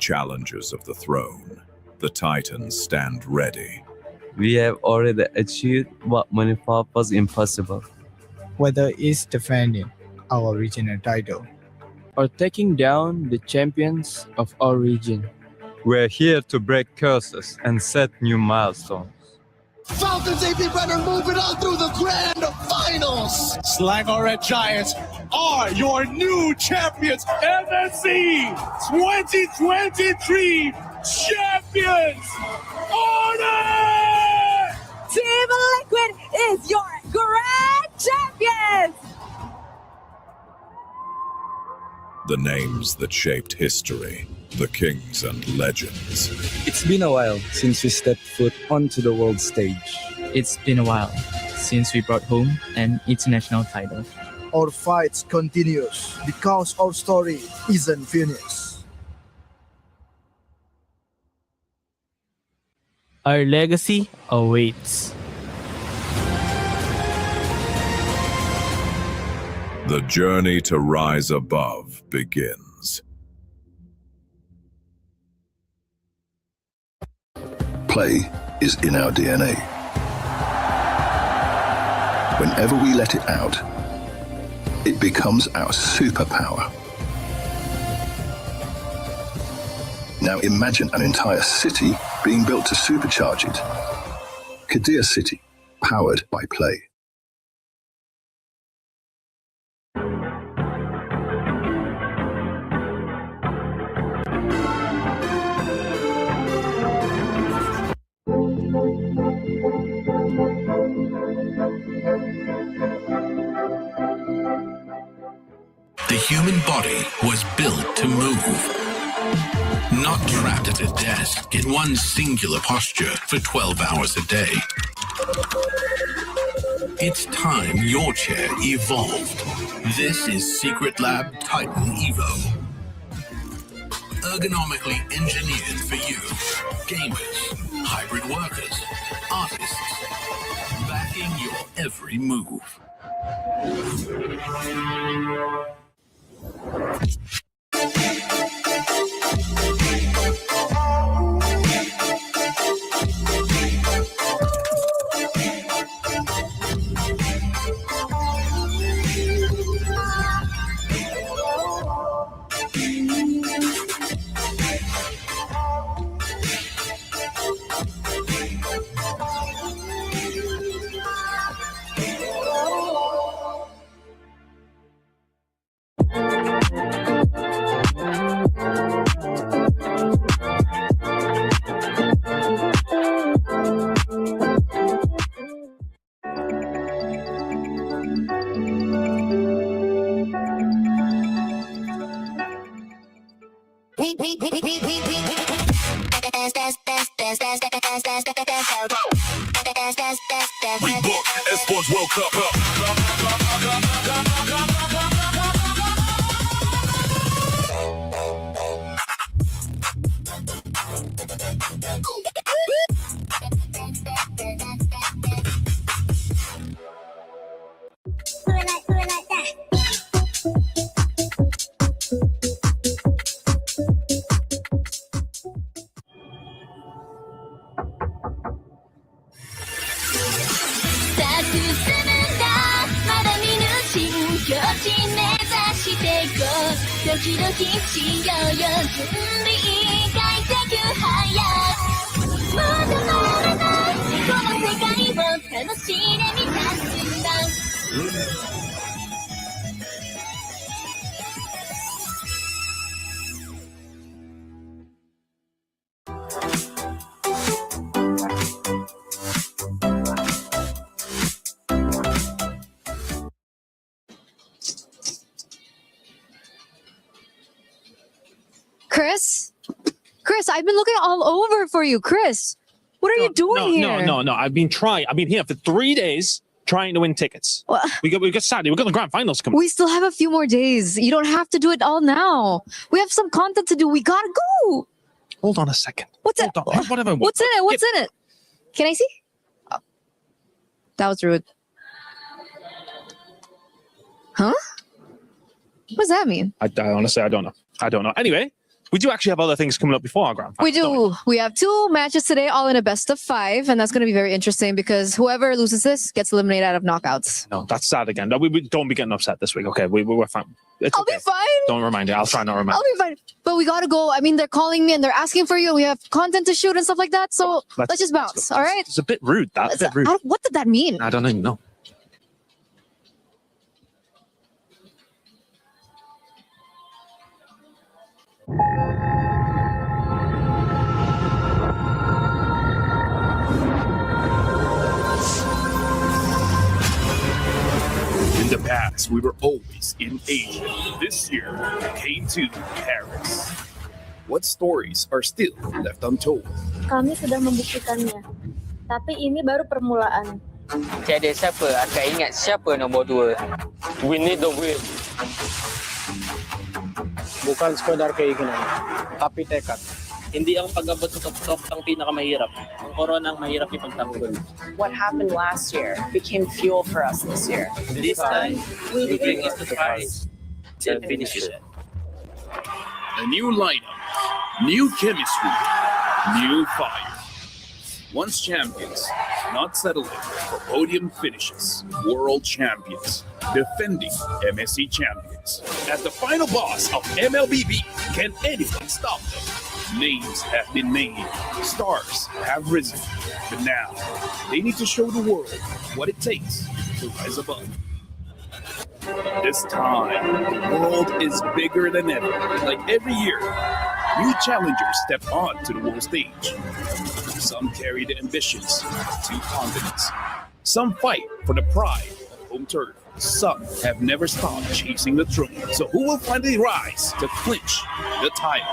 challengers of the throne. The Titans stand ready. We have already achieved what many thought was impossible. Whether it's defending our regional title or taking down the champions of our region. We're here to break curses and set new milestones. Falcons AP Runner moving on through the grand finals. Sligo Red Giants are your new champions. MSC 2023 champions. Honor! Team Liquid is your grand champions. The names that shaped history, the kings and legends. It's been a while since we stepped foot onto the world stage. It's been a while since we brought home an international title. Our fight continues because our story isn't finished. Our legacy awaits. The journey to rise above begins. Play is in our DNA. Whenever we let it out, it becomes our superpower. Now imagine an entire city being built to supercharge it. Kadir City, powered by Play. The human body was built to move, not trapped at a desk in one singular posture for 12 hours a day. It's time your chair evolved. This is Secret Lab Titan Evo. Ergonomically engineered for you, gamers, hybrid workers, artists, backing your every move. We book Esports World Cup. Chris, I've been looking all over for you. Chris, what are you doing here? No. I've been here for 3 days trying to win tickets. Well, we got Saturday. We got the grand finals coming. We still have a few more days. You don't have to do it all now. We have some content to do. We gotta go. Hold on a second. What's it? Whatever. What's in it? What's in it? Can I see? Oh, that was rude. Huh? What does that mean? I honestly, I don't know. Anyway, We do actually have other things coming up before our grand final. We do. We have 2 matches today, all in a best of 5, and that's going to be very interesting because whoever loses this gets eliminated out of knockouts. No, that's sad again. No, we don't be getting upset this week. Okay, we're fine. I'll be fine. Don't remind you. I'll try not to remind I'll be fine. But we got to go. I mean, they're calling me and they're asking for you, and we have content to shoot and stuff like that. So let's just bounce. All right? It's a bit rude. That's a bit rude. What did that mean? I don't even know. In the past, we were always in Asia. This year, we came to Paris. What stories are still left untold? Kami sudah membuktikannya. Tapi ini baru permulaan. Tiada siapa akan ingat siapa nombor 2. We need the win. Bukan sekadar keinginan, tapi tekad. Hindi ang pag-abot sa top ang pinakamahirap. Ang corona ang mahirap ipagtanggol. What happened last year became fuel for us this year. This time, we bring us to the prize to finish it. A new lineup, new chemistry, new fire. Once champions, not settling for podium finishes. World champions, defending MSC champions. As the final boss of MLBB, can anyone stop them? Names have been made, stars have risen, but now they need to show the world what it takes to rise above. This time, the world is bigger than ever. Like every year, new challengers step on to the world stage. Some carry the ambitions to confidence. Some fight for the pride of home turf. Some have never stopped chasing the throne. So who will finally rise to clinch the title?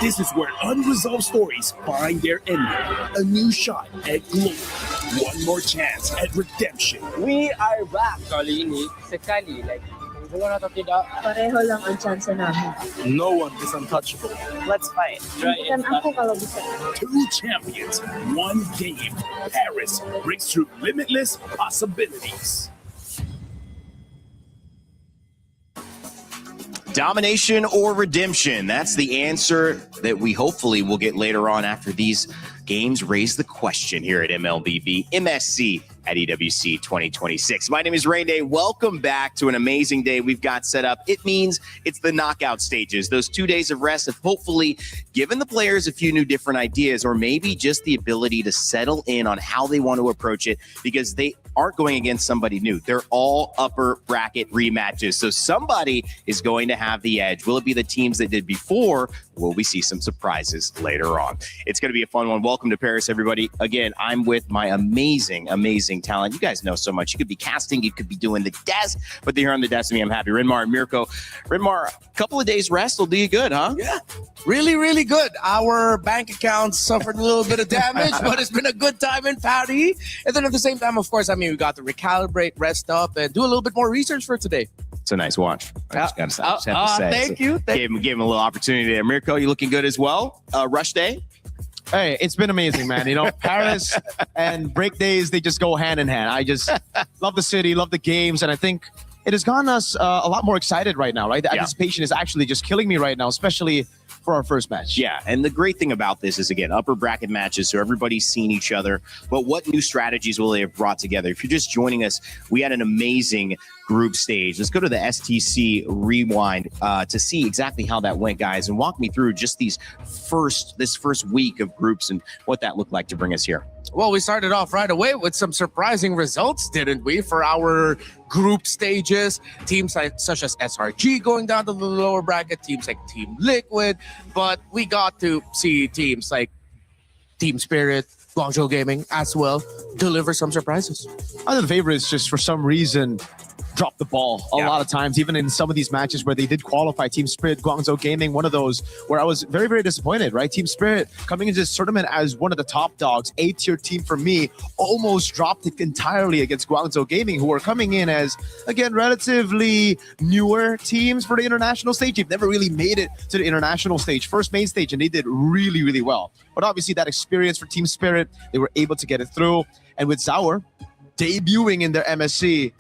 This is where unresolved stories find their ending. A new shot at glory. One more chance at redemption. We are back. Kali ini, sekali like bulan atau tidak, pareho lang ang chance namin. No one is untouchable. Let's fight. Bukan ako kalau bisa. 2 champions, 1 game. Paris breaks through limitless possibilities. Domination or redemption? That's the answer that we hopefully will get later on after these games raise the question here at MLBB MSC at EWC 2026. My name is Rain Day. Welcome back to an amazing day we've got set up. It means it's the knockout stages. Those 2 days of rest have hopefully given the players a few new different ideas, or maybe just the ability to settle in on how they want to approach it, because they aren't going against somebody new. They're all upper bracket rematches. So somebody is going to have the edge. Will it be the teams that did before? Will we see some surprises later on? It's going to be a fun one. Welcome to Paris, everybody. Again, I'm with my amazing, amazing talent. You guys know so much. You could be casting, you could be doing the desk, but they're here on the desk to me. I'm happy. Rinmar and Mirko. Rinmar, a couple of days rest will do you good, huh? Yeah, really, really good. Our bank accounts suffered a little bit of damage, but it's been a good time in Paris. And then at the same time, of course, I mean, we got to recalibrate, rest up, and do a little bit more research for today. It's a nice watch. I just have to say. Thank you. Gave him a little opportunity there. Mirko, you looking good as well? Rush day? Hey, it's been amazing, man. You know, Paris and break days, they just go hand in hand. I just love the city, love the games, and I think it has gotten us a lot more excited right now, right? The anticipation is actually just killing me right now, especially for our first match. Yeah, and the great thing about this is, again, upper bracket matches, so everybody's seen each other. But what new strategies will they have brought together? If you're just joining us, we had an amazing group stage. Let's go to the STC Rewind to see exactly how that went, guys, and walk me through just this first week of groups and what that looked like to bring us here. Well, we started off right away with some surprising results, didn't we, for our group stages? Teams such as SRG going down to the lower bracket, teams like Team Liquid, but we got to see teams like Team Spirit, Guangzhou Gaming as well deliver some surprises. Other favorites just for some reason drop the ball a lot of times, even in some of these matches where they did qualify. Team Spirit, Guangzhou Gaming, one of those where I was very, very disappointed, right? Team Spirit coming into this tournament as one of the top dogs, A-tier team for me, almost dropped it entirely against Guangzhou Gaming, who are coming in as, again, relatively newer teams for the international stage. They've never really made it to the international stage, first main stage, and they did really, really well. But obviously that experience for Team Spirit, they were able to get it through. And with Zauer debuting in their MSC,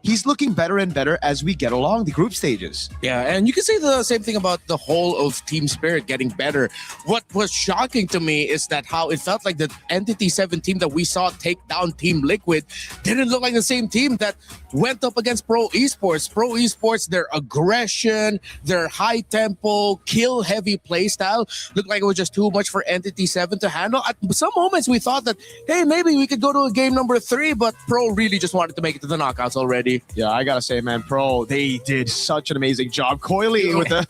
he's looking better and better as we get along the group stages. Yeah, and you can say the same thing about the whole of Team Spirit getting better. What was shocking to me is that how it felt like the Entity 7 team that we saw take down Team Liquid didn't look like the same team that went up against Pro Esports. Pro Esports, their aggression, their high tempo, kill heavy playstyle looked like it was just too much for Entity 7 to handle. At some moments we thought that, hey, maybe we could go to a game number 3, but Pro really just wanted to make it to the knockouts already. Yeah, I gotta say, man, Pro, they did such an amazing job coiling with the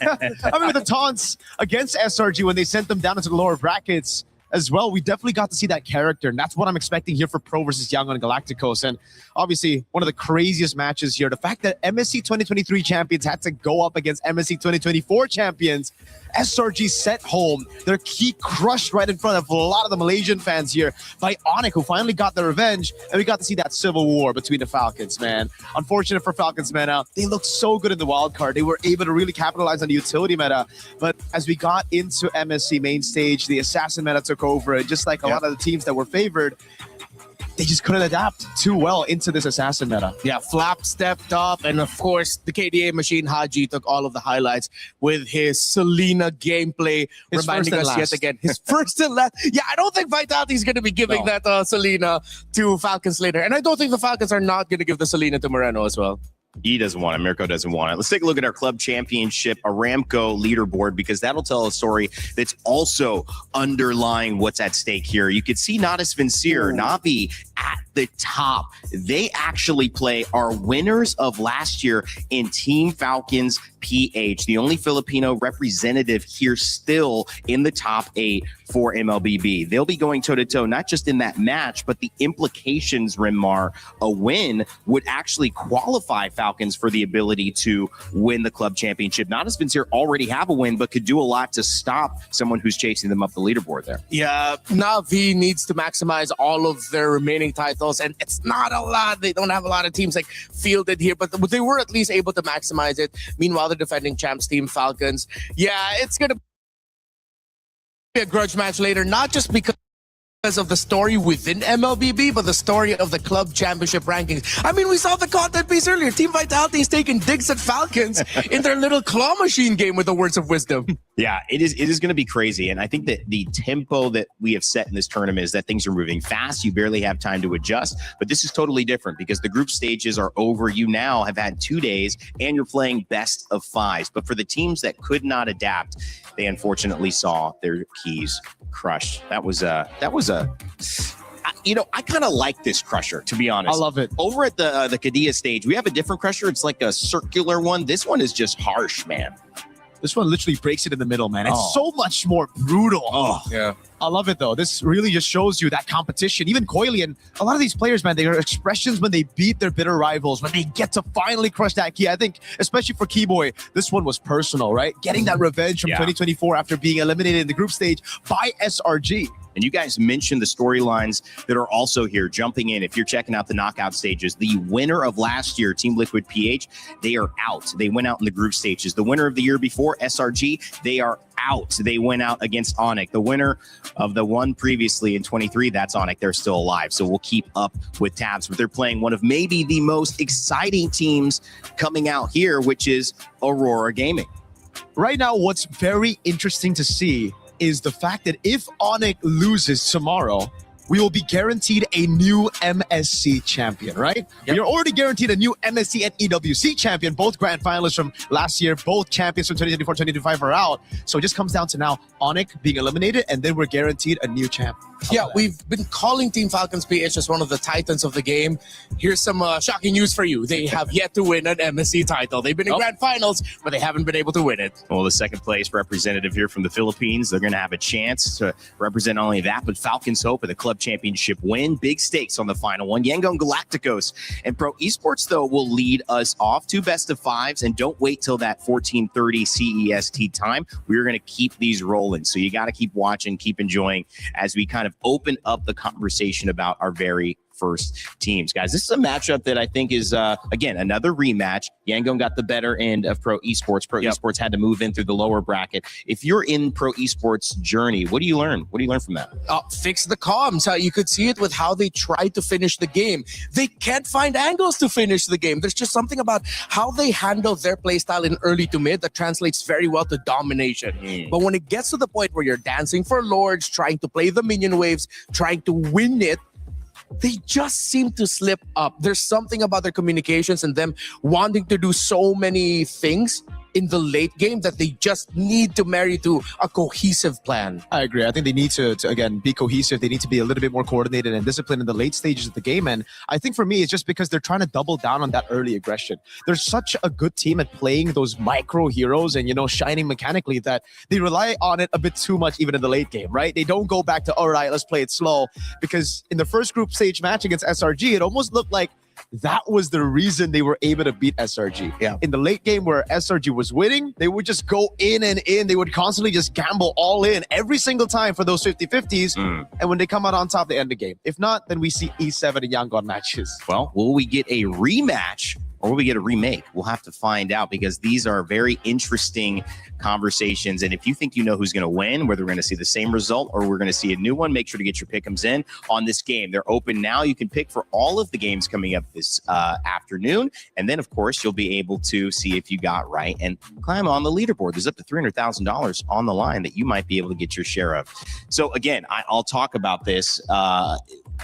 with the taunts against SRG when they sent them down into the lower brackets as well. We definitely got to see that character, and that's what I'm expecting here for Pro versus Young on Galacticos. And obviously, one of the craziest matches here, the fact that MSC 2023 champions had to go up against MSC 2024 champions. SRG sent home their key crushed right in front of a lot of the Malaysian fans here by Onyx, who finally got their revenge, and we got to see that civil war between the Falcons, man. Unfortunate for Falcons meta, they looked so good in the wild card. They were able to really capitalize on the utility meta, but as we got into MSC main stage, the assassin meta took over, and just like a lot of the teams that were favored, they just couldn't adapt too well into this assassin meta. Yeah, Flap stepped up, and of course, the KDA machine, Haji, took all of the highlights with his Selena gameplay, reminding us yet again, his first and last. Yeah, I don't think Vitality is going to be giving that Selena to Falcons later, and I don't think the Falcons are not going to give the Selena to Moreno as well. He doesn't want it. Mirko doesn't want it. Let's take a look at our club championship Aramco leaderboard, because that'll tell a story that's also underlying what's at stake here. You could see Natus Vincere, Navi at the top. They actually play our winners of last year in Team Falcons PH, the only Filipino representative here still in the top 8 for MLBB. They'll be going toe-to-toe, not just in that match, but the implications, Rimar, a win would actually qualify Falcons for the ability to win the club championship. Natus Vincere already have a win, but could do a lot to stop someone who's chasing them up the leaderboard there. Yeah, Navi needs to maximize all of their remaining titles, and it's not a lot. They don't have a lot of teams like fielded here, but they were at least able to maximize it. Meanwhile, the defending champs Team Falcons, yeah, it's going to be a grudge match later, not just because of the story within MLBB, but the story of the club championship rankings. I mean, we saw the content piece earlier. Team Vitality is taking digs at Falcons in their little claw machine game with the words of wisdom. Yeah, it is going to be crazy. And I think that the tempo that we have set in this tournament is that things are moving fast. You barely have time to adjust. But this is totally different because the group stages are over. You now have had 2 days and you're playing best of 5s. But for the teams that could not adapt, they unfortunately saw their keys crushed. That was a you know, I kind of like this crusher, to be honest. I love it. Over at the Kadia stage, we have a different crusher. It's like a circular one. This one is just harsh, man. This one literally breaks it in the middle, man. It's so much more brutal. Oh, yeah. I love it, though. This really just shows you that competition. Even Coily and a lot of these players, man, their expressions when they beat their bitter rivals, when they get to finally crush that key. I think, especially for Keyboy, this one was personal, right? Getting that revenge from 2024 after being eliminated in the group stage by SRG. And you guys mentioned the storylines that are also here. Jumping in, if you're checking out the knockout stages, the winner of last year, Team Liquid PH, they are out. They went out in the group stages. The winner of the year before, SRG, they are out. They went out against Onyx. The winner of the one previously in 23, that's Onyx. They're still alive. So we'll keep up with tabs. But they're playing one of maybe the most exciting teams coming out here, which is Aurora Gaming. Right now, what's very interesting to see is the fact that if Onyx loses tomorrow, we will be guaranteed a new MSC champion, right? Yep. We are already guaranteed a new MSC and EWC champion. Both grand finalists from last year, both champions from 2024, 2025 are out. So it just comes down to now Onyx being eliminated, and then we're guaranteed a new champ. Yeah, we've been calling Team Falcons PH as one of the titans of the game. Here's some shocking news for you. They have yet to win an MSC title. They've been in grand finals, but they haven't been able to win it. Well, the second place representative here from the Philippines, they're going to have a chance to represent not only that, but Falcons hope of the club championship win. Big stakes on the final one. Yangon Galacticos and Pro Esports, though, will lead us off to best of 5s, and don't wait till that 14:30 CEST time. We're going to keep these rolling. So you got to keep watching, keep enjoying as we kind of open up the conversation about our very first teams. Guys, this is a matchup that I think is, again, another rematch. Yangon got the better end of Pro Esports. Pro Esports had to move in through the lower bracket. If you're in Pro Esports journey, what do you learn? What do you learn from that? Fix the comms. You could see it with how they tried to finish the game. They can't find angles to finish the game. There's just something about how they handle their playstyle in early to mid that translates very well to domination. But when it gets to the point where you're dancing for lords, trying to play the minion waves, trying to win it, they just seem to slip up. There's something about their communications and them wanting to do so many things in the late game that they just need to marry to a cohesive plan. I agree. I think they need to again, be cohesive. They need to be a little bit more coordinated and disciplined in the late stages of the game. And I think for me, it's just because they're trying to double down on that early aggression. They're such a good team at playing those micro heroes and, shining mechanically that they rely on it a bit too much even in the late game, right? They don't go back to, all right, let's play it slow. Because in the first group stage match against SRG, it almost looked like that was the reason they were able to beat SRG. Yeah. In the late game where SRG was winning, they would just go in and in. They would constantly just gamble all in every single time for those 50-50s. And when they come out on top, they end the game. If not, then we see E7 and Yangon matches. Well, will we get a rematch or will we get a remake? We'll have to find out because these are very interesting conversations. And if you think you know who's going to win, whether we're going to see the same result or we're going to see a new one, make sure to get your pick'ems in on this game. They're open now. You can pick for all of the games coming up this afternoon. And then, of course, you'll be able to see if you got right and climb on the leaderboard. There's up to $300,000 on the line that you might be able to get your share of. So, again, I'll talk about this.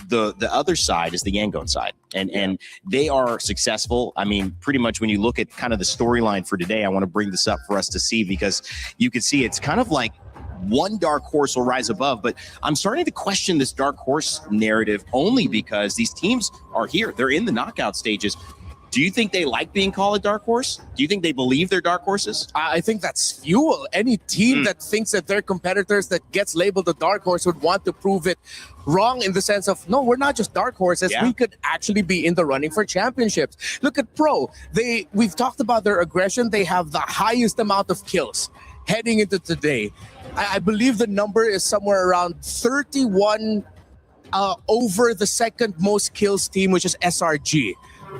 The other side is the Yangon side, and they are successful. I mean, pretty much when you look at kind of the storyline for today, I want to bring this up for us to see because you can see it's kind of like one dark horse will rise above, but I'm starting to question this dark horse narrative only because these teams are here. They're in the knockout stages. Do you think they like being called a dark horse? Do you think they believe they're dark horses? I think that's fuel. Any team that thinks that their competitors that gets labeled a dark horse would want to prove it wrong in the sense of, no, we're not just dark horses. We could actually be in the running for championships. Look at Pro. We've talked about their aggression. They have the highest amount of kills heading into today. I believe the number is somewhere around 31 over the second most kills team, which is SRG.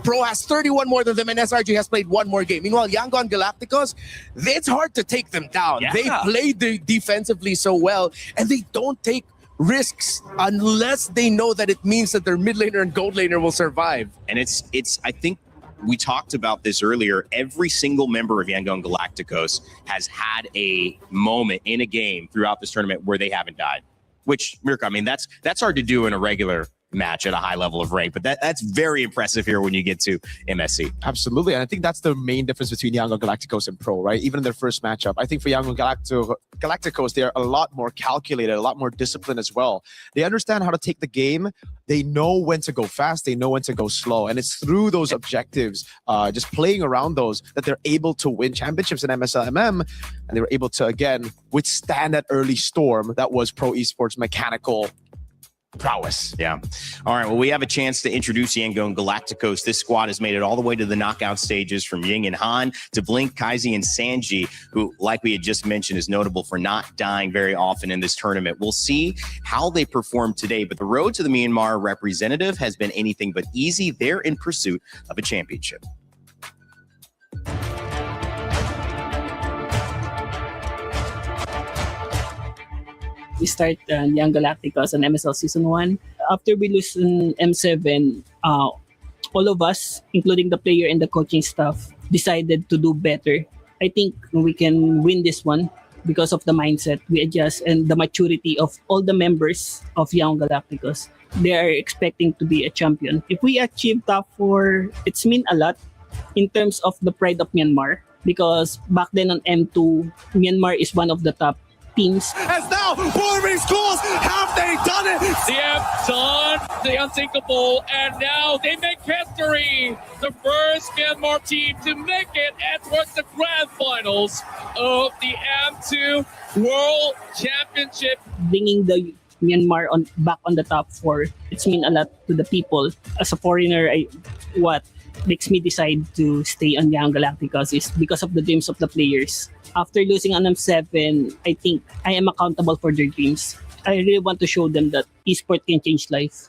Pro has 31 more than them, and SRG has played one more game. Meanwhile, Yangon Galacticos, it's hard to take them down. Yeah. They play defensively so well, and they don't take risks unless they know that it means that their mid laner and gold laner will survive. And it's I think we talked about this earlier. Every single member of Yangon Galacticos has had a moment in a game throughout this tournament where they haven't died. Which, Mirka, I mean, that's hard to do in a regular match at a high level of rank, but that's very impressive here when you get to MSC. Absolutely, and I think that's the main difference between Yangon Galacticos and Pro, right? Even in their first matchup, I think for Yangon Galacticos, they are a lot more calculated, a lot more disciplined as well. They understand how to take the game. They know when to go fast. They know when to go slow, and it's through those objectives, just playing around those, that they're able to win championships in MSLMM, and they were able to again withstand that early storm that was Pro Esports mechanical prowess. Yeah. All right. Well, we have a chance to introduce Yangon Galacticos. This squad has made it all the way to the knockout stages, from Ying and Han to Blink, Kaizi, and Sanji, who, like we had just mentioned, is notable for not dying very often in this tournament. We'll see how they perform today, but the road to the Myanmar representative has been anything but easy. They're in pursuit of a championship. We start Young Galacticos on MSL Season 1. After we lose in M7, all of us, including the player and the coaching staff, decided to do better. I think we can win this one because of the mindset we adjust and the maturity of all the members of Young Galacticos. They are expecting to be a champion. If we achieve top 4, it's mean a lot in terms of the pride of Myanmar, because back then on M2, Myanmar is one of the top teams. As now, Boring Schools, have they done it? They have done the unthinkable, and now they make history. The first Myanmar team to make it and towards the grand finals of the M2 World Championship. Bringing the Myanmar back on the top 4, it's mean a lot to the people. As a foreigner, what makes me decide to stay on Young Galacticos is because of the dreams of the players. After losing on M7, I think I am accountable for their dreams. I really want to show them that esports can change life.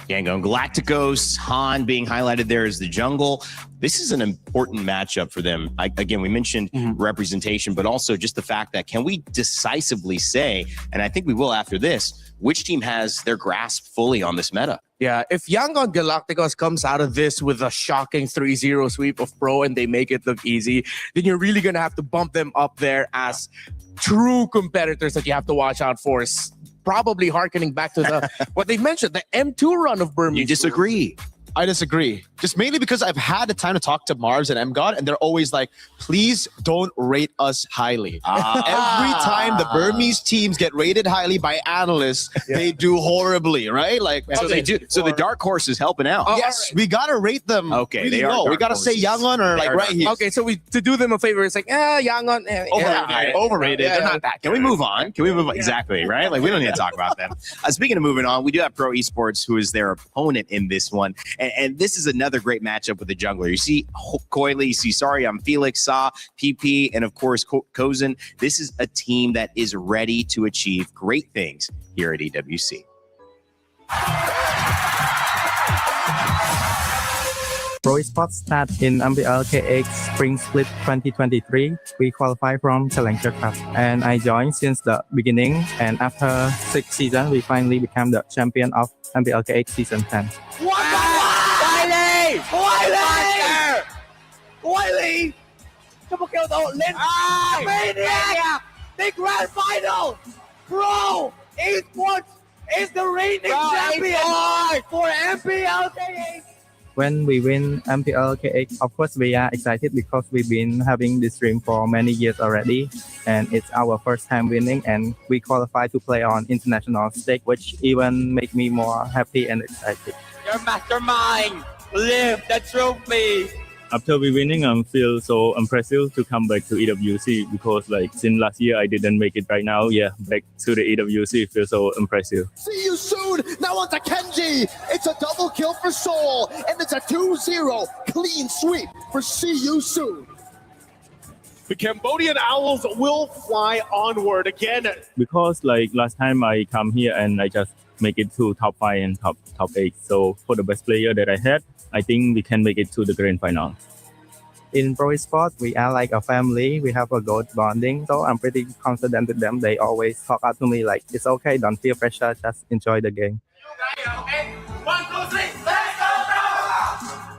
Yangon Galacticos, Han being highlighted there as the jungle. This is an important matchup for them. Again, we mentioned representation, but also just the fact that can we decisively say, and I think we will after this, which team has their grasp fully on this meta? Yeah, if Yangon Galacticos comes out of this with a shocking 3-0 sweep of Pro and they make it look easy, then you're really going to have to bump them up there as true competitors that you have to watch out for. Probably harkening back to the what they mentioned, the M2 run of Burmese. You disagree? I disagree. Just mainly because I've had the time to talk to Mars and MGod, and they're always like, please don't rate us highly. Every time the Burmese teams get rated highly by analysts, they do horribly, right? Like, so they do. So the dark horse is helping out. Yes, we gotta rate them. Okay, really they are. low. We gotta say Yangon or like right here. Okay, so to do them a favor, it's like, Yangon. Overrated. They're not that. Can we move on? Can we move on? Exactly, right? Like, we don't need to talk about them. Speaking of moving on, we do have Pro Esports, who is their opponent in this one. And this is another great matchup with the jungler. You see Coily, you see I'm Felix, Sa, PP, and of course Kozen. This is a team that is ready to achieve great things here at EWC. Pro Esports start in MPLKX Spring Split 2023. We qualify from Challenger Cup, and I joined since the beginning. And after 6 seasons, we finally became the champion of MPLKX Season 10. Coily! Triple kill though, Lin! Maniac! The grand final! Pro Esports is the reigning champion for MPLKX! When we win MPLKX, of course we are excited because we've been having this dream for many years already, and it's our first time winning, and we qualify to play on international stage, which even make me more happy and excited. Your mastermind! Live the trophy! After we winning, I feel so impressive to come back to EWC because since last year I didn't make it right now. Yeah, back to the EWC feels so impressive. See you soon! Now on to Kenji! It's a double kill for Seoul, and it's a 2-0 clean sweep for See You Soon. The Cambodian Owls will fly onward again. Because last time I come here and I just make it to top 5 and top 8. So for the best player that I had, I think we can make it to the grand final. In Pro Esports, we are like a family. We have a good bonding. So I'm pretty confident with them. They always talk out to me like, it's okay, don't feel pressure, just enjoy the game.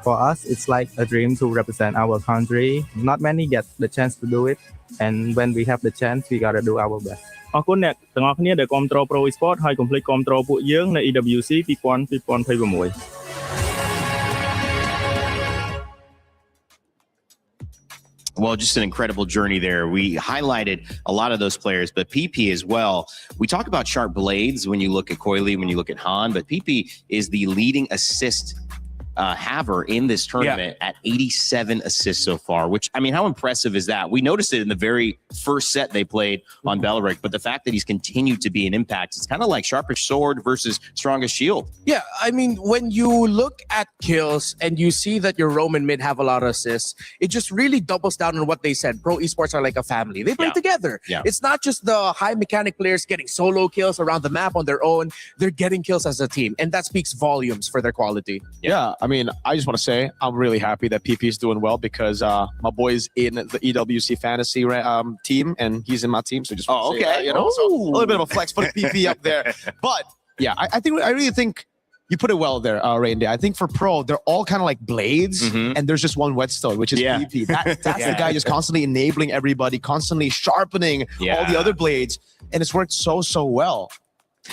For us, it's like a dream to represent our country. Not many get the chance to do it. And when we have the chance, we gotta do our best. អរគុណអ្នកទាំងអស់គ្នាដែលគាំទ្រ Pro Esports ហើយកុំភ្លេចគាំទ្រពួកយើងនៅ EWC 2026 Well, just an incredible journey there. We highlighted a lot of those players, but PP as well. We talk about sharp blades when you look at Coily, when you look at Han, but PP is the leading assist haver in this tournament at 87 assists so far, which, I mean, how impressive is that? We noticed it in the very first set they played on Belleric, but the fact that he's continued to be an impact, it's kind of like Sharpest Sword versus Strongest Shield. Yeah, I mean, when you look at kills and you see that your Roman mid have a lot of assists, it just really doubles down on what they said. Pro Esports are like a family. They play together. Yeah. It's not just the high mechanic players getting solo kills around the map on their own. They're getting kills as a team, and that speaks volumes for their quality. Yeah, I mean, I just want to say I'm really happy that PP is doing well because my boy's in the EWC fantasy team and he's in my team. So just want to say that, you know, so a little bit of a flex, put PP up there. But yeah, I really think you put it well there, Randy. I think for Pro, they're all kind of like blades, and there's just one whetstone, which is PP. That's the guy just constantly enabling everybody, constantly sharpening all the other blades, and it's worked so well.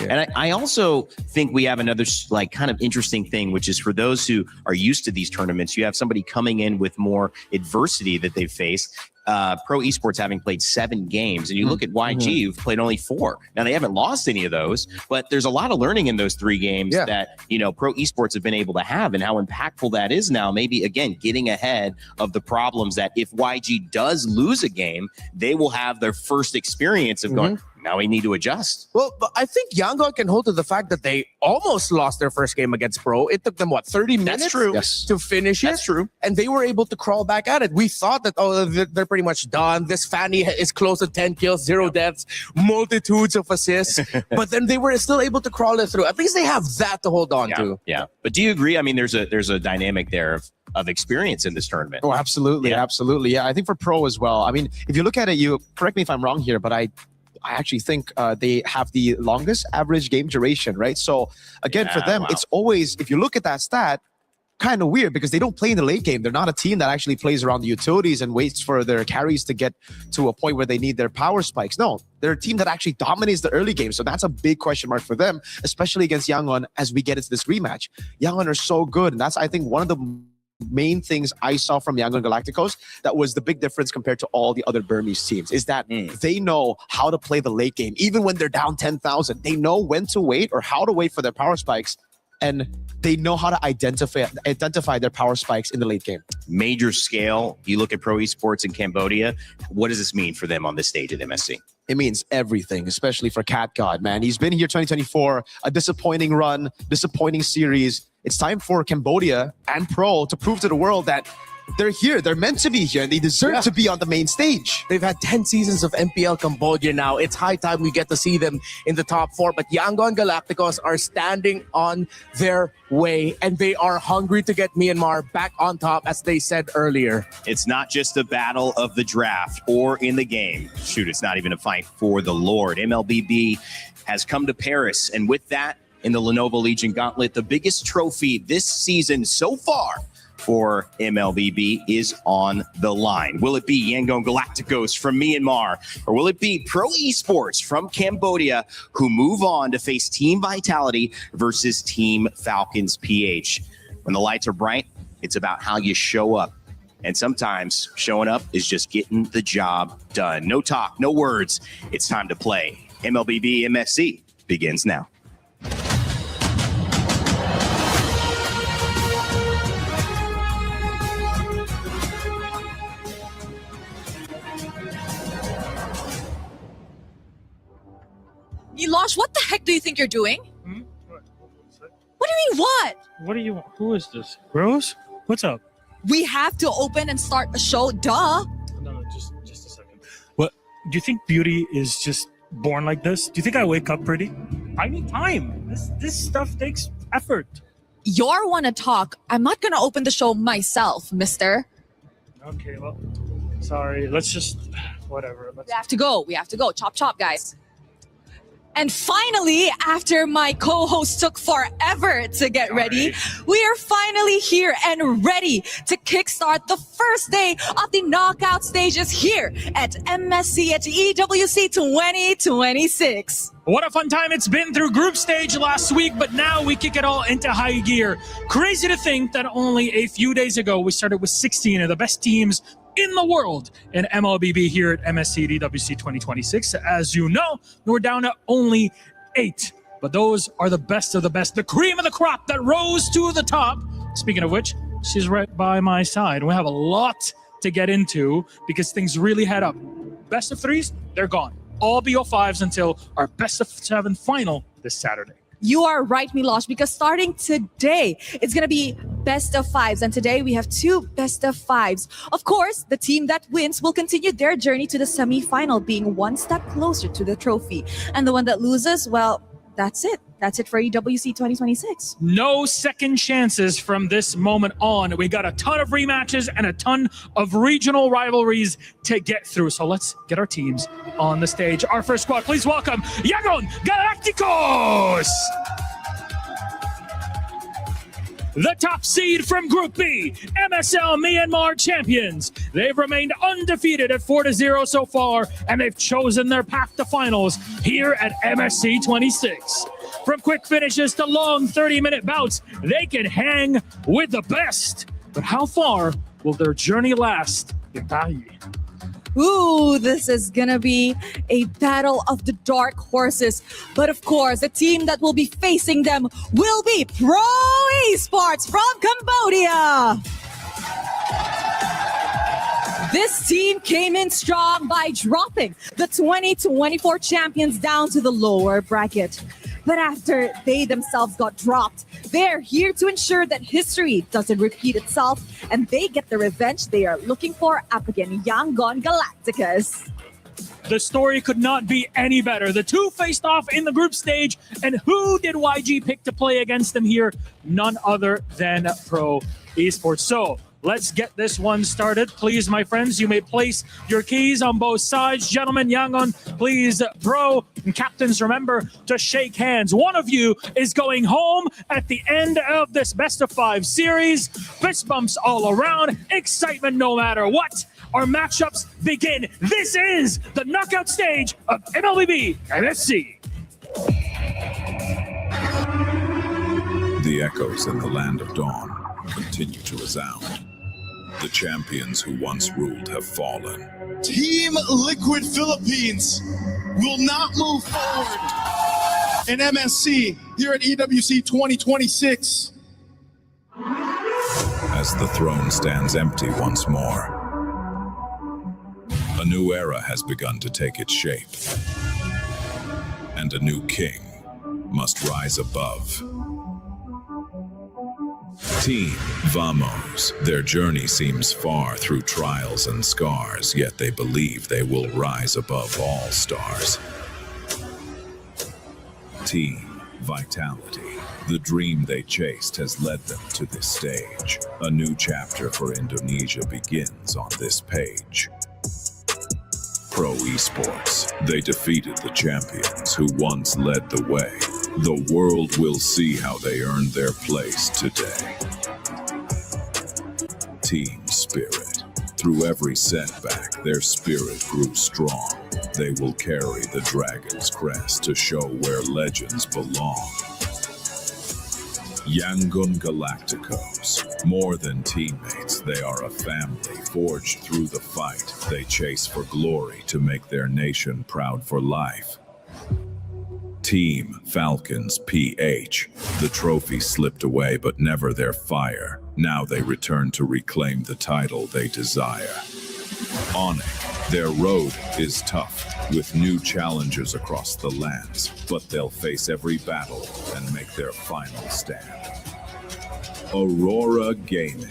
Yeah. And I also think we have another kind of interesting thing, which is for those who are used to these tournaments, you have somebody coming in with more adversity that they've faced. Pro Esports having played 7 games, and you look at YG, who've played only 4. Now they haven't lost any of those, but there's a lot of learning in those 3 games that, you know, Pro Esports have been able to have, and how impactful that is now. Maybe again, getting ahead of the problems that if YG does lose a game, they will have their first experience of going, now we need to adjust. Well, but I think Yangon can hold to the fact that they almost lost their first game against Pro. It took them, 30 minutes That's true. to finish it? That's true. And they were able to crawl back at it. We thought that, they're pretty much done. This Fanny is close to 10 kills, 0 deaths, multitudes of assists. But then they were still able to crawl it through. At least they have that to hold on to. Yeah. But do you agree? I mean, there's a dynamic there of experience in this tournament. Oh, absolutely. Absolutely. Yeah, I think for Pro as well. I mean, if you look at it, you correct me if I'm wrong here, but I actually think they have the longest average game duration, right? So again, for them, it's always, if you look at that stat, kind of weird because they don't play in the late game. They're not a team that actually plays around the utilities and waits for their carries to get to a point where they need their power spikes. No, they're a team that actually dominates the early game. So that's a big question mark for them, especially against Yangon as we get into this rematch. Yangon are so good. And that's, I think, one of the main things I saw from Yangon Galacticos that was the big difference compared to all the other Burmese teams is that they know how to play the late game. Even when they're down 10,000, they know when to wait or how to wait for their power spikes. And they know how to identify their power spikes in the late game. Major scale. You look at Pro Esports in Cambodia. What does this mean for them on this stage at MSC? It means everything, especially for Cat God, man. He's been here 2024, a disappointing run, disappointing series. It's time for Cambodia and Pro to prove to the world that they're here. They're meant to be here, and they deserve to be on the main stage. They've had 10 seasons of MPL Cambodia now. It's high time we get to see them in the top 4. But Yangon Galacticos are standing on their way, and they are hungry to get Myanmar back on top, as they said earlier. It's not just a battle of the draft or in the game. Shoot, it's not even a fight for the Lord. MLBB has come to Paris, and with that, in the Lenovo Legion Gauntlet, the biggest trophy this season so far for MLBB is on the line. Will it be Yangon Galacticos from Myanmar, or will it be Pro Esports from Cambodia who move on to face Team Vitality versus Team Falcons PH? When the lights are bright, it's about how you show up. And sometimes showing up is just getting the job done. No talk, no words. It's time to play. MLBB MSC begins now. Milosh, what the heck do you think you're doing? What do you mean, what? What do you want? Who is this? Rose? What's up? We have to open and start a show, duh. No, just a second. What? Do you think beauty is just born like this? Do you think I wake up pretty? I need time. This stuff takes effort. You're wanna talk. I'm not gonna open the show myself, mister. Okay, well, sorry. Let's just, whatever. We have to go. We have to go. Chop, chop, guys. And finally, after my co-host took forever to get ready, we are finally here and ready to kickstart the first day of the knockout stages here at MSC at EWC 2026. What a fun time it's been through group stage last week, but now we kick it all into high gear. Crazy to think that only a few days ago, we started with 16 of the best teams in the world in MLBB here at MSC EWC 2026. As you know, we're down to only 8. But those are the best of the best, the cream of the crop that rose to the top. Speaking of which, she's right by my side. We have a lot to get into because things really head up. Best of 3s, they're gone. All BO5s until our best of 7 final this Saturday. You are right, Milosh, because starting today, it's going to be best of 5s. And today we have 2 best of 5s. Of course, the team that wins will continue their journey to the semi-final, being one step closer to the trophy. And the one that loses, well, that's it. That's it for EWC 2026. No second chances from this moment on. We got a ton of rematches and a ton of regional rivalries to get through. So let's get our teams on the stage. Our first squad, please welcome Yangon Galacticos! The top seed from Group B, MSL Myanmar champions. They've remained undefeated at 4-0 so far, and they've chosen their path to finals here at MSC 26. From quick finishes to long 30-minute bouts, they can hang with the best. But how far will their journey last? Ooh, this is gonna be a battle of the dark horses. But of course, the team that will be facing them will be Pro Esports from Cambodia. This team came in strong by dropping the 2024 champions down to the lower bracket. But after they themselves got dropped, they're here to ensure that history doesn't repeat itself and they get the revenge they are looking for up against Yangon Galacticos. The story could not be any better. The two faced off in the group stage, and who did YG pick to play against them here? None other than Pro Esports. So let's get this one started. Please, my friends, you may place your keys on both sides. Gentlemen, Yangon, please, Pro and captains, remember to shake hands. One of you is going home at the end of this best of 5 series. Fist bumps all around, excitement no matter what. Our matchups begin. This is the knockout stage of MLBB MSC. The echoes in the land of dawn continue to resound. The champions who once ruled have fallen. Team Liquid Philippines will not move forward in MSC here at EWC 2026. As the throne stands empty once more, a new era has begun to take its shape. And a new king must rise above. Team Vamos. Their journey seems far through trials and scars, yet they believe they will rise above all stars. Team Vitality. The dream they chased has led them to this stage. A new chapter for Indonesia begins on this page. Pro Esports. They defeated the champions who once led the way. The world will see how they earned their place today. Team Spirit. Through every setback, their spirit grew strong. They will carry the dragon's crest to show where legends belong. Yangon Galacticos. More than teammates, they are a family forged through the fight. They chase for glory to make their nation proud for life. Team Falcons PH. The trophy slipped away, but never their fire. Now they return to reclaim the title they desire. Onyx. Their road is tough, with new challenges across the lands, but they'll face every battle and make their final stand. Aurora Gaming.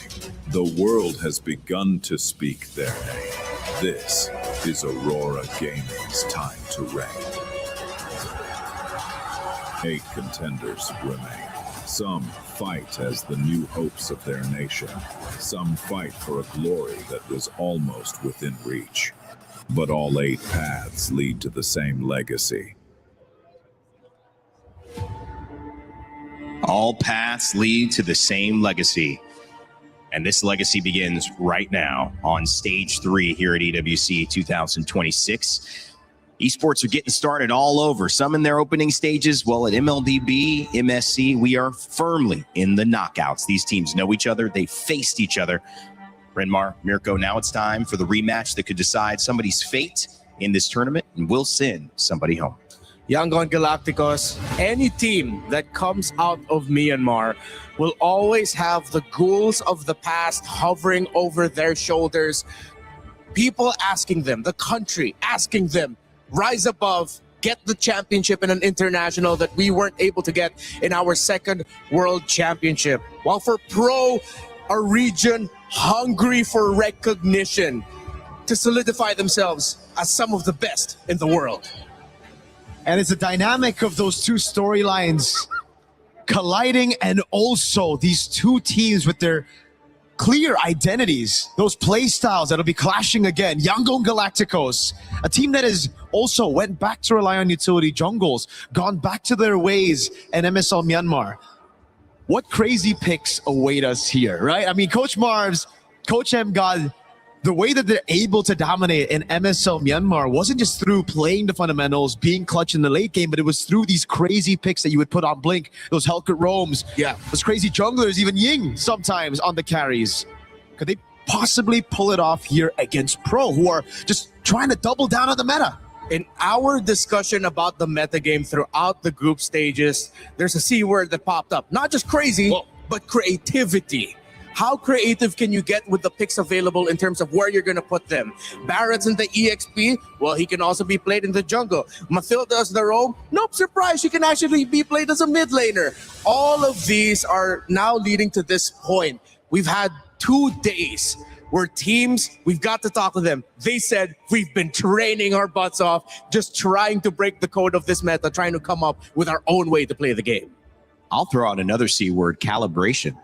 The world has begun to speak their name. This is Aurora Gaming's time to reign. 8 contenders remain. Some fight as the new hopes of their nation. Some fight for a glory that was almost within reach. But all 8 paths lead to the same legacy. All paths lead to the same legacy. And this legacy begins right now on stage 3 here at EWC 2026. Esports are getting started all over, some in their opening stages. Well, at MLBB, MSC, we are firmly in the knockouts. These teams know each other. They faced each other. Renmar, Mirko, now it's time for the rematch that could decide somebody's fate in this tournament and will send somebody home. Yangon Galacticos, any team that comes out of Myanmar will always have the ghouls of the past hovering over their shoulders. People asking them, the country asking them, rise above, get the championship in an international that we weren't able to get in our second world championship. While for Pro, a region hungry for recognition to solidify themselves as some of the best in the world. And it's a dynamic of those two storylines colliding, and also these two teams with their clear identities, those play styles that'll be clashing again. Yangon Galacticos, a team that has also went back to rely on utility jungles, gone back to their ways in MSL Myanmar. What crazy picks await us here, right? I mean, Coach Marv's, Coach M God, the way that they're able to dominate in MSL Myanmar wasn't just through playing the fundamentals, being clutch in the late game, but it was through these crazy picks that you would put on Blink, those Hellcat roams, those crazy junglers, even Ying sometimes on the carries. Could they possibly pull it off here against Pro, who are just trying to double down on the meta? In our discussion about the metagame throughout the group stages, there's a C word that popped up. Not just crazy, but creativity. how creative can you get with the picks available in terms of where you're going to put them? Barrett's in the EXP, well, he can also be played in the jungle. Mathilda as the roam, nope, surprise, she can actually be played as a mid laner. All of these are now leading to this point. We've had 2 days where teams, we've got to talk to them. They said, we've been training our butts off, just trying to break the code of this meta, trying to come up with our own way to play the game. I'll throw out another C word, calibration.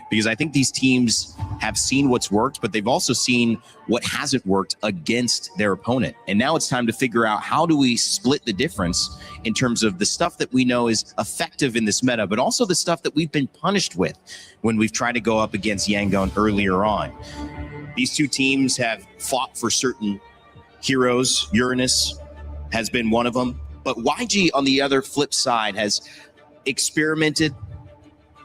Because I think these teams have seen what's worked, but they've also seen what hasn't worked against their opponent. And now it's time to figure out, how do we split the difference in terms of the stuff that we know is effective in this meta, but also the stuff that we've been punished with when we've tried to go up against Yangon earlier on. These two teams have fought for certain heroes. Uranus has been one of them. But YG, on the other flip side, has experimented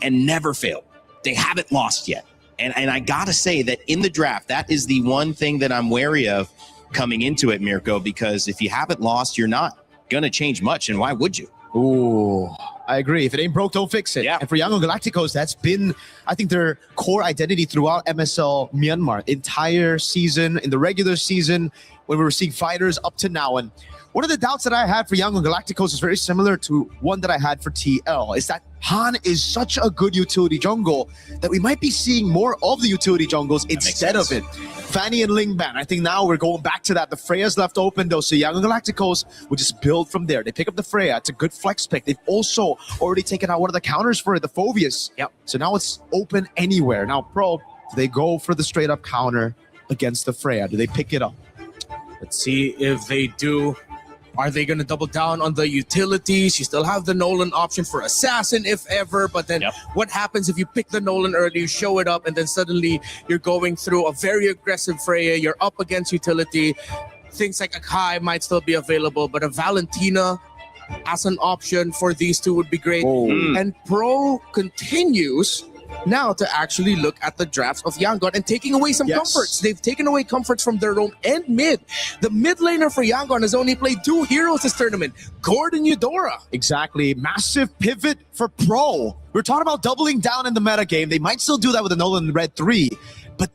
and never failed. They haven't lost yet. And I got to say that in the draft, that is the one thing that I'm wary of coming into it, Mirko, because if you haven't lost, you're not going to change much. And why would you? Ooh, I agree. If it ain't broke, don't fix it. Yeah. And for Yangon Galacticos, that's been, I think, their core identity throughout MSL Myanmar. Entire season, in the regular season, when we were seeing fighters up to now. And one of the doubts that I had for Yangon Galacticos is very similar to one that I had for TL, is that Han is such a good utility jungle that we might be seeing more of the utility jungles instead of it. Fanny and Lingban, I think now we're going back to that. The Freya's left open though, so Yangon Galacticos will just build from there. They pick up the Freya, it's a good flex pick. They've also already taken out one of the counters for it, the Phoveus. Yep. So now it's open anywhere. Now, Pro, do they go for the straight up counter against the Freya? Do they pick it up? Let's see if they do. Are they going to double down on the utilities? You still have the Nolan option for Assassin if ever, but then what happens if you pick the Nolan early, you show it up, and then suddenly you're going through a very aggressive Freya, you're up against utility. Things like Akai might still be available, but a Valentina as an option for these two would be great. And Pro continues now to actually look at the drafts of Yangon and taking away some comforts. They've taken away comforts from their roam and mid. The mid laner for Yangon has only played 2 heroes this tournament, Gord and Eudora. Exactly. Massive pivot for Pro. We're talking about doubling down in the meta game. They might still do that with the Nolan Red 3, but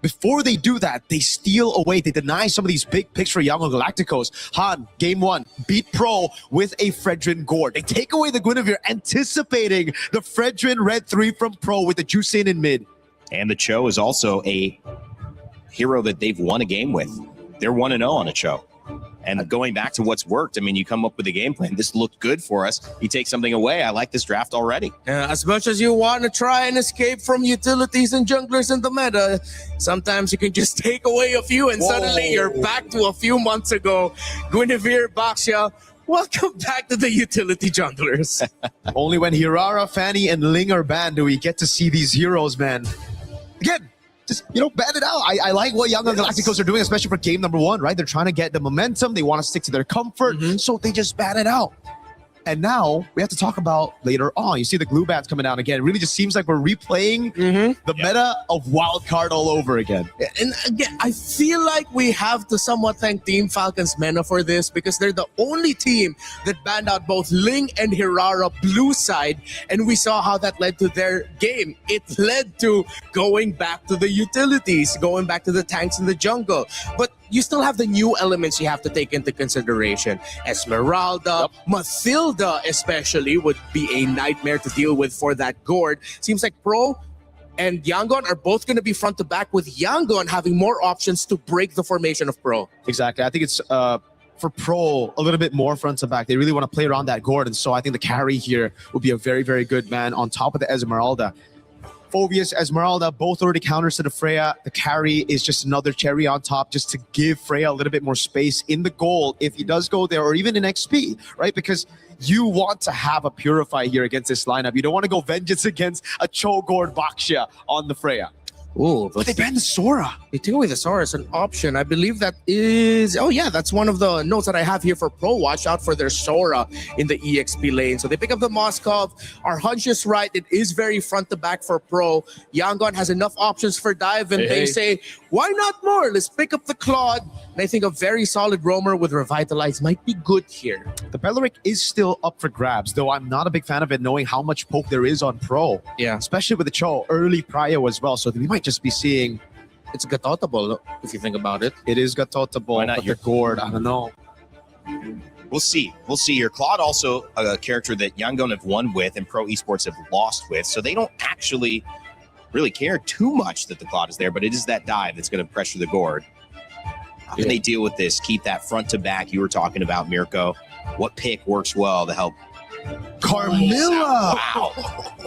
before they do that, they steal away. They deny some of these big picks for Yangon Galacticos. Han, game 1, beat Pro with a Fredrin Gord. They take away the Guinevere, anticipating the Fredrin Red 3 from Pro with the Jusin in mid. And the Cho is also a hero that they've won a game with. They're 1-0 on a Cho. And going back to what's worked, I mean, you come up with a game plan. This looked good for us. You take something away. I like this draft already. As much as you want to try and escape from utilities and junglers in the meta, sometimes you can just take away a few and suddenly you're back to a few months ago. Guinevere, Baxia, welcome back to the utility junglers. Only when Hirara, Fanny, and Ling are banned do we get to see these heroes, man. Again, just, ban it out. I like what Yangon Galacticos are doing, especially for game number 1, right? They're trying to get the momentum. They want to stick to their comfort, so they just ban it out. And now we have to talk about later on. You see the glue bans coming down again. It really just seems like we're replaying the meta of Wildcard all over again. And again, I feel like we have to somewhat thank Team Falcons Mena for this, because they're the only team that banned out both Ling and Hirara blue side, and we saw how that led to their game. It led to going back to the utilities, going back to the tanks in the jungle. But you still have the new elements you have to take into consideration. Esmeralda, Mathilda especially would be a nightmare to deal with for that Gord. Seems like Pro and Yangon are both going to be front to back, with Yangon having more options to break the formation of Pro. Exactly. I think it's for Pro a little bit more front to back. They really want to play around that Gord, and so I think the carry here will be a very, very good man on top of the Esmeralda. Phoveus, Esmeralda, both already counters to the Freya. The carry is just another cherry on top, just to give Freya a little bit more space in the goal if he does go there, or even in XP, right? Because you want to have a Purify here against this lineup. You don't want to go Vengeance against a Chogord Baxia on the Freya. Oh, but they banned the Sora. They took away the Sora as an option. I believe that is... Oh, yeah, that's one of the notes that I have here for Pro. Watch out for their Sora in the EXP lane. So they pick up the Moskov. Our hunch is right. It is very front to back for Pro. Yangon has enough options for dive, and they say, why not more? Let's pick up the Claude. And I think a very solid roamer with Revitalize might be good here. The Beleric is still up for grabs, though I'm not a big fan of it knowing how much poke there is on Pro. Yeah. Especially with the Cho early prio as well. So we might just be seeing... It's Gatotable, if you think about it. It is Gatotable, but the Gourd, I don't know. We'll see. We'll see here. Claude also a character that Yangon have won with and Pro Esports have lost with, so they don't actually really care too much that the Claude is there, but it is that dive that's going to pressure the Gourd. How can they deal with this? Keep that front to back you were talking about, Mirko. What pick works well to help? Carmilla! Wow.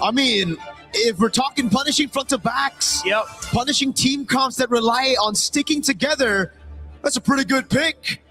I mean, if we're talking punishing front to backs, punishing team comps that rely on sticking together, that's a pretty good pick.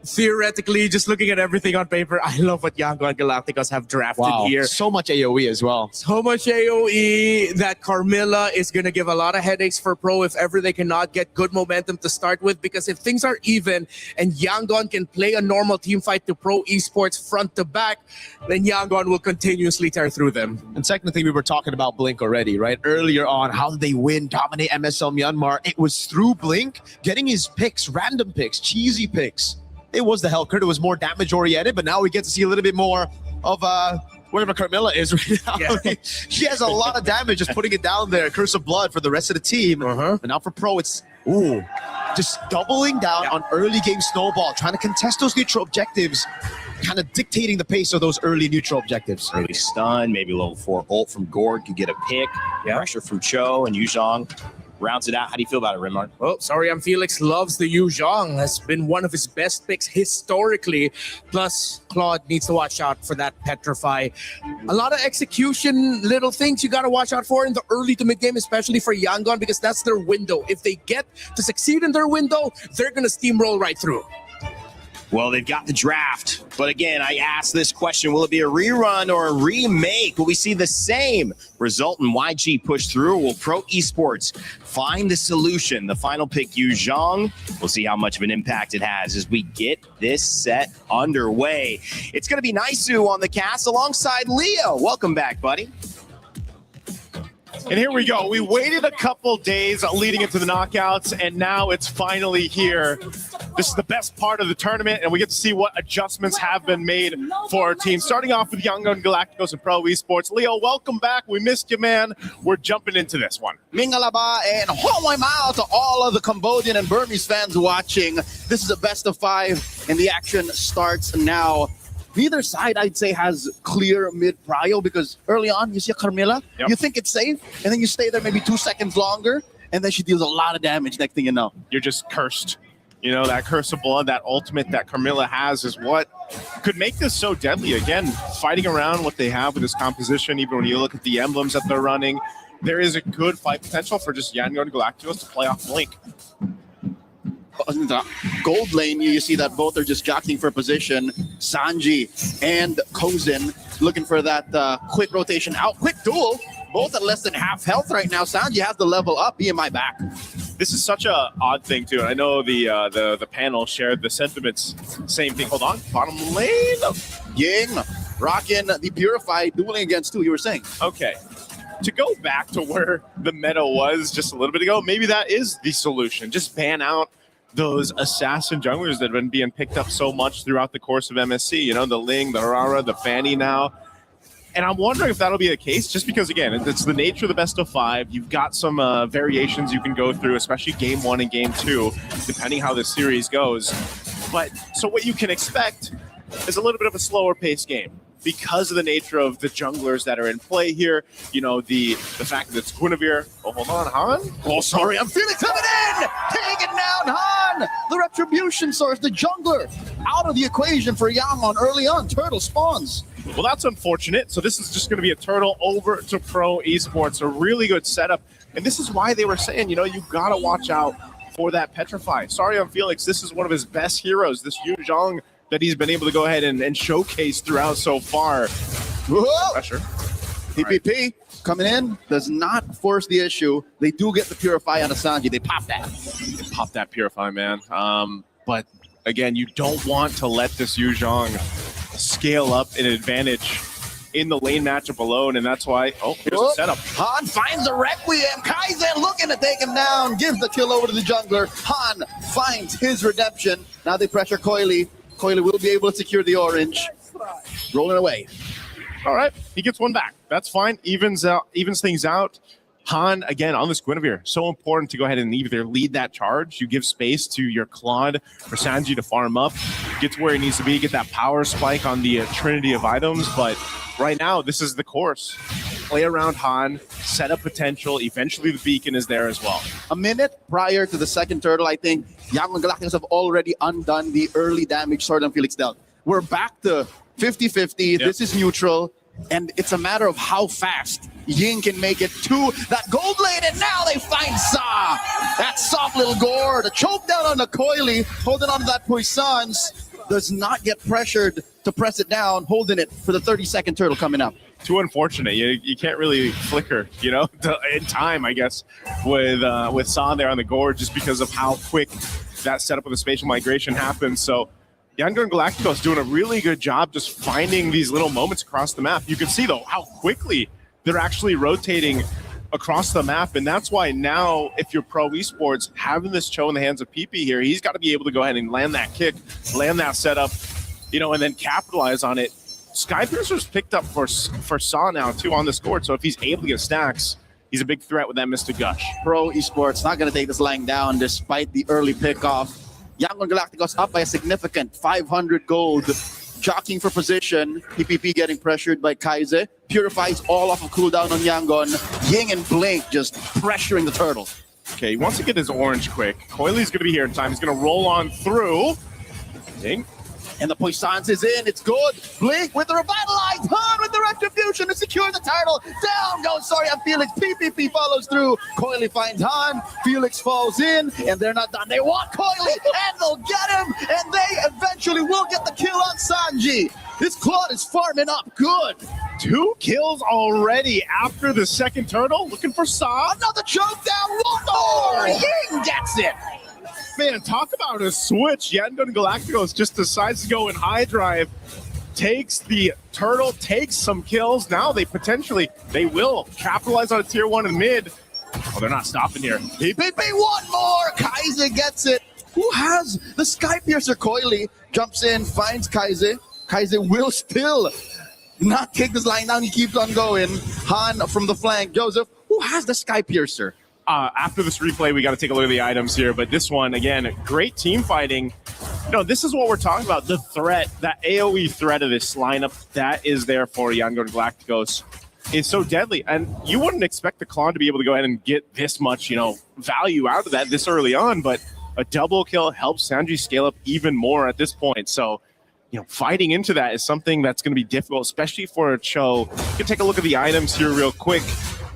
Theoretically, just looking at everything on paper, I love what Yangon Galacticos have drafted here. So much AoE as well. So much AoE that Carmilla is going to give a lot of headaches for Pro if ever they cannot get good momentum to start with. Because if things are even and Yangon can play a normal team fight to Pro Esports front to back, then Yangon will continuously tear through them. And technically, we were talking about Blink already, right? Earlier on, how did they win, dominate MSL Myanmar? It was through Blink getting his picks, random picks, cheesy picks. It was the Hellcurt. It was more damage oriented, but now we get to see a little bit more of whatever Carmilla is right now. Yeah. She has a lot of damage just putting it down there. Curse of Blood for the rest of the team. But now for Pro, it's just doubling down on early game snowball, trying to contest those neutral objectives, kind of dictating the pace of those early neutral objectives. Early stun, maybe level 4 ult from Gourd could get a pick. Pressure from Cho and Yuzhong rounds it out. How do you feel about it, Renmark? Oh, sorry, I'm Felix loves the Yuzhong. Has been one of his best picks historically. Plus, Claude needs to watch out for that Petrify. A lot of execution, little things you got to watch out for in the early to mid game, especially for Yangon, because that's their window. If they get to succeed in their window, they're going to steamroll right through. Well, they've got the draft. But again, I asked this question, will it be a rerun or a remake? Will we see the same result in YG push through? Will Pro Esports find the solution? The final pick, Yuzhong. We'll see how much of an impact it has as we get this set underway. It's going to be Naisu on the cast alongside Leo. Welcome back, buddy. And here we go. We waited a couple days leading into the knockouts, and now it's finally here. This is the best part of the tournament, and we get to see what adjustments have been made for our team. Starting off with Yangon Galacticos and Pro Esports. Leo, welcome back. We missed you, man. We're jumping into this one. Mingalaba and Homoy Mao to all of the Cambodian and Burmese fans watching. This is a best of 5, and the action starts now. Neither side, I'd say, has clear mid-prio because early on, you see a Carmilla, you think it's safe, and then you stay there maybe 2 seconds longer, and then she deals a lot of damage next thing you know. You're just cursed. You know, that Curse of Blood, that ultimate that Carmilla has is what could make this so deadly. Again, fighting around what they have with this composition, even when you look at the emblems that they're running, there is a good fight potential for just Yangon Galacticos to play off Blink. In the gold lane, you see that both are just jockeying for position. Sanji and Kozin looking for that quick rotation out. Quick duel. Both at less than half health right now. Sanji has to level up. Be in my back. This is such a odd thing, too. I know the panel shared the sentiments. Same thing. Hold on. Bottom lane. Ying rocking the Purified dueling against 2, you were saying. Okay. To go back to where the meta was just a little bit ago, maybe that is the solution. Just ban out those assassin junglers that have been being picked up so much throughout the course of MSC. You know, the Ling, the Harara, the Fanny now. And I'm wondering if that'll be the case, just because, again, it's the nature of the best of 5. You've got some variations you can go through, especially game 1 and game 2, depending how this series goes. But so what you can expect is a little bit of a slower paced game because of the nature of the junglers that are in play here. You know, the fact that it's Guinevere. Oh, hold on, Han? Oh, sorry, I'm feeling coming in! Taking down Han! The Retribution Source, the jungler, out of the equation for Yangon early on. Turtle spawns. Well, that's unfortunate. So this is just going to be a turtle over to Pro Esports. A really good setup. And this is why they were saying, you know, you got to watch out for that Petrify. Sorry, I'm Felix. This is one of his best heroes, this Yuzhong, that he's been able to go ahead and showcase throughout so far. Whoa! Pressure. PPP coming in does not force the issue. They do get the Purify on Sanji. They pop that. They pop that Purify, man. But again, you don't want to let this Yuzhong scale up an advantage in the lane matchup alone, and that's why, here's a setup. Han finds a Requiem. Kaizen looking to take him down, gives the kill over to the jungler. Han finds his redemption. Now they pressure Coily. Coily will be able to secure the orange. Rolling away. All right, he gets one back. That's fine. Evens things out. Han, again, on this Guinevere, so important to go ahead and either lead that charge. You give space to your Claude or Sanji to farm up, get to where he needs to be, get that power spike on the trinity of items. But right now, this is the course. Play around Han, set up potential. Eventually, the beacon is there as well. A minute prior to the second turtle, I think Young and Galacticos have already undone the early damage Sword and Felix dealt. We're back to 50-50. This is neutral. And it's a matter of how fast Ying can make it to that gold lane, and now they find Sa. That soft little gore, the choke down on the Coily, holding on to that Poissons, does not get pressured to press it down, holding it for the 30-second turtle coming up. Too unfortunate. You can't really flicker, in time, I guess, with Sa there on the gore, just because of how quick that setup of the spatial migration happens. So Younger and Galacticos doing a really good job just finding these little moments across the map. You can see, though, how quickly they're actually rotating across the map. And that's why now, if you're Pro Esports, having this Cho in the hands of PP here, he's got to be able to go ahead and land that kick, land that setup, and then capitalize on it. Skypiercer's picked up for Sa now, too, on this court. So if he's able to get stacks, he's a big threat with that Mr. Gush. Pro Esports not going to take this lying down despite the early pickoff. Young and Galacticos up by a significant 500 gold. Jockeying for position. PPP getting pressured by Kaize. Purifies all off of cooldown on Yangon. Ying and Blink just pressuring the turtle. Okay, he wants to get his orange quick. Coily's going to be here in time. He's going to roll on through. Ding. And the Poissons is in. It's good. Blink with the revitalized. Han with the retribution to secure the title. Down goes Soria Felix. PPP follows through. Coily finds Han. Felix falls in. And they're not done. They want Coily. And they'll get him. And they eventually will get the kill on Sanji. This Claude is farming up good. 2 kills already after the second turtle. Looking for Sa. Another choke down. One more. Ying gets it. Man, talk about a switch. Yendo and Galacticos just decides to go in high drive, takes the turtle, takes some kills. Now they will capitalize on a tier 1 in mid. Oh, they're not stopping here. PPP, one more. Kaize gets it. Who has the Skypiercer? Coily jumps in, finds Kaize. Kaize will still not take this line down. He keeps on going. Han from the flank. Joseph, who has the Skypiercer? After this replay, we got to take a look at the items here. But this one, again, great team fighting. This is what we're talking about. The threat, that AoE threat of this lineup, that is there for Yangon Galacticos. Is so deadly. And you wouldn't expect the Klon to be able to go ahead and get this much, value out of that this early on. But a double kill helps Sanji scale up even more at this point. So, fighting into that is something that's going to be difficult, especially for a Cho. You can take a look at the items here real quick.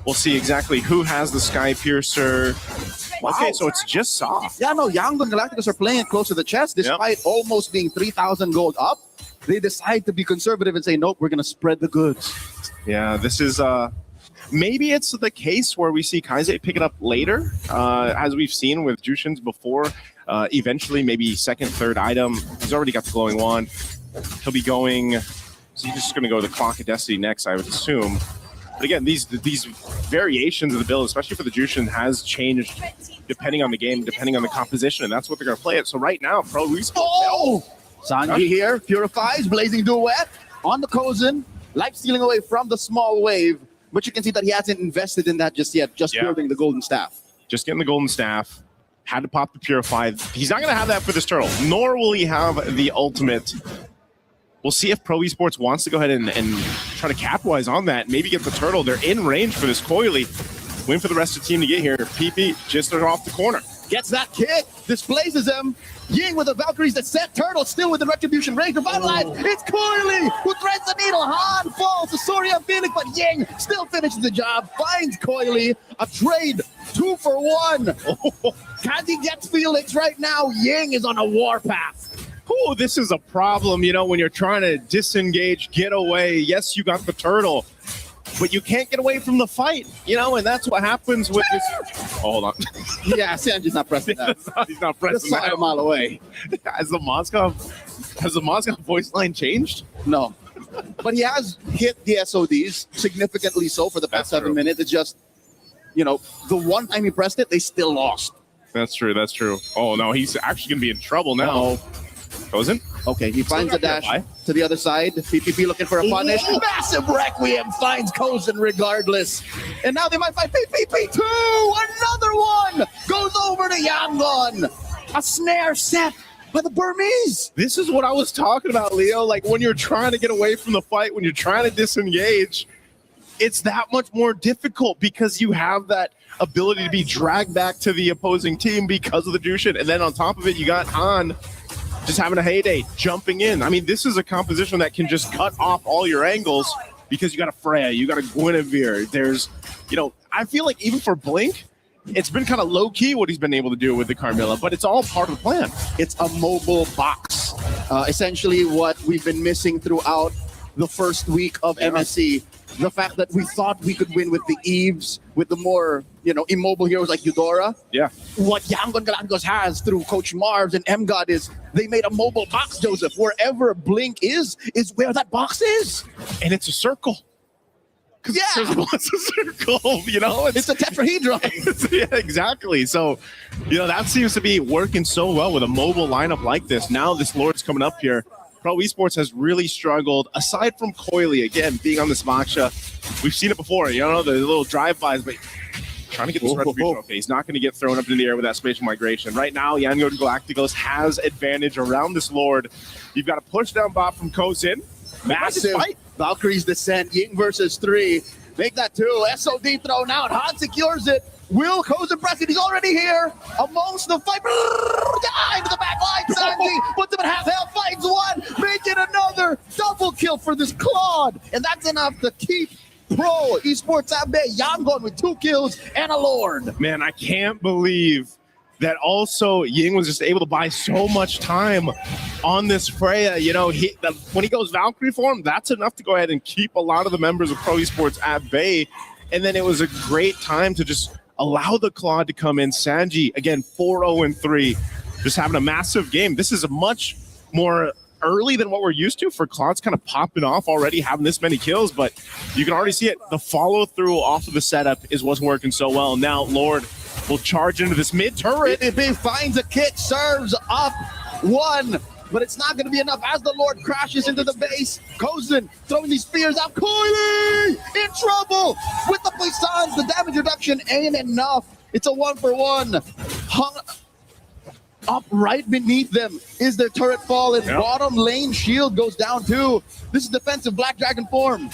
We'll see exactly who has the Skypiercer. Wow. Okay, so it's just Sa. Yeah, no, Young and Galacticos are playing it close to the chest. Despite almost being 3,000 gold up, they decide to be conservative and say, nope, we're going to spread the goods. Yeah, this is... maybe it's the case where we see Kaize pick it up later, as we've seen with Jushins before. Eventually, maybe second, third item. He's already got the glowing wand. He'll be going... So he's just going to go to the Clock of Destiny next, I would assume. But again, these variations of the build, especially for the Jushin, has changed depending on the game, depending on the composition, and that's what they're going to play it. So right now, Pro Esports... Oh! Sanji here, purifies, blazing duet on the Kozin. Life stealing away from the small wave, but you can see that he hasn't invested in that just yet, building the golden staff. Just getting the golden staff. Had to pop the purify. He's not going to have that for this turtle, nor will he have the ultimate. We'll see if Pro Esports wants to go ahead and try to capitalize on that. Maybe get the turtle. They're in range for this Coily. Win for the rest of the team to get here. PP just off the corner. Gets that kick. Displaces him. Ying with the Valkyries that set turtle. Still with the retribution range. Revitalized. It's Coily who threads the needle. Han falls to Soria Felix, but Ying still finishes the job. Finds Coily. A trade. 2 for 1. Kazi gets Felix right now. Ying is on a warpath. Oh, this is a problem, when you're trying to disengage, get away. Yes, you got the turtle, but you can't get away from the fight, and that's what happens with this. Oh, hold on. Yeah, Sanji's not pressing that. He's not pressing that. A mile away. Has the Moscow voice line changed? No. But he has hit the SODs significantly so for the past 7 minutes. It's just, the one time he pressed it, they still lost. That's true. That's true. Oh, no, he's actually going to be in trouble now. Gozen? Okay, he finds a dash to the other side. PPP looking for a punish. Massive Requiem finds Kozen regardless. And now they might find PPP too. Another one goes over to Yangon. A snare set by the Burmese. This is what I was talking about, Leo. Like when you're trying to get away from the fight, when you're trying to disengage, it's that much more difficult because you have that ability to be dragged back to the opposing team because of the Jushin. And then on top of it, you got Han just having a heyday, jumping in. I mean, this is a composition that can just cut off all your angles because you got a Freya, you got a Guinevere. There's, I feel like even for Blink, it's been kind of low-key what he's been able to do with the Carmilla, but it's all part of the plan. It's a mobile box. Essentially what we've been missing throughout the first week of MSC. The fact that we thought we could win with the Eves, with the more, immobile heroes like Eudora. Yeah. What Yangon Galacticos has through Coach Marvs and MGod is they made a mobile box, Joseph. Wherever Blink is where that box is. And it's a circle. Yeah. It's a circle, It's a tetrahedron. Yeah, exactly. So, that seems to be working so well with a mobile lineup like this. Now this Lord's coming up here. Pro Esports has really struggled, aside from Coily, again, being on this Moksha. We've seen it before, the little drive-bys, but trying to get this retribution trophy. He's not going to get thrown up in the air with that spatial migration. Right now, Yangon Galacticos has advantage around this Lord. You've got to push down bot from Kozen. Massive fight. Valkyrie's Descent, Ying versus 3. Make that 2. SOD thrown out. Han secures it. Will Kozen press it? He's already here amongst the fight. Into the back line. Sanji puts him in half health. Finds one. Making another double kill for this Claude. And that's enough to keep Pro Esports Abe Yangon with 2 kills and a Lord. Man, I can't believe that also Ying was just able to buy so much time on this Freya. When he goes Valkyrie form, that's enough to go ahead and keep a lot of the members of Pro Esports at bay. And then it was a great time to just allow the Claude to come in. Sanji, again, 4-0-3, just having a massive game. This is a much more early than what we're used to for Claude's kind of popping off already, having this many kills, but you can already see it. The follow-through off of the setup is what's working so well. Now Lord will charge into this mid-turret. He finds a kit, serves up 1, but it's not going to be enough as the Lord crashes into the base. Kozen throwing these spears out. Coily in trouble with the Poissons. The damage reduction ain't enough. It's a 1-for-1. Hung up right beneath them is their turret fall, and bottom lane shield goes down too. This is defensive Black Dragon form.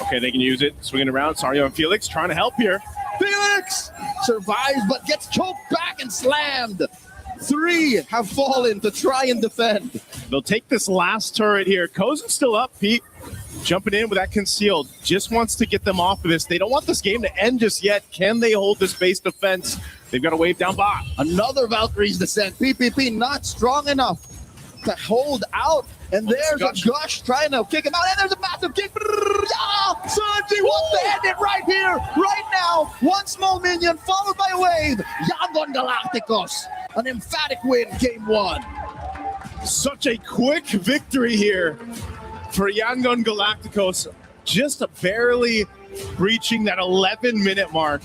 Okay, they can use it. Swinging around. Sario and Felix trying to help here. Felix survives but gets choked back and slammed. 3 have fallen to try and defend. They'll take this last turret here. Kozen's still up, Pete. Jumping in with that concealed. Just wants to get them off of this. They don't want this game to end just yet. Can they hold this base defense? They've got to wave down bot. Another Valkyrie's Descent. PPP not strong enough to hold out. And there's a Gush trying to kick him out. And there's a massive kick. Sanji wants to end it right here, right now. 1 small minion followed by a wave. Yangon Galacticos. An emphatic win, game 1. Such a quick victory here for Yangon Galacticos. Just barely breaching that 11-minute mark.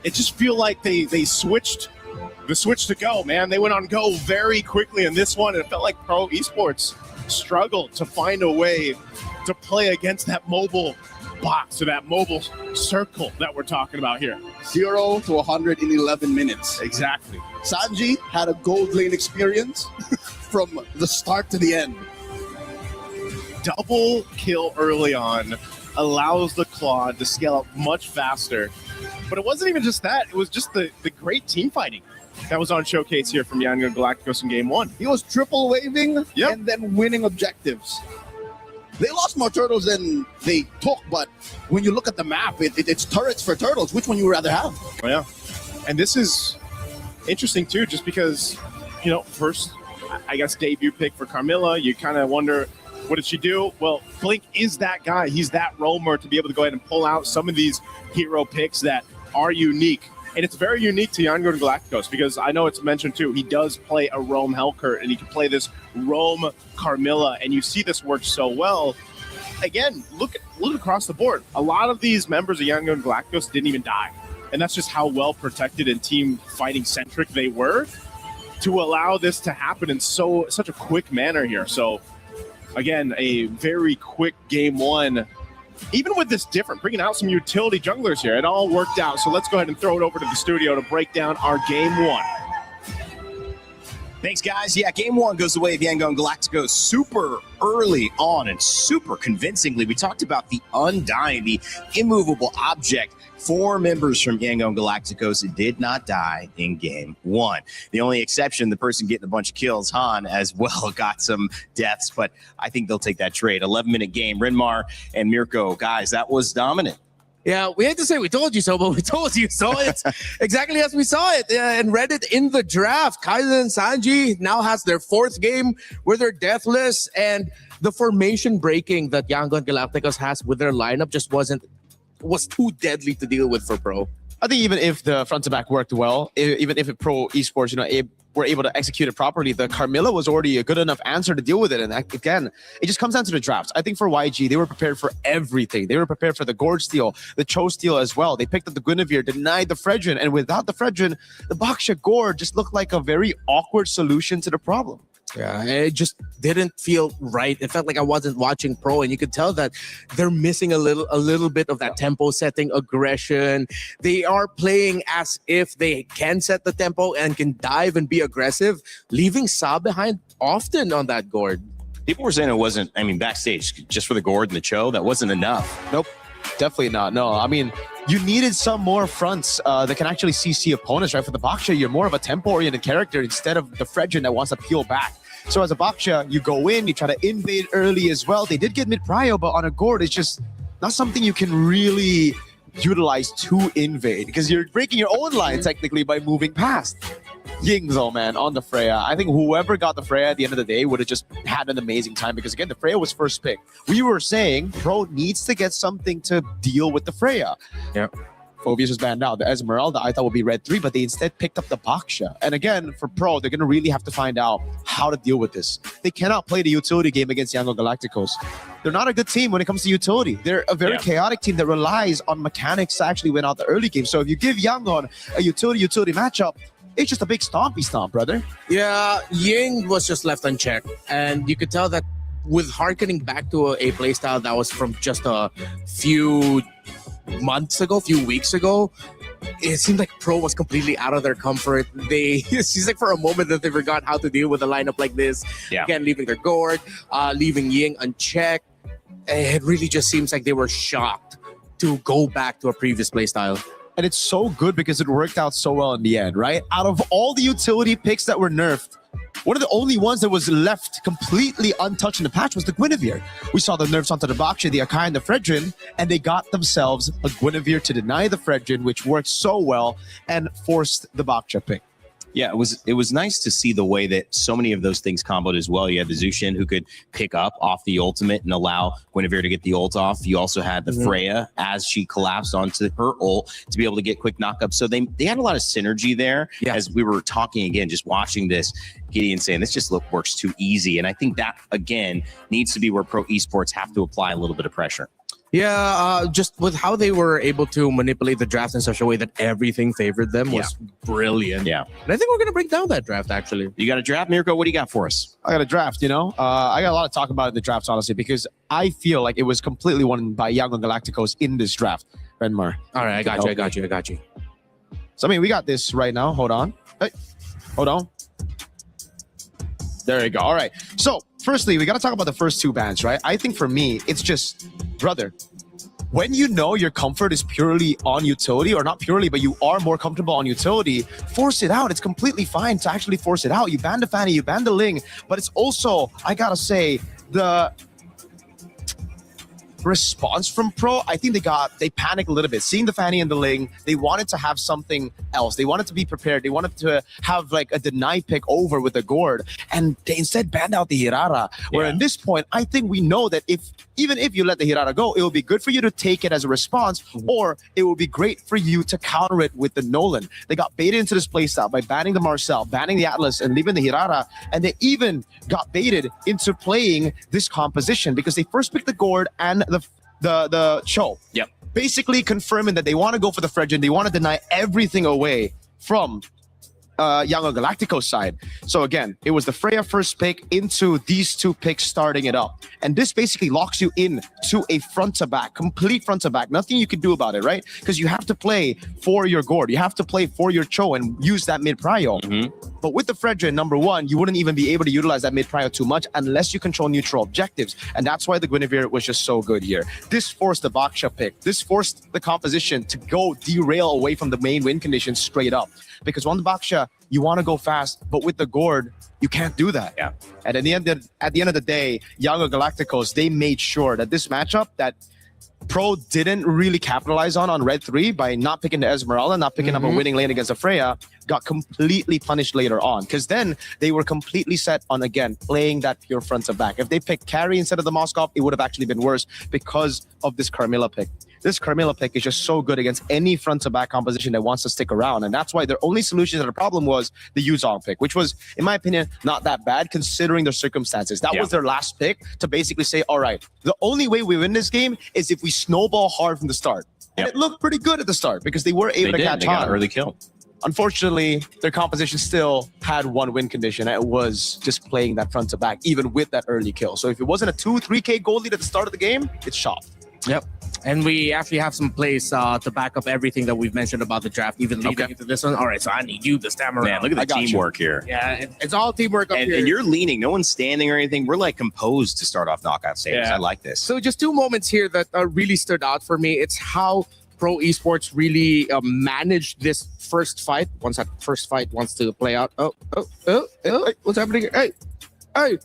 It just feel like they switched the switch to go, man. They went on go very quickly in this one. And it felt like Pro Esports struggled to find a way to play against that mobile box or that mobile circle that we're talking about here. 0 to 100 in 11 minutes. Exactly. Sanji had a gold lane experience from the start to the end. Double kill early on allows the Claude to scale up much faster. But it wasn't even just that. It was just the great team fighting that was on showcase here from Yangon Galacticos in game 1. He was triple waving and then winning objectives. They lost more turtles than they took, but when you look at the map, it's turrets for turtles. Which one you would rather have? Oh, yeah. And this is interesting, too, just because, first, I guess, debut pick for Carmilla. You kind of wonder, what did she do? Well, Blink is that guy. He's that roamer to be able to go ahead and pull out some of these hero picks that are unique. And it's very unique to Yangon Galacticos because I know it's mentioned too, he does play a Roam Helkurt and he can play this Roam Carmilla, and you see this work so well again, look across the board. A lot of these members of Young Gun Galacticos didn't even die. And that's just how well protected and team fighting centric they were to allow this to happen in such a quick manner here. So again, a very quick game one. Even with this different, bringing out some utility junglers here, it all worked out. So let's go ahead and throw it over to the studio to break down our game one. Thanks, guys. Yeah, game one goes the way of Yangon Galacticos super early on and super convincingly. We talked about the Undying, the immovable object. 4 members from Yangon Galacticos did not die in game one. The only exception, the person getting a bunch of kills, Han, as well, got some deaths, but I think they'll take that trade. 11-minute game. Renmar and Mirko, guys, that was dominant. Yeah, we had to say we told you so, but we told you so. It's exactly as we saw it and read it in the draft. Kaizen and Sanji now has their 4th game where they're deathless, and the formation breaking that Yangon Galacticos has with their lineup just was too deadly to deal with for Pro. I think even if the front to back worked well, even if Pro Esports, were able to execute it properly, the Carmilla was already a good enough answer to deal with it. And again, it just comes down to the drafts. I think for YG, they were prepared for everything. They were prepared for the Gorge steal, the Cho steal as well. They picked up the Guinevere, denied the Fredrin, and without the Fredrin, the Baksha Gorge just looked like a very awkward solution to the problem. Yeah, it just didn't feel right. It felt like I wasn't watching Pro, and you could tell that they're missing a little bit of that tempo setting, aggression. They are playing as if they can set the tempo and can dive and be aggressive, leaving Sa behind often on that Gord. People were saying it wasn't, backstage, just for the Gord and the Cho, that wasn't enough. Nope, definitely not. No, you needed some more fronts that can actually CC opponents, right? For the Baksha, you're more of a tempo-oriented character instead of the Fredrin that wants to peel back. So as a Baksha, you go in, you try to invade early as well. They did get mid-prio, but on a Gord, it's just not something you can really utilize to invade because you're breaking your own line technically by moving past. Ying though, man, on the Freya. I think whoever got the Freya at the end of the day would have just had an amazing time because again, the Freya was first pick. We were saying Pro needs to get something to deal with the Freya. Yeah. Phobius was banned out. The Esmeralda I thought would be red 3, but they instead picked up the Baksha. And again, for Pro, they're going to really have to find out how to deal with this. They cannot play the utility game against Yangon Galacticos. They're not a good team when it comes to utility. They're a very chaotic team that relies on mechanics to actually win out the early game. So if you give Yangon a utility matchup, it's just a big stompy stomp, brother. Yeah, Ying was just left unchecked. And you could tell that with harkening back to a playstyle that was from just a few weeks ago, it seemed like Pro was completely out of their comfort. It seems like for a moment that they forgot how to deal with a lineup like this. Yeah. Again, leaving their Gord, leaving Ying unchecked. It really just seems like they were shocked to go back to a previous playstyle. And it's so good because it worked out so well in the end, right? Out of all the utility picks that were nerfed, one of the only ones that was left completely untouched in the patch was the Guinevere. We saw the nerfs onto the Baksha, the Akai, and the Fredrin, and they got themselves a Guinevere to deny the Fredrin, which worked so well and forced the Baksha pick. Yeah, it was nice to see the way that so many of those things comboed as well. You had the Zushin who could pick up off the ultimate and allow Guinevere to get the ult off. You also had the Freya as she collapsed onto her ult to be able to get quick knockups. So they had a lot of synergy there. Yeah. As we were talking again, just watching this, Gideon saying this just works too easy. And I think that, again, needs to be where Pro Esports have to apply a little bit of pressure. Yeah, just with how they were able to manipulate the draft in such a way that everything favored them was brilliant. Yeah. And I think we're going to break down that draft, actually. You got a draft, Mirko? What do you got for us? I got a draft, I got a lot to talk about in the drafts, honestly, because I feel like it was completely won by Yangon Galacticos in this draft. Renmar. All right, I got you. So, we got this right now. Hold on. Hey, hold on. There you go. All right. So, firstly, we got to talk about the first 2 bans, right? I think for me, it's just, brother, when you know your comfort is purely on utility, or not purely, but you are more comfortable on utility, force it out. It's completely fine to actually force it out. You ban the Fanny, you ban the Ling, but it's also, I got to say, response from Pro, I think they panicked a little bit. Seeing the Fanny and the Ling, they wanted to have something else. They wanted to be prepared. They wanted to have like a deny pick over with the Gourd, and they instead banned out the Hirara. Where at this point, I think we know that even if you let the Hirara go, it will be good for you to take it as a response, or it will be great for you to counter it with the Nolan. They got baited into this playstyle by banning the Marcel, banning the Atlas, and leaving the Hirara, and they even got baited into playing this composition because they first picked the Gourd and the Cho. Yep. Basically confirming that they want to go for the Fredgen. They want to deny everything away from Yango Galactico's side. So again, it was the Freya first pick into these two picks starting it up. And this basically locks you in to a front to back, complete front to back. Nothing you can do about it, right? Because you have to play for your Gourd. You have to play for your Cho and use that mid prio. But with the Fredgen, number one, you wouldn't even be able to utilize that mid prio too much unless you control neutral objectives. And that's why the Guinevere was just so good here. This forced the Baksha pick. This forced the composition to go derail away from the main win conditions straight up. Because on the Baksha, you want to go fast, but with the Gourd, you can't do that. Yeah. And at the end of the day, Yango Galacticos, they made sure that this matchup that Pro didn't really capitalize on Red 3 by not picking the Esmeralda, not picking up a winning lane against the Freya, got completely punished later on. Because then they were completely set on, again, playing that pure front to back. If they picked Carry instead of the Moskov, it would have actually been worse because of this Carmilla pick. This Carmilla pick is just so good against any front-to-back composition that wants to stick around. And that's why their only solution to the problem was the Yuzong pick, which was, in my opinion, not that bad considering their circumstances. That was their last pick to basically say, all right, the only way we win this game is if we snowball hard from the start. And it looked pretty good at the start because they were able to catch on. They got an early kill. Unfortunately, their composition still had one win condition. It was just playing that front-to-back, even with that early kill. So if it wasn't a 2-3K goal lead at the start of the game, it's shot. Yep. And we actually have some plays to back up everything that we've mentioned about the draft, even leading into this one. All right, so I need you this time around. Man, look at the teamwork here. Yeah, it's all teamwork up here. And you're leaning. No one's standing or anything. We're like composed to start off knockout stages. I like this. So just two moments here that really stood out for me. It's how Pro Esports really managed this first fight. Once that first fight wants to play out. Oh, what's happening here? Hey.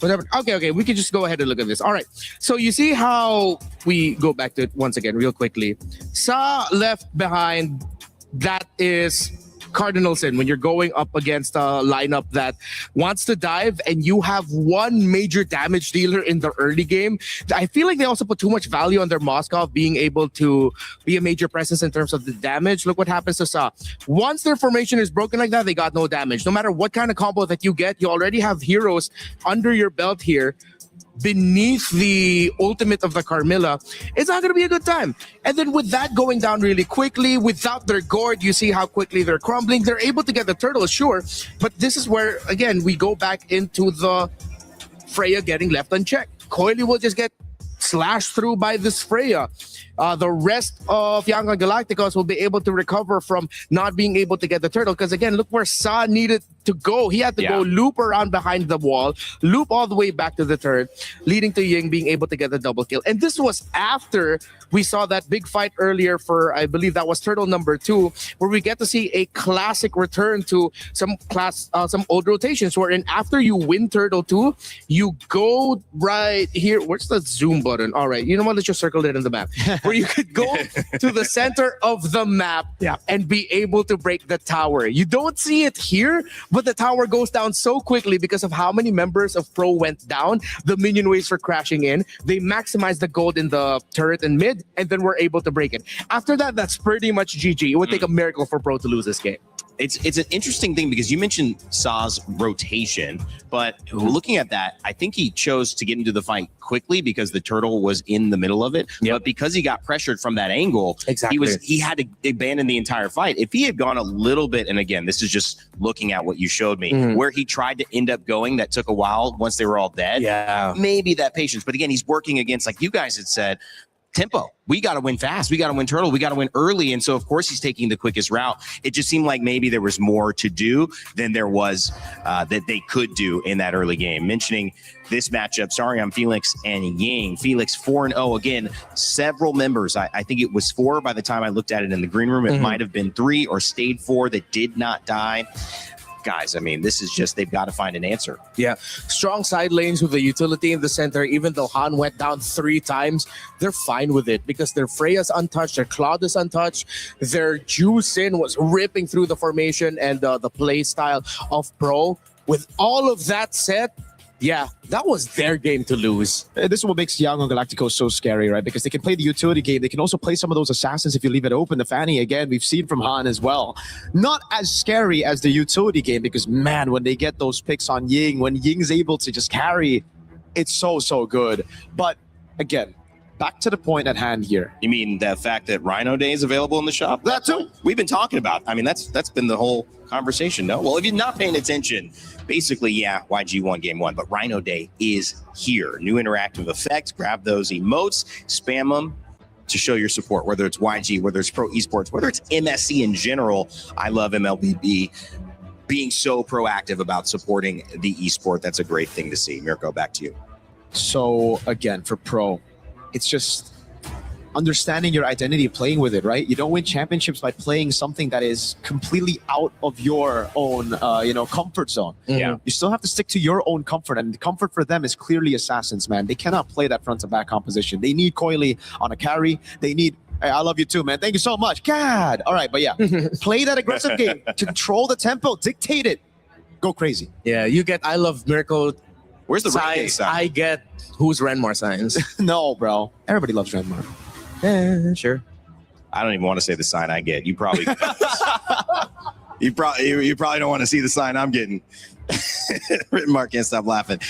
Whatever. Okay. We can just go ahead and look at this. All right. So you see how we go back to it once again, real quickly. Sa left behind. That is Cardinal Sin when you're going up against a lineup that wants to dive and you have one major damage dealer in the early game. I feel like they also put too much value on their Moskov being able to be a major presence in terms of the damage. Look what happens to Sa. Once their formation is broken like that, they got no damage. No matter what kind of combo that you get, you already have heroes under your belt here. Beneath the ultimate of the Carmilla, it's not going to be a good time. And then with that going down really quickly, without their Gourd, you see how quickly they're crumbling. They're able to get the turtle, sure. But this is where, again, we go back into the Freya getting left unchecked. Coily will just get slashed through by this Freya. The rest of Yango Galacticos will be able to recover from not being able to get the turtle. Because again, look where Sa needed to go. He had to go loop around behind the wall, loop all the way back to the turret, leading to Ying being able to get the double kill. And this was after we saw that big fight earlier for, I believe that was turtle number 2, where we get to see a classic return to some old rotations, wherein after you win turtle 2, you go right here. Where's the zoom button? All right, you know what? Let's just circle it in the map. Where you could go to the center of the map and be able to break the tower. You don't see it here, but the tower goes down so quickly because of how many members of Pro went down. The minion waves were crashing in. They maximized the gold in the turret and mid, and then were able to break it. After that, that's pretty much GG. It would take a miracle for Pro to lose this game. It's an interesting thing because you mentioned Sa's rotation, but looking at that, I think he chose to get into the fight quickly because the turtle was in the middle of it. But because he got pressured from that angle, he had to abandon the entire fight. If he had gone a little bit, and again, this is just looking at what you showed me, where he tried to end up going, that took a while once they were all dead. Maybe that patience. But again, he's working against, like you guys had said, tempo. We got to win fast. We got to win turtle. We got to win early. And so, of course, he's taking the quickest route. It just seemed like maybe there was more to do than there was that they could do in that early game. Mentioning this matchup, sorry, I'm Felix and Ying. Felix 4-0. Again, several members. I think it was 4 by the time I looked at it in the green room. It might have been 3 or stayed 4 that did not die. guys, I mean, this is just, they've got to find an answer. Yeah, strong side lanes with the utility in the center. Even though Han went down 3 times, they're fine with it because their Freya's untouched, their Cloud is untouched, their Juicin was ripping through the formation and the play style of Pro. With all of that said, yeah, that was their game to lose. This is what makes Yangon Galacticos so scary, right? Because they can play the utility game. They can also play some of those assassins if you leave it open. The Fanny, again, we've seen from Han as well. Not as scary as the utility game because, man, when they get those picks on Ying, when Ying's able to just carry, it's so, so good. But, again, back to the point at hand here. You mean the fact that Rhino Day is available in the shop? That too. We've been talking about. I mean, that's been the whole conversation, no? Well, if you're not paying attention, basically, yeah, YG won game 1, but Rhino Day is here. New interactive effects. Grab those emotes, spam them to show your support, whether it's YG, whether it's Pro Esports, whether it's MSC in general. I love MLBB being so proactive about supporting the esport. That's a great thing to see. Mirko, back to you. So, again, for Pro, it's just understanding your identity, playing with it, right? You don't win championships by playing something that is completely out of your own, comfort zone. Yeah. You still have to stick to your own comfort, and the comfort for them is clearly assassins, man. They cannot play that front to back composition. They need Coily on a carry. They need, hey, I love you too, man. Thank you so much. God. All right, but yeah, play that aggressive game. Control the tempo. Dictate it. Go crazy. Yeah, you get I love Mirko. Where's the sign? sign? I get who's Renmar signs. No, bro. Everybody loves Renmar. Yeah, sure. I don't even want to say the sign I get. You probably you probably don't want to see the sign I'm getting. Mark can't stop laughing.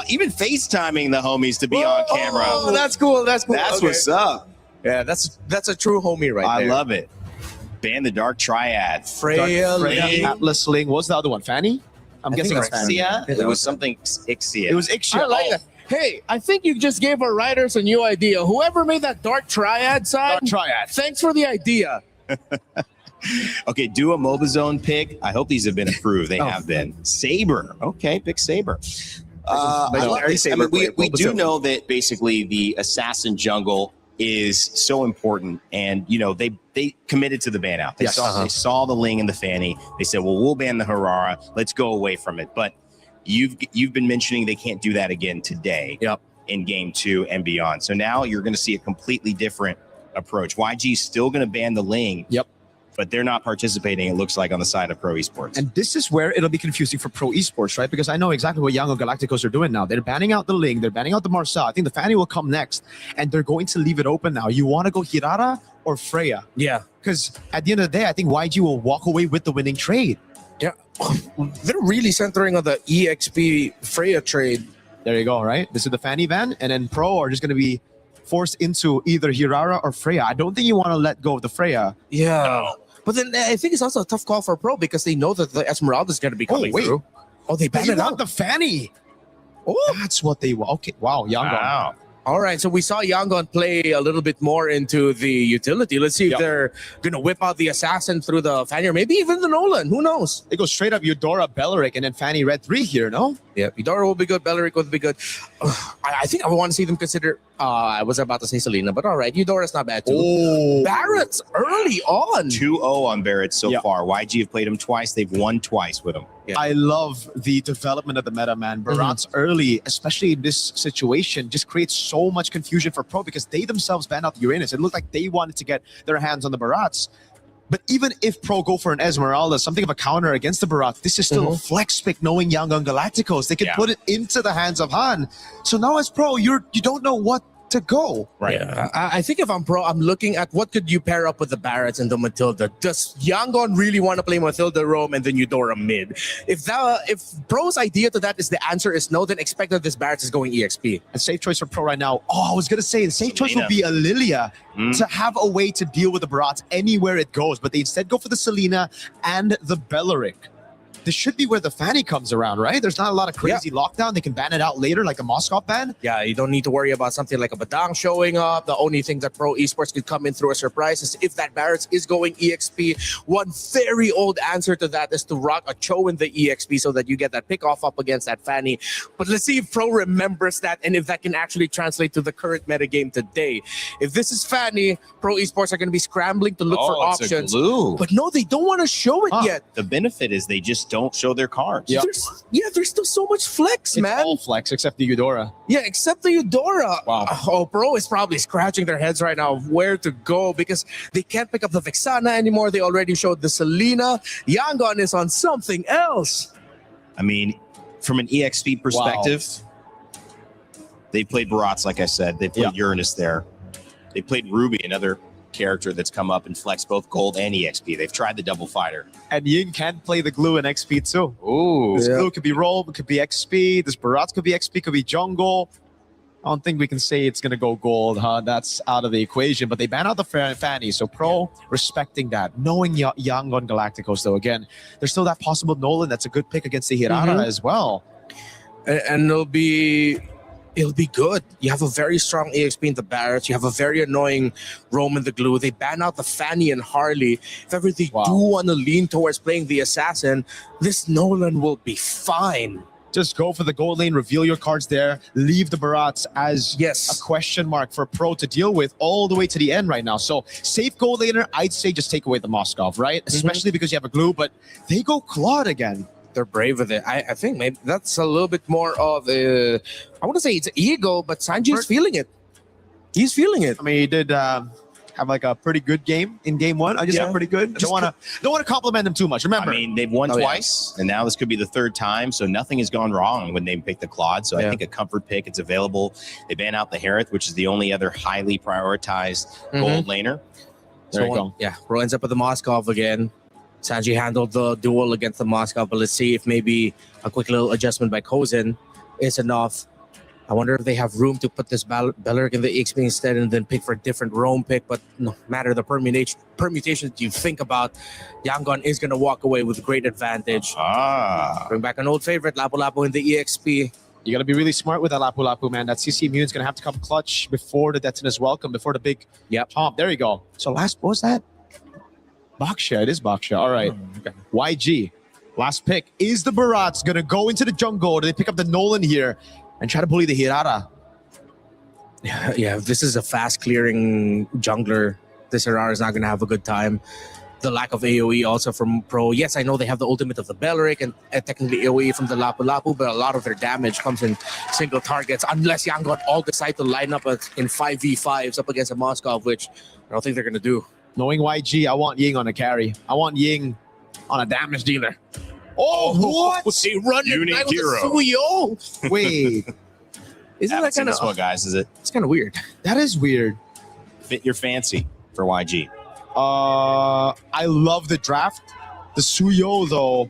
Even FaceTiming the homies to be on camera. Oh, that's cool. That's cool. That's Okay. what's up. Yeah, that's a true homie right I there. love it. Ban the Dark Triad. Freya, Ling. Atlas Ling. What's the other one? Fanny? I'm guessing it's Fanny. Ixia? It was something Ixia. It was Ixia. I like that. Hey, I think you just gave our writers a new idea. Whoever made that Dark Triad sign, Dark Triad. thanks for the idea. Okay, do a Mobazone pick. I hope these have been approved. They have been. Saber. Okay, pick Saber. I love this. I mean, we do know that basically the assassin jungle is so important, and they committed to the ban out. They saw the Ling and the Fanny. They said, well, we'll ban the Harara. Let's go away from it. But you've been mentioning they can't do that again today. Yep. In game 2 and beyond. So now you're going to see a completely different approach. YG is still going to ban the Ling. Yep. But they're not participating, it looks like, on the side of Pro Esports. And this is where it'll be confusing for Pro Esports, right? Because I know exactly what Yangon Galacticos are doing now. They're banning out the Ling. They're banning out the Marcel. I think the Fanny will come next. And they're going to leave it open now. You want to go Hirara or Freya? Yeah. Because at the end of the day, I think YG will walk away with the winning trade. Yeah. They're really centering on the EXP Freya trade. There you go, right? This is the Fanny ban. And then Pro are just going to be forced into either Hirara or Freya. I don't think you want to let go of the Freya. Yeah. No. But then I think it's also a tough call for Pro because they know that the Esmeralda is going to be coming through. Oh, they banned it out. The Fanny. Oh, that's what they want. Okay, wow, Yangon. Wow. All right, so we saw Yangon play a little bit more into the utility. Let's see if they're going to whip out the Assassin through the Fanny or maybe even the Nolan. Who knows? They go straight up Eudora, Belleric, and then Fanny Red 3 here, no? Yeah, Eudora will be good. Belleric will be good. I think I want to see them consider... I was about to say Selena, but all right. Eudora's not bad too. Oh. Barrett's early on. 2-0 on Barrett so far. YG have played him twice. They've won twice with him. Yeah. I love the development of the meta, man. Barat's early, especially in this situation, just creates so much confusion for Pro because they themselves banned out the Uranus. It looked like they wanted to get their hands on the Barats. But even if Pro go for an Esmeralda, something of a counter against the Barat, this is still a flex pick knowing Yangon Galacticos. They can put it into the hands of Han. So now as Pro, you don't know what to go. Right. Yeah. I think if I'm Pro, I'm looking at what could you pair up with the Barretts and the Matilda. Does Yangon really want to play Matilda Rome and then Eudora mid? If Pro's idea to that is the answer is no, then expect that this Barretts is going EXP. A safe choice for Pro right now. Oh, I was going to say the safe choice would be a Lilia to have a way to deal with the Barats anywhere it goes, but they instead go for the Selena and the Belleric. This should be where the Fanny comes around, right? There's not a lot of crazy lockdown. They can ban it out later, like a Moscow ban. Yeah, you don't need to worry about something like a Badang showing up. The only thing that Pro Esports could come in through a surprise is if that Barretts is going EXP. One very old answer to that is to rock a Cho in the EXP so that you get that pick off up against that Fanny. But let's see if Pro remembers that and if that can actually translate to the current metagame today. If this is Fanny, Pro Esports are going to be scrambling to look for options. Glue. But no, they don't want to show it yet. The benefit is they just don't show their cards. Yep. There's still so much flex, It's man. all flex except the Eudora. Yeah, except the Eudora. Wow. Oh, Pro is probably scratching their heads right now of where to go because they can't pick up the Vexana anymore. They already showed the Selena. Yangon is on something else. I mean, from an EXP perspective, they played Barats, like I said. They played Uranus there. They played Ruby, another character that's come up and flexed both gold and EXP. They've tried the double fighter. And Ying can play the glue in XP too. Ooh. This glue could be roll, it could be XP. This Barats could be XP, could be jungle. I don't think we can say it's going to go gold, huh? That's out of the equation. But they ban out the Fanny. So Pro respecting that. Knowing Yangon Galacticos, though, again, there's still that possible Nolan that's a good pick against the Hirara as well. And it'll be good. You have a very strong EXP in the Barrett. You have a very annoying Roman the Glue. They ban out the Fanny and Harley. If ever they do want to lean towards playing the Assassin, this Nolan will be fine. Just go for the gold lane, reveal your cards there, leave the Barats as a question mark for Pro to deal with all the way to the end right now. So safe gold laner, I'd say just take away the Moskov, right? Especially because you have a glue, but they go Claude again. They're brave with it. I think maybe that's a little bit more of a, I want to say it's ego, but Sanji's feeling it. He's feeling it. I mean, he did have like a pretty good game in game one. I just have pretty good. Don't want to compliment him too much. Remember, I mean, they've won twice, and now this could be the third time, so nothing has gone wrong when they pick the Claude. So I think a comfort pick, it's available. They ban out the Harith, which is the only other highly prioritized gold laner. There you go. Yeah, Ro ends up with the Moskov again. Sanji handled the duel against the Moskov, but let's see if maybe a quick little adjustment by Kozin is enough. I wonder if they have room to put this Belleric in the EXP instead and then pick for a different Rome pick, but no matter the permutations you think about, Yangon is going to walk away with great advantage. Bring back an old favorite, Lapu Lapu in the EXP. You got to be really smart with that Lapu Lapu, man. That CC Immune's going to have to come clutch before the Detonus Welcome, before the big pump. There you go. So what was that? Baksha. It is Baksha. All right. YG. Last pick. Is the Barats going to go into the jungle? Do they pick up the Nolan here and try to bully the Hirara? Yeah, if this is a fast clearing jungler, this Hirara is not going to have a good time. The lack of AoE also from Pro. Yes, I know they have the ultimate of the Belleric and technically AoE from the Lapu Lapu, but a lot of their damage comes in single targets unless Yangon all decide to line up in 5v5s up against a Moskov, which I don't think they're going to do. Knowing YG, I want Ying on a carry. I want Ying on a damage dealer. Oh, what? They run Unique it with hero. a Suyo. Wait. Isn't that kind this one, guys? Is it? It's kind of weird. That is weird. Fit your fancy for YG. I love the draft. The Suyo, though,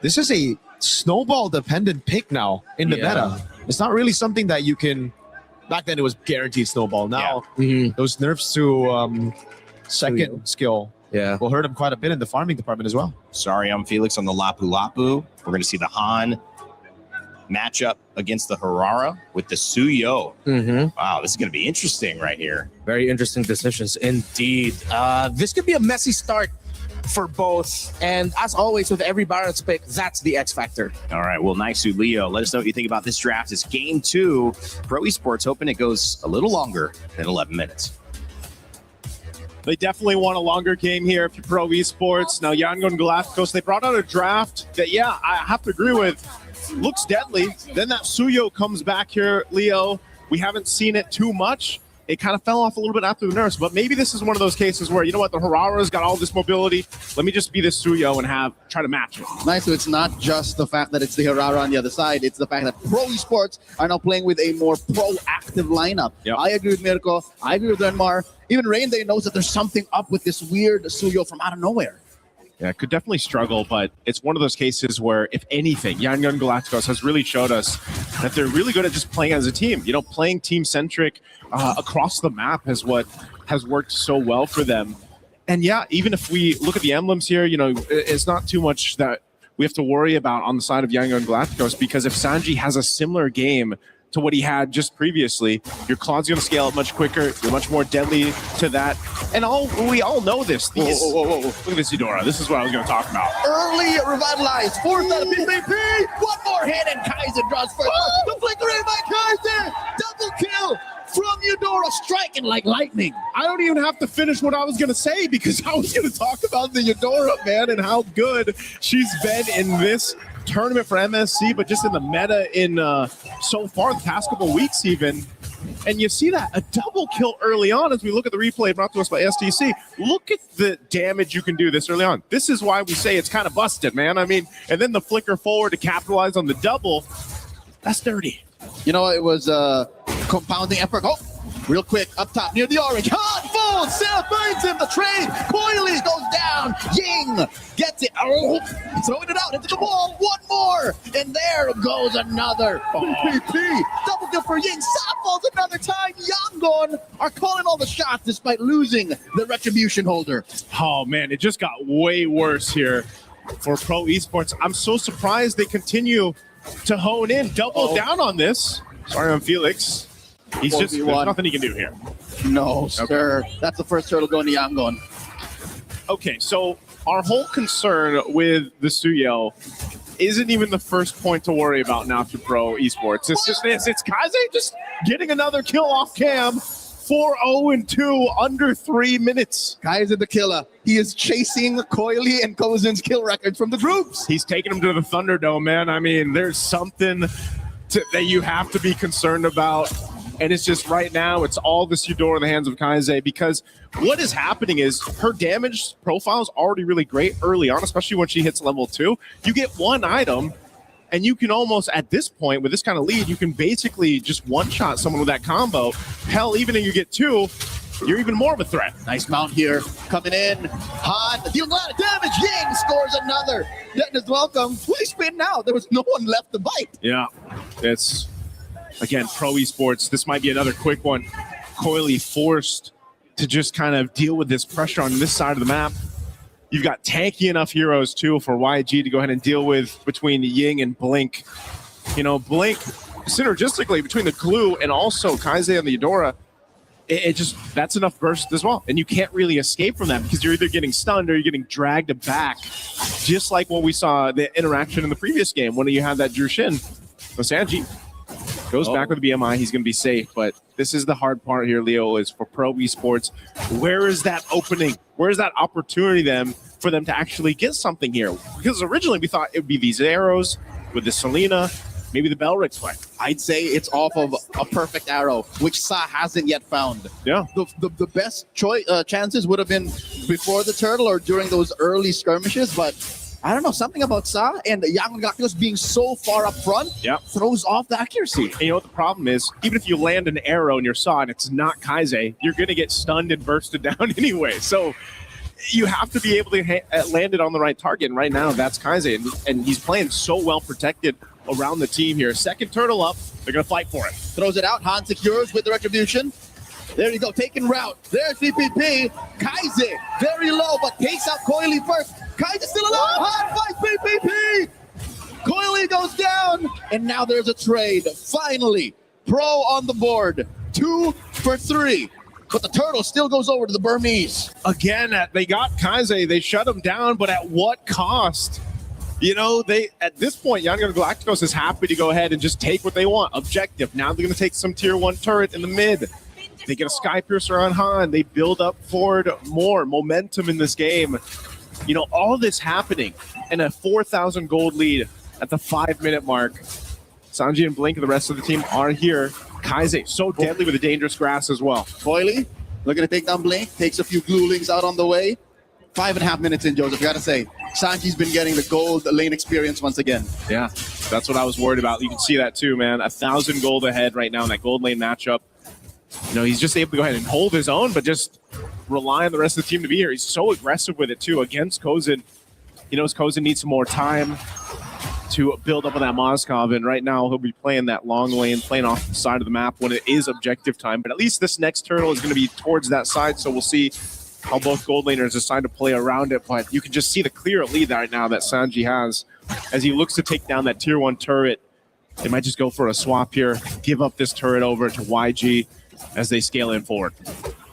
this is a snowball-dependent pick now in the meta. It's not really something that you can... Back then, it was guaranteed snowball. Now, those nerfs to second skill will hurt him quite a bit in the farming department as well. Sorry, I'm Felix on the Lapu Lapu. We're going to see the Han matchup against the Hirara with the Suyo. Wow, this is going to be interesting right here. Very interesting decisions indeed. This could be a messy start for both. And as always, with every Barrett's pick, that's the X factor. All right, well, Naisu, Leo, let us know what you think about this draft. It's game 2. Pro Esports hoping it goes a little longer than 11 minutes. They definitely want a longer game here if you're Pro Esports. Now, Yangon Galacticos, they brought out a draft that, I have to agree with, looks deadly. Then that Suyo comes back here, Leo. We haven't seen it too much. It kind of fell off a little bit after the nerfs, but maybe this is one of those cases where, you know what, the Hirara's got all this mobility. Let me just be this Suyo and try to match it. Nice, so it's not just the fact that it's the Hirara on the other side, it's the fact that Pro Esports are now playing with a more proactive lineup. I agree with Mirko, I agree with Renmar. Even Rainday knows that there's something up with this weird Suyo from out of nowhere. Yeah, could definitely struggle, but it's one of those cases where, if anything, Yangon Galacticos has really showed us that they're really good at just playing as a team. You know, playing team-centric across the map is what has worked so well for them. And even if we look at the emblems here, you know, it's not too much that we have to worry about on the side of Yangon Galacticos, because if Sanji has a similar game to what he had just previously, your Claude's going to scale up much quicker. You're much more deadly to that. And we all know this. Whoa. Look at this Eudora. This is what I was going to talk about. Early revitalized. Fourth out of PvP. One more hit and Kaiser draws first. The flickering by Kaiser. Double kill from Eudora. striking like lightning. I don't even have to finish what I was going to say because I was going to talk about the Eudora, man, and how good she's been in this tournament for MSC, but just in the meta in so far the past couple weeks even. And you see that, a double kill early on as we look at the replay brought to us by STC. Look at the damage you can do this early on. This is why we say it's kind of busted, man. I mean, and then the flicker forward to capitalize on the double. That's dirty. You know, it was compounding effort. Oh, real quick, up top near the orange. Hot full, Sam finds him, the trade. Coily goes down. Ying gets it. Oh, throwing it out into the ball. One more. And there goes another. PPP. Double kill for Ying. Sa falls another time. Yangon are calling all the shots despite losing the retribution holder. Oh, man, it just got way worse here for Pro Esports. I'm so surprised they continue to hone in, double down on this. Sorry on Felix. He's just, there's nothing he can do here. No, sir. That's the first turtle going to Yangon. Okay, so our whole concern with the Suyel isn't even the first point to worry about now for Pro Esports. It's just this. It's Kaze just getting another kill off cam. 4-0-2 under 3 minutes. Kaze the killer. He is chasing Coily and Kozen's kill records from the groups. He's taking him to the Thunderdome, man. I mean, there's something that you have to be concerned about. And it's just right now, it's all this Eudora in the hands of Kaze, because what is happening is her damage profile is already really great early on, especially when she hits level 2. You get one item, and you can almost, at this point, with this kind of lead, you can basically just one-shot someone with that combo. Hell, even if you get 2, you're even more of a threat. Nice mount here, coming in. Han dealing a lot of damage. Ying scores another. Getting his welcome. Fully spin now. There was no one left to bite. Yeah, it's, again, Pro Esports. This might be another quick one. Coily forced to just kind of deal with this pressure on this side of the map. You've got tanky enough heroes, too, for YG to go ahead and deal with between Ying and Blink. You know, Blink, synergistically, between the Glue and also Kaze and the Eudora, it just, that's enough burst as well. And you can't really escape from that because you're either getting stunned or you're getting dragged back. Just like what we saw, the interaction in the previous game when you had that Drushin. So Sanji goes back with the BMI, he's going to be safe. But this is the hard part here, Leo, is for Pro Esports. Where is that opening? Where is that opportunity then for them to actually get something here? Because originally we thought it would be these arrows with the Selena, maybe the Belrix fight. I'd say it's off of a perfect arrow, which Sa hasn't yet found. Yeah. The best chances would have been before the turtle or during those early skirmishes, but I don't know, something about Sa and Yangon Galacticos being so far up front throws off the accuracy. And you know what the problem is? Even if you land an arrow in your Sa and it's not Kaze, you're going to get stunned and bursted down anyway. So you have to be able to land it on the right target. And right now, that's Kaze. And he's playing so well protected around the team here. Second turtle up. They're going to fight for it. Throws it out. Han secures with the retribution. There you go. Taking route. There's VPP. Kaze very low, but takes out Coily first. Kaze still alive. Han fights VPP. Coily goes down. And now there's a trade. Finally, Pro on the board. 2 for 3. But the turtle still goes over to the Burmese. Again, they got Kaze. They shut him down, but at what cost? You know, at this point, Yangon Galacticos is happy to go ahead and just take what they want. Objective. Now they're going to take some tier 1 turret in the mid. They get a Sky Piercer on Han. They build up forward more momentum in this game. You know, all of this happening in a 4,000 gold lead at the 5-minute mark. Sanji and Blink and the rest of the team are here. Kaze, so deadly with a dangerous grass as well. Coily looking to take down Blink. Takes a few Glulings out on the way. 5.5 minutes in, Joseph. Got to say, Sanji's been getting the gold lane experience once again. Yeah, that's what I was worried about. You can see that too, man. 1,000 gold ahead right now in that gold lane matchup. You know, he's just able to go ahead and hold his own, but just rely on the rest of the team to be here. He's so aggressive with it too against Kozen. He knows Kozen needs some more time to build up on that Moskov, and right now he'll be playing that long lane, playing off the side of the map when it is objective time. But at least this next turtle is going to be towards that side, so we'll see how both gold laners decide to play around it. But you can just see the clear lead right now that Sanji has as he looks to take down that tier 1 turret. They might just go for a swap here, give up this turret over to YG as they scale in forward.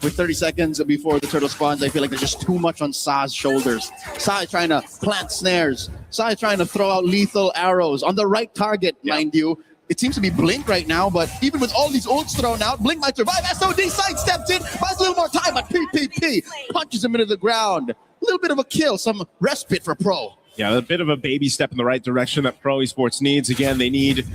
With 30 seconds before the turtle spawns, I feel like there's just too much on Sa's shoulders. Sa is trying to plant snares. Sa is trying to throw out lethal arrows on the right target, mind you. it seems to be Blink right now, but even with all these ults thrown out, Blink might survive. SOD sidesteps in, buys a little more time, but PPP punches him into the ground. A little bit of a kill, some respite for Pro. Yeah, a bit of a baby step in the right direction that Pro Esports needs. Again, they need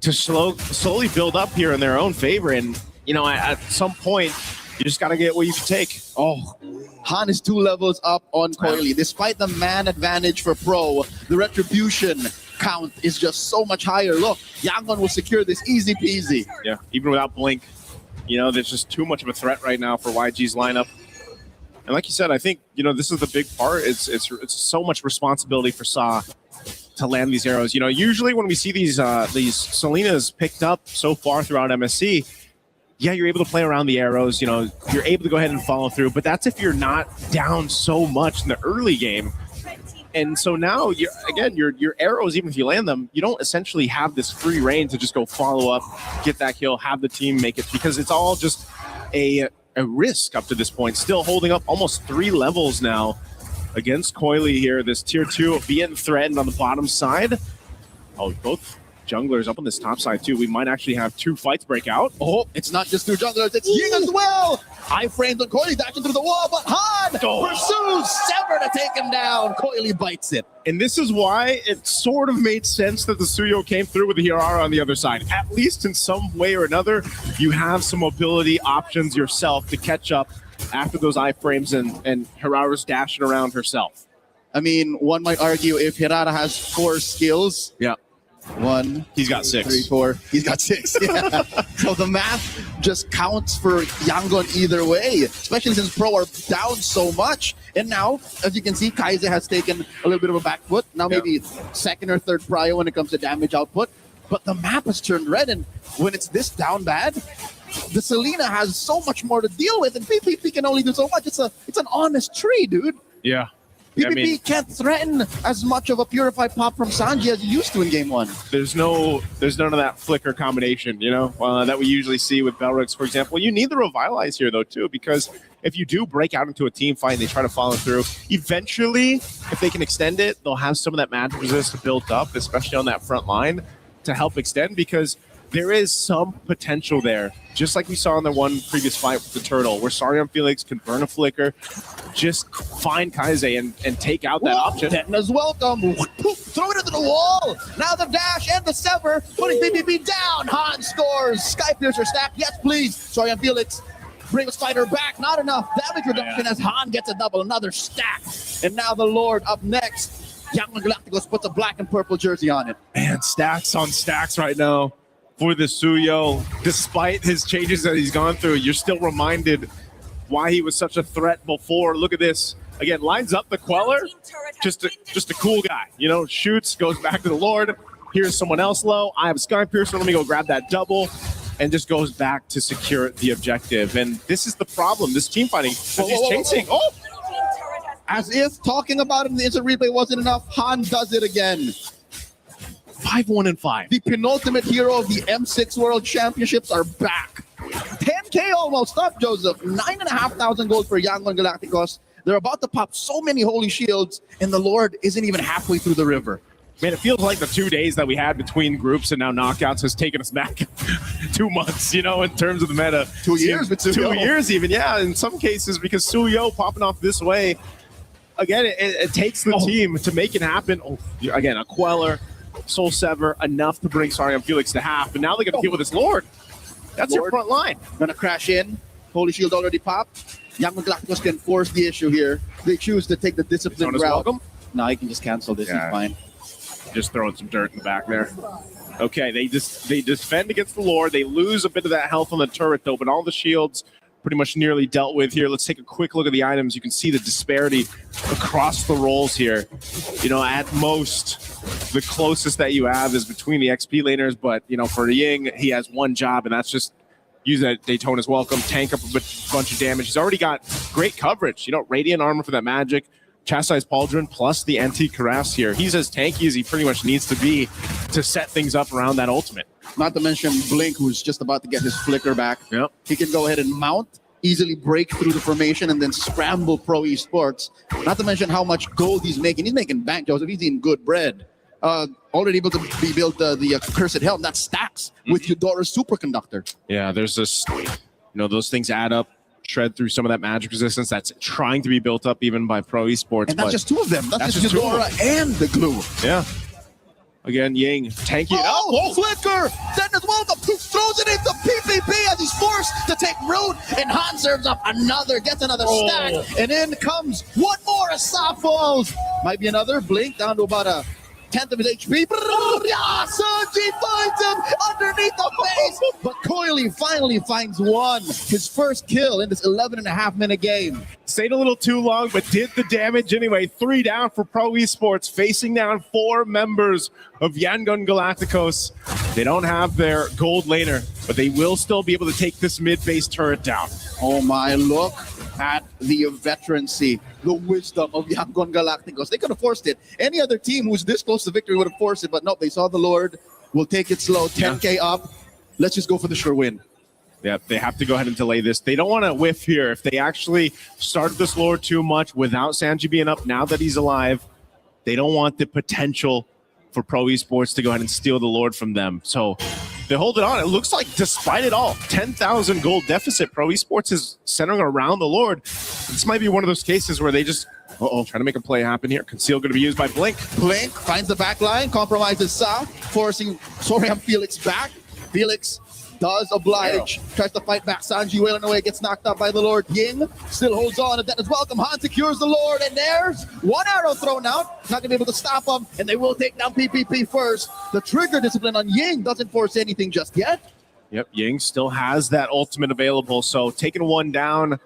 to slowly build up here in their own favor. And, you know, at some point, you just got to get what you can take. Oh, Han is 2 levels up on Coily. Despite the man advantage for Pro, the retribution count is just so much higher. Look, Yangon will secure this easy peasy. Yeah, even without Blink, you know, there's just too much of a threat right now for YG's lineup. And like you said, I think, you know, this is the big part. It's so much responsibility for Sa to land these arrows. You know, usually when we see these Selenas picked up so far throughout MSC, yeah, you're able to play around the arrows. You know, you're able to go ahead and follow through. But that's if you're not down so much in the early game. And so now, your arrows, even if you land them, you don't essentially have this free reign to just go follow up, get that kill, have the team make it, because it's all just a risk up to this point. Still holding up almost 3 levels now against Coily here. This tier 2 being threatened on the bottom side. Oh, both junglers up on this top side too. We might actually have 2 fights break out. Oh, it's not just 2 junglers, it's Ying as well. High frames on Coily, dashing through the wall, but Han pursues Sever to take him down. Coily bites it. And this is why it sort of made sense that the Suyo came through with the Hirara on the other side. At least in some way or another, you have some mobility options yourself to catch up after those iframes and Hirara's dashing around herself. I mean, one might argue if Hirara has 4 skills. Yeah. 1, he's got 6. 3, 4. He's got 6. Yeah. So the math just counts for Yangon either way, especially since Pro are down so much. And now, as you can see, Kaize has taken a little bit of a back foot. Now maybe 2nd or 3rd prio when it comes to damage output. But the map has turned red, and when it's this down bad, the Selena has so much more to deal with, and PPP can only do so much. It's an honest tree, dude. Yeah. PPP can't threaten as much of a purified pop from Sanji as he used to in game 1. There's none of that flicker combination, you know, that we usually see with Belrix, for example. You need the Revitalize here, though, too, because if you do break out into a team fight and they try to follow through, eventually, if they can extend it, they'll have some of that magic resist built up, especially on that front line, to help extend, because there is some potential there, just like we saw in the one previous fight with the Turtle, where Sarion Felix can burn a flicker, just find Kaize and take out that option. Detna's welcome. Throw it into the wall. Now the dash and the sever, putting PPP down. Han scores. Skypiercer stack. Yes, please. Sarion Felix brings Spider back. Not enough damage reduction as Han gets a double. Another stack. And now the Lord up next. Yangon Galacticos puts a black and purple jersey on it. Man, stacks on stacks right now for the Suyo. Despite his changes that he's gone through, you're still reminded why he was such a threat before. Look at this. Again, lines up the Queller. Just a cool guy. You know, shoots, goes back to the Lord. Here's someone else low. I have Skypiercer. Let me go grab that double. And just goes back to secure the objective. And this is the problem. This team fighting, as he's chasing. Oh! As if talking about it in the instant replay wasn't enough, Han does it again. 5-1-5. The penultimate hero of the M6 World Championships are back. 10K almost up, Joseph. 9,500 gold for Yangon Galacticos. They're about to pop so many holy shields, and the Lord isn't even halfway through the river. Man, it feels like the 2 days that we had between groups and now knockouts has taken us back 2 months, you know, in terms of the meta. 2 years with Suyo. 2 years even, yeah, in some cases, because Suyo popping off this way, again, it takes the team to make it happen. Oh, again, a Queller, Soul Sever, enough to bring Sarion Felix to half, but now they're going to deal with this Lord. That's your front line. Gonna crash in. Holy Shield already popped. Yangon Galacticos can force the issue here. They choose to take the disciplined route. No, he can just cancel this. Yeah. He's fine. Just throwing some dirt in the back there. Okay, they defend against the Lord. They lose a bit of that health on the turret, though, but all the shields pretty much nearly dealt with here. Let's take a quick look at the items. You can see the disparity across the roles here. You know, at most, the closest that you have is between the XP laners, but, you know, for Ying, he has one job, and that's just use that Daytona's welcome, tank up a bunch of damage. He's already got great coverage. You know, Radiant armor for that magic, Chastise Pauldron, plus the anti-Caress here. He's as tanky as he pretty much needs to be to set things up around that ultimate. Not to mention Blink, who's just about to get his flicker back. Yep. He can go ahead and mount, easily break through the formation, and then scramble Pro Esports. Not to mention how much gold he's making. He's making bank, Joseph. He's eating good bread. already able to be built the Cursed Helm that stacks with Eudora's Superconductor. Yeah, there's this, those things add up, shred through some of that magic resistance that's trying to be built up even by Pro Esports. And that's just two of them. That's just Eudora and the glue. Yeah. Again, Ying tanking it up. Oh, flicker! Then as well, throws it into PPP as he's forced to take root, and Han serves up gets another stack, and in comes one more as Sa falls. Might be another blink down to about a 10th of his HP. Sanji finds him underneath the face, but Coily finally finds one. His first kill in this 11.5-minute game. Stayed a little too long, but did the damage anyway. 3 down for Pro Esports, facing down 4 members of Yangon Galacticos. They don't have their gold laner, but they will still be able to take this mid-base turret down. Oh my, look at the veterancy, the wisdom of Yangon Galacticos. They could have forced it. Any other team who's this close to victory would have forced it, but nope, they saw the Lord. We'll take it slow, 10K up. Let's just go for the sure win. Yeah, they have to go ahead and delay this. They don't want to whiff here. If they actually started this Lord too much without Sanji being up, now that he's alive, they don't want the potential for Pro Esports to go ahead and steal the Lord from them. So they hold it on. It looks like, despite it all, 10,000 gold deficit. Pro Esports is centering around the Lord. This might be one of those cases where they just, trying to make a play happen here. Conceal going to be used by Blink. Blink finds the back line, compromises Sa, forcing Soriam Felix back. Felix does oblige, tries to fight back. Sanji wailing away, gets knocked out by the Lord. Ying still holds on, and that is welcome. Han secures the Lord, and there's one arrow thrown out. Not going to be able to stop him, and they will take down PPP first. The trigger discipline on Ying doesn't force anything just yet. Yep, Ying still has that ultimate available, so taking one down,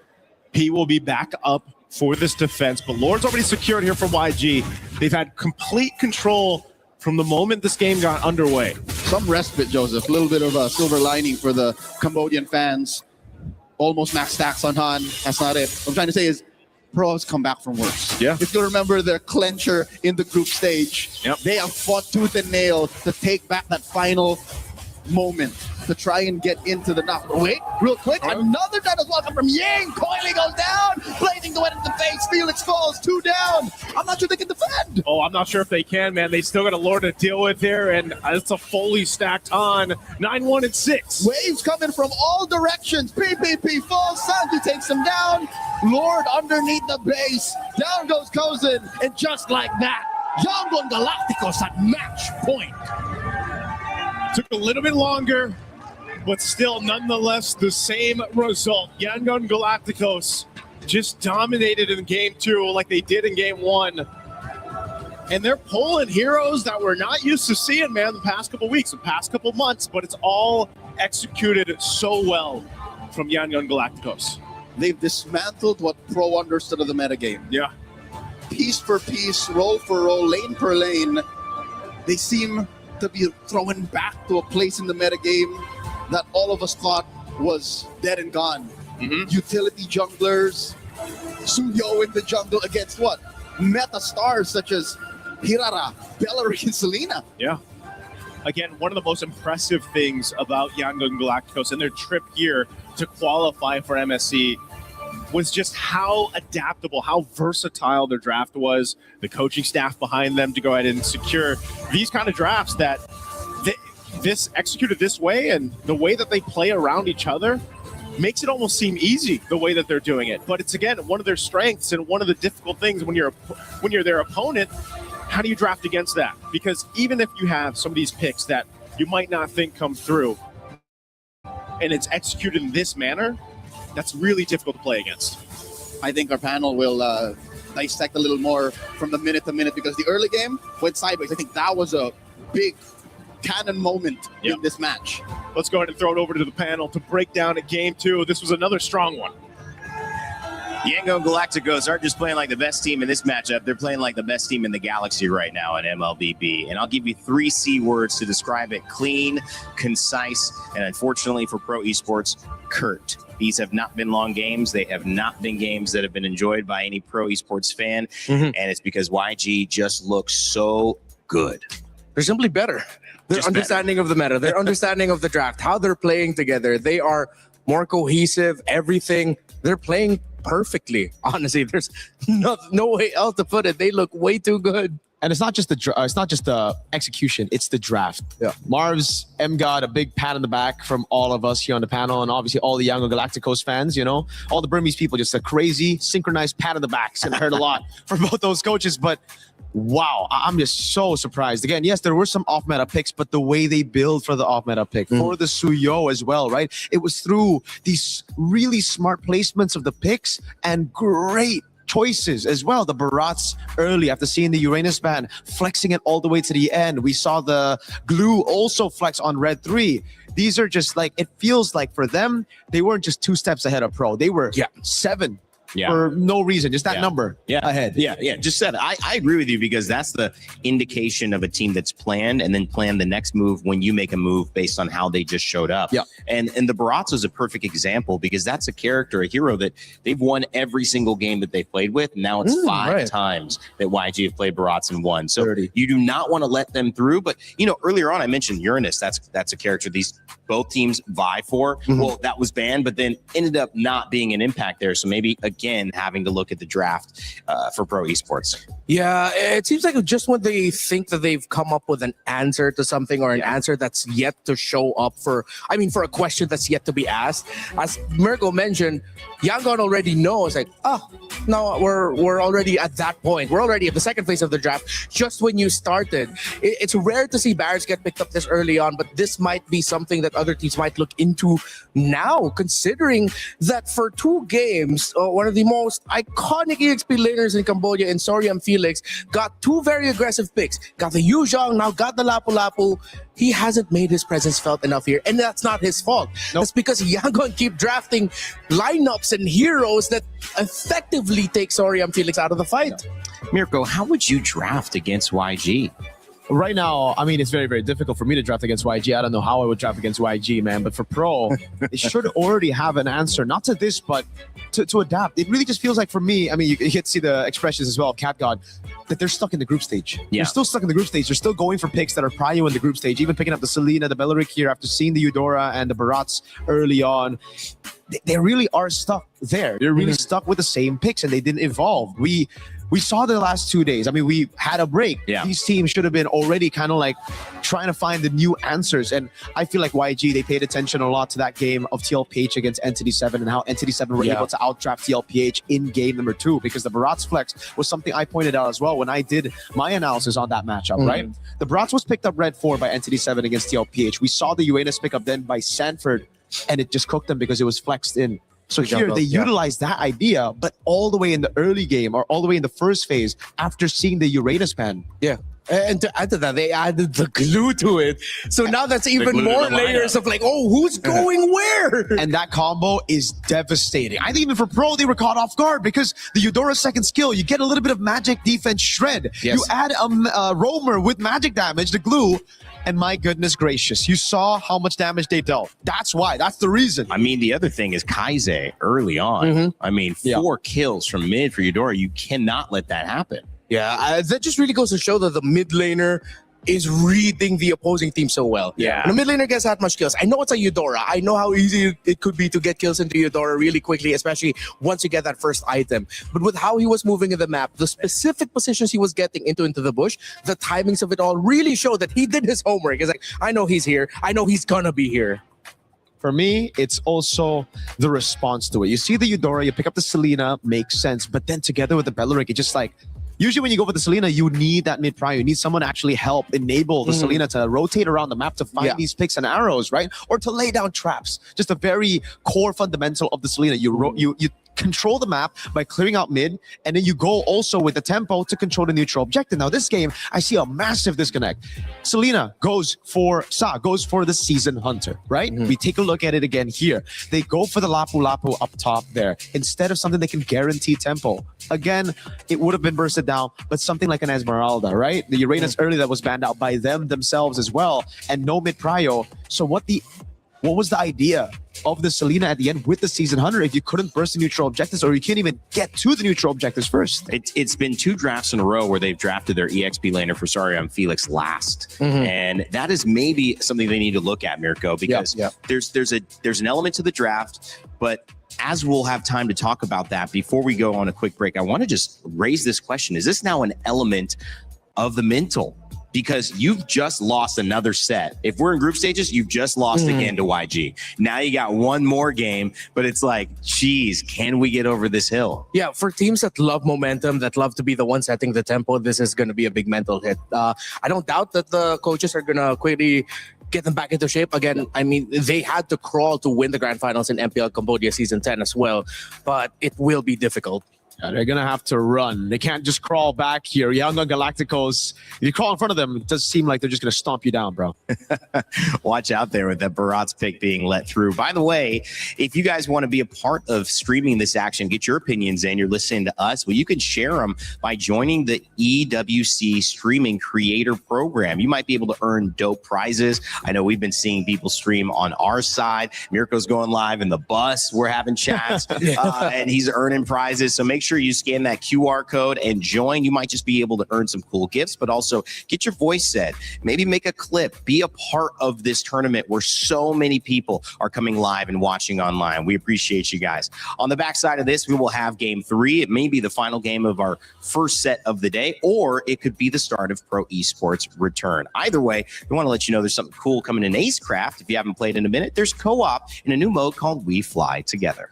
he will be back up for this defense. But Lord's already secured here for YG. They've had complete control from the moment this game got underway. Some respite, Joseph. A little bit of a silver lining for the Cambodian fans. Almost max stacks on Han. That's not it. What I'm trying to say is Pro has come back from worse. Yeah. If you remember their clencher in the group stage, they have fought tooth and nail to take back that final moment to try and get into the knock. Wait, real quick, another dot as welcome from Ying. Coily goes down, blazing the wet in the face. Felix falls, 2 down. I'm not sure they can defend. Oh, I'm not sure if they can, man. They still got a Lord to deal with here, and it's a fully stacked on 9-1 and 6. Waves coming from all directions. PPP falls, Sanji takes him down. Lord underneath the base. Down goes Kozin, and just like that, Yangon Galacticos at match point. Took a little bit longer, but still nonetheless the same result. Yangon Galacticos just dominated in game 2 like they did in game 1. And they're pulling heroes that we're not used to seeing, man, the past couple weeks, the past couple months, but it's all executed so well from Yangon Galacticos. They've dismantled what Pro understood of the metagame. Yeah. Piece for piece, role for role, lane per lane. They seem to be thrown back to a place in the metagame that all of us thought was dead and gone. Utility junglers, Suyo in the jungle against what? Meta stars such as Hirara, Bellary, and Selena. Yeah. Again, one of the most impressive things about Yangon Galacticos and their trip here to qualify for MSC was just how adaptable, how versatile their draft was, the coaching staff behind them to go ahead and secure these kind of drafts that this executed this way, and the way that they play around each other makes it almost seem easy the way that they're doing it. But it's, again, one of their strengths and one of the difficult things when you're their opponent. How do you draft against that? Because even if you have some of these picks that you might not think come through and it's executed in this manner, that's really difficult to play against. I think our panel will dissect a little more from the minute to minute, because the early game went sideways. I think that was a big cannon moment in this match. Let's go ahead and throw it over to the panel to break down at game 2. This was another strong one. Yangon Galacticos aren't just playing like the best team in this matchup. They're playing like the best team in the galaxy right now at MLBB. And I'll give you 3 C words to describe it: clean, concise, and unfortunately for Pro Esports, curt. These have not been long games. They have not been games that have been enjoyed by any Pro Esports fan. And it's because YG just looks so good. They're simply better. Their understanding of the meta, their understanding of the draft, how they're playing together. They are more cohesive, everything. They're playing perfectly. Honestly, there's no way else to put it. They look way too good. And it's not just the execution, it's the draft. Yeah. Marv's M got a big pat on the back from all of us here on the panel, and obviously all the Yango Galacticos fans, you know, all the Burmese people, just a crazy synchronized pat on the backs, and I heard a lot from both those coaches. But wow, I'm just so surprised. Again, yes, there were some off-meta picks, but the way they build for the off-meta pick, for the Suyo as well, right? It was through these really smart placements of the picks and great choices as well. The Barats early after seeing the Uranus ban, flexing it all the way to the end. We saw the Glue also flex on Red 3. These are just like, it feels like for them, they weren't just 2 steps ahead of Pro. They were 7 for no reason, just that number ahead. Just said it. I agree with you, because that's the indication of a team that's planned and then plan the next move when you make a move based on how they just showed up. And the Barats is a perfect example, because that's a character, a hero that they've won every single game that they've played with. Now it's 5 times that YG have played Barats and won. So you do not want to let them through. But you know, earlier on I mentioned Uranus. That's a character these both teams vie for. Well, that was banned, but then ended up not being an impact there. So maybe again having to look at the draft for pro esports. Yeah, it seems like just when they think that they've come up with an answer to something, or an answer that's yet to show up for a question that's yet to be asked. As Mirko mentioned, Yangon already knows, like, no, we're already at that point. We're already at the second phase of the draft. Just when you started, it's rare to see Barracks get picked up this early on, but this might be something that other teams might look into now, considering that for 2 games, one of the most iconic EXP laners in Cambodia, in Soriam Felix, got 2 very aggressive picks. Got the Yuzhong, now got the Lapu Lapu. He hasn't made his presence felt enough here, and that's not his fault. That's because Yangon keep drafting lineups and heroes that effectively take Soriam Felix out of the fight. Mirko, how would you draft against YG? Right now, I mean, it's very, very difficult for me to draft against YG. I don't know how I would draft against YG, man. But for Pro, it should already have an answer, not to this, but to adapt. It really just feels like, for me, I mean, you get to see the expressions as well, Cat God, that they're stuck in the group stage. They're still stuck in the group stage. They're still going for picks that are prio in the group stage, even picking up the Selena, the Belleric here after seeing the Eudora and the Barats early on. They really are stuck there. They're really stuck with the same picks, and they didn't evolve. We saw the last 2 days. I mean, we had a break. These teams should have been already kind of like trying to find the new answers. And I feel like YG, they paid attention a lot to that game of TLPH against Entity 7 and how Entity 7 were able to outdraft TLPH in game number 2, because the Barats flex was something I pointed out as well when I did my analysis on that matchup, right? The Barats was picked up red 4 by Entity 7 against TLPH. We saw the Uranus pick up then by Sanford, and it just cooked them because it was flexed in. So here they utilized that idea, but all the way in the early game, or all the way in the first phase after seeing the Uranus ban. And to add to that, they added the Glue to it. So now that's even more layers of like, who's going where? And that combo is devastating. I think even for Pro, they were caught off guard, because the Eudora's second skill, you get a little bit of magic defense shred. You add a roamer with magic damage, the Glue, and my goodness gracious, you saw how much damage they dealt. That's why. That's the reason. I mean, the other thing is Kaize early on. I mean, 4 kills from mid for Eudora. You cannot let that happen. That just really goes to show that the mid laner is reading the opposing team so well. When a mid laner gets that much kills, I know it's a Eudora. I know how easy it could be to get kills into Eudora really quickly, especially once you get that first item. But with how he was moving in the map, the specific positions he was getting into the bush, the timings of it all really showed that he did his homework. He's like, I know he's here. I know he's gonna be here. For me, it's also the response to it. You see the Eudora, you pick up the Selena, makes sense. But then together with the Belleric, it's just like, usually when you go for the Selena, you need that mid prio. You need someone to actually help enable the Selena to rotate around the map to find these picks and arrows, right? Or to lay down traps. Just a very core fundamental of the Selena. You control the map by clearing out mid, and then you go also with the tempo to control the neutral objective. Now this game, I see a massive disconnect. Selena goes for the Season Hunter, right? We take a look at it again here. They go for the Lapu Lapu up top there instead of something that can guarantee tempo. Again, it would have been bursted down, but something like an Esmeralda, right? The Uranus early that was banned out by them themselves as well, and no mid prio. So what was the idea of the Selena at the end with the Season Hunter if you couldn't burst the neutral objectives, or you can't even get to the neutral objectives first? It's been 2 drafts in a row where they've drafted their EXP laner for Soriam Felix last. And that is maybe something they need to look at, Mirko, because there's an element to the draft, but as we'll have time to talk about that, before we go on a quick break, I want to just raise this question. Is this now an element of the mental, because you've just lost another set. If we're in group stages, you've just lost again to YG. Now you got one more game, but it's like, geez, can we get over this hill? Yeah, for teams that love momentum, that love to be the one setting the tempo, this is going to be a big mental hit. I don't doubt that the coaches are going to quickly get them back into shape. Again, I mean, they had to crawl to win the grand finals in MPL Cambodia Season 10 as well, but it will be difficult. Yeah, they're going to have to run. They can't just crawl back here. Yangon Galacticos, if you crawl in front of them, it does seem like they're just going to stomp you down, bro. Watch out there with that Bharat's pick being let through. By the way, if you guys want to be a part of streaming this action, get your opinions in, you're listening to us, well, you can share them by joining the EWC Streaming Creator Program. You might be able to earn dope prizes. I know we've been seeing people stream on our side. Mirko's going live in the bus. We're having chats, and he's earning prizes. So make sure you scan that QR code and join. You might just be able to earn some cool gifts, but also get your voice said. Maybe make a clip. Be a part of this tournament where so many people are coming live and watching online. We appreciate you guys. On the backside of this, we will have game 3. It may be the final game of our first set of the day, or it could be the start of Pro Esports return. Either way, we want to let you know there's something cool coming in Acecraft. If you haven't played in a minute, there's co-op in a new mode called We Fly Together.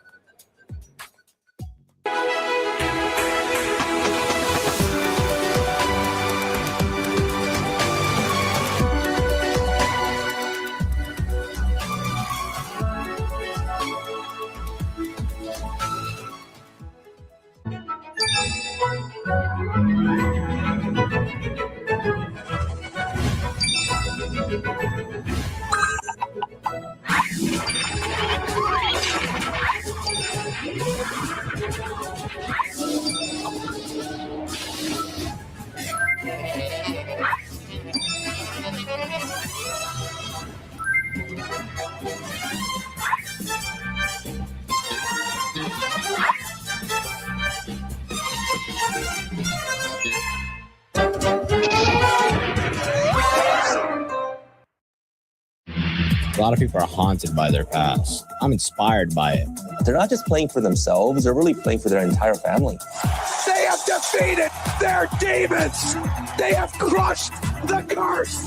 A lot of people are haunted by their past. I'm inspired by it. They're not just playing for themselves, they're really playing for their entire family. They have defeated their demons! They have crushed the curse!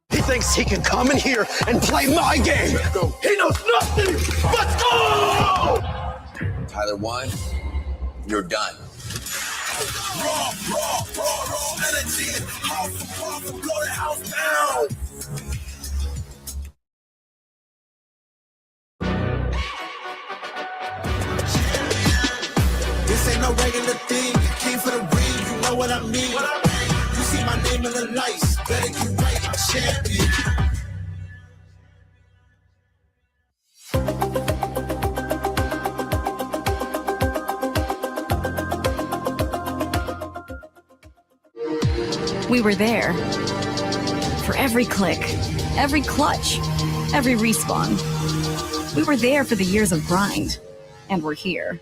He thinks he can come in here and play my game! He knows nothing! Let's go! Tyler 1, you're done. Raw energy, house blow the house down! This ain't no regular thing. Came for the ring, you know what I mean. You see my name in the lights, better get right, I'm champion. We were there for every click, every clutch, every respawn. We were there for the years of grind, and we're here.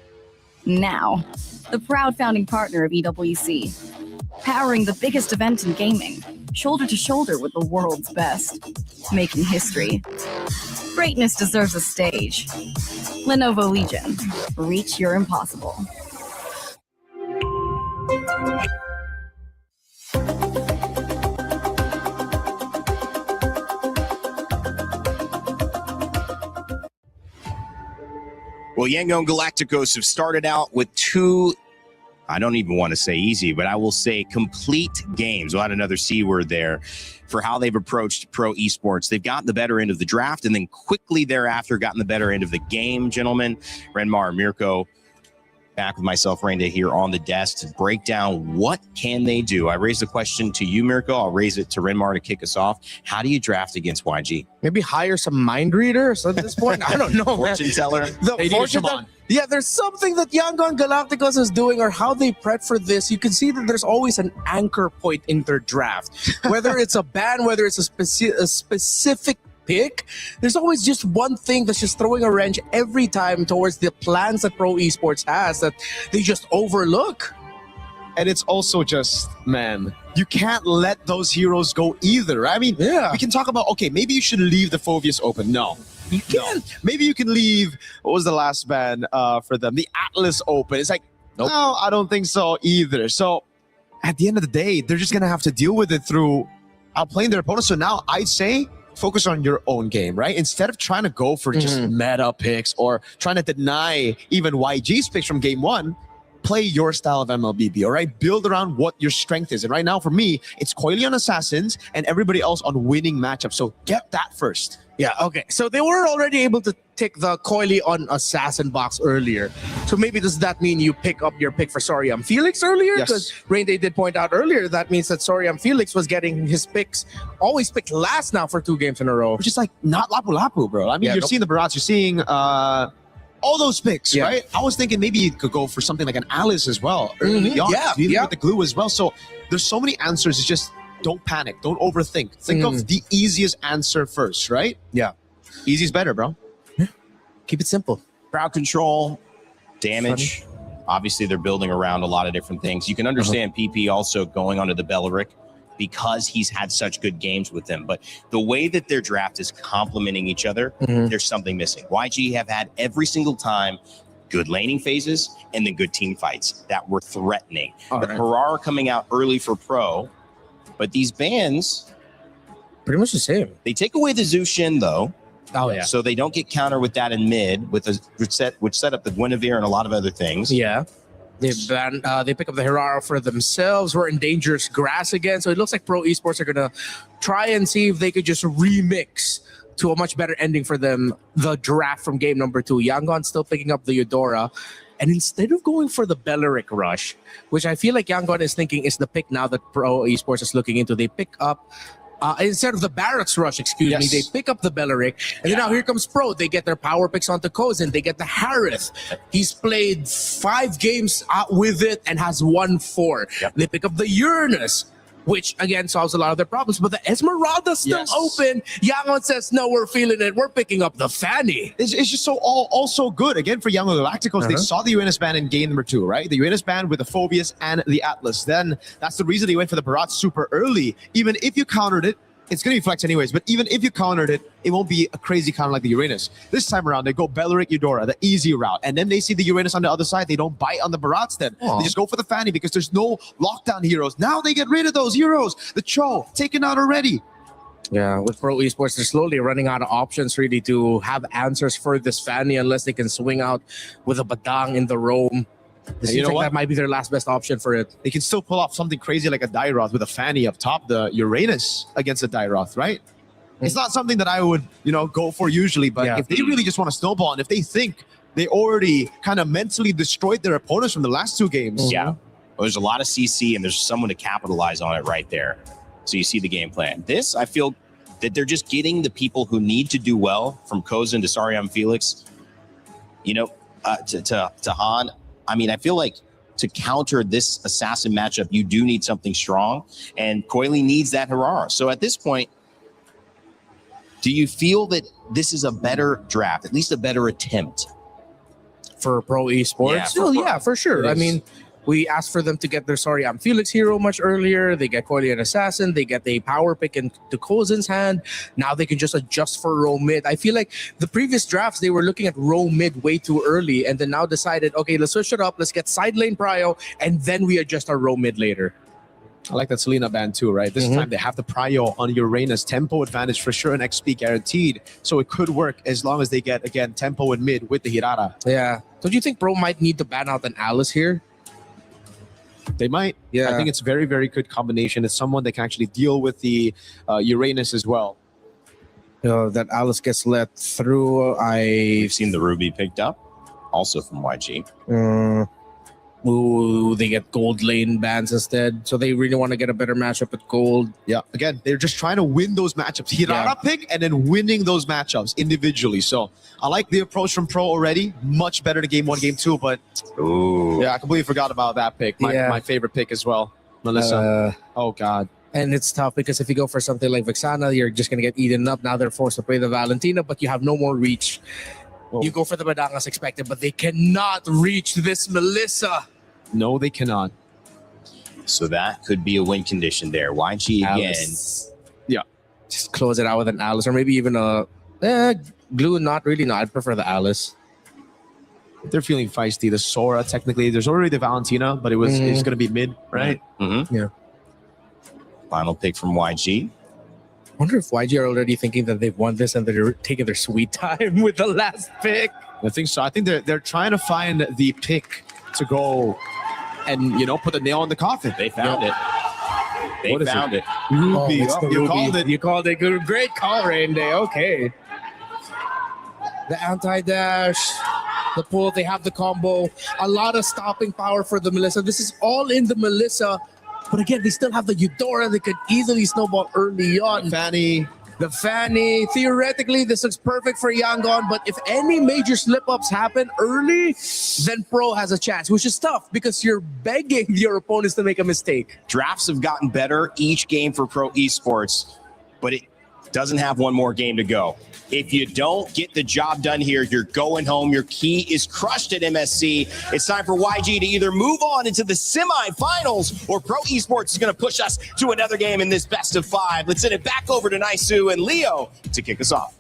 Now, the proud founding partner of EWC, powering the biggest event in gaming, shoulder to shoulder with the world's best, making history. Greatness deserves a stage. Lenovo Legion, reach your impossible. Well, Yangon Galacticos have started out with 2, I don't even want to say easy, but I will say complete games. We'll add another C word there for how they've approached pro esports. They've gotten the better end of the draft and then quickly thereafter gotten the better end of the game, gentlemen. Renmar, Mirko, back with myself, Randa, here on the desk to break down what can they do. I raised the question to you, Mirko. I'll raise it to Renmar to kick us off. How do you draft against YG? Maybe hire some mind readers at this point. I don't know. Fortune teller. Yeah, there's something that Yangon Galacticos is doing or how they prep for this. You can see that there's always an anchor point in their draft. Whether it's a ban, whether it's a specific pick, there's always just one thing that's just throwing a wrench every time towards the plans that Pro Esports has that they just overlook. And it's also just, man, you can't let those heroes go either. I mean, we can talk about, okay, maybe you should leave the Phoveus open. No, you can't. No. Maybe you can leave, what was the last ban for them? The Atlas open. It's like, no, I don't think so either. So at the end of the day, they're just gonna have to deal with it through outplaying their opponents. So now I'd say focus on your own game, right? Instead of trying to go for just meta picks or trying to deny even YG's picks from game one, play your style of MLBB, all right? Build around what your strength is. And right now, for me, it's Coily on Assassins and everybody else on winning matchups. So get that first. Yeah, okay. So they were already able to tick the Coily on Assassin box earlier. So maybe does that mean you pick up your pick for Soriam Felix earlier? Because Rainday did point out earlier that means that Soriam Felix was getting his picks, always picked last now for 2 games in a row. Which is like not Lapu-Lapu, bro. I mean, you're seeing the Barats, you're seeing all those picks, right? I was thinking maybe you could go for something like an Alice as well. Early on, dealing with the glue as well. So there's so many answers. It's just don't panic. Don't overthink. Think of the easiest answer first, right? Yeah. Easy's better, bro. Keep it simple. Crowd control, damage. Obviously, they're building around a lot of different things. You can understand PP also going onto the Belleric because he's had such good games with them. But the way that their draft is complementing each other, there's something missing. YG have had every single time good laning phases and then good team fights that were threatening. The Harara coming out early for pro, but these bans, pretty much the same. They take away the Zushin though. Oh yeah. So they don't get counter with that in mid, with a which set up the Guinevere and a lot of other things. Yeah. They pick up the Hirara for themselves. We're in dangerous grass again. So it looks like Pro Esports are going to try and see if they could just remix to a much better ending for them the draft from game number 2. Yangon still picking up the Eudora. And instead of going for the Belleric rush, which I feel like Yangon is thinking is the pick now that Pro Esports is looking into, they pick up instead of the Barracks rush, me, they pick up the Belleric. And then now here comes Pro. They get their power picks onto Kozin. They get the Harith. He's played 5 games with it and has won 4. They pick up the Uranus, which again solves a lot of their problems. But the Esmeralda's still open. Yangon says, no, we're feeling it. We're picking up the Fanny. It's just so also good. Again, for Young Galacticos, they saw the Uranus ban in game number 2, right? The Uranus ban with the Phobius and the Atlas. Then that's the reason they went for the Barat super early. Even if you countered it, it's going to be flex anyways, but even if you countered it, it won't be a crazy counter like the Uranus. This time around, they go Belleric, Eudora, the easy route. And then they see the Uranus on the other side. They don't bite on the Barats then. They just go for the Fanny because there's no lockdown heroes. Now they get rid of those heroes. The Cho, taken out already. Yeah, with Pro Esports, they're slowly running out of options really to have answers for this Fanny unless they can swing out with a Badang in the Rome. It seems like that might be their last best option for it. They can still pull off something crazy like a Dairoth with a Fanny up top, the Uranus against a Dairoth, right? It's not something that I would, go for usually, but if they really just want to snowball and if they think they already kind of mentally destroyed their opponents from the last 2 games. Yeah. Well, there's a lot of CC and there's someone to capitalize on it right there. So you see the game plan. This, I feel that they're just getting the people who need to do well from Kozin to Sariam Felix, to Han. I mean, I feel like to counter this assassin matchup, you do need something strong, and Coily needs that Harara. So at this point, do you feel that this is a better draft, at least a better attempt for Pro Esports? Yeah, for sure. I mean, we asked for them to get their Soriam Felix hero much earlier. They get Coily and Assassin. They get the power pick into Kozin's hand. Now they can just adjust for row mid. I feel like the previous drafts, they were looking at row mid way too early and then now decided, okay, let's switch it up. Let's get side lane prio and then we adjust our row mid later. I like that Selena band too, right? This time they have the prio on Uranus. Tempo advantage for sure and XP guaranteed. So it could work as long as they get, again, tempo and mid with the Hirara. Yeah. Don't you think Pro might need to ban out an Alice here? They might. Yeah. I think it's very, very good combination. It's someone that can actually deal with the Uranus as well. That Alice gets let through. We've seen the Ruby picked up, also from YG. They get gold lane bans instead. So they really want to get a better matchup at gold. Yeah. Again, they're just trying to win those matchups. Hirara pick and then winning those matchups individually. So I like the approach from Pro already. Much better than game 1, game 2. But yeah, I completely forgot about that pick. My favorite pick as well. Melissa. Oh, God. And it's tough because if you go for something like Vexana, you're just going to get eaten up. Now they're forced to play the Valentina, but you have no more reach. You go for the Badang as expected, but they cannot reach this Melissa. No, they cannot. So that could be a win condition there. YG Alice. again. Yeah. Just close it out with an Alice or maybe even a glue. Not really. No, I'd prefer the Alice. they're feeling feisty. The Sora, technically, there's already the Valentina, but it's going to be mid, right? Yeah. Final pick from YG. I wonder if YG are already thinking that they've won this and they're taking their sweet time with the last pick. I think so. I think they're trying to find the pick to go and, you know, put the nail in the coffin. They found it. They found it. Ruby. It's the You Ruby. called it. You called it. Good, great call, Rain Day. Okay. The anti-dash, the pull, they have the combo. A lot of stopping power for the Melissa. This is all in the Melissa. But again, they still have the Eudora. They could easily snowball early on. The Fanny. Theoretically, this looks perfect for Yangon. But if any major slip-ups happen early, then Pro has a chance, which is tough because you're begging your opponents to make a mistake. Drafts have gotten better each game for Pro Esports, but it doesn't have one more game to go. If you don't get the job done here, you're going home. Your key is crushed at MSC. It's time for YG to either move on into the semifinals or Pro Esports is going to push us to another game in this best of 5. Let's send it back over to Naisu and Leo to kick us off.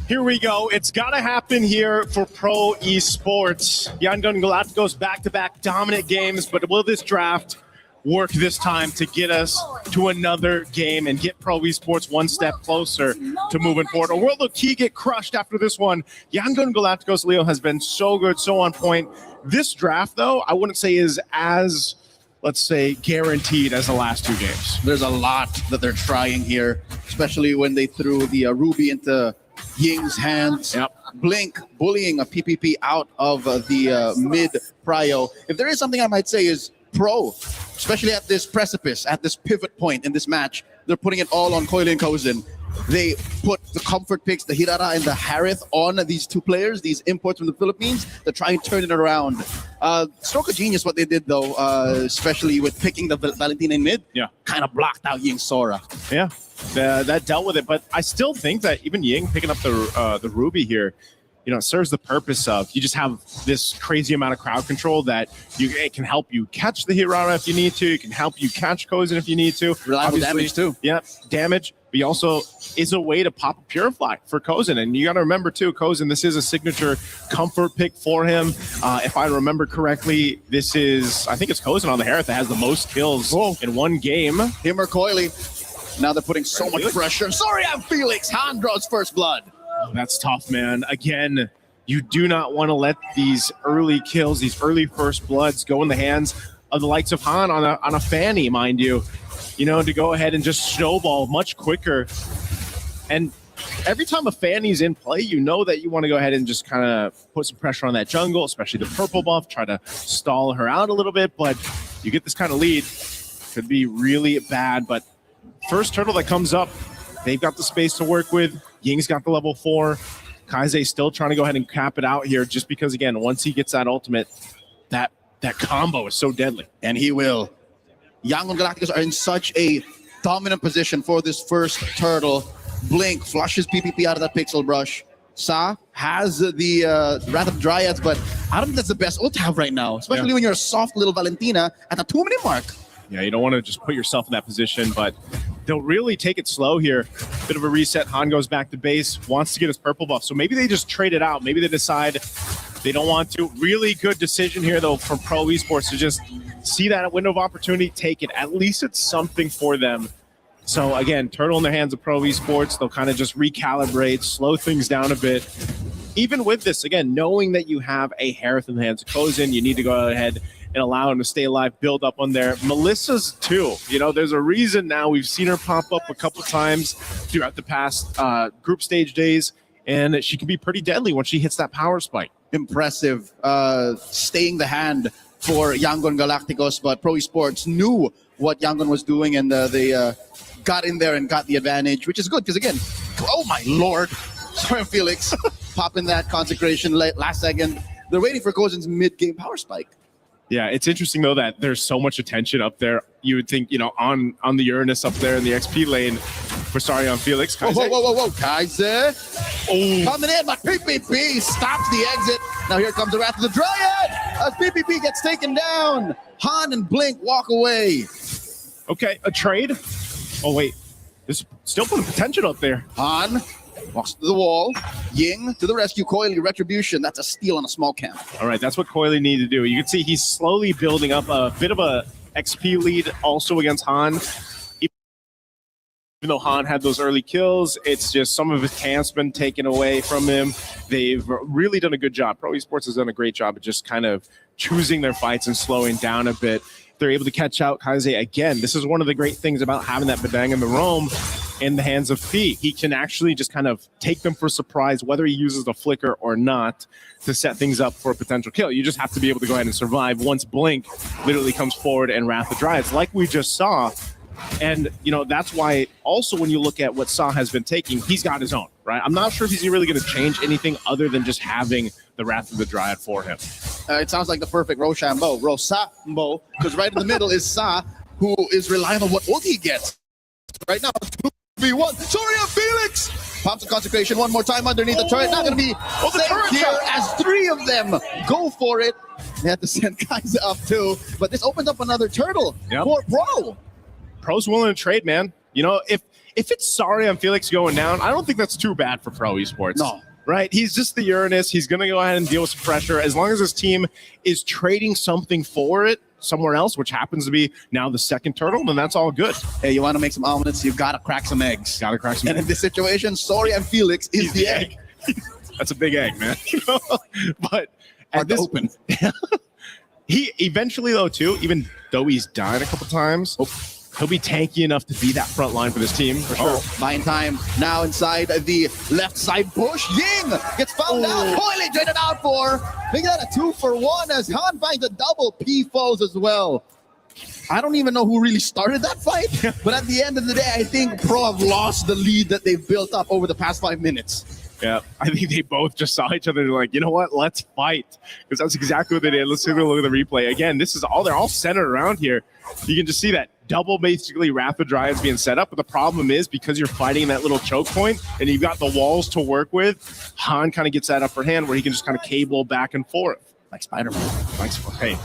Here we go. It's got to happen here for Pro Esports. Yangon Galacticos back-to-back dominant games, but will this draft work this time to get us to another game and get Pro Esports one step closer to moving forward? Or will the key get crushed after this one? Yangon Galacticos, Leo, has been so good, so on point. This draft, though, I wouldn't say is as, let's say, guaranteed as the last 2 games. There's a lot that they're trying here, especially when they threw the Ruby into Ying's hands. Blink bullying a PPP out of the mid prio. If there is something I might say is Pro, especially at this precipice, at this pivot point in this match, they're putting it all on Coily and Kozin. They put the comfort picks, the Hirara and the Harith on these 2 players, these imports from the Philippines, to try and turn it around. Stroke of genius what they did, though, especially with picking the Valentina in mid. Yeah. Kind of blocked out Ying Sora. Yeah, that dealt with it. But I still think that even Ying picking up the Ruby here, you know, it serves the purpose of you just have this crazy amount of crowd control that it can help you catch the Hirara if you need to. It can help you catch Kozin if you need to. Reliable damage too. Yeah, damage. But also is a way to pop a Purify for Kozin. And you got to remember too, Kozin, this is a signature comfort pick for him. If I remember correctly, this is, I think it's Kozin on the Harith that has the most kills in one game. Him or Coily. Now they're putting so much pressure. Sorry, I'm Felix. Han draws first blood. Oh, that's tough, man. Again, you do not want to let these early kills, these early first bloods go in the hands of the likes of Han on a Fanny, mind you. You know, to go ahead and just snowball much quicker. And every time a Fanny's in play, you know that you want to go ahead and just kind of put some pressure on that jungle, especially the purple buff, try to stall her out a little bit. But you get this kind of lead, could be really bad. But first turtle that comes up, they've got the space to work with. Ying's got the level 4. Kaizei's still trying to go ahead and cap it out here just because, again, once he gets that ultimate, that combo is so deadly. And he will. Yangon Galacticos are in such a dominant position for this first turtle. Blink flushes PPP out of that pixel brush. Sa has the Wrath of Dryads, but I don't think that's the best ult to have right now, especially when you're a soft little Valentina at the 2-minute mark. Yeah, you don't want to just put yourself in that position, but they'll really take it slow here. Bit of a reset. Han goes back to base, wants to get his purple buff. So maybe they just trade it out. Maybe they decide they don't want to. Really good decision here, though, from Pro Esports to just see that window of opportunity, take it. At least it's something for them. So, again, turtle in the hands of Pro Esports. They'll kind of just recalibrate, slow things down a bit. Even with this, again, knowing that you have a Harith in the hands of Kozin, you need to go ahead and allow him to stay alive, build up on there. Melissa's too. You know, there's a reason now we've seen her pop up a couple times throughout the past group stage days, and she can be pretty deadly when she hits that power spike. Impressive. Staying the hand for Yangon Galacticos, but Pro Esports knew what Yangon was doing, and they got in there and got the advantage, which is good because, again, oh my lord, sorry, Felix, popping that consecration last second. They're waiting for Kozin's mid-game power spike. Yeah, it's interesting, though, that there's so much attention up there. You would think, you know, on the Uranus up there in the XP lane for sorry on Felix. Whoa. Kaizei. Coming in, but PPP stops the exit. Now here comes the Wrath of the Dryad as PPP gets taken down. Han and Blink walk away. Okay, a trade. Oh, wait. There's still putting potential up there. Han Walks to the wall. Ying to the rescue. Coily, retribution. That's a steal on a small camp. All right, that's what Coily needed to do. You can see he's slowly building up a bit of a XP lead also against Han. Even though Han had those early kills, it's just some of his camp's been taken away from him. They've really done a good job. Pro Esports has done a great job of just kind of choosing their fights and slowing down a bit. They're able to catch out Kaise again. This is one of the great things about having that Bedang in the roam in the hands of Fee. He can actually just kind of take them for surprise, whether he uses the flicker or not, to set things up for a potential kill. You just have to be able to go ahead and survive once Blink literally comes forward and Wrath the Dryads, like we just saw. And, you know, that's why also when you look at what Sa has been taking, he's got his own, right? I'm not sure if he's really going to change anything other than just having the Wrath of the Dryad for him. It sounds like the perfect Rochambeau, because right in the middle is Sa, who is relying on what ult he gets. Right now, 2v1. Sorry, Felix! Pops the consecration one more time underneath the turret. Not going to be safe here as three of them go for it. They had to send Kaise up too, but this opens up another turtle for Pro. Pro's willing to trade, man. You know, if it's sorry on Felix going down, I don't think that's too bad for Pro Esports. No. Right? He's just the Uranus. He's going to go ahead and deal with some pressure. As long as his team is trading something for it somewhere else, which happens to be now the second turtle, then that's all good. Hey, you want to make some omelets, you got to crack some eggs. Got to crack some eggs. And in this situation, sorry and Felix is the egg. That's a big egg, man. But hard to open. He eventually, though, too, even though he's died a couple times, he'll be tanky enough to be that front line for this team, for sure. Buying time now inside the left side bush. Ying gets found out. Coily traded out for. They got a 2-for-1 as Han finds a double P foes as well. I don't even know who really started that fight, but at the end of the day, I think Pro have lost the lead that they've built up over the past 5 minutes. Yeah, I think they both just saw each other and like, you know what, let's fight. Because that's exactly what they did. Let's take a look at the replay. Again, this is all, they're all centered around here. You can just see that double basically Wrath of Dryads being set up. But the problem is because you're fighting in that little choke point and you've got the walls to work with, Han kind of gets that upper hand where he can just kind of cable back and forth. Like Spider-Man. Hey,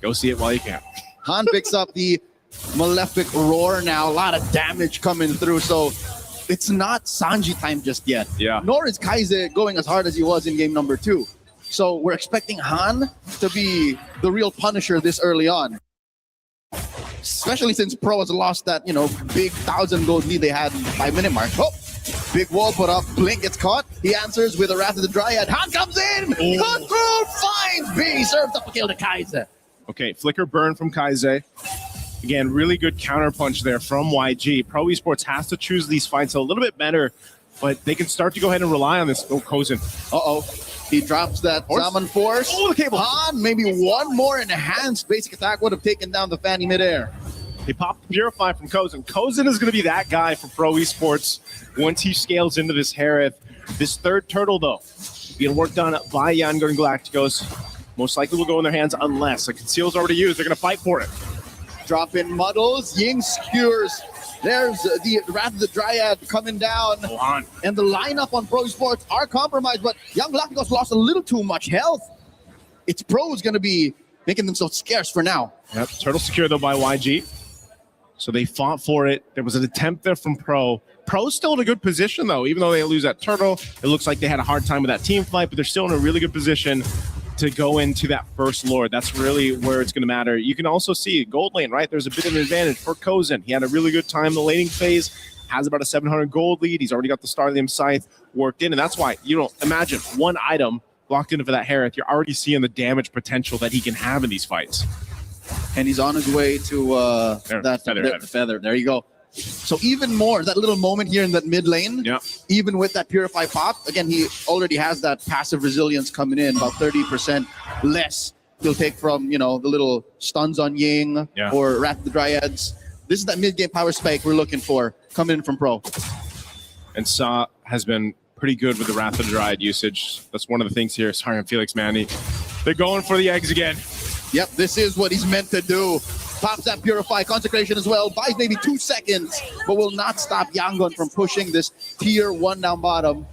go see it while you can. Han picks up the Malefic Roar now. A lot of damage coming through. So it's not Sanji time just yet. Yeah. Nor is Kaise going as hard as he was in game number 2. So we're expecting Han to be the real punisher this early on. Especially since Pro has lost that, you know, big 1,000 gold lead they had in the 5-minute mark. Oh, big wall put up. Blink gets caught. He answers with a Wrath of the Dryad. Han comes in. Control finds B. Serves up a kill to Kaise. Okay, flicker burn from Kaise. Again, really good counterpunch there from YG. Pro Esports has to choose these fights a little bit better, but they can start to go ahead and rely on this. Oh, Kozin. Uh-oh. He drops that Salmon Force. Oh, the cable. Han, maybe one more enhanced basic attack would have taken down the Fanny midair. They popped the Purify from Kozin. Kozin is going to be that guy for Pro Esports once he scales into this Harith. This third turtle, though, being worked on by Yango and Galacticos. Most likely will go in their hands unless a Conceal's already used. They're going to fight for it. Drop in Muddles. Ying skewers. There's the Wrath of the Dryad coming down. And the lineup on Pro Esports are compromised, but Young Galacticos lost a little too much health. It's Pro's going to be making themselves scarce for now. Yep, turtle secured though by YG. So they fought for it. There was an attempt there from Pro. Pro's still in a good position though, even though they lose that turtle. It looks like they had a hard time with that team fight, but they're still in a really good position to go into that first Lord. That's really where it's going to matter. You can also see gold lane, right? There's a bit of an advantage for Kozin. He had a really good time in the laning phase, has about a 700 gold lead. He's already got the Starlium Scythe worked in, and that's why, you know, imagine one item locked into for that Harith. You're already seeing the damage potential that he can have in these fights. And he's on his way to the feather. There you go. So even more, that little moment here in that mid lane, even with that Purify pop, again, he already has that passive resilience coming in, about 30% less he'll take from, you know, the little stuns on Ying or Wrath of the Dryads. This is that mid-game power spike we're looking for coming in from Pro. And Sa has been pretty good with the Wrath of the Dryad usage. That's one of the things here. Sorry, I'm Felix, man. They're going for the eggs again. Yep, this is what he's meant to do. Pops that Purify consecration as well. Buys maybe 2 seconds, but will not stop Yangon from pushing this tier 1 down bottom.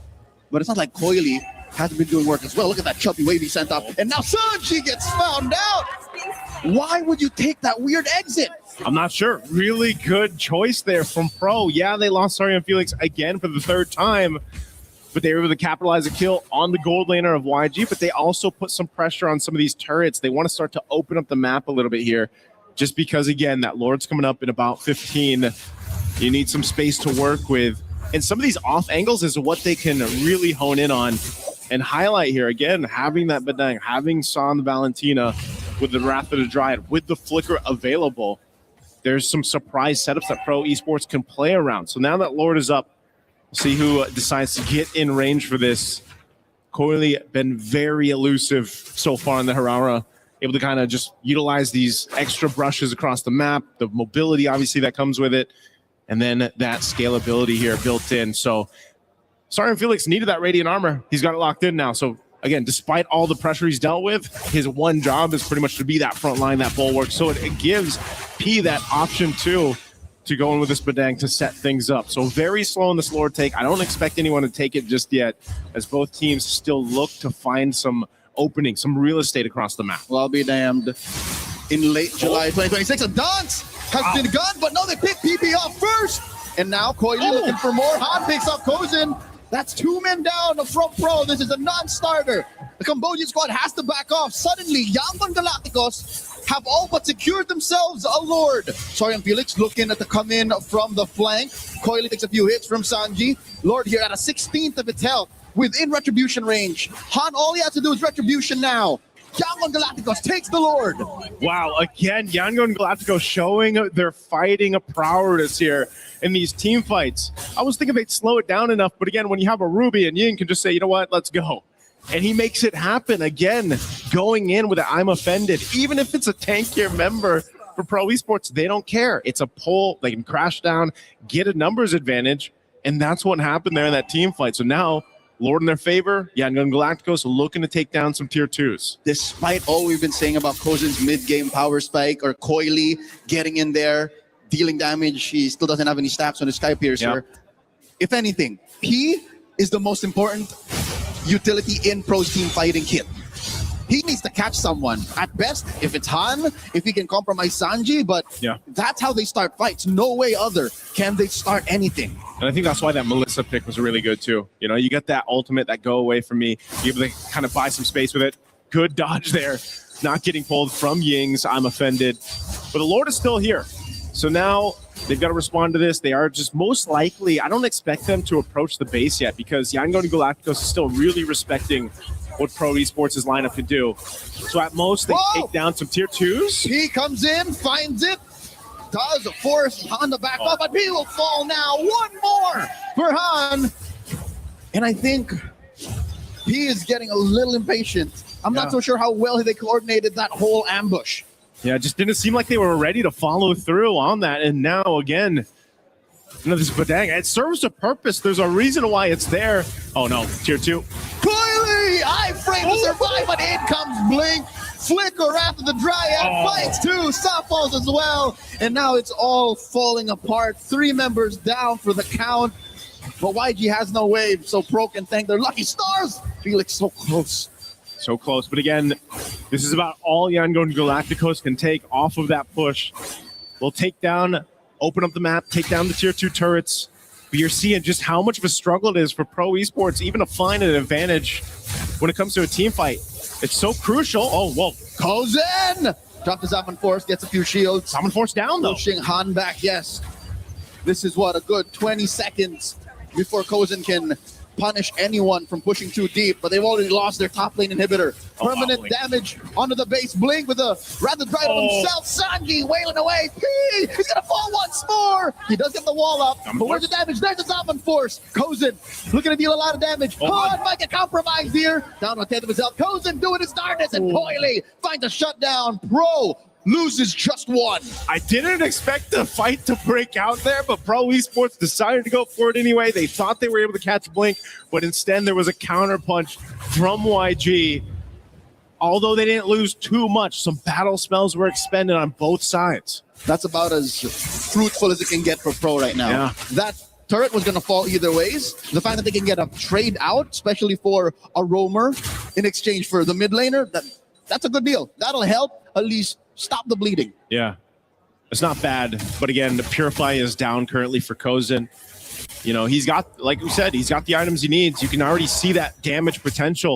But it's not like Coily hasn't been doing work as well. Look at that chubby wave he sent up. And now Sanji gets found out. Why would you take that weird exit? I'm not sure. Really good choice there from Pro. Yeah, they lost Sorry and Felix again for the 3rd time. but they were able to capitalize a kill on the gold laner of YG, but they also put some pressure on some of these turrets. They want to start to open up the map a little bit here, just because, again, that Lord's coming up in about 15. You need some space to work with. And some of these off angles is what they can really hone in on and highlight here. Again, having that Bedang, having San Valentina with the Wrath of the Dryad, with the Flicker available, there's some surprise setups that Pro Esports can play around. So now that Lord is up, see who decides to get in range for this. Coily been very elusive so far in the Harara, able to kind of just utilize these extra brushes across the map, the mobility obviously that comes with it, and then that scalability here built in. So Sarian Felix needed that Radiant Armor. He's got it locked in now. So again, despite all the pressure he's dealt with, his one job is pretty much to be that front line, that bulwark. So it gives P that option too to go in with this Bedang to set things up. So very slow in this Lord take. I don't expect anyone to take it just yet, as both teams still look to find some opening, some real estate across the map. Well, I'll be damned. In late July 2026, a dance has been gone, but no, they pick PP off first. And now Coily looking for more. Han picks up Kozin. That's 2 men down from Pro. This is a non-starter. The Cambodian squad has to back off. Suddenly, Yangon Galacticos have all but secured themselves a Lord. Sarian Felix looking at the come in from the flank. Coily takes a few hits from Sanji. Lord here at a 16th of its health within Retribution range. Han, all he has to do is Retribution now. Yangon Galacticos takes the Lord. Wow, again, Yangon Galacticos showing their fighting prowess here in these team fights. I was thinking they'd slow it down enough, but again, when you have a Ruby and Ying can just say, you know what, let's go. And he makes it happen again, going in with an I'm offended. Even if it's a tankier member for Pro Esports, they don't care. It's a pull, they can crash down, get a numbers advantage, and that's what happened there in that team fight. So now, Lord in their favor, Yangon Galacticos looking to take down some tier 2s. Despite all we've been saying about Kozin's mid-game power spike, or Coily getting in there, dealing damage, he still doesn't have any stats on his Sky Piercer. Yep. If anything, P is the most important utility in Pro's team fighting kit. He needs to catch someone. At best, if it's Han, if he can compromise Sanji, but that's how they start fights. No way other can they start anything. And I think that's why that Melissa pick was really good too. You know, you get that ultimate, that go away from me. You're able to kind of buy some space with it. Good dodge there. Not getting pulled from Ying's I'm offended. But the Lord is still here. So now they've got to respond to this. They are just most likely, I don't expect them to approach the base yet, because Yangon Galacticos is still really respecting what Pro Esports' lineup can do. So at most, they take down some tier 2s. He comes in, finds it, does force Han to back up, but he will fall now. One more for Han. And I think he is getting a little impatient. I'm not so sure how well they coordinated that whole ambush. Yeah, it just didn't seem like they were ready to follow through on that. And now, again, this Bedang, it serves a purpose. There's a reason why it's there. Oh, no, tier 2. Coily, I-frame to survive, but in comes Blink. Flicker after the Dryad, fights too, Stop falls as well. And now it's all falling apart. 3 members down for the count. But YG has no wave, so Pro can thank their lucky stars. Felix so close. So close. But again, this is about all Yangon Galacticos can take off of that push. We'll take down, open up the map, take down the tier 2 turrets. But you're seeing just how much of a struggle it is for Pro Esports even to find an advantage when it comes to a team fight. It's so crucial. Oh, whoa. Kozin! Drop the Zaman Force, gets a few shields. Zaman Force down, though. Pushing Han back, yes. This is what, a good 20 seconds before Kozin can punish anyone from pushing too deep, but they've already lost their top lane inhibitor. Permanent damage onto the base. Blink with a rather dry on himself. Sanji wailing away. P! He's gonna fall once more. He does get the wall up, but where's the damage? There's the Zaman Force. Kozin looking to deal a lot of damage. Han might get compromised here. Down to a 10th of his health. Kozin doing his darkness, and Coily finds a shutdown. Pro loses just one. I didn't expect the fight to break out there, but Pro Esports decided to go for it anyway. They thought they were able to catch Blink, but instead there was a counter punch from YG. Although they didn't lose too much, some battle spells were expended on both sides. That's about as fruitful as it can get for Pro right now. Yeah. That turret was going to fall either ways. The fact that they can get a trade out, especially for a roamer in exchange for the mid laner, that's a good deal. That'll help at least stop the bleeding. Yeah, it's not bad. But again, the Purify is down currently for Kozin. You know, he's got, like we said, he's got the items he needs. You can already see that damage potential,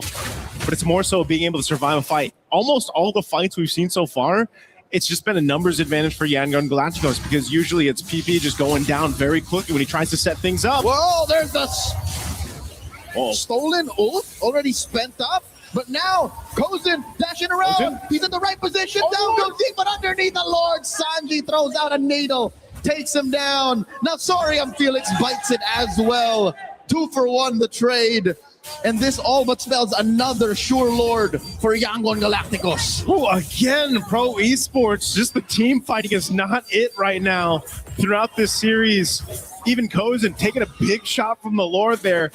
but it's more so being able to survive a fight. Almost all the fights we've seen so far, it's just been a numbers advantage for Yangon Galacticos, because usually it's PP just going down very quickly when he tries to set things up. Whoa, there's the stolen ult already spent up. But now, Kozin dashing around. Kozin? He's in the right position. Down goes deep, but underneath the Lord, Sanji throws out a needle, takes him down. Now, Sorium Felix bites it as well. 2 for 1, the trade. And this all but spells another sure Lord for Yangon Galacticos. Oh, again, Pro Esports, just the team fighting is not it right now throughout this series. Even Kozin taking a big shot from the Lord there.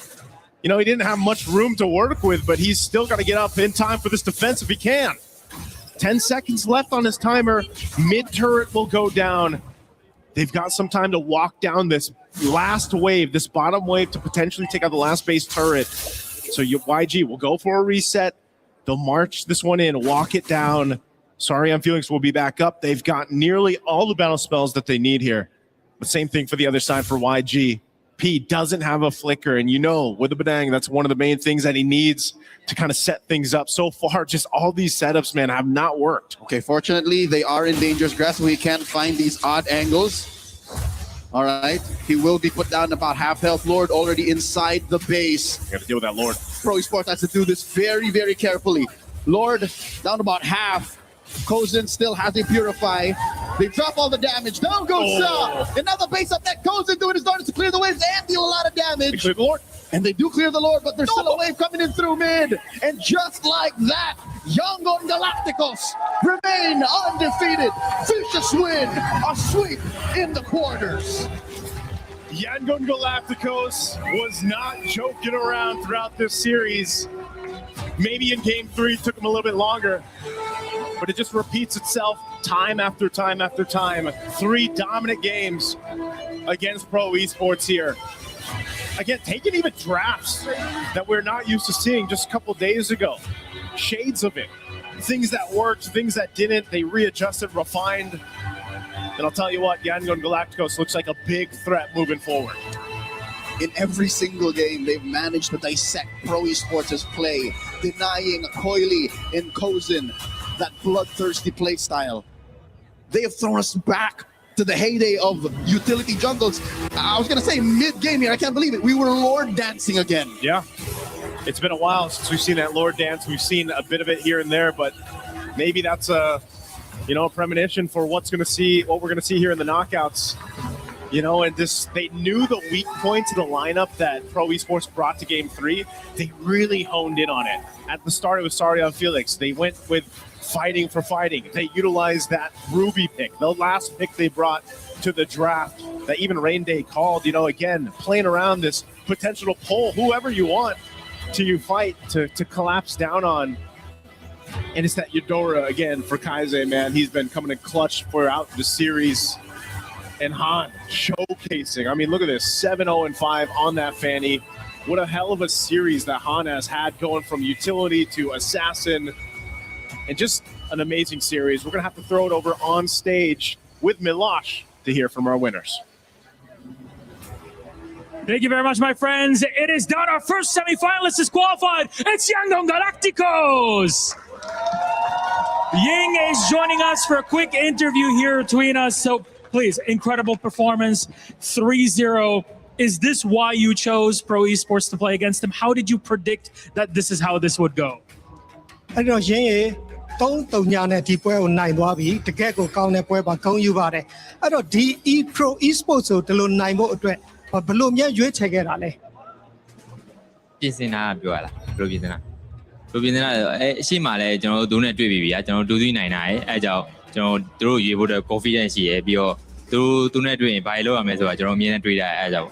You know, he didn't have much room to work with, but he's still got to get up in time for this defense if he can. 10 seconds left on his timer. Mid-turret will go down. They've got some time to walk down this last wave, this bottom wave, to potentially take out the last base turret. So YG will go for a reset. They'll march this one in, walk it down. Sorium Felix will be back up. They've got nearly all the battle spells that they need here. But same thing for the other side for YG. P doesn't have a flicker, and you know, with the Badang, that's one of the main things that he needs to kind of set things up. So far, just all these setups, man, have not worked. Okay, fortunately, they are in dangerous grass, so he can't find these odd angles. All right, he will be put down about half health. Lord already inside the base. Got to deal with that Lord. Pro Esports has to do this very, very carefully. Lord down about half. Kozin still has a Purify. They drop all the damage. Down goes another base up that Kozin doing his darndest to clear the waves and deal a lot of damage. Clear the Lord. And they do clear the Lord, but there's still a wave coming in through mid. And just like that, Yangon Galacticos remain undefeated. Vicious win, a sweep in the quarters. Yangon Galacticos was not joking around throughout this series. Maybe in game 3 it took him a little bit longer, but it just repeats itself time after time after time. 3 dominant games against Pro Esports here. Again, taking even drafts that we're not used to seeing just a couple days ago. Shades of it. Things that worked, things that didn't, they readjusted, refined. And I'll tell you what, Yangon Galacticos looks like a big threat moving forward. In every single game, they've managed to dissect Pro Esports' play, denying Coily and Kozin that bloodthirsty play style. They have thrown us back to the heyday of utility jungles. I was going to say mid-game here, I can't believe it. We were Lord dancing again. Yeah, it's been a while since we've seen that Lord dance. We've seen a bit of it here and there, but maybe that's a premonition for what we're going to see here in the knockouts. You know, and they knew the weak points of the lineup that Pro Esports brought to Game 3. They really honed in on it. At the start, it was Sorium Felix. They went with fighting for fighting. They utilized that Ruby pick, the last pick they brought to the draft that even Rain Day called. You know, again, playing around this potential to pull whoever you want to fight to collapse down on. And it's that Eudora, again, for Kaise, man. He's been coming in clutch throughout the series. And Han showcasing. I mean, look at this, 7-0-5 on that Fanny. What a hell of a series that Han has had, going from utility to assassin. And just an amazing series. We're going to have to throw it over on stage with Milosh to hear from our winners. Thank you very much, my friends. It is done. Our first semifinalist is qualified. It's Yangon Galacticos. Ying is joining us for a quick interview here between us. So please, incredible performance, 3-0. Is this why you chose Pro Esports to play against them? How did you predict that this is how this would go? I don't know, 3-3ညာနဲ့ဒီပွဲကိုနိုင်သွားပြီတကယ့်ကိုကောင်းတဲ့ပွဲပါဂုဏ်ယူပါတယ်အဲ့တော့ဒီ Pro Esports ကိုဒီလိုနိုင်ဖို့အတွက်ဘယ်လိုများရွေးချယ်ခဲ့တာလဲပြင်ဆင်တာပြောရလားဘယ်လိုပြင်ဆင်တာအရှိမှလည်းကျွန်တော်တို့နဲ့တွေ့ပြီဗျာကျွန်တော်တို့2-3နိုင်တာအဲအကြောင်းကျွန်တော်တို့ရွေးဖို့အတွက် confidence ရှိရပြီးတော့သူနဲ့တွေ့ရင်ဘာလို့ရမလဲဆိုတာကျွန်တော်အမြင်နဲ့တွေ့တာအဲအကြောင်း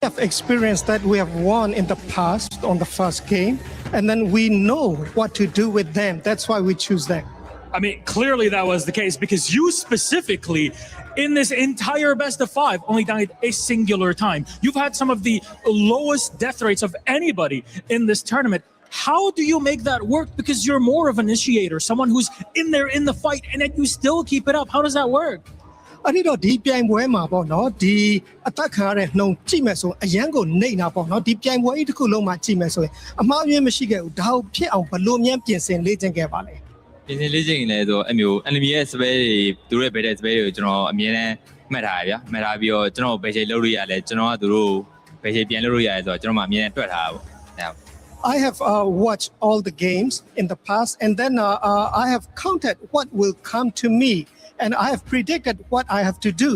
We have experienced that we have won in the past on the first game, and then we know what to do with them. That's why we choose them. I mean, clearly that was the case because you specifically, in this entire best of 5, only died a singular time. You've had some of the lowest death rates of anybody in this tournament. How do you make that work? Because you're more of an initiator, someone who's in there in the fight, and then you still keep it up. How does that work? အဲ့ဒီတော့ဒီပြိုင်ပွဲမှာပေါ့နော်ဒီအသက်ခံရတဲ့နှုံကြည့်မယ်ဆိုအရန်ကိုနှိမ့်တာပေါ့နော်ဒီပြိုင်ပွဲကြီးတစ်ခုလုံးမှာကြည့်မယ်ဆိုရင်အမှားအယွင်းမရှိခဲ့ဘူးဒါကိုဖြစ်အောင်ဘလို့မြန်ပြင်ဆင်လေ့ကျင့်ခဲ့ပါလဲပြင်ဆင်လေ့ကျင့်ရင်လည်းဆိုအမျိုး enemy ရဲ့ spell တွေသူတို့ရဲ့ better spell တွေကိုကျွန်တော်အမြဲတမ်းမှတ်ထားရဗျာမှတ်ထားပြီးတော့ကျွန်တော်ဘယ်ချိန်လုပ်လို့ရလဲကျွန်တော်ကသူတို့ဘယ်ချိန်ပြန်လုပ်လို့ရလဲဆိုတော့ကျွန်တော်မှအမြဲတမ်းတွက်ထားတာပေါ့ I have watched all the games in the past and then I have counted what will come to me and I have predicted what I have to do.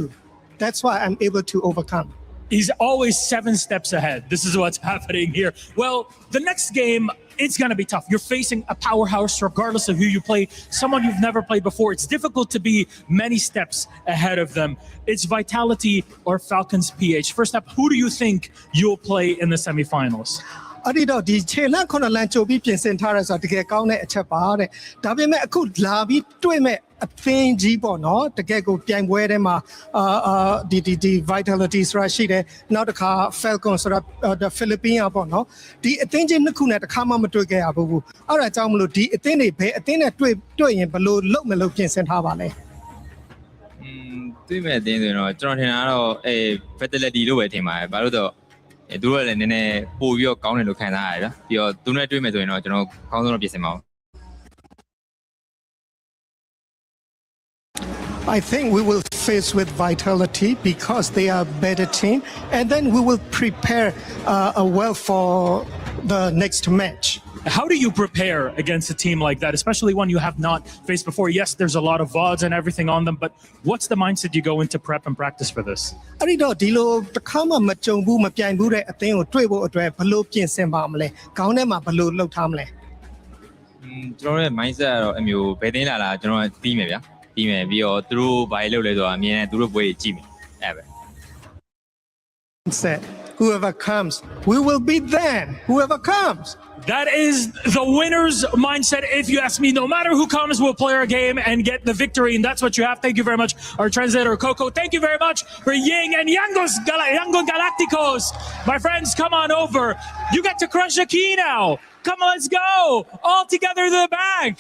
That's why I'm able to overcome. He's always 7 steps ahead. This is what's happening here. Well, the next game, it's going to be tough. You're facing a powerhouse regardless of who you play, someone you've never played before. It's difficult to be many steps ahead of them. It's Vitality or Falcons PH. First up, who do you think you'll play in the semifinals? အဲ့ဒီတော့ဒီခြေလန့်9လမ်းကြိုပြီးပြင်ဆင်ထားရဲဆိုတော့တကယ်ကောင်းတဲ့အချက်ပါတဲ့ဒါပေမဲ့အခုလာပြီးတွေ့မဲ့အသင်းကြီးပေါ့နော်တကယ်ကိုပြိုင်ပွဲထဲမှာဒီ Vitality ဆိုတာရှိတယ်နောက်တစ်ခါ Falcon ဆိုတာ Philippines ပေါ့နော်ဒီအသင်းကြီးနှစ်ခုနဲ့တစ်ခါမှမတွေ့ခဲ့ရဘူးအဲ့ဒါကြောင့်မလို့ဒီအသင်းတွေဘယ်အသင်းနဲ့တွေ့ရင်ဘယ်လိုလုပ်မလို့ပြင်ဆင်ထားပါလဲတွေ့မဲ့အသင်းဆိုရင်တော့ကျွန်တော်ထင်တာကတော့Vitality လို့ပဲထင်ပါတယ်ဘာလို့တော့သူတို့လည်းနည်းနည်းပို့ပြီးတော့ကောင်းတယ်လို့ခံစားရတယ်ဗျာပြီးတော့သူနဲ့တွေ့မယ်ဆိုရင်တော့ကျွန်တော်ကောင်းဆုံးတော့ပြင်ဆင်ပါဦး I think we will face with Vitality because they are a better team and then we will prepare well for the next match. How do you prepare against a team like that, especially one you have not faced before? Yes, there's a lot of VODs and everything on them, but what's the mindset you go into prep and practice for this? အဲ့ဒီတော့ဒီလိုတစ်ခါမှမကြုံဘူးမပြိုင်ဘူးတဲ့အသင်းကိုတွေ့ဖို့အတွက်ဘယ်လိုပြင်ဆင်ပါမလဲခေါင်းထဲမှာဘယ်လိုလှုပ်ထားမလဲကျွန်တော်ရဲ့ mindset ကတော့အမျိုးဘယ်တင်းလာလာကျွန်တော်ပြီးမယ်ဗျာပြီးမယ်ပြီးတော့သူတို့ဘာလုပ်လဲဆိုတာအမြင်နဲ့သူတို့ပွဲကြီးကြည့်မယ်အဲ့ပဲ Said whoever comes we will beat them whoever comes That is the winner's mindset. If you ask me, no matter who comes, we'll play our game and get the victory. And that's what you have. Thank you very much, our translator, Coco. Thank you very much for Ying and Yangon Galacticos. My friends, come on over. You get to crush a key now. Come on, let's go. All together to the back.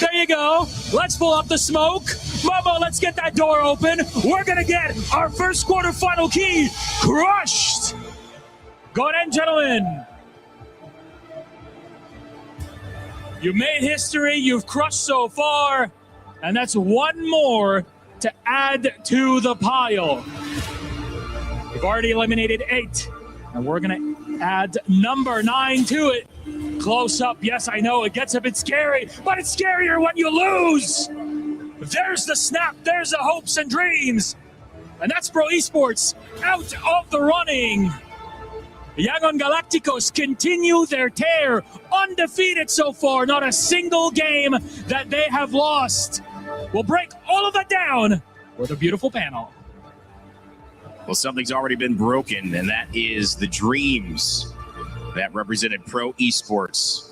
There you go. Let's pull up the smoke. Momo, let's get that door open. We're going to get our first quarterfinal key crushed. Go ahead, gentlemen. You made history, you've crushed so far, and that's one more to add to the pile. We've already eliminated 8, and we're gonna add number 9 to it. Close up, yes, I know, it gets a bit scary, but it's scarier when you lose. There's the snap, there's the hopes and dreams, and that's Pro Esports out of the running. Yangon Galacticos continue their tear, undefeated so far, not a single game that they have lost. We'll break all of that down with a beautiful panel. Well, something's already been broken, and that is the dreams that represented Pro Esports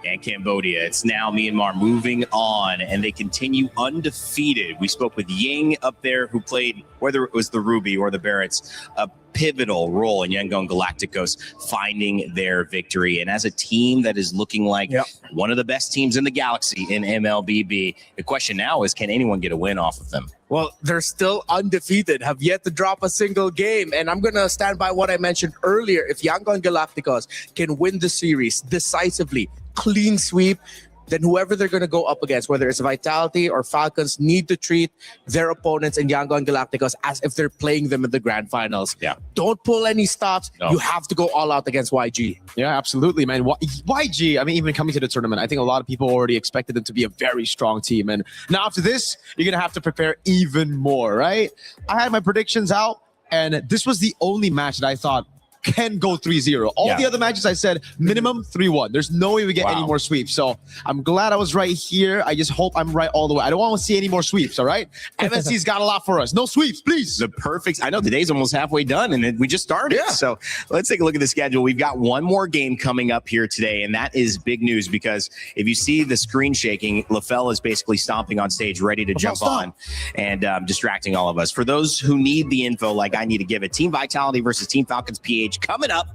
and Cambodia. It's now Myanmar moving on, and they continue undefeated. We spoke with Ying up there, who played, whether it was the Ruby or the Barretts, a pivotal role in Yangon Galacticos finding their victory. And as a team that is looking like one of the best teams in the galaxy in MLBB, the question now is, can anyone get a win off of them? Well, they're still undefeated, have yet to drop a single game. And I'm going to stand by what I mentioned earlier. If Yangon Galacticos can win the series decisively, clean sweep, then whoever they're going to go up against, whether it's Vitality or Falcons, need to treat their opponents in Yangon Galacticos as if they're playing them in the grand finals. Yeah. Don't pull any stops. No. You have to go all out against YG. Yeah, absolutely, man. YG, I mean, even coming to the tournament, I think a lot of people already expected them to be a very strong team. And now after this, you're going to have to prepare even more, right? I had my predictions out, and this was the only match that I thought can go 3-0. All the other matches I said minimum 3-1. There's no way we get any more sweeps. So I'm glad I was right here. I just hope I'm right all the way. I don't want to see any more sweeps, all right? MSC's got a lot for us. No sweeps, please. The perfect. I know the day's almost halfway done, and we just started. Yeah. So let's take a look at the schedule. We've got one more game coming up here today, and that is big news because if you see the screen shaking, LaFell is basically stomping on stage, ready to jump on and distracting all of us. For those who need the info, like I need to give it, Team Vitality versus Team Falcons PH coming up.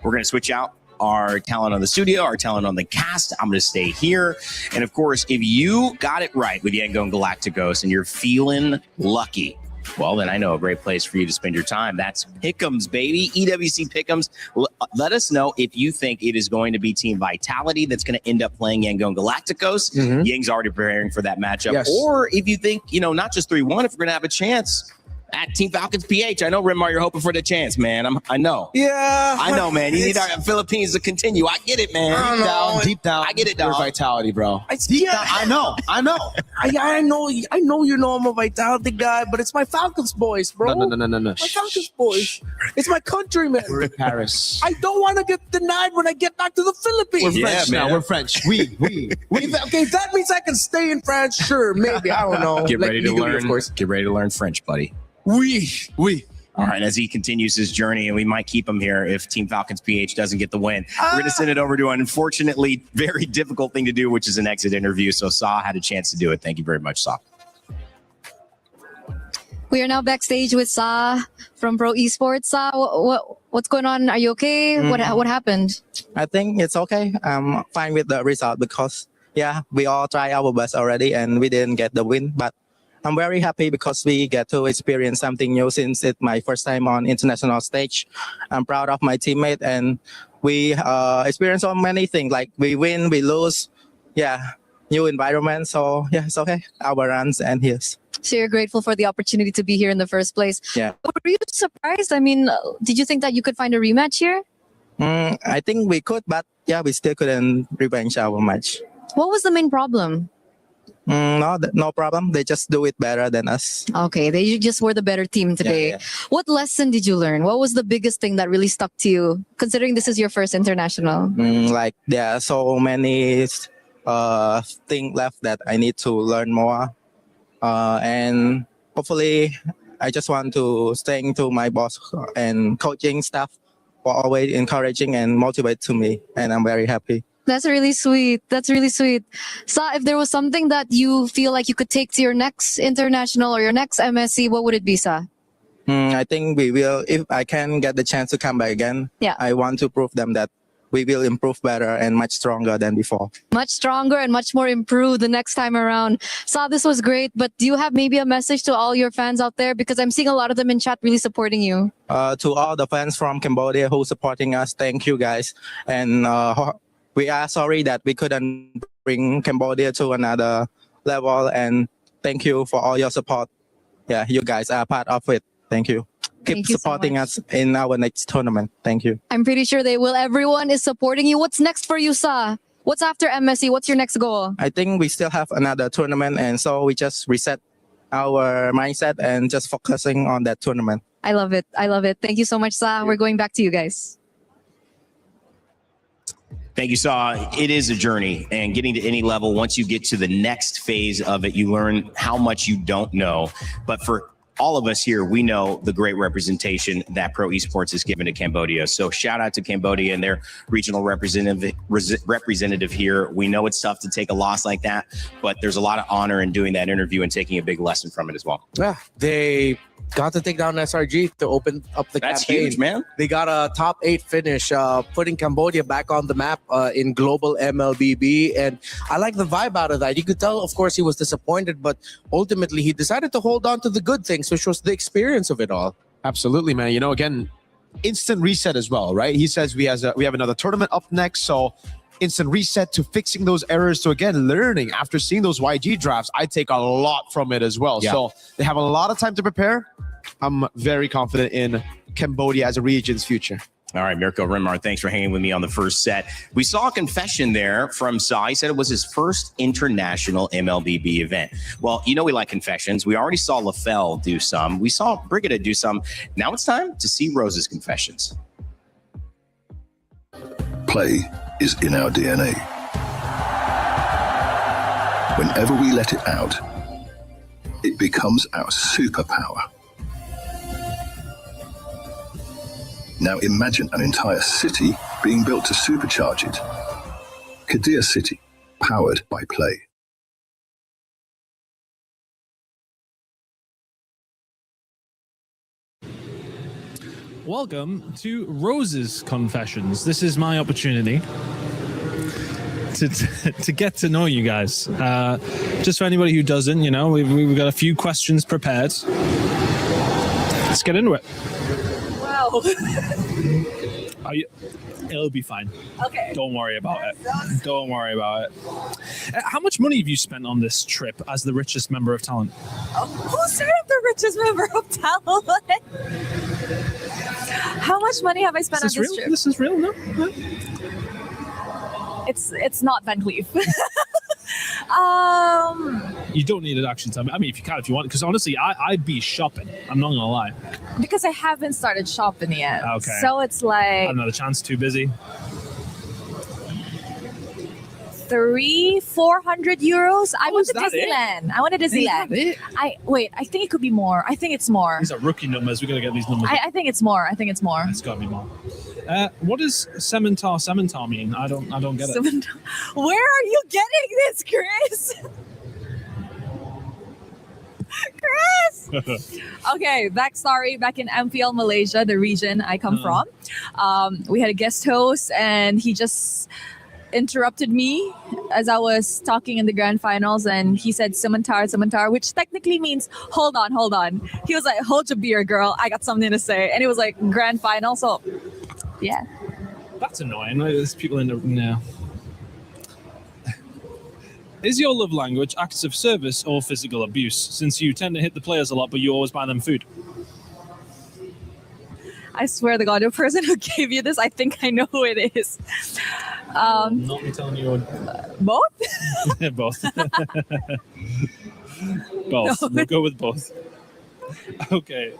We're going to switch out our talent on the studio, our talent on the cast. I'm going to stay here. And of course, if you got it right with Yangon Galacticos and you're feeling lucky, Well, then I know a great place for you to spend your time. That's Pick'ems, baby. EWC Pick'ems. Let us know if you think it is going to be Team Vitality that's going to end up playing Yangon Galacticos. Yang's already preparing for that matchup. Yes. Or if you think, not just 3-1, if we're going to have a chance at Team Falcons PH. I know, Rimar, you're hoping for the chance, man. I know. Yeah. I know, man. You need our Philippines to continue. I get it, man. Deep down. I get it, You're dog. Vitality, bro. Deep down, I know. I know you know I'm a Vitality guy, but it's my Falcons boys, bro. No. My Falcons boys. It's my countrymen. We're in Paris. I don't want to get denied when I get back to the Philippines. We're French now. We're French. We. Okay, that means I can stay in France. Sure, maybe. I don't know. Get ready to legally, learn. Of course. Get ready to learn French, buddy. We. All right, as he continues his journey, and we might keep him here if Team Falcons PH doesn't get the win. We're going to send it over to an unfortunately very difficult thing to do, which is an exit interview. So Sa had a chance to do it. Thank you very much, Sa. We are now backstage with Sa from Pro Esports. Sa, what's going on? Are you okay? What happened? I think it's okay. I'm fine with the result because, we all try our best already and we didn't get the win. But I'm very happy because we get to experience something new since it's my first time on international stage. I'm proud of my teammate and we experience so many things like we win, we lose. New environment. So it's okay. Our runs and here's. So you're grateful for the opportunity to be here in the first place. Yeah. Were you surprised? I mean, did you think that you could find a rematch here? I think we could, but we still couldn't revenge our match. What was the main problem? No problem. They just do it better than us. Okay, they just were the better team today. Yeah. What lesson did you learn? What was the biggest thing that really stuck to you, considering this is your first international? Like there are so many things left that I need to learn more. And hopefully, I just want to thank to my boss and coaching staff for always encouraging and motivate to me. And I'm very happy. That's really sweet. Sa, if there was something that you feel like you could take to your next international or your next MSC, what would it be, Sa? I think we will, if I can get the chance to come back again, I want to prove them that we will improve better and much stronger than before. Much stronger and much more improved the next time around. Sa, this was great, but do you have maybe a message to all your fans out there? Because I'm seeing a lot of them in chat really supporting you. To all the fans from Cambodia who supporting us, thank you guys. And we are sorry that we couldn't bring Cambodia to another level. And thank you for all your support. You guys are part of it. Thank you. Keep supporting us in our next tournament. Thank you. I'm pretty sure they will. Everyone is supporting you. What's next for you, Sa? What's after MSC? What's your next goal? I think we still have another tournament. And so we just reset our mindset and just focusing on that tournament. I love it. Thank you so much, Sa. We're going back to you guys. Thank you, Sa. It is a journey, and getting to any level, once you get to the next phase of it, you learn how much you don't know. But for all of us here, we know the great representation that Pro Esports has given to Cambodia. So shout out to Cambodia and their regional representative here. We know it's tough to take a loss like that, but there's a lot of honor in doing that interview and taking a big lesson from it as well. Yeah, they got to take down SRG to open up the That's campaign. huge, man. They got a top 8 finish, putting Cambodia back on the map in global MLBB. And I like the vibe out of that. You could tell, of course, he was disappointed, but ultimately he decided to hold on to the good things, which was the experience of it all. Absolutely, man. Again, instant reset as well, right? He says we have another tournament up next, so instant reset to fixing those errors. So again, learning after seeing those YG drafts, I take a lot from it as well. Yeah. So they have a lot of time to prepare. I'm very confident in Cambodia as a region's future. All right, Mirko Rimar, thanks for hanging with me on the first set. We saw a confession there from Sa. He said it was his first international MLBB event. Well, we like confessions. We already saw LaFell do some. We saw Brigida do some. Now it's time to see Rose's confessions. Play is in our DNA. Whenever we let it out, it becomes our superpower. Now imagine an entire city being built to supercharge it. Kadir City, powered by play. Welcome to Rose's Confessions. This is my opportunity to get to know you guys. Just for anybody who doesn't, we've got a few questions prepared. let's get into it. Wow. It'll be fine. Okay. Don't worry about it. Don't worry about it. How much money have you spent on this trip as the richest member of talent? Who said I'm the richest member of talent? How much money have I spent on this real? trip? This is real, no? It's not Van Cleef. You don't need to actually tell me. I mean, if you want, because honestly, I'd be shopping. I'm not gonna lie. Because I haven't started shopping yet. Okay. So it's like Another chance. Too busy. 300-400 euros. I went to that it? Disneyland. I went to Disneyland. Is that it? I think it could be more. I think it's more. These are rookie numbers. We gotta get these numbers. I think it's more. I think it's more. It's gotta be more. What does Cementar mean? I don't get it. Where are you getting this, Chris? Chris! Okay, backstory. Back in MPL Malaysia, the region I come from, we had a guest host and he just interrupted me as I was talking in the grand finals, and he said Cementar, which technically means hold on. He was like, hold your beer, girl, I got something to say. And it was like grand final, so yeah. That's annoying. There's people in the no. Is your love language acts of service or physical abuse? Since you tend to hit the players a lot, but you always buy them food. I swear to God, the person who gave you this, I think I know who it is. Not me telling you. Both? Both. Both. No. We'll go with both. Okay.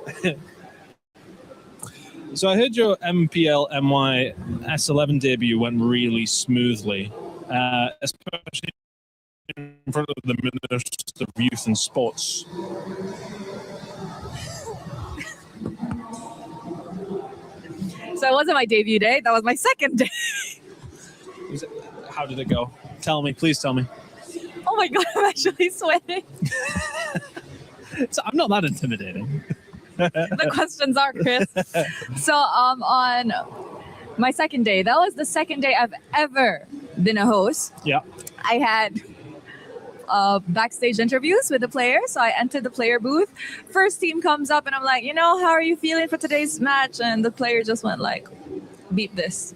So I heard your MPL MY S11 debut went really smoothly, especially in front of the Minister of Youth and Sports. So it wasn't my debut day, that was my second day. How did it go? Tell me, please tell me. Oh my God, I'm actually sweating. So I'm not that intimidating. The questions are, Chris. So on my second day, that was the second day I've ever been a host. Yeah. I had backstage interviews with the players. So I entered the player booth. First team comes up and I'm like, how are you feeling for today's match? And the player just went like, beep this.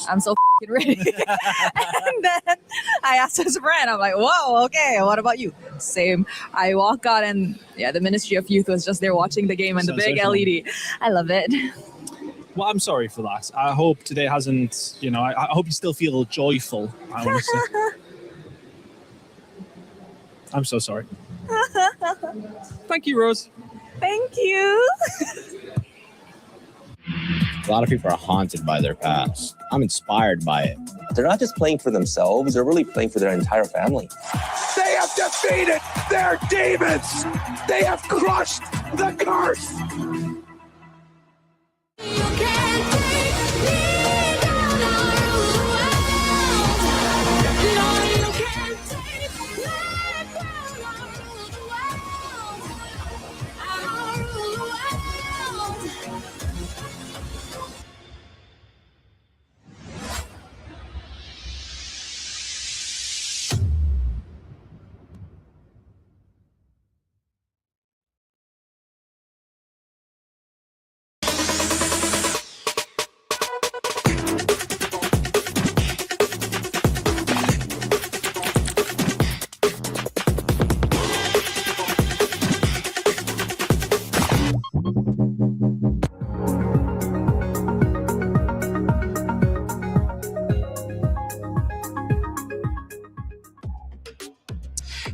I'm so ready. And then I asked his friend, I'm like, whoa, okay, what about you? Same. I walk out and the Ministry of Youth was just there watching the game and the big LED. I love it. Well, I'm sorry for that. I hope today hasn't, I hope you still feel joyful. I want to say. I'm so sorry. Thank you, Rose. Thank you. A lot of people are haunted by their past. I'm inspired by it. They're not just playing for themselves, they're really playing for their entire family. They have defeated their demons. They have crushed the curse.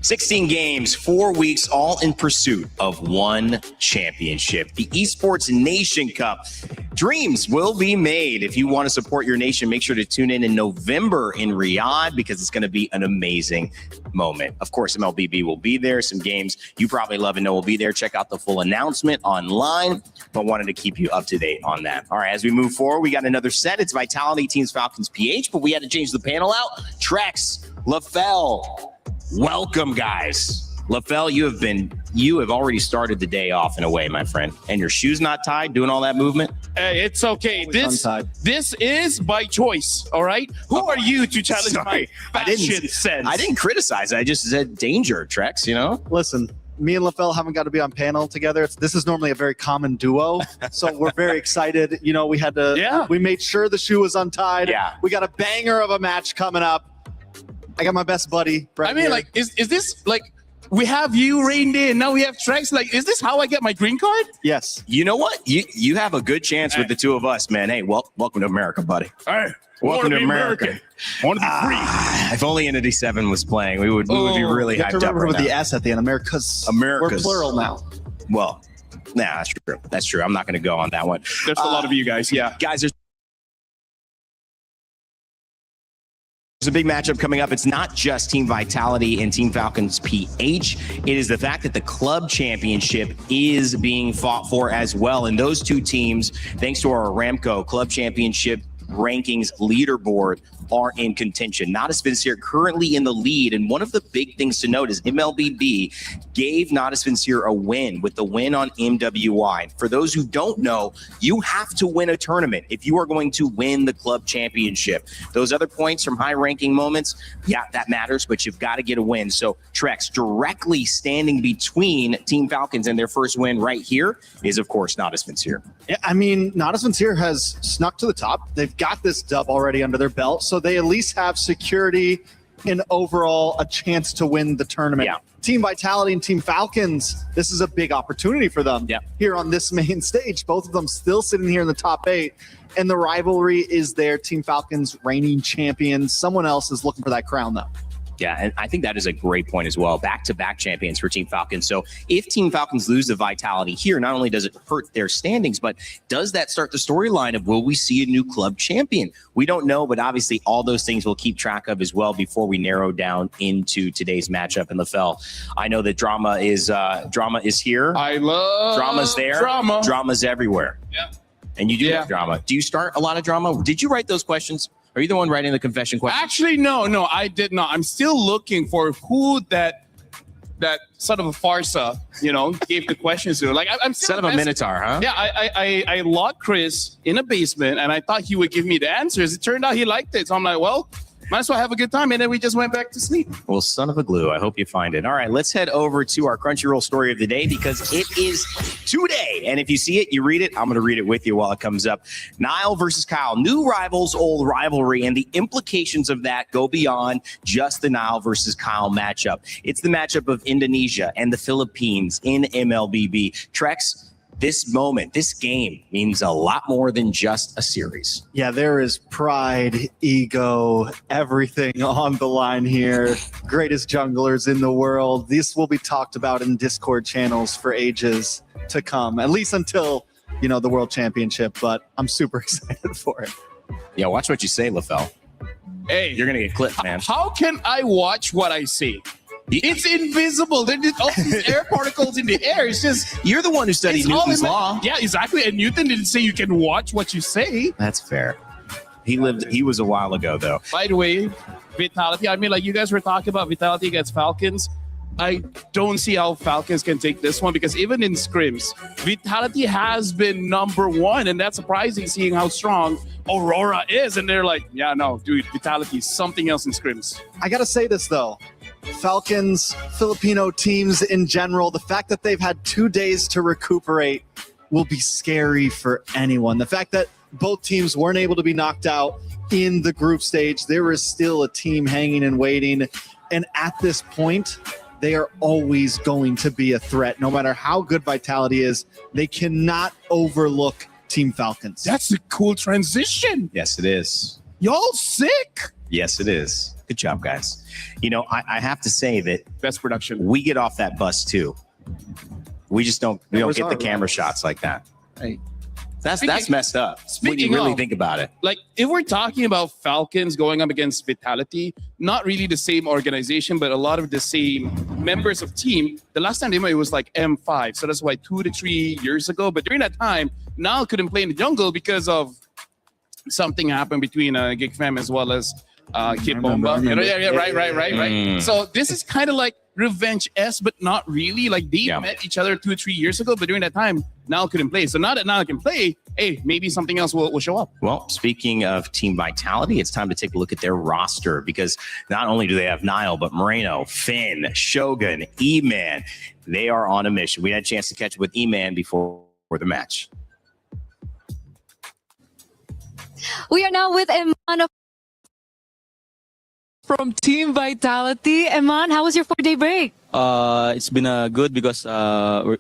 $16 games, 4 weeks, all in pursuit of one championship. The Esports Nation Cup. Dreams will be made. If you want to support your nation, make sure to tune in November in Riyadh because it's going to be an amazing moment. Of course, MLBB will be there. Some games you probably love and know will be there. Check out the full announcement online, but wanted to keep you up to date on that. All right, as we move forward, we got another set. It's Vitality Teams Falcons PH, but we had to change the panel out. Trex, LaFell. Welcome, guys. LaFell, you have already started the day off in a way, my friend. And your shoes not tied, doing all that movement? Hey, it's okay. This is by choice, all right? Who are you to challenge my fashion sense? I didn't criticize. I just said danger, Trex, Listen, me and LaFell haven't got to be on panel together. This is normally a very common duo, so we're very excited. You know, we had to. We made sure the shoe was untied. Yeah. We got a banger of a match coming up. I got my best buddy, Brett. I mean, here. like, is this like we have you reined in? Now we have Trex. Like, is this how I get my green card? Yes. You know what? You have a good chance with the two of us, man. Hey, welcome to America, buddy. All right. Welcome to America. I want to be free. If only Entity 7 was playing, we would be really you have to hyped up remember right with now. the S at the end. America's. We're plural now. Well, nah, that's true. That's true. I'm not going to go on that one. There's a lot of you guys. Yeah. Guys, there's a big matchup coming up. It's not just Team Vitality and Team Falcons PH. It is the fact that the club championship is being fought for as well. And those two teams, thanks to our Aramco club championship rankings leaderboard, are in contention. Nada Spencer currently in the lead, and one of the big things to note is MLBB gave Nada Spencer a win with the win on MWI. For those who don't know, you have to win a tournament if you are going to win the club championship. Those other points from high ranking moments, yeah, that matters, but you've got to get a win. So Trex, directly standing between Team Falcons and their first win right here is, of course, Nada Spencer. Yeah, I mean, Nada Spencer has snuck to the top. They've got this dub already under their belt, so they at least have security and overall a chance to win the tournament. Yeah. Team Vitality and Team Falcons, this is a big opportunity for them here on this main stage. Both of them still sitting here in the top 8, and the rivalry is there. Team Falcons reigning champions. Someone else is looking for that crown, though. Yeah, and I think that is a great point as well. Back-to-back champions for Team Falcons. So if Team Falcons lose the Vitality here, not only does it hurt their standings, but does that start the storyline of will we see a new club champion? We don't know, but obviously all those things we'll keep track of as well before we narrow down into today's matchup in LaFell. I know that drama is here. I love Drama's there. drama. Drama's everywhere. Yeah. And you do have drama. Do you start a lot of drama? Did you write those questions? Are you the one writing the confession question? Actually, no, I did not. I'm still looking for who that sort of a farsa, gave the questions to. Like, I'm still Son of a Minotaur, huh? Yeah, I locked Chris in a basement, and I thought he would give me the answers. It turned out he liked it, so I'm like, well, might as well have a good time, and then we just went back to sleep. Well, son of a glue. I hope you find it. All right, let's head over to our Crunchyroll story of the day because it is today. And if you see it, you read it. I'm going to read it with you while it comes up. Nile versus Kyle, new rivals, old rivalry, and the implications of that go beyond just the Nile versus Kyle matchup. It's the matchup of Indonesia and the Philippines in MLBB. Trex, this moment, this game means a lot more than just a series. Yeah, there is pride, ego, everything on the line here. Greatest junglers in the world. This will be talked about in Discord channels for ages to come, at least until, the World Championship. But I'm super excited for it. Yeah, watch what you say, LaFell. Hey, you're going to get clipped, man. How can I watch what I see? It's invisible. There's all these air particles in the air. It's just you're the one who studied Newton's law. Yeah, exactly. And Newton didn't say you can watch what you say. That's fair. He was a while ago, though. By the way, Vitality. I mean, like you guys were talking about Vitality against Falcons. I don't see how Falcons can take this one because even in scrims, Vitality has been number 1, and that's surprising seeing how strong Aurora is. And they're like, yeah, no, dude, Vitality is something else in scrims. I got to say this, though. Falcons, Filipino teams in general, the fact that they've had 2 days to recuperate will be scary for anyone. The fact that both teams weren't able to be knocked out in the group stage, there is still a team hanging and waiting. And at this point, they are always going to be a threat. No matter how good Vitality is, they cannot overlook Team Falcons. That's a cool transition. Yes, it is. Y'all sick. Yes, it is. Good job, guys. I have to say that best production. We get off that bus too. We just don't get the camera shots like that. Hey. That's messed up when you really think about it. Like, if we're talking about Falcons going up against Vitality, not really the same organization, but a lot of the same members of team. The last time they met, it was like M5. So that's why 2 to 3 years ago. But during that time, Nile couldn't play in the jungle because of something happened between Gig Fam as well as Kid Bomba. Right. So this is kind of like Revenge-esque, but not really. Like, they met each other 2 or 3 years ago, but during that time, Nile couldn't play. So now that Nile can play, hey, maybe something else will show up. Well, speaking of team vitality, it's time to take a look at their roster because not only do they have Niall, but Moreno, Finn, Shogun, E-Man. They are on a mission. We had a chance to catch up with E-Man before the match. We are now with Eman from Team Vitality. Eman, how was your 4-day break? It's been good because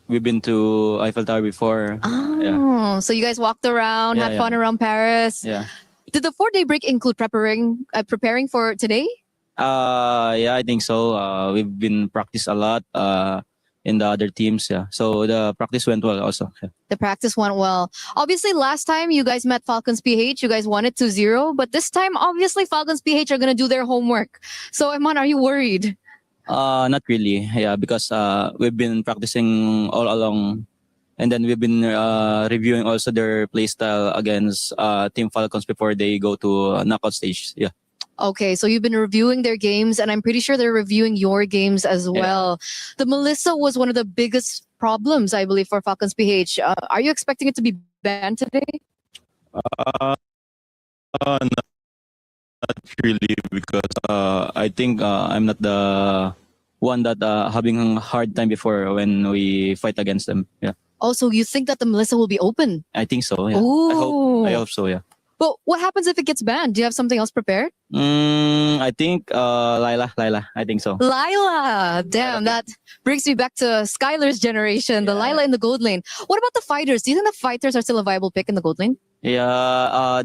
we've been to Eiffel Tower before. Oh, so you guys walked around, had fun around Paris. Yeah. Did the 4-day break include preparing for today? Yeah, I think so. We've been practice a lot in the other teams. Yeah. So the practice went well also. Yeah. The practice went well. Obviously, last time you guys met Falcons PH, you guys won it 2-0. But this time, obviously, Falcons PH are going to do their homework. So, Eman, are you worried? Not really. Yeah, because we've been practicing all along. And then we've been reviewing also their play style against Team Falcons before they go to knockout stage. Yeah. Okay, so you've been reviewing their games, and I'm pretty sure they're reviewing your games as well. The Melissa was one of the biggest problems, I believe, for Falcons PH. Are you expecting it to be banned today? Not really, because I think I'm not the one that having a hard time before when we fight against them. Yeah. Also, you think that the Melissa will be open? I think so. Yeah. Ooh. I hope so. Yeah. But what happens if it gets banned? Do you have something else prepared? I think Lila. I think so. Lila. Damn, that brings me back to Skylar's generation, the Lila in the gold lane. What about the fighters? Do you think the fighters are still a viable pick in the gold lane? Yeah.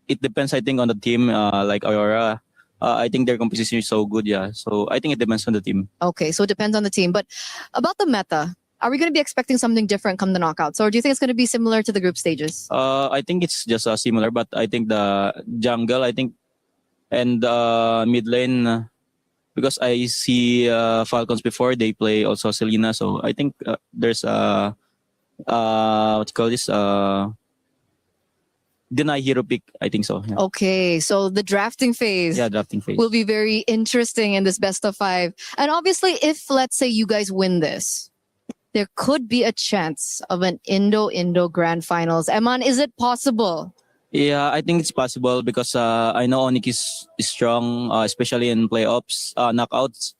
It depends, I think, on the team. Like Aurora, I think their composition is so good. Yeah. So I think it depends on the team. Okay, so it depends on the team. But about the meta, are we going to be expecting something different come the knockouts? Or do you think it's going to be similar to the group stages? I think it's just similar, but I think the jungle, and mid lane, because I see Falcons before, they play also Selena. So I think there's what you call this? Deny hero pick, I think so. Yeah. Okay, so the drafting phase. Yeah, drafting phase will be very interesting in this best of 5. And obviously, if let's say you guys win this, there could be a chance of an Indo Grand Finals. Eman, is it possible? Yeah, I think it's possible because I know Onyx is strong, especially in playoffs, knockouts.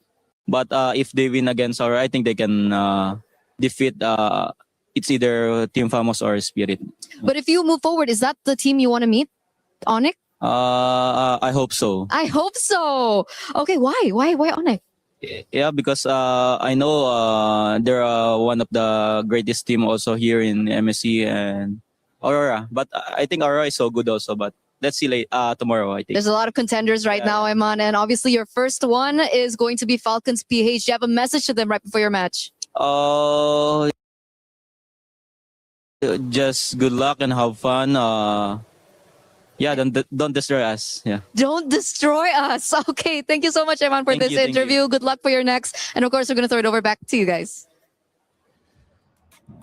But if they win against our, I think they can defeat. It's either Team Famous or Spirit. But if you move forward, is that the team you want to meet, Onyx? I hope so. I hope so. Okay, why? Why Onyx? Yeah, because I know they're one of the greatest team also here in MSC and Aurora. But I think Aurora is so good also. But let's see tomorrow, I think. There's a lot of contenders right now, Eman. And obviously your first one is going to be Falcons PH. Do you have a message to them right before your match? Just good luck and have fun. Yeah, don't destroy us. Yeah. Don't destroy us. Okay, thank you so much, Eman, for this interview. Good luck for your next. And of course, we're going to throw it over back to you guys.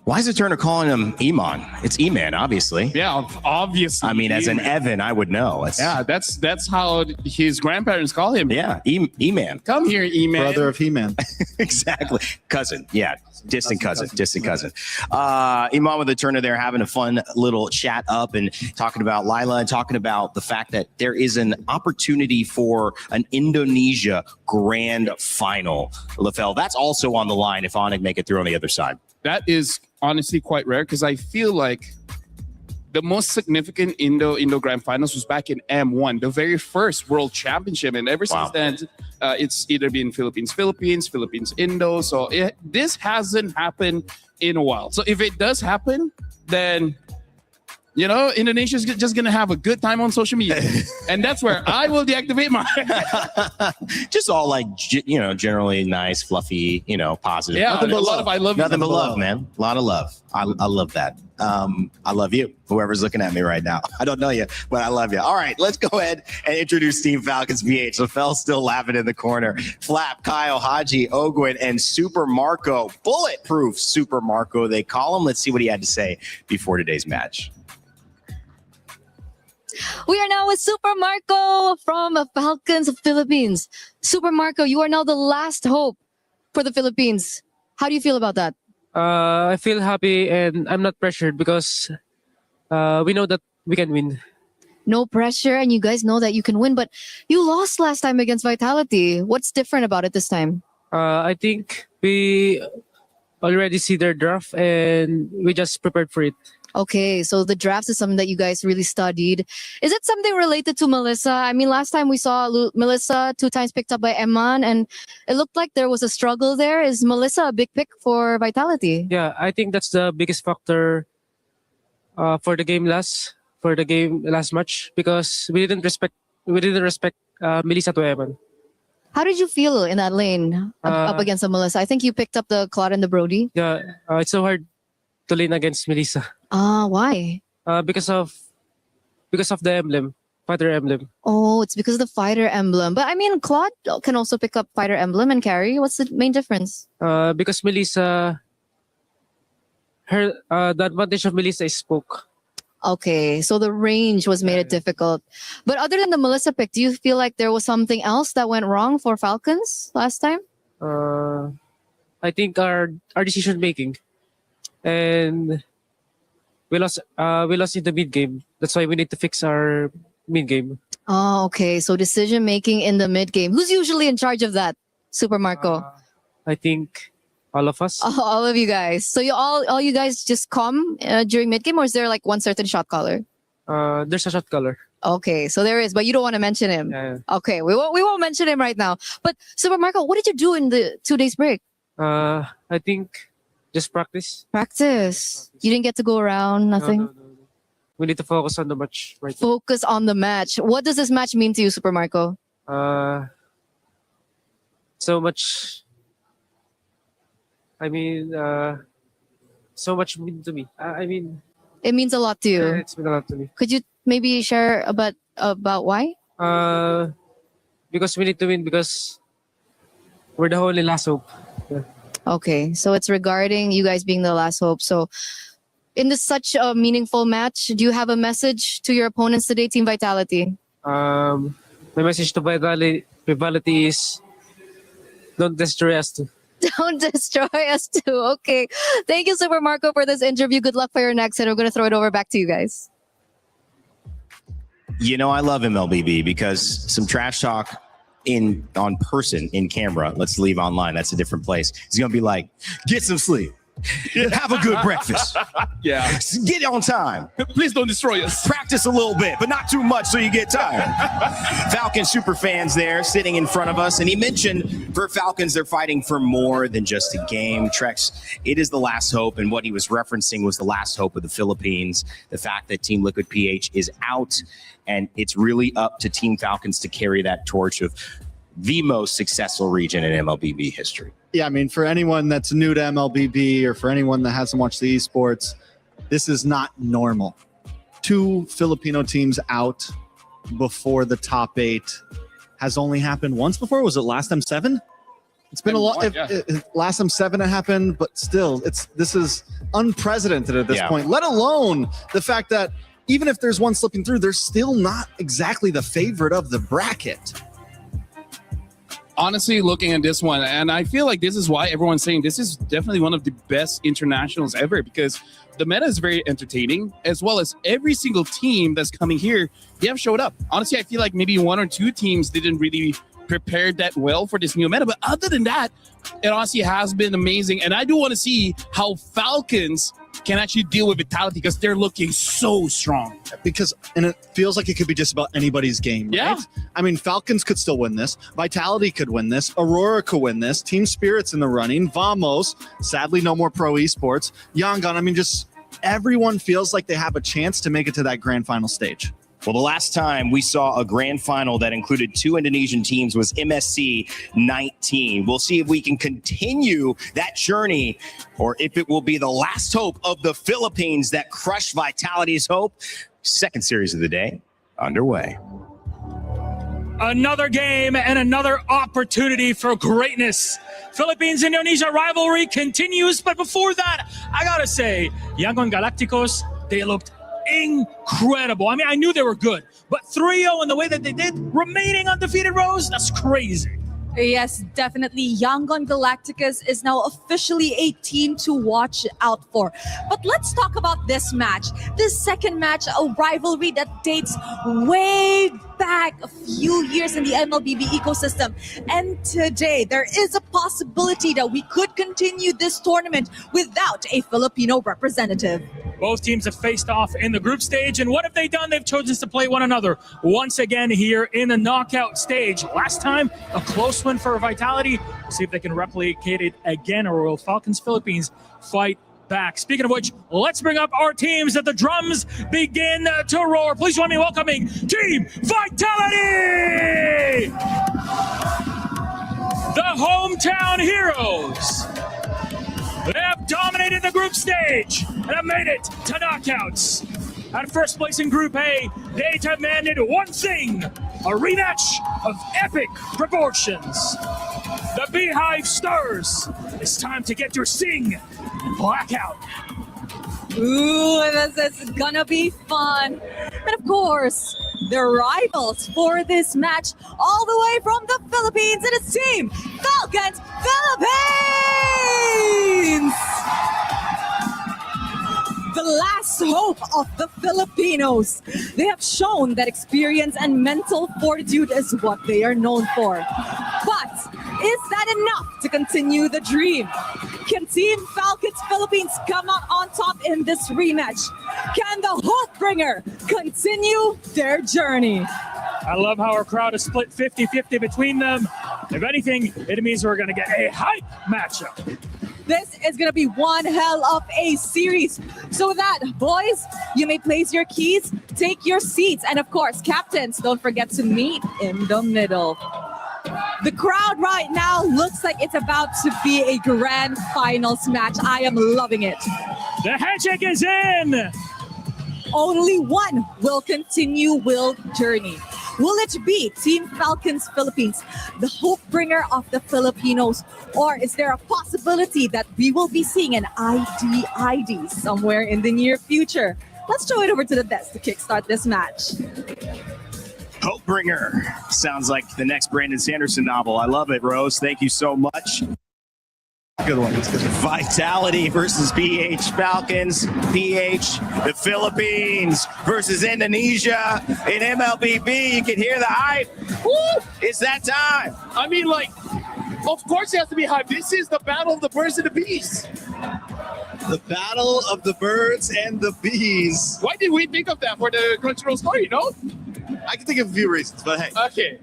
Why is the Turner calling him E-Man? It's E-Man, obviously. Yeah, obviously. I mean, as an Evan, I would know. That's how his grandparents call him. Yeah, E-Man. Come here, E-Man. Brother of He-Man. Exactly. Cousin. Yeah, distant cousin. Iman with the Turner there having a fun little chat up and talking about Lila and talking about the fact that there is an opportunity for an Indonesia grand final. LaFell, that's also on the line if Onig make it through on the other side. That is honestly quite rare because I feel like the most significant Indo Grand Finals was back in M1, the very first World Championship, and ever since then, it's either been Philippines, Indo. So this hasn't happened in a while. So if it does happen, then Indonesia's just gonna have a good time on social media, and that's where I will deactivate my. Just all generally nice, fluffy, positive. Yeah, nothing but love. I love nothing but love, man. A lot of love. I love that. I love you. Whoever's looking at me right now, I don't know you, but I love you. All right, let's go ahead and introduce Team Falcons PH. LaFell still laughing in the corner. Flap, Kyle, Haji, Ogwin, and Super Marco. Bulletproof Super Marco, they call him. Let's see what he had to say before today's match. We are now with Super Marco from Falcons of Philippines. Super Marco, you are now the last hope for the Philippines. How do you feel about that? I feel happy and I'm not pressured because we know that we can win. No pressure, and you guys know that you can win, but you lost last time against Vitality. What's different about it this time? I think we already see their draft and we just prepared for it. Okay, so the draft is something that you guys really studied. Is it something related to Melissa? I mean, last time we saw Melissa 2 times picked up by Eman, and it looked like there was a struggle there. Is Melissa a big pick for Vitality? Yeah, I think that's the biggest factor for the game last match, because we didn't respect Melissa to Eman. How did you feel in that lane up against the Melissa? I think you picked up the Claude and the Brody. Yeah, it's so hard to lane against Melissa. Why? Because of the emblem, fighter emblem. Oh, it's because of the fighter emblem. But I mean, Claude can also pick up fighter emblem and carry. What's the main difference? Because Melissa, the advantage of Melissa is spoke. Okay, so the range was made it difficult. But other than the Melissa pick, do you feel like there was something else that went wrong for Falcons last time? I think our decision making, and we lost in the mid game. That's why we need to fix our mid game. Oh, okay. So decision making in the mid game. Who's usually in charge of that? Super Marco. I think all of us. All of you guys. So all you guys just come during mid game, or is there like one certain shot caller? There's a shot caller. Okay, so there is, but you don't want to mention him. Yeah. Okay, we won't mention him right now. But Super Marco, what did you do in the 2 days break? I think just practice. Practice. You didn't get to go around, nothing? No. We need to focus on the match right now. Focus on the match. What does this match mean to you, Super Marco? So much. I mean, so much mean to me. It means a lot to you. Yeah, it's mean a lot to me. Could you maybe share about why? Because we need to win, because we're the only last hope. Yeah. Okay, so it's regarding you guys being the last hope. So in this such a meaningful match, do you have a message to your opponents today, Team Vitality? My message to Vitality is don't destroy us too. Don't destroy us too. Okay. Thank you, Super Marco, for this interview. Good luck for your next hit. We're going to throw it over back to you guys. You know, I love MLBB because some trash talk on person in camera, let's leave online, that's a different place. It's going to be like, get some sleep. Have a good breakfast. Yeah. Get on time. Please don't destroy us. Practice a little bit, but not too much so you get tired. Falcon super fans there sitting in front of us. And he mentioned for Falcons, they're fighting for more than just a game. Trex, it is the last hope. And what he was referencing was the last hope of the Philippines. The fact that Team Liquid PH is out. And it's really up to Team Falcons to carry that torch of the most successful region in MLBB history. Yeah, I mean, for anyone that's new to MLBB or for anyone that hasn't watched the esports, this is not normal. 2 Filipino teams out before the top 8 has only happened once before. Was it last time 7? It's been a lot. Last time 7 it happened, but still, this is unprecedented at this point. Let alone the fact that even if there's one slipping through, they're still not exactly the favorite of the bracket. Honestly, looking at this one, and I feel like this is why everyone's saying this is definitely one of the best internationals ever, because the meta is very entertaining, as well as every single team that's coming here, they have showed up. Honestly, I feel like maybe 1 or 2 teams didn't really prepare that well for this new meta, but other than that, it honestly has been amazing. And I do want to see how Falcons can actually deal with Vitality, because they're looking so strong. And it feels like it could be just about anybody's game, right? Yeah. I mean, Falcons could still win this. Vitality could win this. Aurora could win this. Team Spirit's in the running. Vamos, sadly, no more pro esports. Yangon, I mean, just everyone feels like they have a chance to make it to that grand final stage. Well, the last time we saw a grand final that included 2 Indonesian teams was MSC 19. We'll see if we can continue that journey or if it will be the last hope of the Philippines that crushed Vitality's hope. Second series of the day underway. Another game and another opportunity for greatness. Philippines-Indonesia rivalry continues, but before that, I gotta say, Yangon Galacticos, they looked incredible. I mean, I knew they were good, but 3-0 in the way that they did, remaining undefeated, Rose, that's crazy. Yes, definitely. Yangon Galacticos is now officially a team to watch out for. But let's talk about this match. This second match, a rivalry that dates way back a few years in the MLBB ecosystem. And today, there is a possibility that we could continue this tournament without a Filipino representative. Both teams have faced off in the group stage, and what have they done? They've chosen to play one another once again here in the knockout stage. Last time, a close win for Vitality. We'll see if they can replicate it again, or will Falcons Philippines fight back? Speaking of which, let's bring up our teams as the drums begin to roar. Please join me welcoming Team Vitality! The hometown heroes. They have dominated the group stage and have made it to knockouts. At first place in Group A, they demanded one thing, a rematch of epic proportions. The Beehive stirs. It's time to get your Sing and Blackout. Ooh, this is gonna be fun. And of course, the rivals for this match, all the way from the Philippines, and it's Team Falcons Philippines! The last hope of the Filipinos. They have shown that experience and mental fortitude is what they are known for. But is that enough to continue the dream? Can Team Falcons Philippines come out on top in this rematch? Can the Hopebringer continue their journey? I love how our crowd is split 50-50 between them. If anything, it means we're going to get a hype matchup. This is going to be one hell of a series. So with that, boys, you may place your keys, take your seats, and of course, captains, don't forget to meet in the middle. The crowd right now looks like it's about to be a grand finals match. I am loving it. The handshake is in. Only one will continue Will journey. Will it be Team Falcons Philippines, the hope-bringer of the Filipinos? Or is there a possibility that we will be seeing an ID somewhere in the near future? Let's throw it over to the desk to kickstart this match. Hopebringer sounds like the next Brandon Sanderson novel. I love it, Rose. Thank you so much. Good one. Vitality versus PH Falcons. PH, the Philippines versus Indonesia. In MLBB, you can hear the hype. Woo! It's that time. I mean, like, of course it has to be hype. This is the battle of the birds and the bees. The battle of the birds and the bees. Why did we think of that for the Crunchyroll story, you know? I can think of a few reasons, but hey. Okay.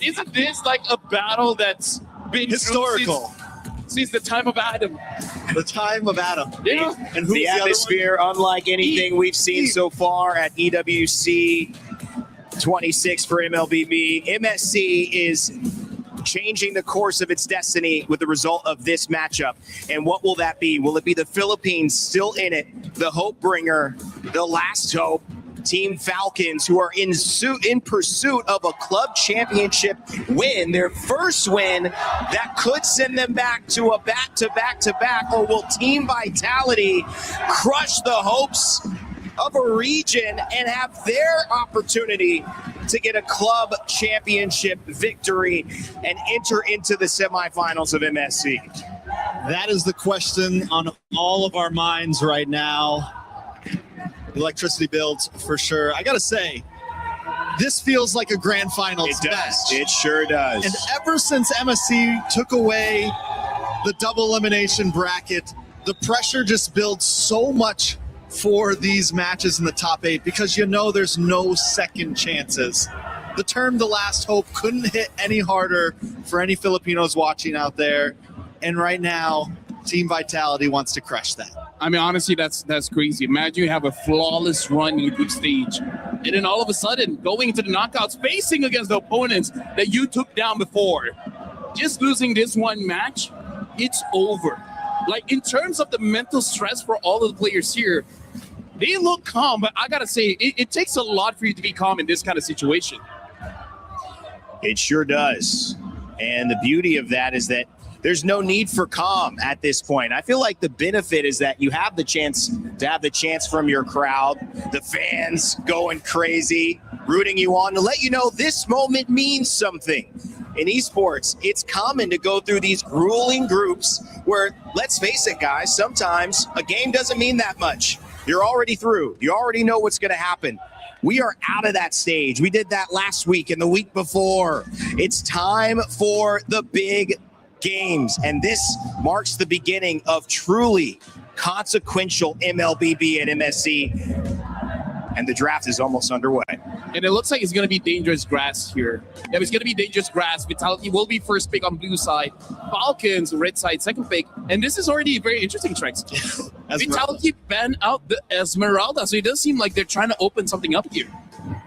Isn't this like a battle that's been historical since the time of Adam? The time of Adam. Yeah. And who's the atmosphere, unlike anything we've seen so far at EWC 26 for MLBB. MSC is changing the course of its destiny with the result of this matchup. And what will that be? Will it be the Philippines still in it, the Hopebringer, the last hope, Team Falcons, who are in pursuit of a club championship win, their first win that could send them back to a back-to-back-to-back, or will Team Vitality crush the hopes of a region and have their opportunity to get a club championship victory and enter into the semifinals of MSC? That is the question on all of our minds right now. Electricity builds for sure. I gotta say, this feels like a grand finals match. It sure does. And ever since MSC took away the double elimination bracket, the pressure just builds so much for these matches in the top 8 because you know there's no second chances. The term "the last hope" couldn't hit any harder for any Filipinos watching out there. And right now, Team Vitality wants to crush that. I mean, honestly, that's crazy. Imagine you have a flawless run in the group stage, and then all of a sudden, going into the knockouts, facing against the opponents that you took down before. Just losing this one match, it's over. Like, in terms of the mental stress for all of the players here, they look calm, but I gotta say, it takes a lot for you to be calm in this kind of situation. It sure does. And the beauty of that is that there's no need for calm at this point. I feel like the benefit is that you have the chance to have the chance from your crowd, the fans going crazy, rooting you on to let you know this moment means something. In esports, it's common to go through these grueling groups where, let's face it, guys, sometimes a game doesn't mean that much. You're already through. You already know what's going to happen. We are out of that stage. We did that last week and the week before. It's time for the big games, and this marks the beginning of truly consequential MLBB and MSC. And the draft is almost underway. And it looks like it's going to be dangerous grass here. Yeah, it's going to be dangerous grass. Vitality will be first pick on blue side. Falcons, red side, second pick. And this is already very interesting, Trex. Vitality banned out the Esmeralda, so it does seem like they're trying to open something up here.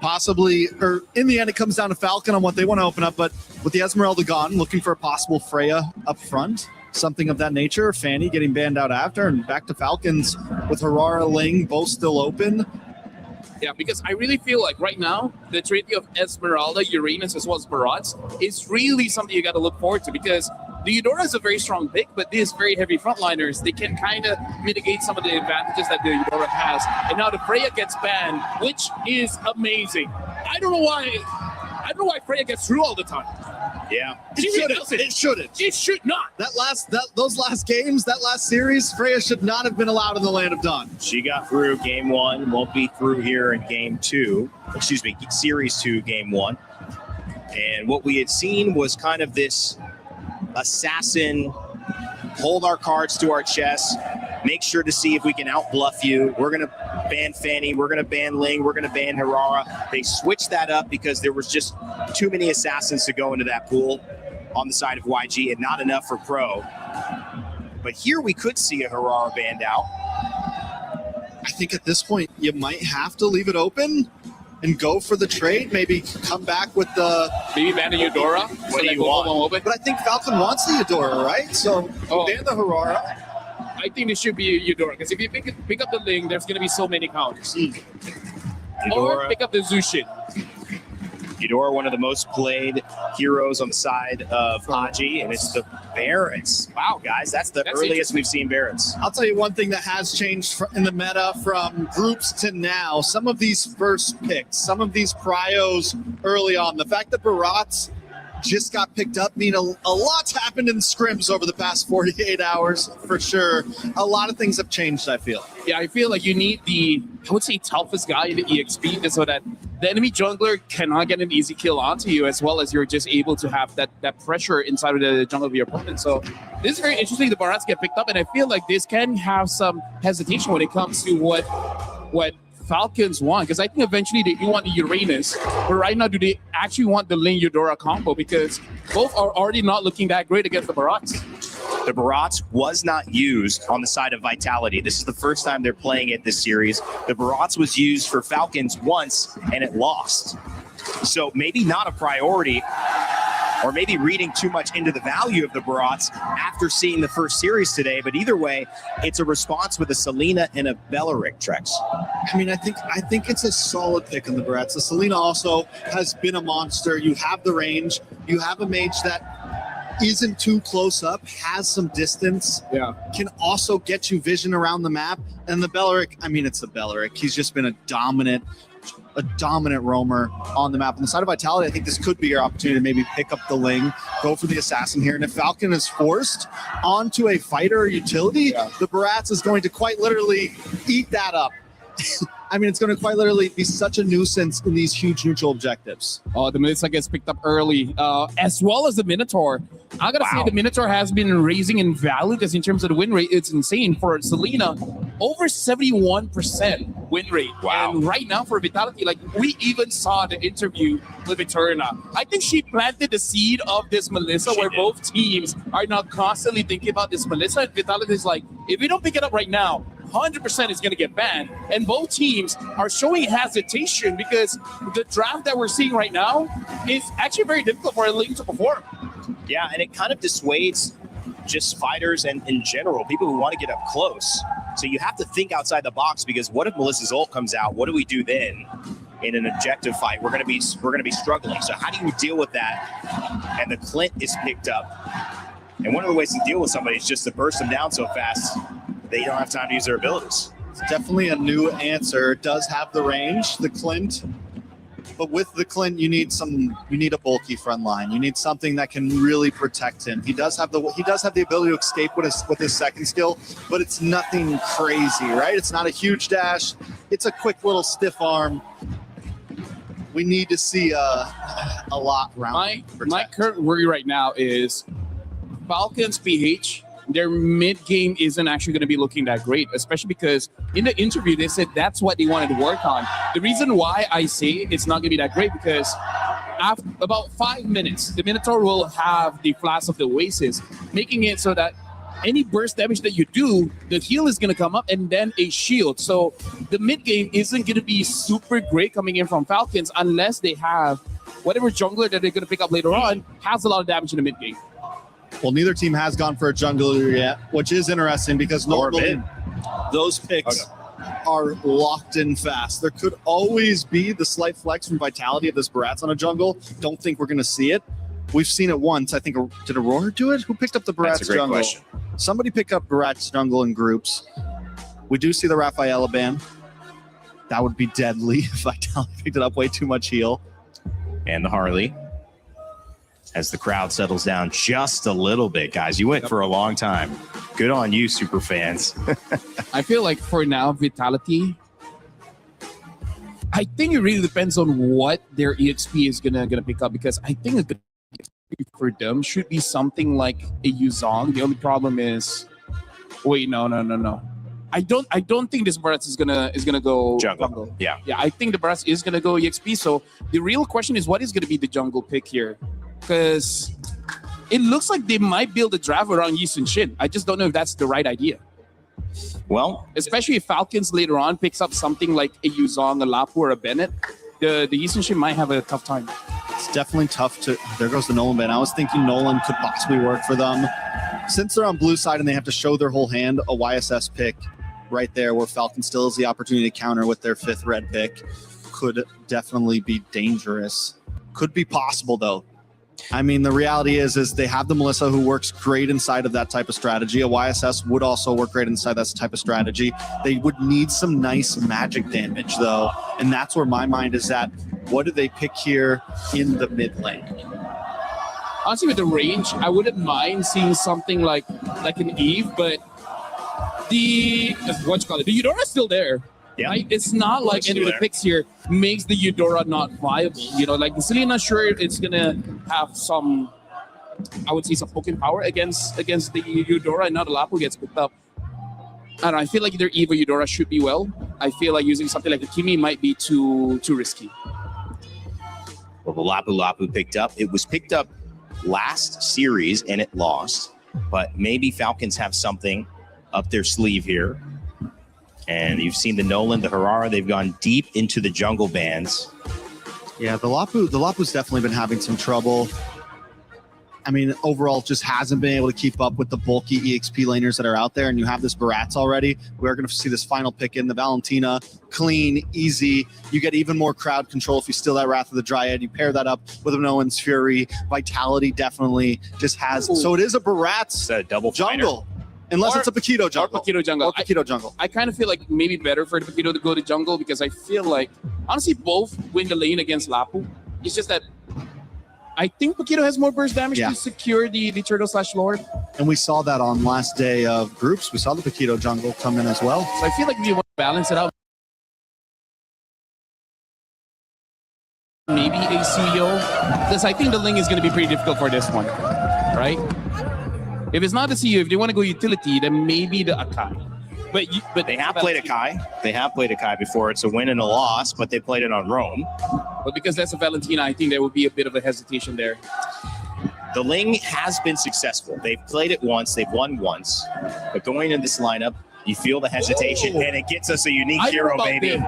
Possibly, or in the end, it comes down to Falcon on what they want to open up. But with the Esmeralda gone, looking for a possible Freya up front, something of that nature. Fanny getting banned out after, and back to Falcons with Harara, Ling both still open. Yeah, because I really feel like right now, the trinity of Esmeralda, Uranus, as well as Barats is really something you got to look forward to, because the Eudora is a very strong pick, but these very heavy frontliners, they can kind of mitigate some of the advantages that the Eudora has. And now the Freya gets banned, which is amazing. I don't know why Freya gets through all the time. Yeah. It shouldn't. It should not. Those last games, that last series, Freya should not have been allowed in the Land of Dawn. She got through game 1, won't be through here in game 2. Excuse me, series 2, game 1. And what we had seen was kind of this assassin, hold our cards to our chest, make sure to see if we can outbluff you. We're going to ban Fanny, we're going to ban Ling, we're going to ban Harara. They switched that up because there was just too many assassins to go into that pool on the side of YG and not enough for Pro. But here we could see a Harara banned out. I think at this point, you might have to leave it open and go for the trade, maybe come back with the... Maybe ban the Eudora? What do you want? But I think Falcon wants the Eudora, right? So ban the Harara. I think it should be Eudora, because if you pick up the Ling, there's going to be so many counters. Or pick up the Zushin. Eudora, one of the most played heroes on the side of Haji, and it's the Barons. Wow, guys, that's the earliest we've seen Barons. I'll tell you one thing that has changed in the meta from groups to now. Some of these first picks, some of these pryos early on, the fact that Barats just got picked up, mean a lot's happened in scrims over the past 48 hours, for sure. A lot of things have changed, I feel. Yeah, I feel like you need the, I would say, toughest guy in the EXP so that the enemy jungler cannot get an easy kill onto you, as well as you're just able to have that pressure inside of the jungle of your opponent. So this is very interesting. The Barats get picked up, and I feel like this can have some hesitation when it comes to what Falcons want, because I think eventually they do want the Uranus, but right now do they actually want the Ling Eudora combo, because both are already not looking that great against the Barats. The Barats was not used on the side of Vitality. This is the first time they're playing it this series. The Barats was used for Falcons once and it lost. So maybe not a priority, or maybe reading too much into the value of the Barats after seeing the first series today. But either way, it's a response with a Selena and a Belleric, Trex. I mean, I think it's a solid pick on the Barats. The Selena also has been a monster. You have the range. You have a mage that isn't too close up, has some distance, can also get you vision around the map. And the Belleric, I mean, it's the Belleric. He's just been a dominant roamer on the map. On the side of Vitality, I think this could be your opportunity to maybe pick up the Ling, go for the assassin here. And if Falcon is forced onto a fighter or utility, the Barats is going to quite literally eat that up. I mean, it's going to quite literally be such a nuisance in these huge neutral objectives. Oh, the Melissa gets picked up early, as well as the Minotaur. I got to say, the Minotaur has been raising in value, because in terms of the win rate, it's insane. For Selena, over 71% win rate. Wow. And right now for Vitality, like we even saw the interview with Eterna. I think she planted the seed of this Melissa, where both teams are now constantly thinking about this Melissa. And Vitality is like, if we don't pick it up right now, 100% is going to get banned. And both teams are showing hesitation, because the draft that we're seeing right now is actually very difficult for a Ling to perform. Yeah, and it kind of dissuades just fighters and in general, people who want to get up close. So you have to think outside the box, because what if Melissa's ult comes out? What do we do then in an objective fight? We're going to be struggling. So how do you deal with that? And the Clint is picked up. And one of the ways to deal with somebody is just to burst them down so fast they don't have time to use their abilities. It's definitely a new answer. It does have the range. The Clint But with the Clint, you need a bulky front line. You need something that can really protect him. He does have the ability to escape with his second skill, but it's nothing crazy, right? It's not a huge dash. It's a quick little stiff arm. We need to see a lot around. My current worry right now is Falcons PH. Their mid game isn't actually going to be looking that great, especially because in the interview they said that's what they wanted to work on. The reason why I say it's not going to be that great because after about 5 minutes, the Minotaur will have the Flask of the Oasis, making it so that any burst damage that you do, the heal is going to come up and then a shield. So the mid game isn't going to be super great coming in from Falcons unless they have whatever jungler that they're going to pick up later on has a lot of damage in the mid game. Well, neither team has gone for a jungler yet, which is interesting because normally those picks are locked in fast. There could always be the slight flex from Vitality of this Barats on a jungle. Don't think we're going to see it. We've seen it once. I think, did Aurora do it? Who picked up the Barats That's a great jungle? question. Somebody picked up Barats jungle in groups. We do see the Rafaela ban. That would be deadly if Vitality picked it up. Way too much heal. And the Harley. As the crowd settles down just a little bit, guys. You went for a long time. Good on you, super fans. I feel like for now, Vitality, I think it really depends on what their EXP is gonna pick up, because I think the EXP for them should be something like a Yuzong. The only problem is, wait, no. I don't think this Barats is gonna go jungle. Yeah. I think the Barats is gonna go EXP. So the real question is, what is gonna be the jungle pick here? Because it looks like they might build a draft around Yi Sun-shin. I just don't know if that's the right idea. Well, especially if Falcons later on picks up something like a Yuzong, a Lapu, or a Bennett, the Yi Sun-shin might have a tough time. It's definitely tough to. There goes the Nolan ban. I was thinking Nolan could possibly work for them. Since they're on blue side and they have to show their whole hand, a YSS pick right there where Falcon still has the opportunity to counter with their 5th red pick could definitely be dangerous. Could be possible though. I mean, the reality is they have the Melissa who works great inside of that type of strategy. A YSS would also work great inside that type of strategy. They would need some nice magic damage though, and that's where my mind is at. What do they pick here in the mid lane? Honestly, with the range, I wouldn't mind seeing something like an Eve, but the Eudora's still there. Yeah. Right? It's not like any of the picks here makes the Eudora not viable. You know, like the Selena, sure, it's gonna have some, I would say, some poking power against the Eudora, and not a Lapu gets picked up. I don't know, I feel like either Eve or Eudora should be well. I feel like using something like a Kimi might be too risky. Well, the Lapu picked up. It was picked up last series and it lost, but maybe Falcons have something up their sleeve here. And you've seen the Nolan, the Harara, they've gone deep into the jungle bands. Yeah, the Lapu's definitely been having some trouble. I mean, overall, just hasn't been able to keep up with the bulky EXP laners that are out there. And you have this Barats already. We're going to see this final pick in the Valentina. Clean, easy. You get even more crowd control if you steal that Wrath of the Dryad. You pair that up with a Nolan's Fury. Vitality definitely just has. Ooh. So it is a Barats double jungle. Fighter. Unless it's a Paquito jungle. Or Paquito jungle. Or Paquito jungle. I kind of feel like maybe better for the Paquito to go to jungle, because I feel like, honestly, both win the lane against Lapu. It's just that I think Paquito has more burst damage to secure the Turtle/Lord. And we saw that on last day of groups. We saw the Paquito jungle come in as well. So I feel like we want to balance it out. Maybe a CEO, because I think the link is going to be pretty difficult for this one, right? If it's not the CEO, if they want to go utility, then maybe the Akai. But they have played Akai. They have played Akai before. It's a win and a loss, but they played it on Rome. But because that's a Valentina, I think there would be a bit of a hesitation there. The Ling has been successful. They've played it once. They've won once. But going into this lineup, you feel the hesitation, and it gets us a unique hero, baby. Okay,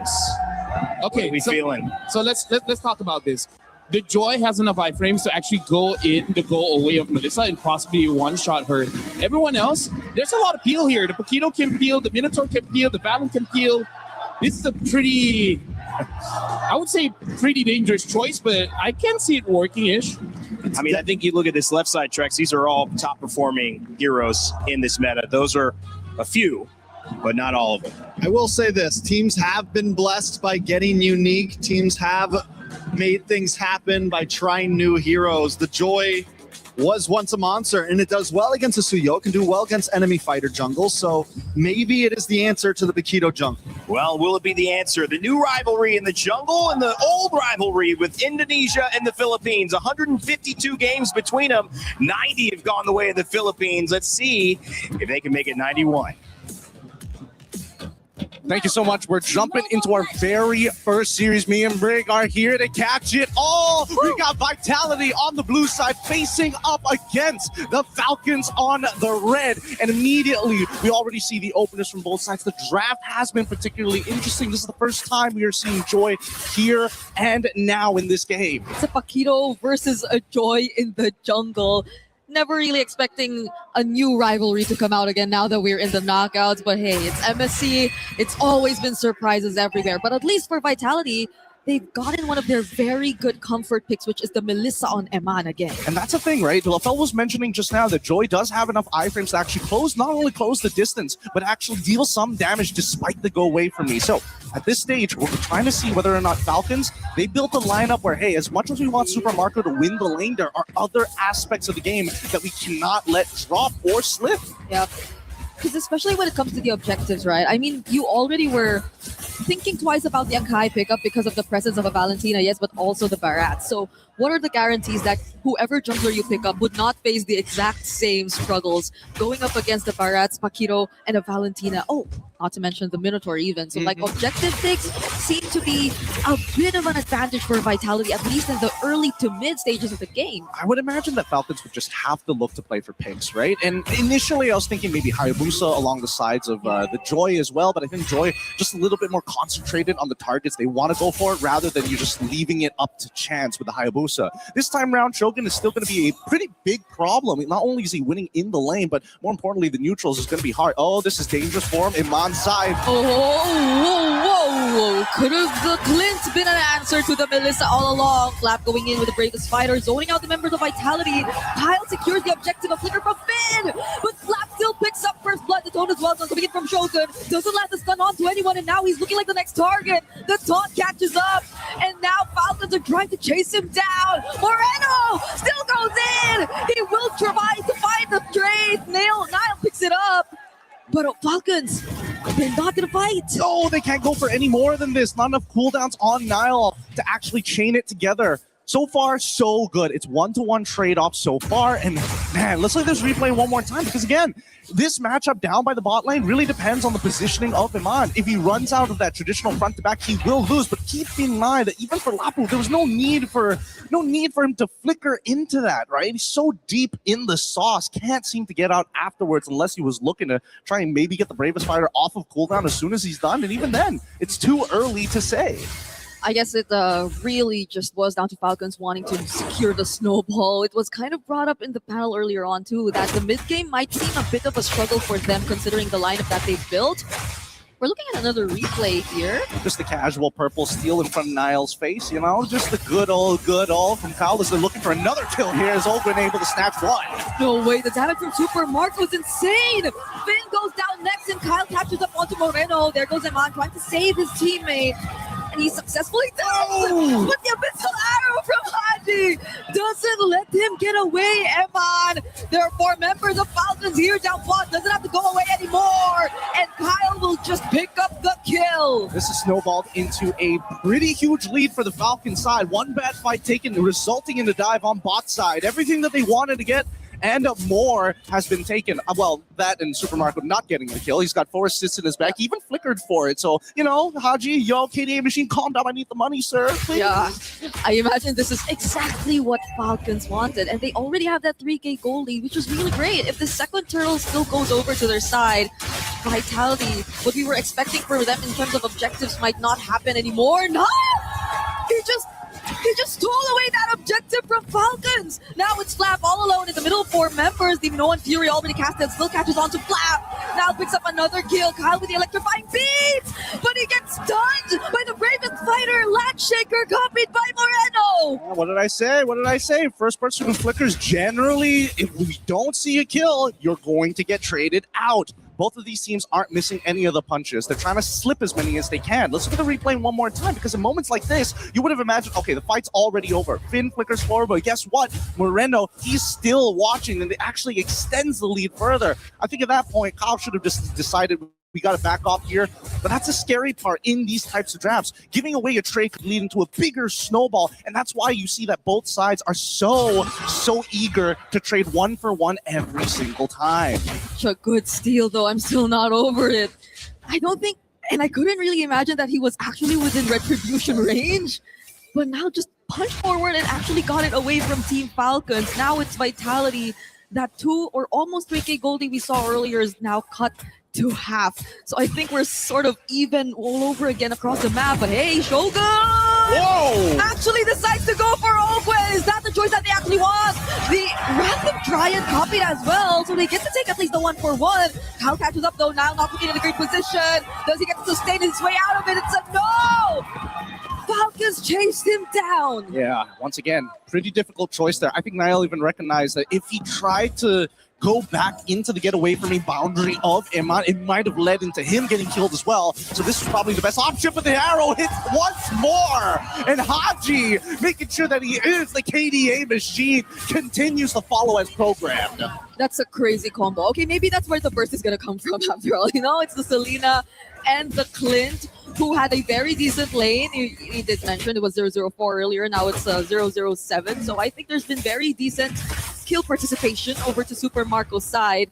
what are we feeling? So let's talk about this. The Joy has enough iframes to actually go away of Melissa and possibly one-shot her. Everyone else, there's a lot of peel here. The Paquito can peel, the Minotaur can peel, the Valen can peel. This is a pretty, I would say, pretty dangerous choice, but I can see it working-ish. I mean, I think you look at this left side, Trex, these are all top-performing heroes in this meta. Those are a few, but not all of them. I will say this. Teams have been blessed by getting unique. Teams have made things happen by trying new heroes. The Joy was once a monster, and it does well against a Suyo, can do well against enemy fighter jungle, so maybe it is the answer to the Bakito jungle. Well, will it be the answer? The new rivalry in the jungle and the old rivalry with Indonesia and the Philippines. 152 games between them. 90 have gone the way of the Philippines. Let's see if they can make it 91. Thank you so much. We're jumping into our very first series. Me and Brig are here to catch it all. We got Vitality on the blue side facing up against the Falcons on the red. And immediately, we already see the openers from both sides. The draft has been particularly interesting. This is the first time we are seeing Joy here and now in this game. It's a Pakito versus a Joy in the jungle. Never really expecting a new rivalry to come out again now that we're in the knockouts. But hey, it's MSC. It's always been surprises everywhere. But at least for Vitality, they've gotten one of their very good comfort picks, which is the Melissa on Eman again. And that's the thing, right? Lafel was mentioning just now that Joy does have enough iframes to actually not only close the distance, but actually deal some damage despite the go away from me. So at this stage, we're trying to see whether or not Falcons, they built a lineup where, hey, as much as we want Super Marco to win the lane, there are other aspects of the game that we cannot let drop or slip. Yep. Because especially when it comes to the objectives, right? I mean, you already were thinking twice about the Ankai pickup because of the presence of a Valentina, yes, but also the Barat. So what are the guarantees that whoever jungler you pick up would not face the exact same struggles going up against the Barats, Pakito, and a Valentina? Oh, not to mention the Minotaur even. So like objective picks seem to be a bit of an advantage for Vitality, at least in the early to mid stages of the game. I would imagine that Falcons would just have to look to play for picks, right? And initially I was thinking maybe Hayabusa along the sides of the Joy as well, but I think Joy just a little bit more concentrated on the targets they want to go for rather than you just leaving it up to chance with the Hayabusa. This time around, Shogun is still going to be a pretty big problem. Not only is he winning in the lane, but more importantly, the neutrals is going to be hard. Oh, this is dangerous for him. Iman's side. Oh, whoa. Could have the Clint been an answer to the Melissa all along? Flap going in with the bravest fighter, zoning out the members of Vitality. Kyle secures the objective of Flicker from Finn, but Flap still picks up first blood. The taunt as well coming in from Shogun. Doesn't let the stun on to anyone, and now he's looking like the next target. The taunt catches up, and now Falcons are trying to chase him down. Moreno still goes in. He will try to find the trade. Nile picks it up. But Falcons, they're not going to fight. No, they can't go for any more than this. Not enough cooldowns on Nile to actually chain it together. So far, so good. It's 1-to-1 trade-off so far. And man, let's let this replay one more time because again, this matchup down by the bot lane really depends on the positioning of Iman. If he runs out of that traditional front to back, he will lose. But keep in mind that even for Lapu, there was no need for him to flicker into that, right? He's so deep in the sauce, can't seem to get out afterwards unless he was looking to try and maybe get the bravest fighter off of cooldown as soon as he's done. And even then, it's too early to say. I guess it really just was down to Falcons wanting to secure the snowball. It was kind of brought up in the panel earlier on too that the mid game might seem a bit of a struggle for them considering the lineup that they've built. We're looking at another replay here. Just the casual purple steal in front of Niall's face, you know? Just the good old from Kyle as they're looking for another kill here as Ogren able to snatch one. No way, the damage from Super Mark was insane. Finn goes down next and Kyle catches up onto Moreno. There goes Eman trying to save his teammate. And he successfully does! With the abyssal arrow from Haji! Doesn't let him get away, Eman! There are 4 members of Falcons here down bot, doesn't have to go away anymore! And Kyle will just pick up the kill! This is snowballed into a pretty huge lead for the Falcon side. One bad fight taken, resulting in a dive on bot side. Everything that they wanted to get and more has been taken. Well, that and Super Marco not getting the kill. He's got 4 assists in his back. He even flickered for it. So, you know, Haji, yo, KDA machine, calm down. I need the money, sir. Please. Yeah, I imagine this is exactly what Falcons wanted. And they already have that 3K goal lead, which was really great. If the second turtle still goes over to their side, Vitality, what we were expecting for them in terms of objectives might not happen anymore. No! He just stole away that objective from Falcons. Now it's Flap all alone in the middle of 4 members. The Minoan Fury already casted, still catches on to Flap. Now picks up another kill. Kyle with the electrifying beats, but he gets stunned by the bravest fighter, Latch Shaker, copied by Moreno. What did I say? First person flickers, generally, if we don't see a kill, you're going to get traded out. both of these teams aren't missing any of the punches. They're trying to slip as many as they can. Let's look at the replay one more time, because in moments like this, you would have imagined, okay, the fight's already over. Finn flickers forward, but guess what? Moreno, he's still watching, and it actually extends the lead further. I think at that point, Kyle should have just decided we got to back off here. But that's a scary part in these types of drafts. Giving away a trade could lead into a bigger snowball, and that's why you see that both sides are so eager to trade 1-for-1 every single time. Such a good steal, though. I'm still not over it. I don't think, and I couldn't really imagine that he was actually within retribution range. But now just punch forward and actually got it away from Team Falcons. Now it's Vitality. That 2 or almost 3K Goldie we saw earlier is now cut to half. So I think we're sort of even all over again across the map. But hey, Shogun! Whoa! Actually decides to go for Ogwen. Is that the choice that they actually want? The random Triad copied as well, so they get to take at least the 1-for-1. Kyle catches up though, now not looking in a great position. Does he get to sustain his way out of it? It's a no! Falcons chased him down. Yeah, once again, pretty difficult choice there. I think Niall even recognized that if he tried to go back into the get away from me boundary of Iman, it might have led into him getting killed as well. So this is probably the best option, but the arrow hits once more. And Haji, making sure that he is the KDA machine, continues to follow as programmed. That's a crazy combo. Okay, maybe that's where the burst is going to come from after all. You know, it's the Selena and the Clint, who had a very decent lane. He did mention it was 004 earlier. Now it's 007. So I think there's been very decent skill participation over to Super Marco's side.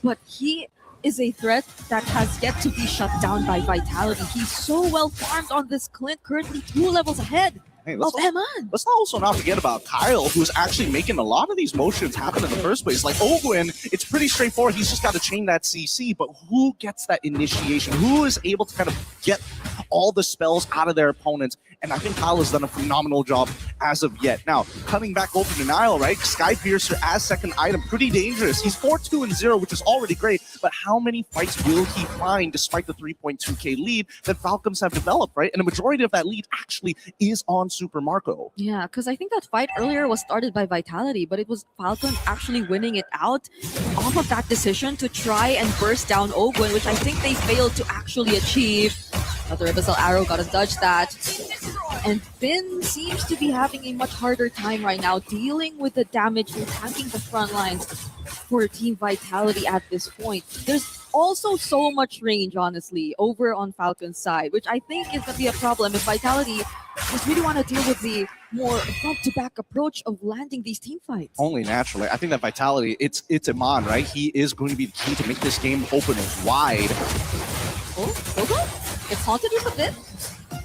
But he is a threat that has yet to be shut down by Vitality. He's so well farmed on this Clint, currently 2 levels ahead. Hey, of Eman. Let's also not forget about Kyle, who's actually making a lot of these motions happen in the first place. Like Ogwen, it's pretty straightforward. He's just got to chain that CC, but who gets that initiation? Who is able to kind of get all the spells out of their opponents? And I think Kyle has done a phenomenal job as of yet. Now, coming back over to Niall, right? Sky Piercer as second item, pretty dangerous. He's 4-2-0, which is already great, but how many fights will he find despite the 3.2k lead that Falcons have developed, right? And the majority of that lead actually is on Super Marco. Yeah, because I think that fight earlier was started by Vitality, but it was Falcon actually winning it out off of that decision to try and burst down Ogwen, which I think they failed to actually achieve. Another Abyssal Arrow, gotta dodge that. And Finn seems to be having a much harder time right now dealing with the damage and attacking the front lines for Team Vitality at this point. There's also so much range, honestly, over on Falcon's side, which I think is going to be a problem if Vitality just really want to deal with the more front-to-back approach of landing these team fights. Only naturally. I think that Vitality, it's Iman, right? He is going to be the key to make this game open wide. Oh, okay. It's haunted just a bit.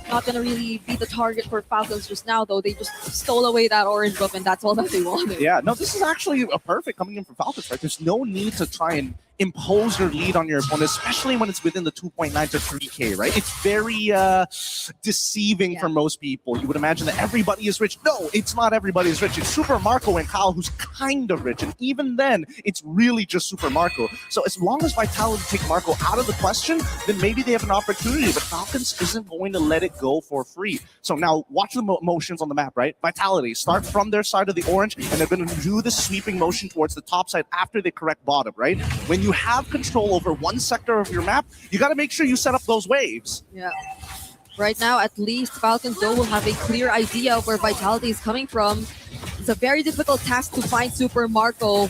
Not going to really be the target for Falcons just now, though. They just stole away that orange buff, and that's all that they wanted. Yeah, no, this is actually a perfect coming in from Falcons, right? There's no need to try and impose your lead on your opponent, especially when it's within the 2.9 to 3k, right? It's very deceiving for most people. You would imagine that everybody is rich. No, it's not everybody is rich. It's Super Marco and Kyle who's kind of rich, and even then, it's really just Super Marco. So as long as Vitality take Marco out of the question, then maybe they have an opportunity, but Falcons isn't going to let it go for free. So now watch the motions on the map, right? Vitality start from their side of the orange, and they're going to do the sweeping motion towards the top side after they correct bottom, right? When you have control over one sector of your map, you got to make sure you set up those waves. Yeah. Right now, at least, Falcons, though, will have a clear idea of where Vitality is coming from. It's a very difficult task to find Super Marco,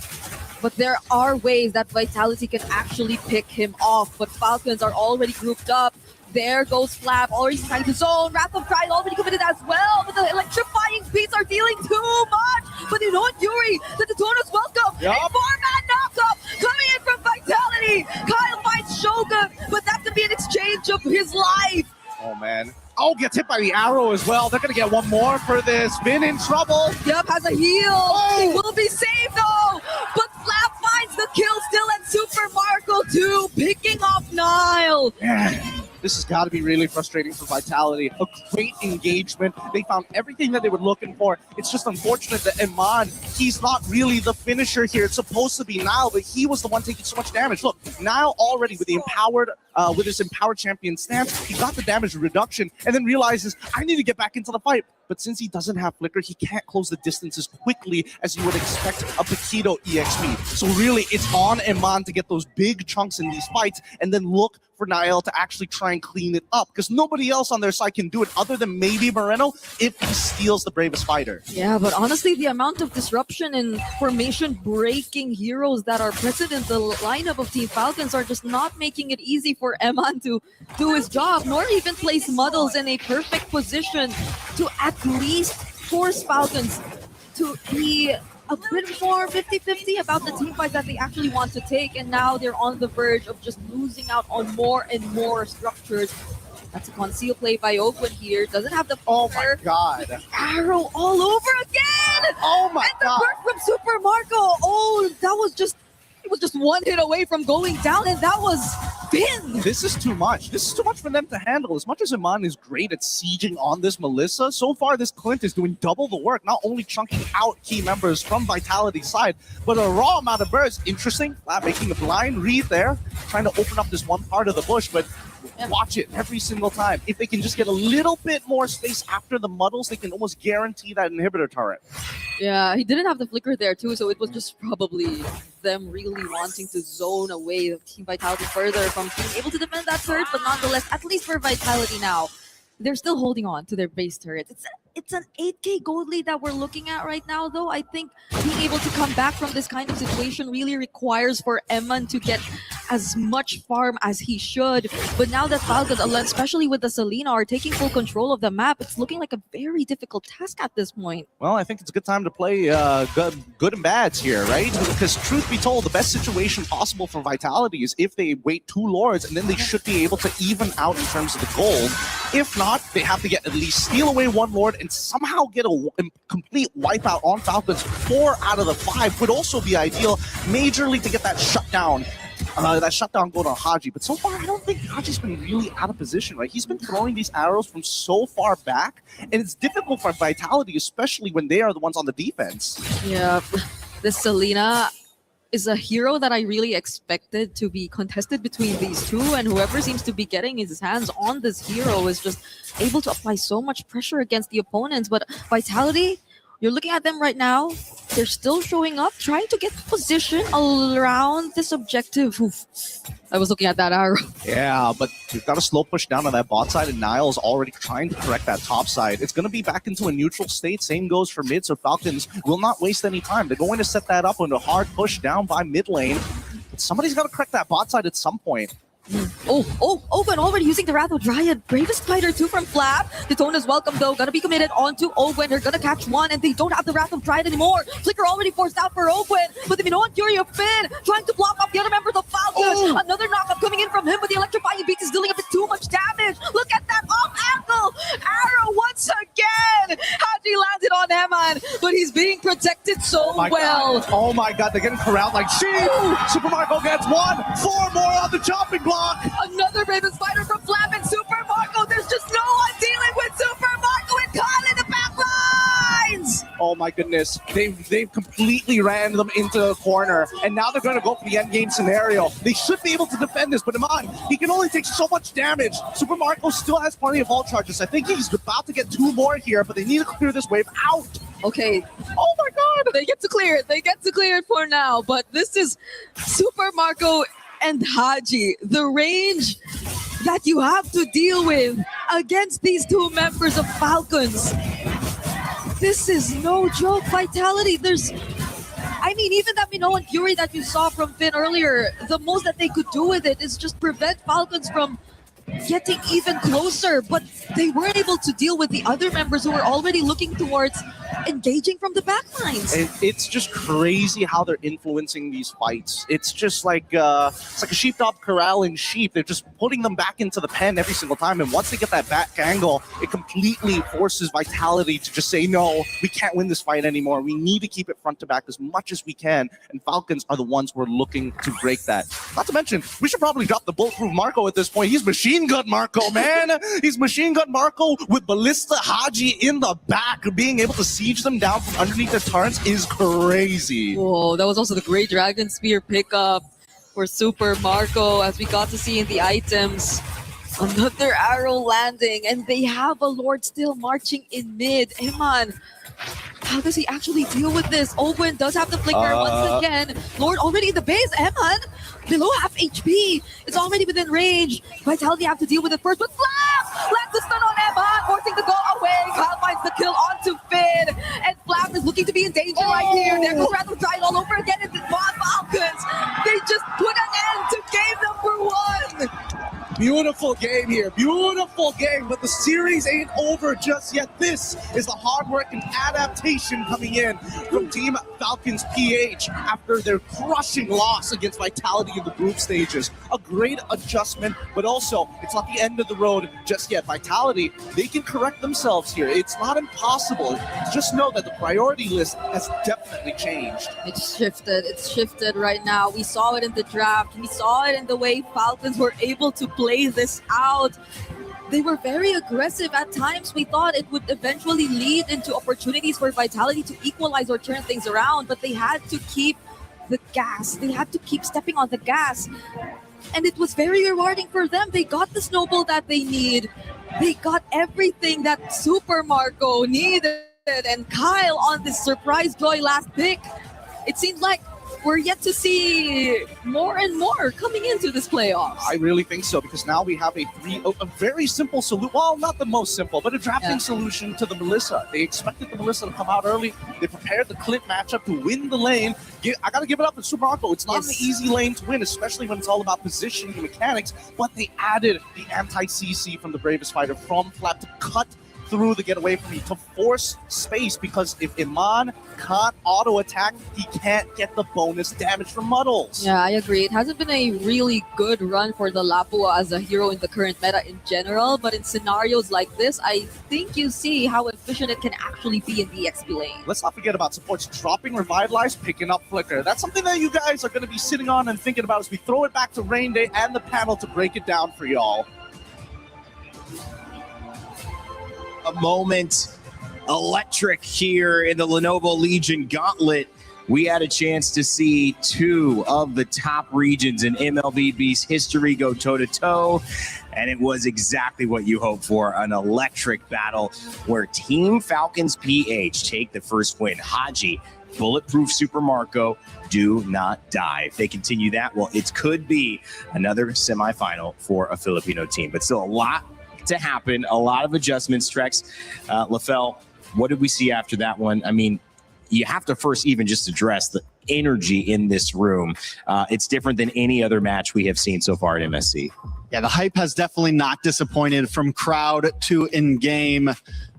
but there are ways that Vitality can actually pick him off. But Falcons are already grouped up. There goes Flap, already trying to zone. Wrath of Pride already committed as well, but the electrifying beats are dealing too much. But you know what, Yuri? The Detona's welcome. Yep. A 4-man knockup coming in from Vitality. Kyle finds Shogun, but that could be an exchange of his life. Oh, man. Oh, gets hit by the arrow as well. They're going to get one more for this. Finn in trouble. Yep, has a heal. Oh. He will be saved, though. But Flap finds the kill still, and Super Marco, too, picking off Niall. Yeah. This has got to be really frustrating for Vitality. A great engagement. They found everything that they were looking for. It's just unfortunate that Iman, he's not really the finisher here. It's supposed to be Niall, but he was the one taking so much damage. Look, Niall already with the empowered, with his empowered champion stance, he got the damage reduction and then realizes, I need to get back into the fight. but since he doesn't have Flicker, he can't close the distance as quickly as you would expect a Paquito EXP. So really, it's on Eman to get those big chunks in these fights, and then look for Niall to actually try and clean it up, because nobody else on their side can do it other than maybe Moreno if he steals the bravest fighter. Yeah, but honestly, the amount of disruption and formation breaking heroes that are present in the lineup of Team Falcons are just not making it easy for Eman to do his job, nor even place Muddles in a perfect position to at least force Falcons to be a bit more 50-50 about the team fight that they actually want to take, and now they're on the verge of just losing out on more and more structures. That's a conceal play by Oakwood here. Doesn't have the my god. Arrow all over again! Oh my and the burst from Super Marco! Oh, that was just... It was just one hit away from going down, and that was Finn. This is too much. This is too much for them to handle. As much as Eman is great at sieging on this Melissa, so far this Clint is doing double the work, not only chunking out key members from Vitality's side, but a raw amount of bursts. Interesting, making a blind read there, trying to open up this one part of the bush, but watch it every single time. If they can just get a little bit more space after the Muddles, they can almost guarantee that inhibitor turret. Yeah, he didn't have the flicker there too, so it was just probably them really wanting to zone away Team Vitality further from being able to defend that turret, but nonetheless, at least for Vitality now, they're still holding on to their base turret. It's an 8k gold lead that we're looking at right now, though. I think being able to come back from this kind of situation really requires for Eman to get as much farm as he should. But now that Falcons, especially with the Selena, are taking full control of the map, it's looking like a very difficult task at this point. Well, I think it's a good time to play good and bads here, right? Because truth be told, the best situation possible for Vitality is if they wait 2 Lords, and then they should be able to even out in terms of the gold. If not, they have to get at least steal away 1 Lord and somehow get a complete wipeout on Falcons. 4 out of the 5 would also be ideal, majorly to get that shutdown. That shutdown goal on Haji, but so far I don't think Haji's been really out of position, right? He's been throwing these arrows from so far back, and it's difficult for Vitality, especially when they are the ones on the defense. Yeah, this Selena is a hero that I really expected to be contested between these two, and whoever seems to be getting his hands on this hero is just able to apply so much pressure against the opponents. But Vitality, you're looking at them right now, they're still showing up, trying to get position around this objective. Oof. I was looking at that arrow. Yeah, but you've got a slow push down on that bot side, and Niall's already trying to correct that top side. It's going to be back into a neutral state. Same goes for mid, so Falcons will not waste any time. They're going to set that up on a hard push down by mid lane. But somebody's got to correct that bot side at some point. Owen already using the Wrath of Dryad. Bravest fighter too from Flap. The tone is welcome though. Gonna be committed onto Owen. They're gonna catch one, and they don't have the Wrath of Dryad anymore. Flicker already forced out for Owen, but the Minoan Fury of Finn trying to block off the other members of Falcons. Another knockup coming in from him, but the electrifying beat is dealing a bit too much damage. Look at that off angle arrow once again. Haji landed on Eman, but he's being protected so well. God. Oh my god, they're getting corralled like sheep. Super Marco gets 1, 4 more on the chopping block. Another Raven Spider from Flap and Super Marco. There's just no one dealing with Super Marco and Kyle in the back lines. Oh my goodness. They've completely ran them into the corner, and now they're going to go for the end game scenario. They should be able to defend this, but Eman, he can only take so much damage. Super Marco still has plenty of ult charges. I think he's about to get 2 more here, but they need to clear this wave out. Okay. Oh my god. They get to clear it. They get to clear it for now, but this is Super Marco and Haji, the range that you have to deal with against these 2 members of Falcons. This is no joke. Vitality, I mean, even that Minoan Fury that you saw from Finn earlier, the most that they could do with it is just prevent Falcons from getting even closer, but they weren't able to deal with the other members who were already looking towards engaging from the back lines. It's just crazy how they're influencing these fights. It's just like it's like a sheepdog corralling sheep. They're just putting them back into the pen every single time, and once they get that back angle, it completely forces Vitality to just say, no, we can't win this fight anymore. We need to keep it front to back as much as we can, and Falcons are the ones who are looking to break that. Not to mention, we should probably drop the bulletproof Marco at this point. He's machine gun Marco, man. He's machine gun Marco with Ballista Haji in the back. Being able to siege them down from underneath their turrets is crazy. Whoa, that was also the great Dragon Spear pickup for Super Marco, as we got to see in the items. Another arrow landing, and they have a Lord still marching in mid. Eman, how does he actually deal with this? Owen does have the flicker once again. Lord already in the base. Eman, below half HP. It's already within range. Vitality have to deal with it first, but Flap lands the stun on Eman, forcing to go away. Kyle finds the kill onto Finn, and Flap is looking to be in danger right here. There goes Rattle trying all over again. It's the Falcons. They just put an end to game number 1. Beautiful game here, beautiful game, but the series ain't over just yet. This is the hard work and adaptation coming in from Team Falcons PH after their crushing loss against Vitality in the group stages. A great adjustment, but also it's not the end of the road just yet. Vitality, they can correct themselves here. It's not impossible. Just know that the priority list has definitely changed. It's shifted right now. We saw it in the draft. We saw it in the way Falcons were able to play this out. They were very aggressive at times. We thought it would eventually lead into opportunities for Vitality to equalize or turn things around, but they had to keep the gas. They had to keep stepping on the gas. And it was very rewarding for them. They got the snowball that they need. They got everything that Super Marco needed. And Kyle on this surprise joy last pick. It seems like we're yet to see more and more coming into this playoffs. I really think so, because now we have a very simple solution. Well, not the most simple, but a drafting solution to the Melissa. They expected the Melissa to come out early. They prepared the Clint matchup to win the lane. I got to give it up to Super Marco. It's not an easy lane to win, especially when it's all about positioning and mechanics, but they added the anti-CC from the Bravest Fighter from Flap to cut through the getaway from me, to force space, because if Iman can't auto attack, he can't get the bonus damage from Muddles. Yeah, I agree. It hasn't been a really good run for the Lapua as a hero in the current meta in general, but in scenarios like this, I think you see how efficient it can actually be in the XP lane. Let's not forget about supports dropping Revitalize, picking up Flicker. That's something that you guys are going to be sitting on and thinking about as we throw it back to Rain Day and the panel to break it down for y'all. A moment electric here in the Lenovo Legion Gauntlet. We had a chance to see two of the top regions in MLBB's history go toe-to-toe, and it was exactly what you hoped for, an electric battle where Team Falcons PH take the first win. Haji, bulletproof Super Marco, do not die. If they continue that, well, it could be another semifinal for a Filipino team, but still a lot to happen, a lot of adjustments. Trex, LaFell, what did we see after that one? I mean, you have to first even just address the energy in this room. It's different than any other match we have seen so far at MSC. Yeah, the hype has definitely not disappointed from crowd to in-game.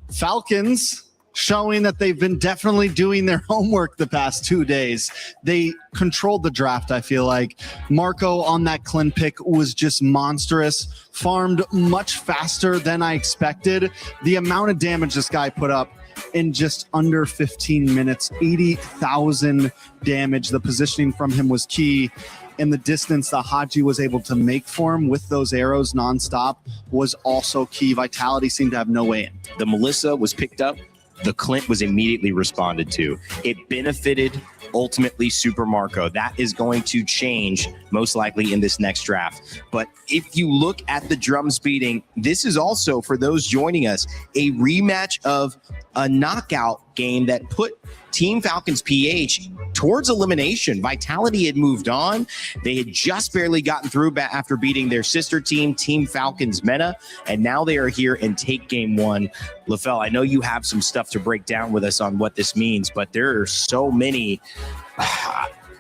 Falcons showing that they've been definitely doing their homework the past 2 days. They controlled the draft, I feel like. Marco on that Clint pick was just monstrous, farmed much faster than I expected. The amount of damage this guy put up in just under 15 minutes, 80,000 damage. The positioning from him was key. And the distance that Haji was able to make for him with those arrows nonstop was also key. Vitality seemed to have no way in. The Melissa was picked up. The Clint was immediately responded to. It benefited ultimately Super Marco. That is going to change most likely in this next draft. But if you look at the drums beating, this is also, for those joining us, a rematch of a knockout game that put Team Falcons PH towards elimination. Vitality had moved on. They had just barely gotten through after beating their sister team, Team Falcons Meta, and now they are here and take game one. LaFell, I know you have some stuff to break down with us on what this means, but there are so many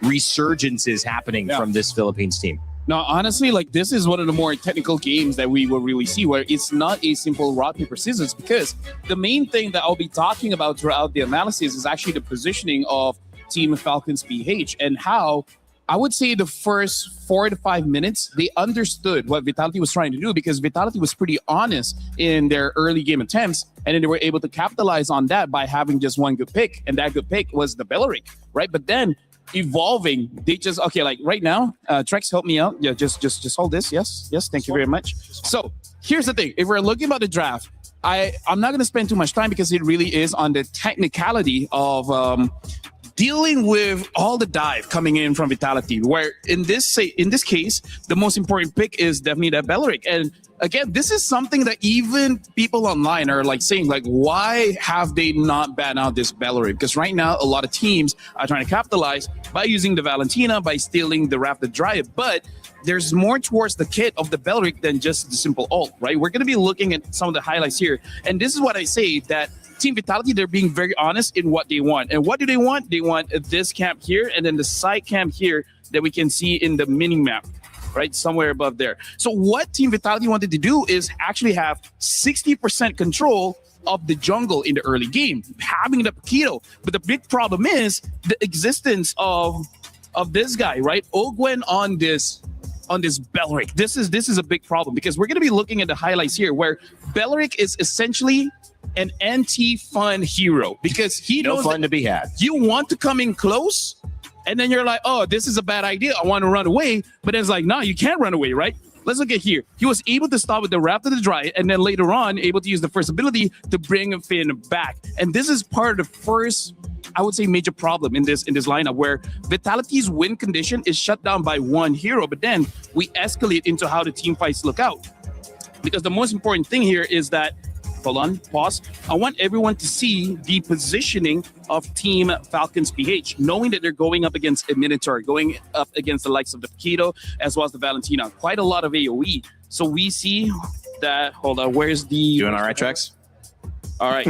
resurgences happening from this Philippines team. Now, honestly, like, this is one of the more technical games that we will really see, where it's not a simple rock, paper, scissors, because the main thing that I'll be talking about throughout the analysis is actually the positioning of Team Falcons PH and how, I would say, the first 4 to 5 minutes, they understood what Vitality was trying to do, because Vitality was pretty honest in their early game attempts, and then they were able to capitalize on that by having just one good pick, and that good pick was the Belleric, right? But then evolving, they just, okay, like right now, Trex, help me out. Yeah, just hold this. Yes, thank you very much. So here's the thing. If we're looking about the draft, I'm not going to spend too much time, because it really is on the technicality of dealing with all the dive coming in from Vitality, where in this case, the most important pick is definitely that Belleric. And again, this is something that even people online are like saying, like, why have they not banned out this Belleric? Because right now, a lot of teams are trying to capitalize by using the Valentina, by stealing the Rapid Dryad. But there's more towards the kit of the Belleric than just the simple ult, right? We're going to be looking at some of the highlights here. And this is what I say, that Team Vitality, they're being very honest in what they want. And what do they want? They want this camp here and then the side camp here that we can see in the mini map, right? Somewhere above there. So what Team Vitality wanted to do is actually have 60% control of the jungle in the early game, having the Paquito. But the big problem is the existence of this guy, right? Ogwen on this Belleric. This is a big problem because we're going to be looking at the highlights here where Belleric is essentially an anti-fun hero because he knows fun to be had. You want to come in close and then you're like, oh, this is a bad idea. I want to run away. But it's like, no, you can't run away, right? Let's look at here. He was able to stop with the Raptor the Dry and then later on able to use the first ability to bring Finn back. And this is part of the first, I would say, major problem in this lineup where Vitality's win condition is shut down by one hero. But then we escalate into how the team fights look out. Because the most important thing here is that, hold on, pause. I want everyone to see the positioning of Team Falcons PH, knowing that they're going up against a Minotaur, going up against the likes of the Paquito, as well as the Valentina. Quite a lot of AoE. So we see that, hold on, where's the... Doing all right, Trex? All right.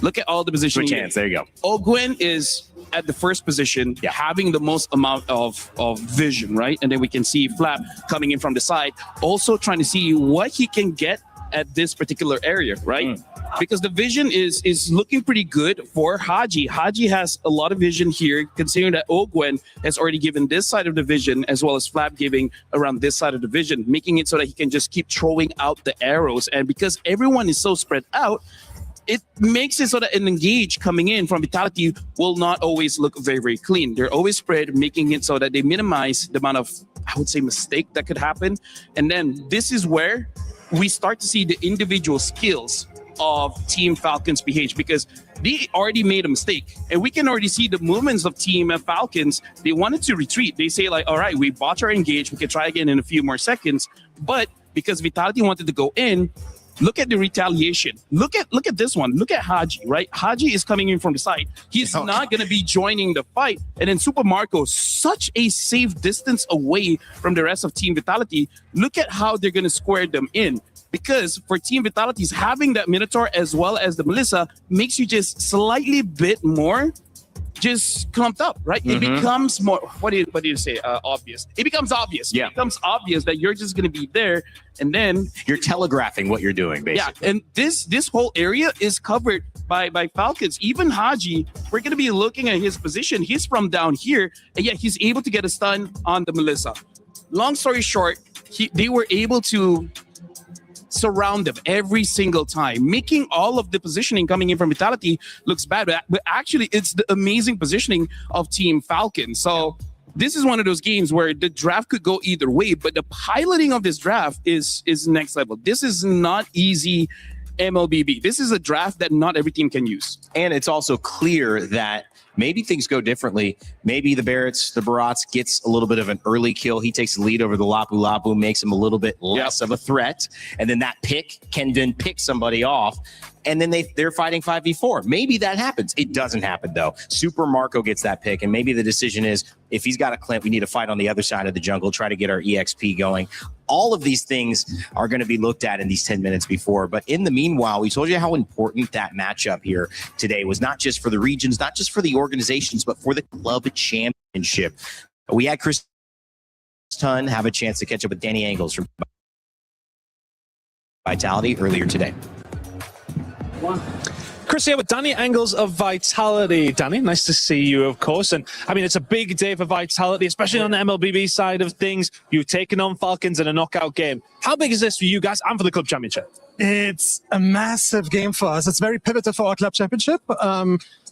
Look at all the positioning. Switch hands, there you go. Ogwen is at the first position, having the most amount of vision, right? And then we can see Flap coming in from the side, also trying to see what he can get at this particular area, right? Because the vision is looking pretty good for Haji. Haji has a lot of vision here, considering that Ogwen has already given this side of the vision, as well as Flap giving around this side of the vision, making it so that he can just keep throwing out the arrows. And because everyone is so spread out, it makes it so that an engage coming in from Vitality will not always look very, very clean. They're always spread, making it so that they minimize the amount of, I would say, mistake that could happen. And then this is where we start to see the individual skills of Team Falcons PH because they already made a mistake. And we can already see the movements of Team Falcons. They wanted to retreat. They say like, all right, we bought our engage. We can try again in a few more seconds. But because Vitality wanted to go in, look at the retaliation. Look at this one. Look at Haji, right? Haji is coming in from the side. He's not going to be joining the fight. And then Super Marco, such a safe distance away from the rest of Team Vitality. Look at how they're going to square them in. Because for Team Vitality's having that Minotaur as well as the Melissa makes you just slightly bit more just clumped up, right? It becomes more, what do you say? Obvious. It becomes obvious. Yeah. It becomes obvious that you're just going to be there and then you're telegraphing what you're doing, basically. Yeah, and this whole area is covered by Falcons. Even Haji, we're going to be looking at his position. He's from down here, and yet he's able to get a stun on the Melissa. Long story short, they were able to surround them every single time, making all of the positioning coming in from Vitality looks bad, but actually it's the amazing positioning of Team Falcon. So this is one of those games where the draft could go either way, but the piloting of this draft is next level. This is not easy MLBB. This is a draft that not every team can use. And it's also clear that maybe things go differently. Maybe the Barats gets a little bit of an early kill. He takes the lead over the Lapu Lapu, makes him a little bit less of a threat. And then that pick can then pick somebody off. And then they're fighting 5v4. Maybe that happens. It doesn't happen, though. Super Marco gets that pick. And maybe the decision is, if he's got a Clint, we need to fight on the other side of the jungle, try to get our EXP going. All of these things are going to be looked at in these 10 minutes before. But in the meanwhile, we told you how important that matchup here today was, not just for the regions, not just for the organizations, but for the club championship. We had Chris Tunn have a chance to catch up with Danny Angles from Vitality earlier today. Chris here with Danny Engels of Vitality. Danny, nice to see you, of course. And I mean, it's a big day for Vitality, especially on the MLBB side of things. You've taken on Falcons in a knockout game. How big is this for you guys and for the club championship? It's a massive game for us. It's very pivotal for our club championship.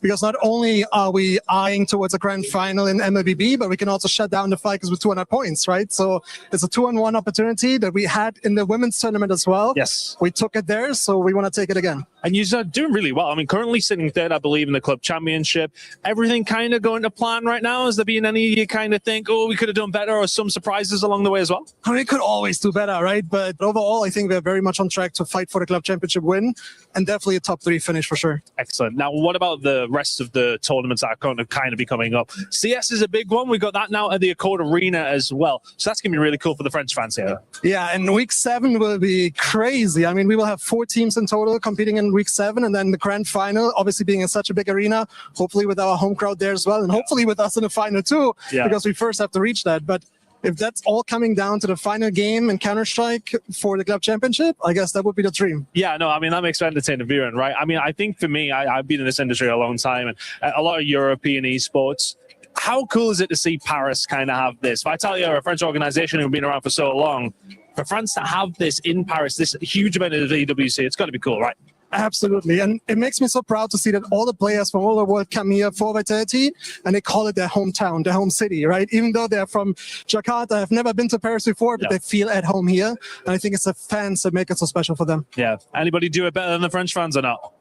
because not only are we eyeing towards a grand final in MLBB, but we can also shut down the Falcons with 200 points, right? So it's a 2-on-1 opportunity that we had in the women's tournament as well. Yes. We took it there, so we want to take it again. And you're doing really well. I mean, currently sitting third, I believe, in the club championship. Everything kind of going to plan right now? Has there been any you kind of think, oh, we could have done better, or some surprises along the way as well? I mean, we could always do better, right? But overall, I think we're very much on track to fight for the club championship win, and definitely a top 3 finish for sure. Excellent. Now, what about the rest of the tournaments that are going to kind of be coming up? CS is a big one. We got that now at the Accord Arena as well. So that's going to be really cool for the French fans here. Yeah, and week 7 will be crazy. I mean, we will have 4 teams in total competing in week 7, and then the grand final, obviously being in such a big arena, hopefully with our home crowd there as well, and hopefully with us in the final too, because we first have to reach that. But if that's all coming down to the final game in Counter-Strike for the club championship, I guess that would be the dream. Yeah, no, I mean, that makes for entertaining viewing, right? I mean, I think for me, I've been in this industry a long time, and a lot of European esports. How cool is it to see Paris kind of have this? Vitality are a French organization who've been around for so long. For France to have this in Paris, this huge event of the EWC, it's got to be cool, right? Absolutely, and it makes me so proud to see that all the players from all over the world come here for Vitality, and they call it their hometown, their home city, right? Even though they're from Jakarta, I've never been to Paris before, but they feel at home here, and I think it's the fans that make it so special for them. Yeah, anybody do it better than the French fans or not?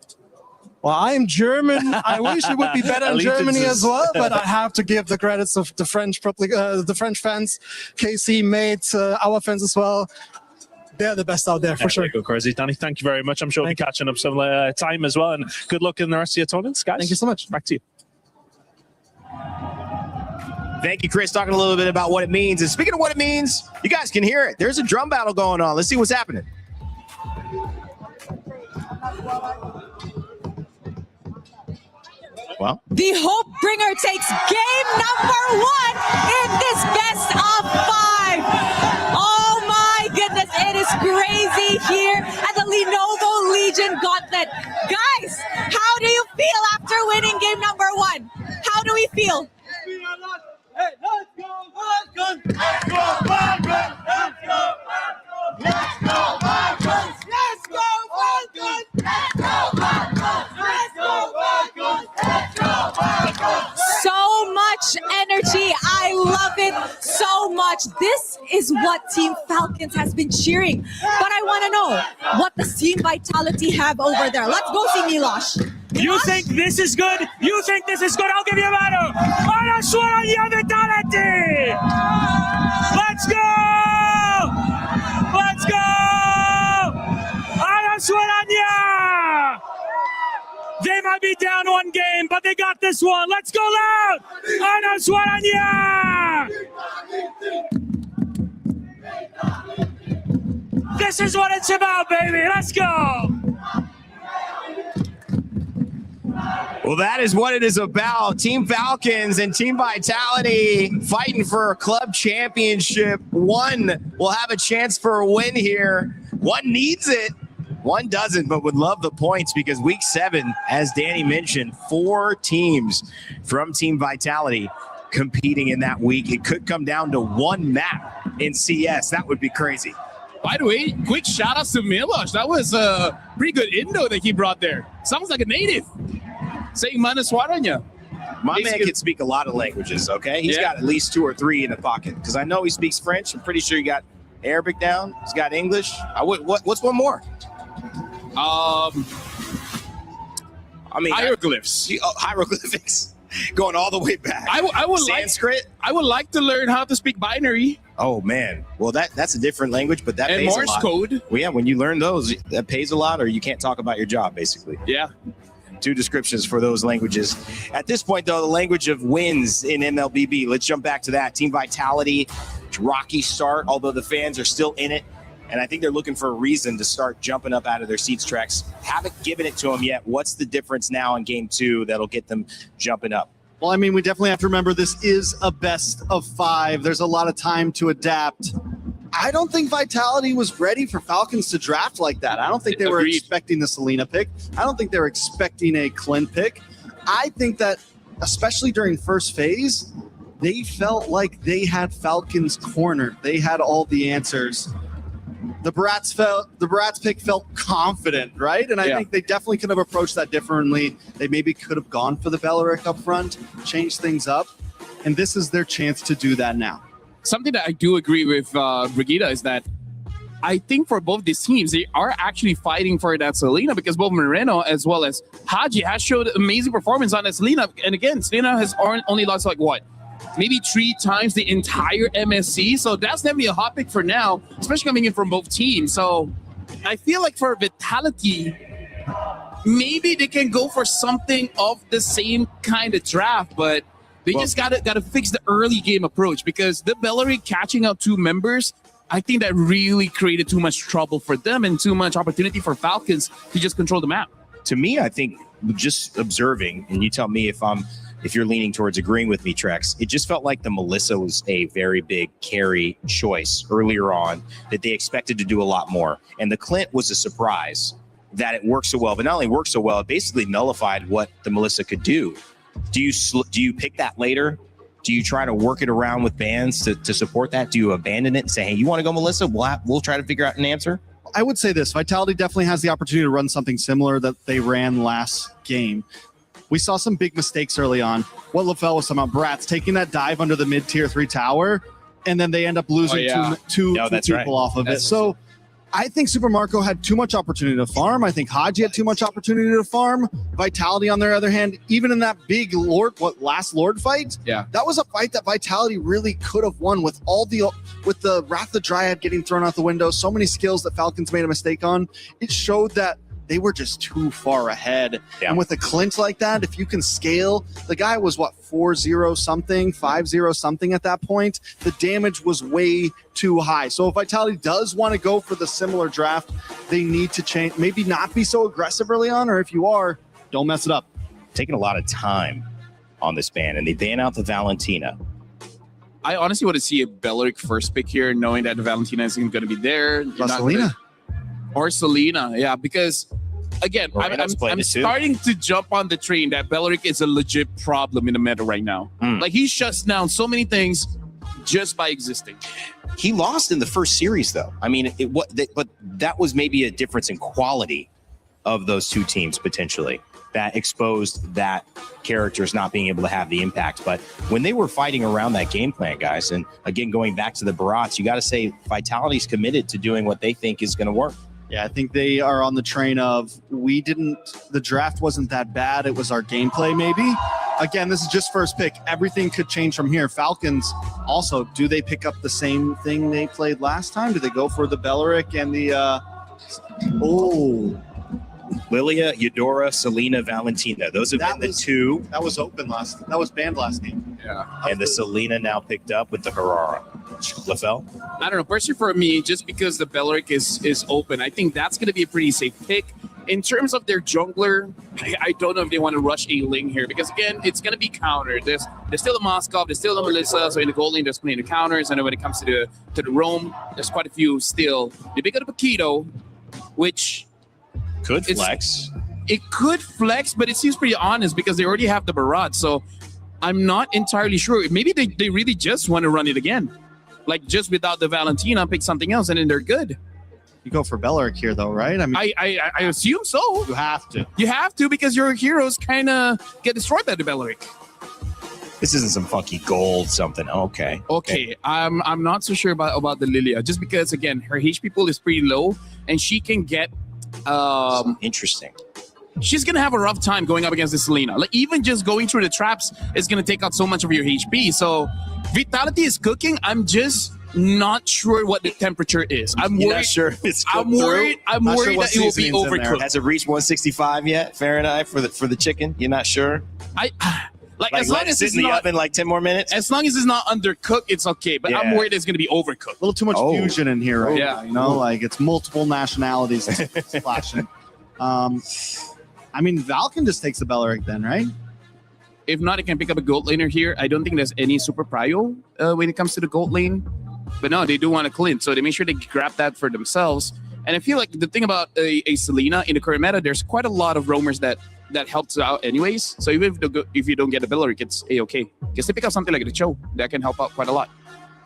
Well, I am German. I wish it would be better in Germany as well, but I have to give the credits of the French fans, KC, Mate, our fans as well. They're the best out there for sure. Go crazy, Danny. Thank you very much. I'm sure we'll be catching up some time as well. And good luck in the rest of your tournaments, guys. Thank you so much. Back to you. Thank you, Chris. Talking a little bit about what it means. And speaking of what it means, you guys can hear it. There's a drum battle going on. Let's see what's happening. Well, the Hope Bringer takes game number 1 in this best of 5. Oh my goodness, it is crazy here at the Lenovo Legion Gauntlet. Guys, how do you feel after winning game number 1? How do we feel? Hey, let's go, Falcons! Let's go, Falcons! Let's go, Falcons! Let's go, Falcons! Let's go, Falcons! Let's go, Falcons! Let's go, Falcons! Let's go, Falcons! So much energy. I love it so much. This is what Team Falcons has been cheering. But I want to know, what does Team Vitality have over there? Let's go see Milosh. You think this is good? You think this is good? I'll give you a battle. Araswaranya Vitality! Let's go! Let's go! Araswaranya! They might be down 1 game, but they got this one. Let's go loud! Araswaranya! This is what it's about, baby. Let's go! well, that is what it is about. Team Falcons and Team Vitality fighting for a club championship. One will have a chance for a win here. One needs it. One doesn't, but would love the points because week 7, as Danny mentioned, 4 teams from Team Vitality competing in that week. It could come down to 1 map in CS. That would be crazy. By the way, quick shout outs to Milosh. That was a pretty good Indo that he brought there. Sounds like a native. Saying Manaswaranya. My man can speak a lot of languages, okay? He's got at least 2 or 3 in the pocket because I know he speaks French. I'm pretty sure he got Arabic down. He's got English. What's one more? I mean, hieroglyphs. Hieroglyphics. Going all the way back. I would Sanskrit. I would like to learn how to speak binary. Oh man, well that's a different language, but that and pays Morse a lot. code. Well, yeah, when you learn those, that pays a lot, or you can't talk about your job, basically. Yeah. 2 descriptions for those languages. At this point, though, the language of wins in MLBB. Let's jump back to that. Team Vitality, rocky start, although the fans are still in it. And I think they're looking for a reason to start jumping up out of their seats tracks. Haven't given it to them yet. What's the difference now in game 2 that'll get them jumping up? Well, I mean, we definitely have to remember this is a best of 5. There's a lot of time to adapt. I don't think Vitality was ready for Falcons to draft like that. I don't think they were expecting the Selena pick. I don't think they were expecting a Clint pick. I think that, especially during first phase, they felt like they had Falcons cornered. They had all the answers. the Barats pick felt confident, right? And I think they definitely could have approached that differently. They maybe could have gone for the Belleric up front, changed things up, and this is their chance to do that now. Something that I do agree with Brigida is that I think for both these teams, they are actually fighting for that Selena, because both Moreno as well as Haji has showed amazing performance on that Selena. And again, Selena has only lost like what? Maybe 3 times the entire MSC. So that's definitely a hot pick for now, especially coming in from both teams. So I feel like for Vitality, maybe they can go for something of the same kind of draft, but they just gotta fix the early game approach, because the Belleric catching up 2 members, I think that really created too much trouble for them and too much opportunity for Falcons to just control the map. To me, I think just observing, and you tell me if you're leaning towards agreeing with me, Trex, it just felt like the Melissa was a very big carry choice earlier on, that they expected to do a lot more. And the Clint was a surprise that it worked so well, but not only worked so well, it basically nullified what the Melissa could do. Do you pick that later? Do you try to work it around with bans to support that? Do you abandon it and say, hey, you want to go Melissa? We'll try to figure out an answer? I would say this. Vitality definitely has the opportunity to run something similar that they ran last game. We saw some big mistakes early on. What LaFell was talking about, Bratz taking that dive under the mid-tier 3 tower, and then they end up losing two people off of it. So I think Super Marco had too much opportunity to farm. I think Haji had too much opportunity to farm. Vitality, on their other hand, even in that big last Lord fight, that was a fight that Vitality really could have won with the Wrath the Dryad getting thrown out the window, so many skills that Falcons made a mistake on. It showed that they were just too far ahead. And with a Clint like that, if you can scale, the guy was 4-0 something, 5-0 something at that point. The damage was way too high. So if Vitality does want to go for the similar draft, they need to change, maybe not be so aggressive early on, or if you are, don't mess it up. Taking a lot of time on this ban, and they ban out the Valentina. I honestly want to see a Belleric first pick here, knowing that the Valentina isn't going to be there. Selena. Or Selena, yeah, because again, I'm starting to jump on the train that Belleric is a legit problem in the meta right now. Like, he shuts down so many things just by existing. He lost in the first series, though. I mean, but that was maybe a difference in quality of those 2 teams potentially that exposed that characters not being able to have the impact. But when they were fighting around that game plan, guys, and again, going back to the Barats, you got to say Vitality's committed to doing what they think is going to work. Yeah, I think they are on the train of the draft wasn't that bad. It was our gameplay, maybe. Again, this is just first pick. Everything could change from here. Falcons also, do they pick up the same thing they played last time? Do they go for the Belleric and the Lilia, Eudora, Selena, Valentina. Those have been the 2. That was banned last game. Yeah. And the Selena now picked up with the Harara. LaFell? I don't know. Personally, for me, just because the Belleric is open, I think that's going to be a pretty safe pick. In terms of their jungler, I don't know if they want to rush a Ling here, because again, it's going to be countered. There's still a Moskov, there's still a Melissa, so in the gold lane, there's plenty of counters, and then when it comes to the roam, there's quite a few still. They pick up a Paquito, which could flex. It could flex, but it seems pretty honest because they already have the Barat, so I'm not entirely sure. Maybe they really just want to run it again. Like, just without the Valentina, pick something else, and then they're good. You go for Belleric here, though, right? I mean, I assume so. You have to. You have to, because your heroes kind of get destroyed by the Belleric. This isn't some funky gold something. Okay. I'm not so sure about the Lilia, just because, again, her HP pool is pretty low, and she can get interesting. She's gonna have a rough time going up against the Selena. Like, even just going through the traps is gonna take out so much of your HP. So Vitality is cooking. I'm just not sure what the temperature is. I'm worried. Not sure if it's I'm worried that it will be overcooked. Has it reached 165 yet Fahrenheit for the chicken? You're not sure? Like as long as it's in the not oven like 10 more minutes. As long as it's not undercooked, it's okay. But I'm worried it's gonna be overcooked. A little too much fusion in here, right? Yeah, like it's multiple nationalities splashing. I mean, Valken just takes the Belleric then, right? If not, it can pick up a gold laner here. I don't think there's any super prio when it comes to the gold lane. But no, they do want to Clint, so they make sure they grab that for themselves. And I feel like the thing about a Selena in the current meta, there's quite a lot of roamers that helps out anyways. So even if you don't get the Belleric, it's a-okay. Because they pick up something like the Cho, that can help out quite a lot.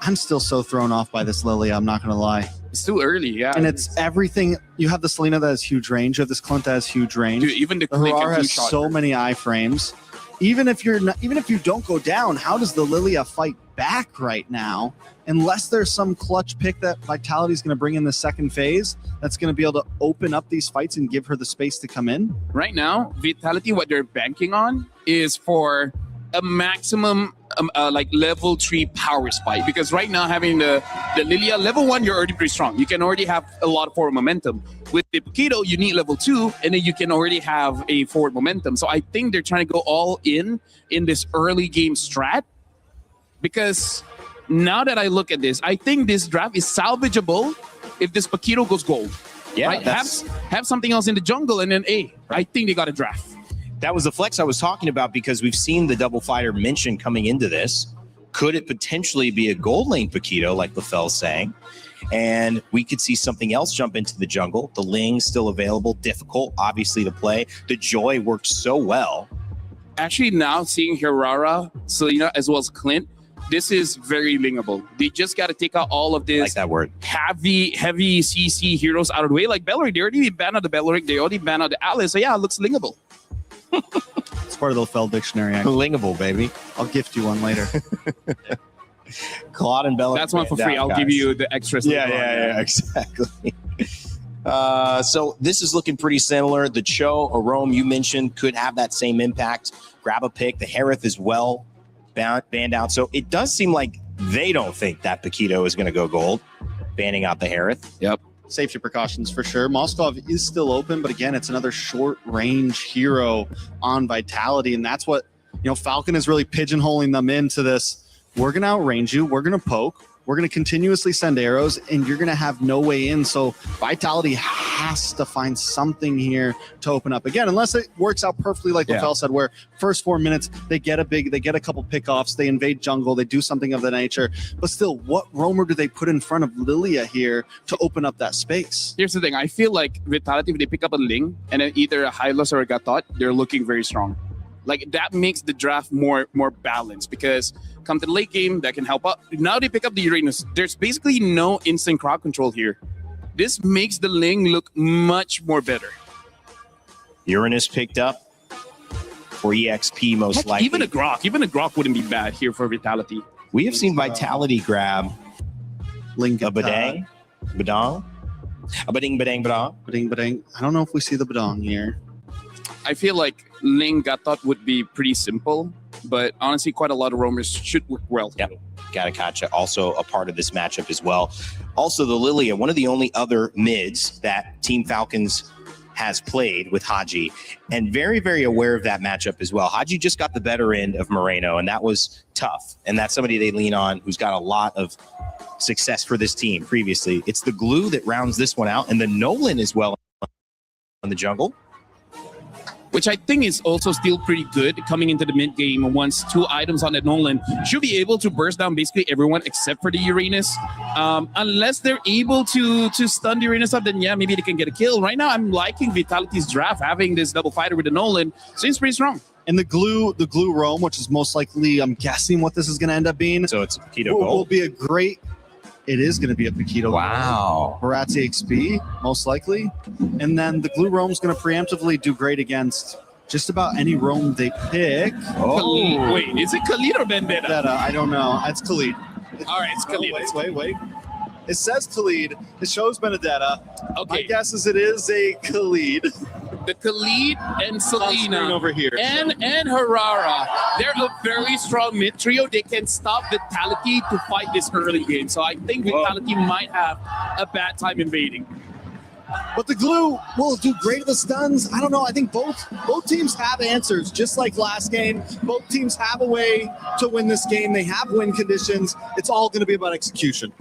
I'm still so thrown off by this Lilia, I'm not going to lie. It's too early, yeah. And it's everything. You have the Selena that has huge range. You have this Clint that has huge range. Dude, even the Harar has two-shot so many iframes. Even if you're not, even if you don't go down, how does the Lilia fight back right now? Unless there's some clutch pick that Vitality is going to bring in the second phase, that's going to be able to open up these fights and give her the space to come in. Right now, Vitality, what they're banking on is for a maximum like level 3 power spike, because right now having the Lilia level 1, you're already pretty strong. You can already have a lot of forward momentum. With the Paquito, you need level 2, and then you can already have a forward momentum. So I think they're trying to go all in this early game strat, because now that I look at this, I think this draft is salvageable if this Paquito goes gold. Yeah, right? Have something else in the jungle, and then I think they got a draft. That was the flex I was talking about, because we've seen the double fighter mention coming into this. Could it potentially be a gold lane Paquito, like LaFell's saying? And we could see something else jump into the jungle. The Ling still available, difficult, obviously, to play. The Joy worked so well. Actually, now seeing Hirara, Selena, as well as Clint, this is very lingable. They just got to take out all of this like that word. heavy CC heroes out of the way. Like Belleric, they already banned out the Belleric. They already banned out the Alice. So yeah, it looks lingable. It's part of the LaFell dictionary. Actually. Lingable, baby. I'll gift you one later. Claude and Belleric. That's one for free. I'll give you the extras. Yeah, exactly. So this is looking pretty similar. The Cho or Rome you mentioned could have that same impact. Grab a pick. The Harith is well banned out. So it does seem like they don't think that Paquito is going to go gold, banning out the Harith. Yep. Safety precautions for sure. Moskov is still open, but again, it's another short range hero on Vitality. And that's what, Falcon is really pigeonholing them into this. We're going to outrange you. We're going to poke. We're going to continuously send arrows, and you're going to have no way in. So Vitality has to find something here to open up again, unless it works out perfectly, like LaFell said, where first 4 minutes they get a couple pickoffs, they invade jungle, they do something of that nature. But still, what roamer do they put in front of Lilia here to open up that space? Here's the thing. I feel like Vitality, if they pick up a Ling and then either a Hylos or a Gatot, they're looking very strong. Like that makes the draft more balanced, because come to the late game, that can help out. Now they pick up the Uranus. There's basically no instant crowd control here. This makes the Ling look much more better. Uranus picked up for EXP most likely. Even a Grok wouldn't be bad here for Vitality. We have seen Vitality grab Ling a Badang. A Badang. I don't know if we see the Badang here. I feel like Ling Gatot would be pretty simple, but honestly, quite a lot of roamers should work well. Yep. Gatakacha also a part of this matchup as well. Also, the Lilia, one of the only other mids that Team Falcons has played with Haji, and very, very aware of that matchup as well. Haji just got the better end of Moreno, and that was tough. And that's somebody they lean on who's got a lot of success for this team previously. It's the Glue that rounds this one out, and the Nolan as well in the jungle, which I think is also still pretty good coming into the mid game. Once 2 items on that Nolan, should be able to burst down basically everyone except for the Uranus. Unless they're able to stun the Uranus up, then yeah, maybe they can get a kill. Right now, I'm liking Vitality's draft, having this double fighter with the Nolan. Seems pretty strong. And the glue roam, which is most likely, I'm guessing what this is going to end up being. So it's a Paquito gold. Will be a great. It is going to be a Paquito. Wow. Baratzi XP, most likely. And then the glue roam is going to preemptively do great against just about any roam they pick. Oh, wait, is it Khalid or Vendetta? I don't know. It's Khalid. All right, it's Khalid. Wait. It says Khalid. It shows Benedetta. Okay. My guess is it is a Khalid. The Khalid and Selena over here. and Harara, they're a very strong mid trio. They can stop Vitality to fight this early game. So I think Vitality might have a bad time invading. But the glue will do great with the stuns. I don't know. I think both teams have answers, just like last game. Both teams have a way to win this game. They have win conditions. It's all going to be about execution.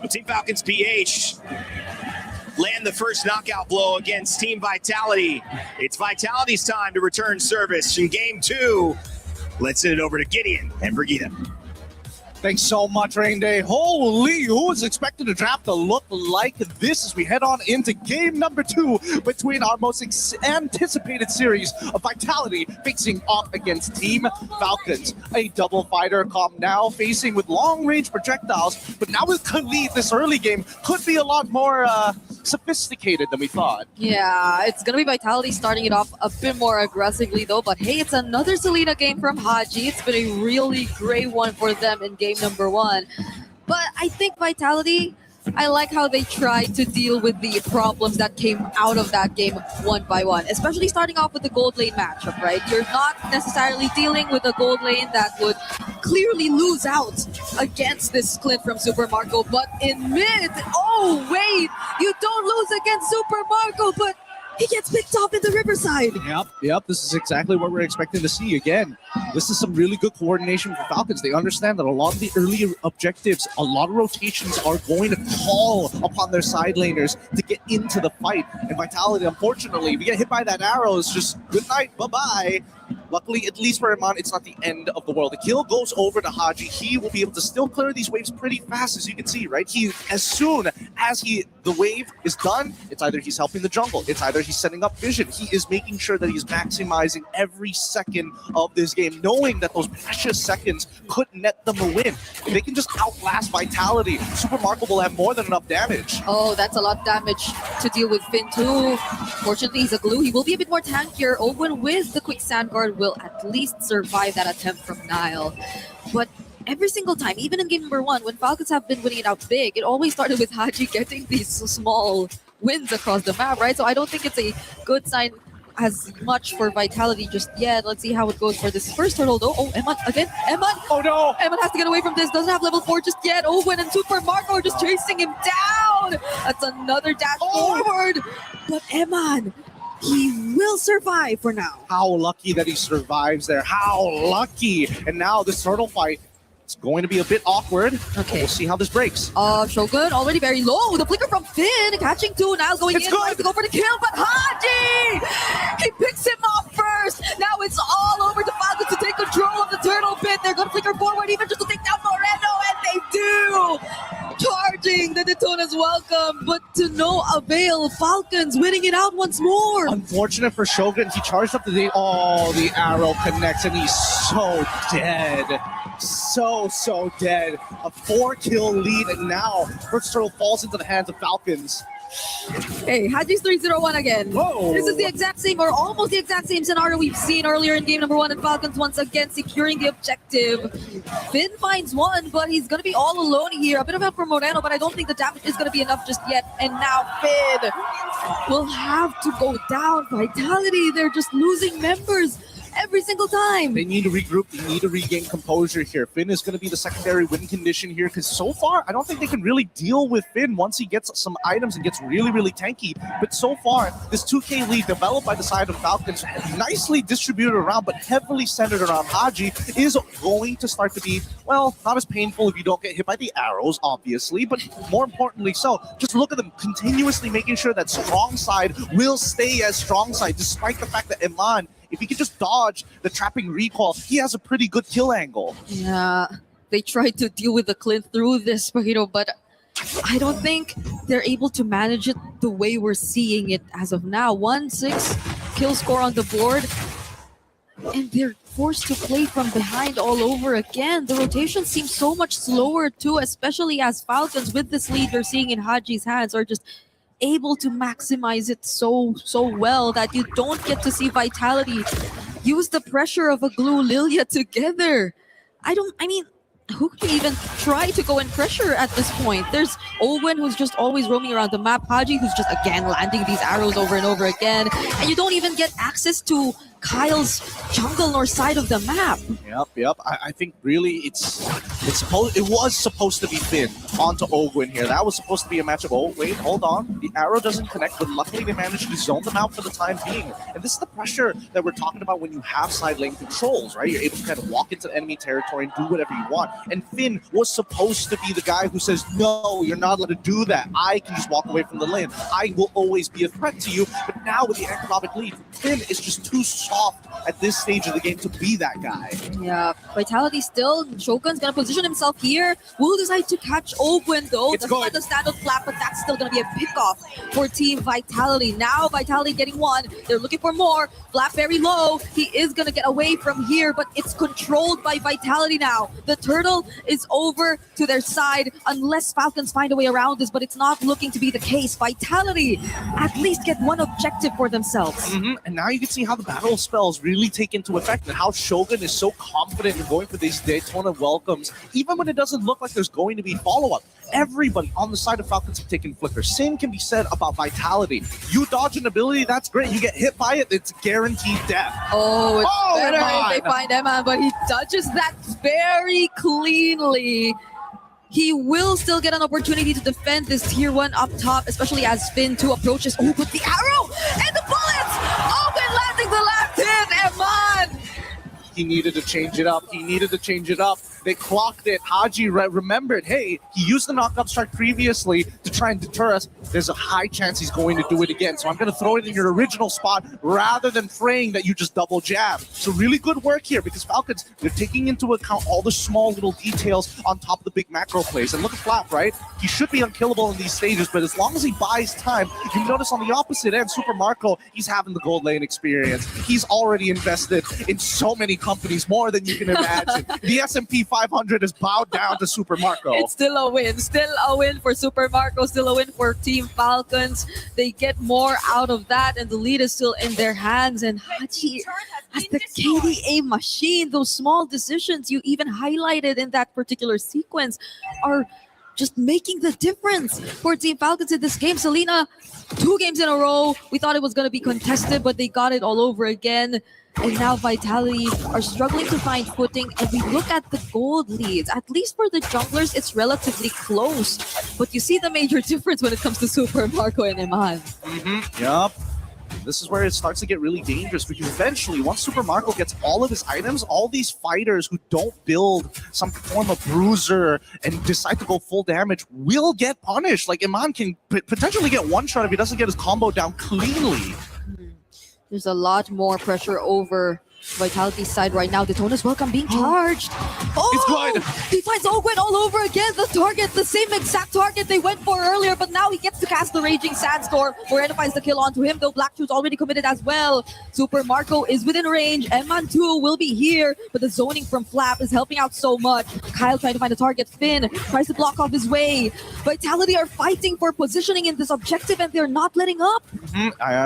Team Falcons PH land the first knockout blow against Team Vitality. It's Vitality's time to return service in game 2. Let's send it over to Gideon and Brigitte. Thanks so much, Rain Day. Holy, who was expecting the draft to look like this as we head on into game number 2 between our most anticipated series of Vitality facing off against Team Falcons. A double fighter comp now facing with long-range projectiles, but now with Khalid, this early game could be a lot more sophisticated than we thought. Yeah, it's going to be Vitality starting it off a bit more aggressively though, but hey, it's another Selena game from Haji. It's been a really great one for them in game number 1. But I think Vitality, I like how they tried to deal with the problems that came out of that game one by one, especially starting off with the gold lane matchup, right? You're not necessarily dealing with a gold lane that would clearly lose out against this Clint from Super Marco, but in mid, oh wait, you don't lose against Super Marco, but he gets picked off in the Riverside. Yep. This is exactly what we're expecting to see. Again, this is some really good coordination for Falcons. They understand that a lot of the early objectives, a lot of rotations are going to call upon their side laners to get into the fight. And Vitality, unfortunately, if you get hit by that arrow, it's just good night, bye-bye. Luckily, at least for Iman, it's not the end of the world. The kill goes over to Haji. He will be able to still clear these waves pretty fast, as you can see, right? As soon as the wave is done, it's either he's helping the jungle, it's either he's setting up vision. He is making sure that he's maximizing every second of this game, knowing that those precious seconds could net them a win. If they can just outlast Vitality, Super Marco will have more than enough damage. Oh, that's a lot of damage to deal with Finn too. Fortunately, he's a glue. He will be a bit more tankier. Owen with the quick sand guard will at least survive that attempt from Nile. But every single time, even in game number 1, when Falcons have been winning it out big, it always started with Haji getting these small wins across the map, right? So I don't think it's a good sign as much for Vitality just yet. Let's see how it goes for this first turtle though. Oh, Eman again. Eman! Oh no! Eman has to get away from this. Doesn't have level 4 just yet. Owen and Super Marco are just chasing him down. That's another dash forward. But Eman, he will survive for now. How lucky that he survives there. How lucky. And now this turtle fight, it's going to be a bit awkward. Okay. We'll see how this breaks. Shogun already very low. The flicker from Finn catching 2. Niles going in. Tries to go for the kill, but Haji! He picks him off first. Now it's all over to Falcons to take control of the turtle pit. They're going to flicker forward even just to take down Moreno, and they do! Charging the Daytona's welcome, but to no avail. Falcons winning it out once more. Unfortunate for Shogun. He charged up the arrow connects, and he's so dead. So dead. A 4-kill lead, and now first turtle falls into the hands of Falcons. Hey, Haji's 3-0-1 again. Whoa. This is the exact same, or almost the exact same scenario we've seen earlier in game number 1, and Falcons once again securing the objective. Finn finds one, but he's going to be all alone here. A bit of help from Moreno, but I don't think the damage is going to be enough just yet. And now Finn will have to go down. Vitality, they're just losing members every single time. They need to regroup. They need to regain composure here. Finn is going to be the secondary win condition here, because so far, I don't think they can really deal with Finn once he gets some items and gets really, really tanky. But so far, this 2K lead developed by the side of Falcons, nicely distributed around, but heavily centered around Haji, is going to start to be, well, not as painful if you don't get hit by the arrows, obviously, but more importantly so, just look at them continuously making sure that strong side will stay as strong side, despite the fact that Iman, if he can just dodge the trapping recall, he has a pretty good kill angle. Yeah, they tried to deal with the Clint through this, but I don't think they're able to manage it the way we're seeing it as of now. 1-6 kill score on the board, and they're forced to play from behind all over again. The rotation seems so much slower too, especially as Falcons, with this lead you're seeing in Haji's hands, are just able to maximize it so well that you don't get to see Vitality use the pressure of a Glue Lilia together. I mean, who could even try to go and pressure at this point? There's Owen, who's just always roaming around the map. Haji, who's just again landing these arrows over and over again. And you don't even get access to Kyle's jungle or side of the map. Yep. I think really it was supposed to be Finn onto Owen here. That was supposed to be a matchup. Oh, wait, hold on. The arrow doesn't connect, but luckily they managed to zone them out for the time being. And this is the pressure that we're talking about when you have side lane controls, right? You're able to kind of walk into enemy territory and do whatever you want. And Finn was supposed to be the guy who says, no, you're not allowed to do that. I can just walk away from the lane. I will always be a threat to you. But now with the economic lead, Finn is just too soft at this stage of the game to be that guy. Yeah, Vitality still. Shogun's gonna position himself here. Will decide to catch Ogwen though. It's Doesn't good. let the stand with Flap, but that's still gonna be a pickoff for Team Vitality. Now Vitality getting one. They're looking for more. Flap very low. He is gonna get away from here, but it's controlled by Vitality now. The turtle is over to their side unless Falcons find a way around this, but it's not looking to be the case. Vitality at least get one objective for themselves. And now you can see how the battle spells really take into effect and how Shogun is so confident in going for these Daytona welcomes, even when it doesn't look like there's going to be follow-up. Everybody on the side of Falcons have taken flicker. Same can be said about Vitality. You dodge an ability, that's great. You get hit by it, it's guaranteed death. Oh, it's better Eman. if they find Emma, but he dodges that very cleanly. He will still get an opportunity to defend this tier 1 up top, especially as Finn 2 approaches. Oh, but the arrow and the bullets! Open landing the left hit, Eman! He needed to change it up. He needed to change it up. They clocked it. Haji remembered, hey, he used the knockup strike previously to try and deter us. There's a high chance he's going to do it again. So I'm going to throw it in your original spot rather than praying that you just double jab. So really good work here because Falcons, they're taking into account all the small little details on top of the big macro plays. And look at Flap, right? He should be unkillable in these stages, but as long as he buys time, you notice on the opposite end, Super Marco, he's having the gold lane experience. He's already invested in so many companies, more than you can imagine. The S&P 500 is bowed down to Super Marco. It's still a win. Still a win for Super Marco. Still a win for Team Falcons. They get more out of that, and the lead is still in their hands. And Haji has the KDA machine. Those small decisions you even highlighted in that particular sequence are just making the difference for Team Falcons in this game. Selena, 2 games in a row. We thought it was going to be contested, but they got it all over again. And now Vitality are struggling to find footing. And we look at the gold leads. At least for the junglers, it's relatively close. But you see the major difference when it comes to Super Marco and Eman. Yup. This is where it starts to get really dangerous because eventually, once Super Marco gets all of his items, all these fighters who don't build some form of bruiser and decide to go full damage will get punished. Like, Eman can potentially get one shot if he doesn't get his combo down cleanly. There's a lot more pressure over Vitality's side right now. Daytona's welcome being charged. Oh, it's good. He finds Ogwen all over again. The target, the same exact target they went for earlier, but now he gets to cast the Raging Sandstorm. Moreno finds the kill onto him, though Black Shoe's already committed as well. Super Marco is within range. Eman 2 will be here, but the zoning from Flap is helping out so much. Kyle trying to find a target. Finn tries to block off his way. Vitality are fighting for positioning in this objective, and they're not letting up.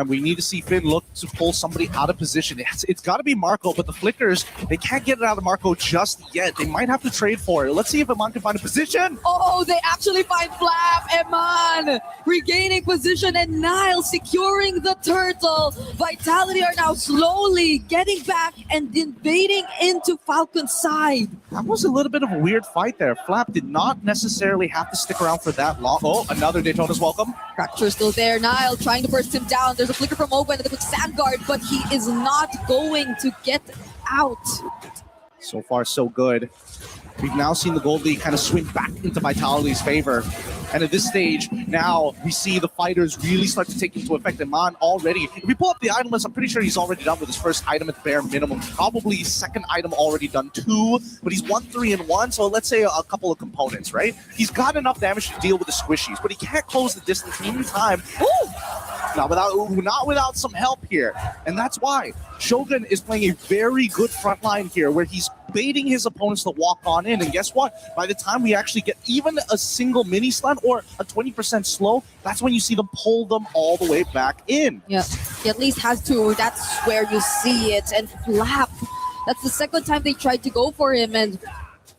We need to see Finn look to pull somebody out of position. It's got to be Marco, but the flickers, they can't get it out of Marco just yet. They might have to trade for it. Let's see if Eman can find a position. Oh, they actually find Flap. Eman regaining position, and Nile securing the turtle. Vitality are now slowly getting back and invading into Falcon's side. That was a little bit of a weird fight there. Flap did not necessarily have to stick around for that long. Oh, another Daytona's welcome. Fracture's still there. Nile trying to burst him down. There's a flicker from Ogwen and the quick sand guard, but he is not going to get out. So far, so good. We've now seen the gold league kind of swing back into Vitality's favor. And at this stage, now we see the fighters really start to take into effect. Eman already, if we pull up the item list, I'm pretty sure he's already done with his first item at the bare minimum. Probably his second item already done too, but he's 1-3-1, so let's say a couple of components, right? He's got enough damage to deal with the squishies, but he can't close the distance in time. Ooh! Not without some help here. And that's why Shogun is playing a very good front line here where he's baiting his opponents to walk on in. And guess what? By the time we actually get even a single mini stun or a 20% slow, that's when you see them pull them all the way back in. Yeah, he at least has to. That's where you see it. And Flap, that's the second time they tried to go for him. And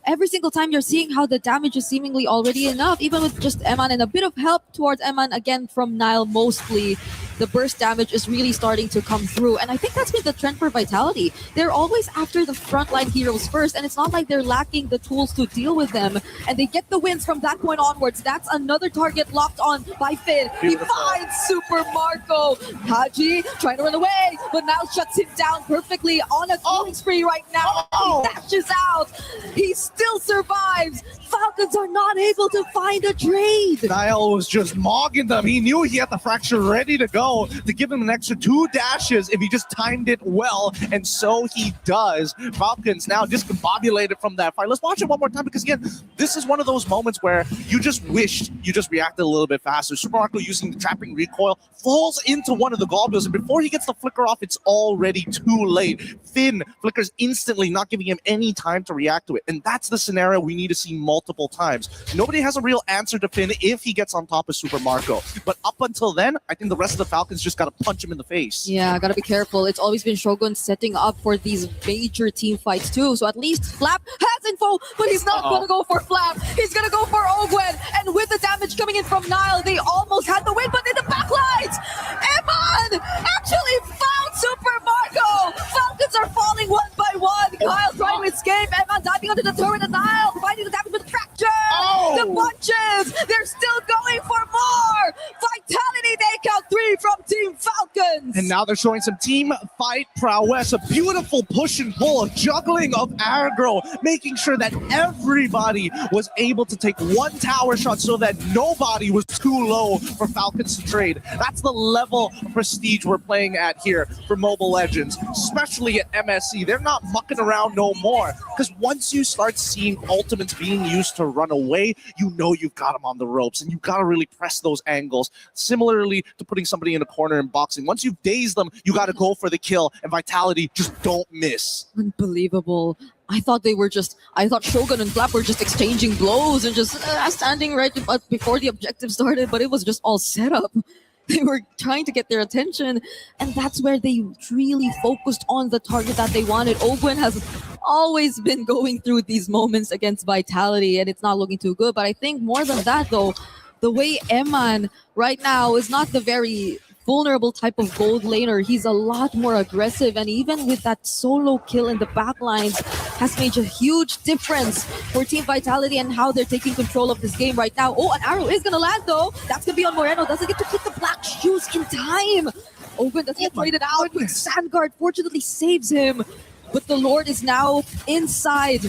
every single time you're seeing how the damage is seemingly already enough, even with just Eman and a bit of help towards Eman again from Nile mostly. The burst damage is really starting to come through. And I think that's been the trend for Vitality. They're always after the frontline heroes first, and it's not like they're lacking the tools to deal with them. And they get the wins from that point onwards. That's another target locked on by Finn. Beautiful. He finds Super Marco. Haji trying to run away, but now shuts him down perfectly on a killing spree right now. He dashes out. He still survives. Falcons are not able to find a trade. Niall was just mogging them. He knew he had the fracture ready to go to give him an extra 2 dashes if he just timed it well, and so he does. Falcons now discombobulated from that fight. Let's watch it one more time because, again, this is one of those moments where you just wished you just reacted a little bit faster. Super Marco using the trapping recoil falls into one of the globules, and before he gets the flicker off, it's already too late. Finn flickers instantly, not giving him any time to react to it, and that's the scenario we need to see multiple times. Nobody has a real answer to Finn if he gets on top of Super Marco, but up until then, I think the rest of the Falcons just got to punch him in the face. Yeah, gotta be careful. It's always been Shogun setting up for these major team fights too, so at least Flap has info, but he's not gonna go for Flap. He's gonna go for Ogwen, and with the damage coming in from Nile, they almost had the win, but in the backlines, Eman actually found Super Marco. Falcons are falling one by one. Kyle trying to escape. Eman diving onto the turret, and Nile providing the damage with the fracture. The punches, they're still going for more. Vitality, they count 3 from Team Falcons. And now they're showing some team fight prowess, a beautiful push and pull, a juggling of aggro, making sure that everybody was able to take one tower shot so that nobody was too low for Falcons to trade. That's the level of prestige we're playing at here for Mobile Legends, especially at MSC. They're not mucking around no more, because once you start seeing ultimates being used to run away, you know you've got them on the ropes, and you've got to really press those angles. Similarly to putting somebody in a corner in boxing, once you've dazed them, you got to go for the kill, and Vitality just don't miss. Unbelievable. I thought Shogun and Flap were just exchanging blows and just standing right before the objective started, but it was just all set up. They were trying to get their attention, and that's where they really focused on the target that they wanted. Ogwen has always been going through these moments against Vitality, and it's not looking too good. But I think more than that, though, the way Eman right now is not the very vulnerable type of gold laner. He's a lot more aggressive, and even with that solo kill in the backlines has made a huge difference for Team Vitality and how they're taking control of this game right now. Oh, an arrow is gonna land though. That's gonna be on Moreno. Doesn't get to hit the black shoes in time. Ogwen doesn't get traded out, but Sandguard fortunately saves him. But the Lord is now inside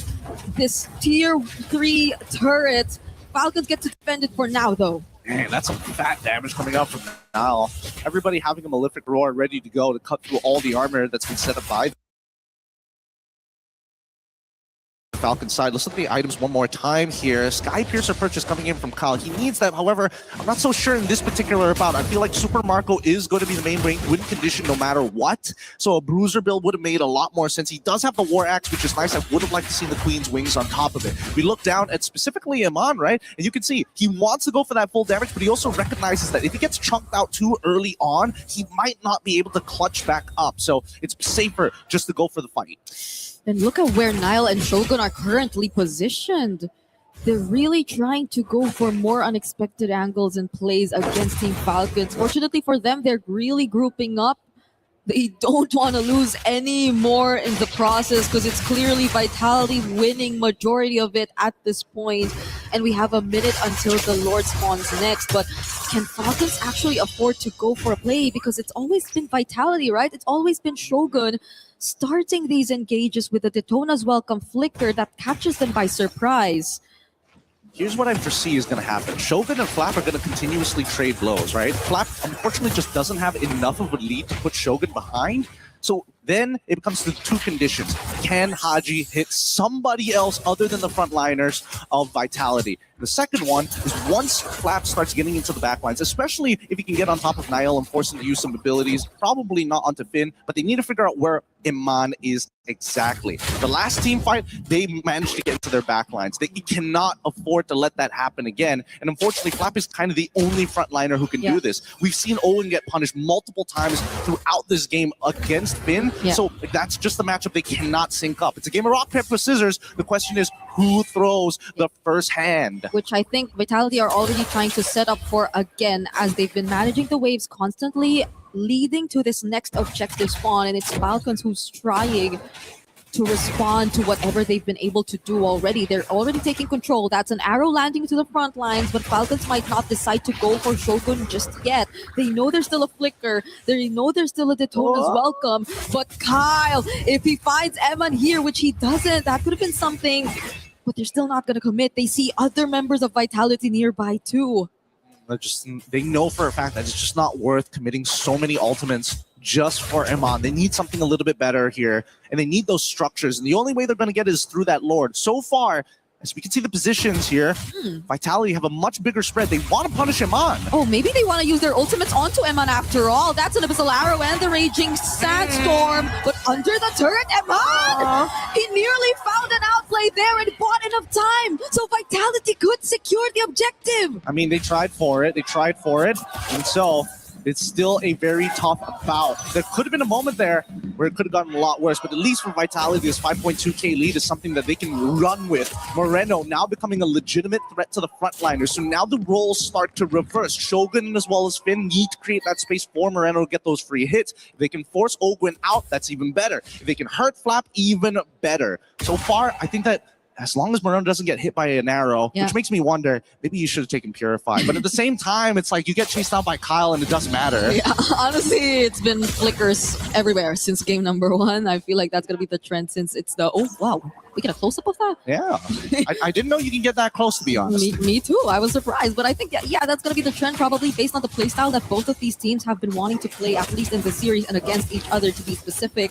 this tier 3 turret. Falcons get to defend it for now though. Man, that's some fat damage coming out from Nile. Everybody having a Malefic Roar ready to go to cut through all the armor that's been set up by them. Falcon side. Let's look at the items one more time here. Sky Piercer purchase coming in from Kyle. He needs that. However, I'm not so sure in this particular bout. I feel like Super Marco is going to be the main win condition no matter what. So a Bruiser build would have made a lot more sense. He does have the War Axe, which is nice. I would have liked to see the Queen's Wings on top of it. We look down at specifically Iman, right? And you can see he wants to go for that full damage, but he also recognizes that if he gets chunked out too early on, he might not be able to clutch back up. So it's safer just to go for the fight. And look at where Nile and Shogun are currently positioned. They're really trying to go for more unexpected angles and plays against Team Falcons. Fortunately for them, they're really grouping up. They don't want to lose any more in the process because it's clearly Vitality winning majority of it at this point. And we have a minute until the Lord spawns next. But can Falcons actually afford to go for a play? Because it's always been Vitality, right? It's always been Shogun starting these engages with the Daytona's Welcome Flicker that catches them by surprise. Here's what I foresee is going to happen. Shogun and Flap are going to continuously trade blows, right? Flap, unfortunately, just doesn't have enough of a lead to put Shogun behind. So then it comes to 2 conditions. Can Haji hit somebody else other than the frontliners of Vitality? The second one is once Flap starts getting into the backlines, especially if he can get on top of Niall and force him to use some abilities, probably not onto Finn, but they need to figure out where Iman is exactly. The last team fight, they managed to get into their backlines. They cannot afford to let that happen again. And unfortunately, Flap is kind of the only frontliner who can do this. We've seen Owen get punished multiple times throughout this game against Finn. So that's just the matchup they cannot sync up. It's a game of rock, paper, scissors. The question is, who throws the first hand? Which I think Vitality are already trying to set up for again, as they've been managing the waves constantly, leading to this next objective spawn, and it's Falcons who's trying to respond to whatever they've been able to do already. They're already taking control. That's an arrow landing to the front lines, but Falcons might not decide to go for Shogun just yet. They know there's still a Flicker. They know there's still a Daytona's Welcome. But Kyle, if he finds Eman here, which he doesn't, that could have been something. but they're still not going to commit. They see other members of Vitality nearby too. They know for a fact that it's just not worth committing so many ultimates just for Iman. They need something a little bit better here, and they need those structures. And the only way they're going to get it is through that Lord. So far, as we can see the positions here, Vitality have a much bigger spread. They want to punish Iman. Oh, maybe they want to use their ultimates onto Eman after all. That's an Abyssal Arrow and the Raging Sandstorm. But under the turret, Eman! He nearly found an outplay there and bought enough time. So Vitality could secure the objective. I mean, they tried for it. And so it's still a very tough bout. There could have been a moment there where it could have gotten a lot worse, but at least for Vitality, this 5.2k lead is something that they can run with. Moreno now becoming a legitimate threat to the frontliners. So now the roles start to reverse. Shogun as well as Finn need to create that space for Moreno to get those free hits. If they can force Ogwin out, that's even better. If they can hurt Flap, even better. So far, I think that as long as Moreno doesn't get hit by an arrow, which makes me wonder, maybe you should have taken Purify. But at the same time, it's like you get chased out by Kyle and it doesn't matter. Yeah, honestly, it's been flickers everywhere since game number 1. I feel like that's going to be the trend since it's the, oh, wow, we get a close-up of that? Yeah. I didn't know you can get that close, to be honest. Me too. I was surprised. But I think, yeah, that's going to be the trend probably based on the playstyle that both of these teams have been wanting to play, at least in the series and against each other, to be specific.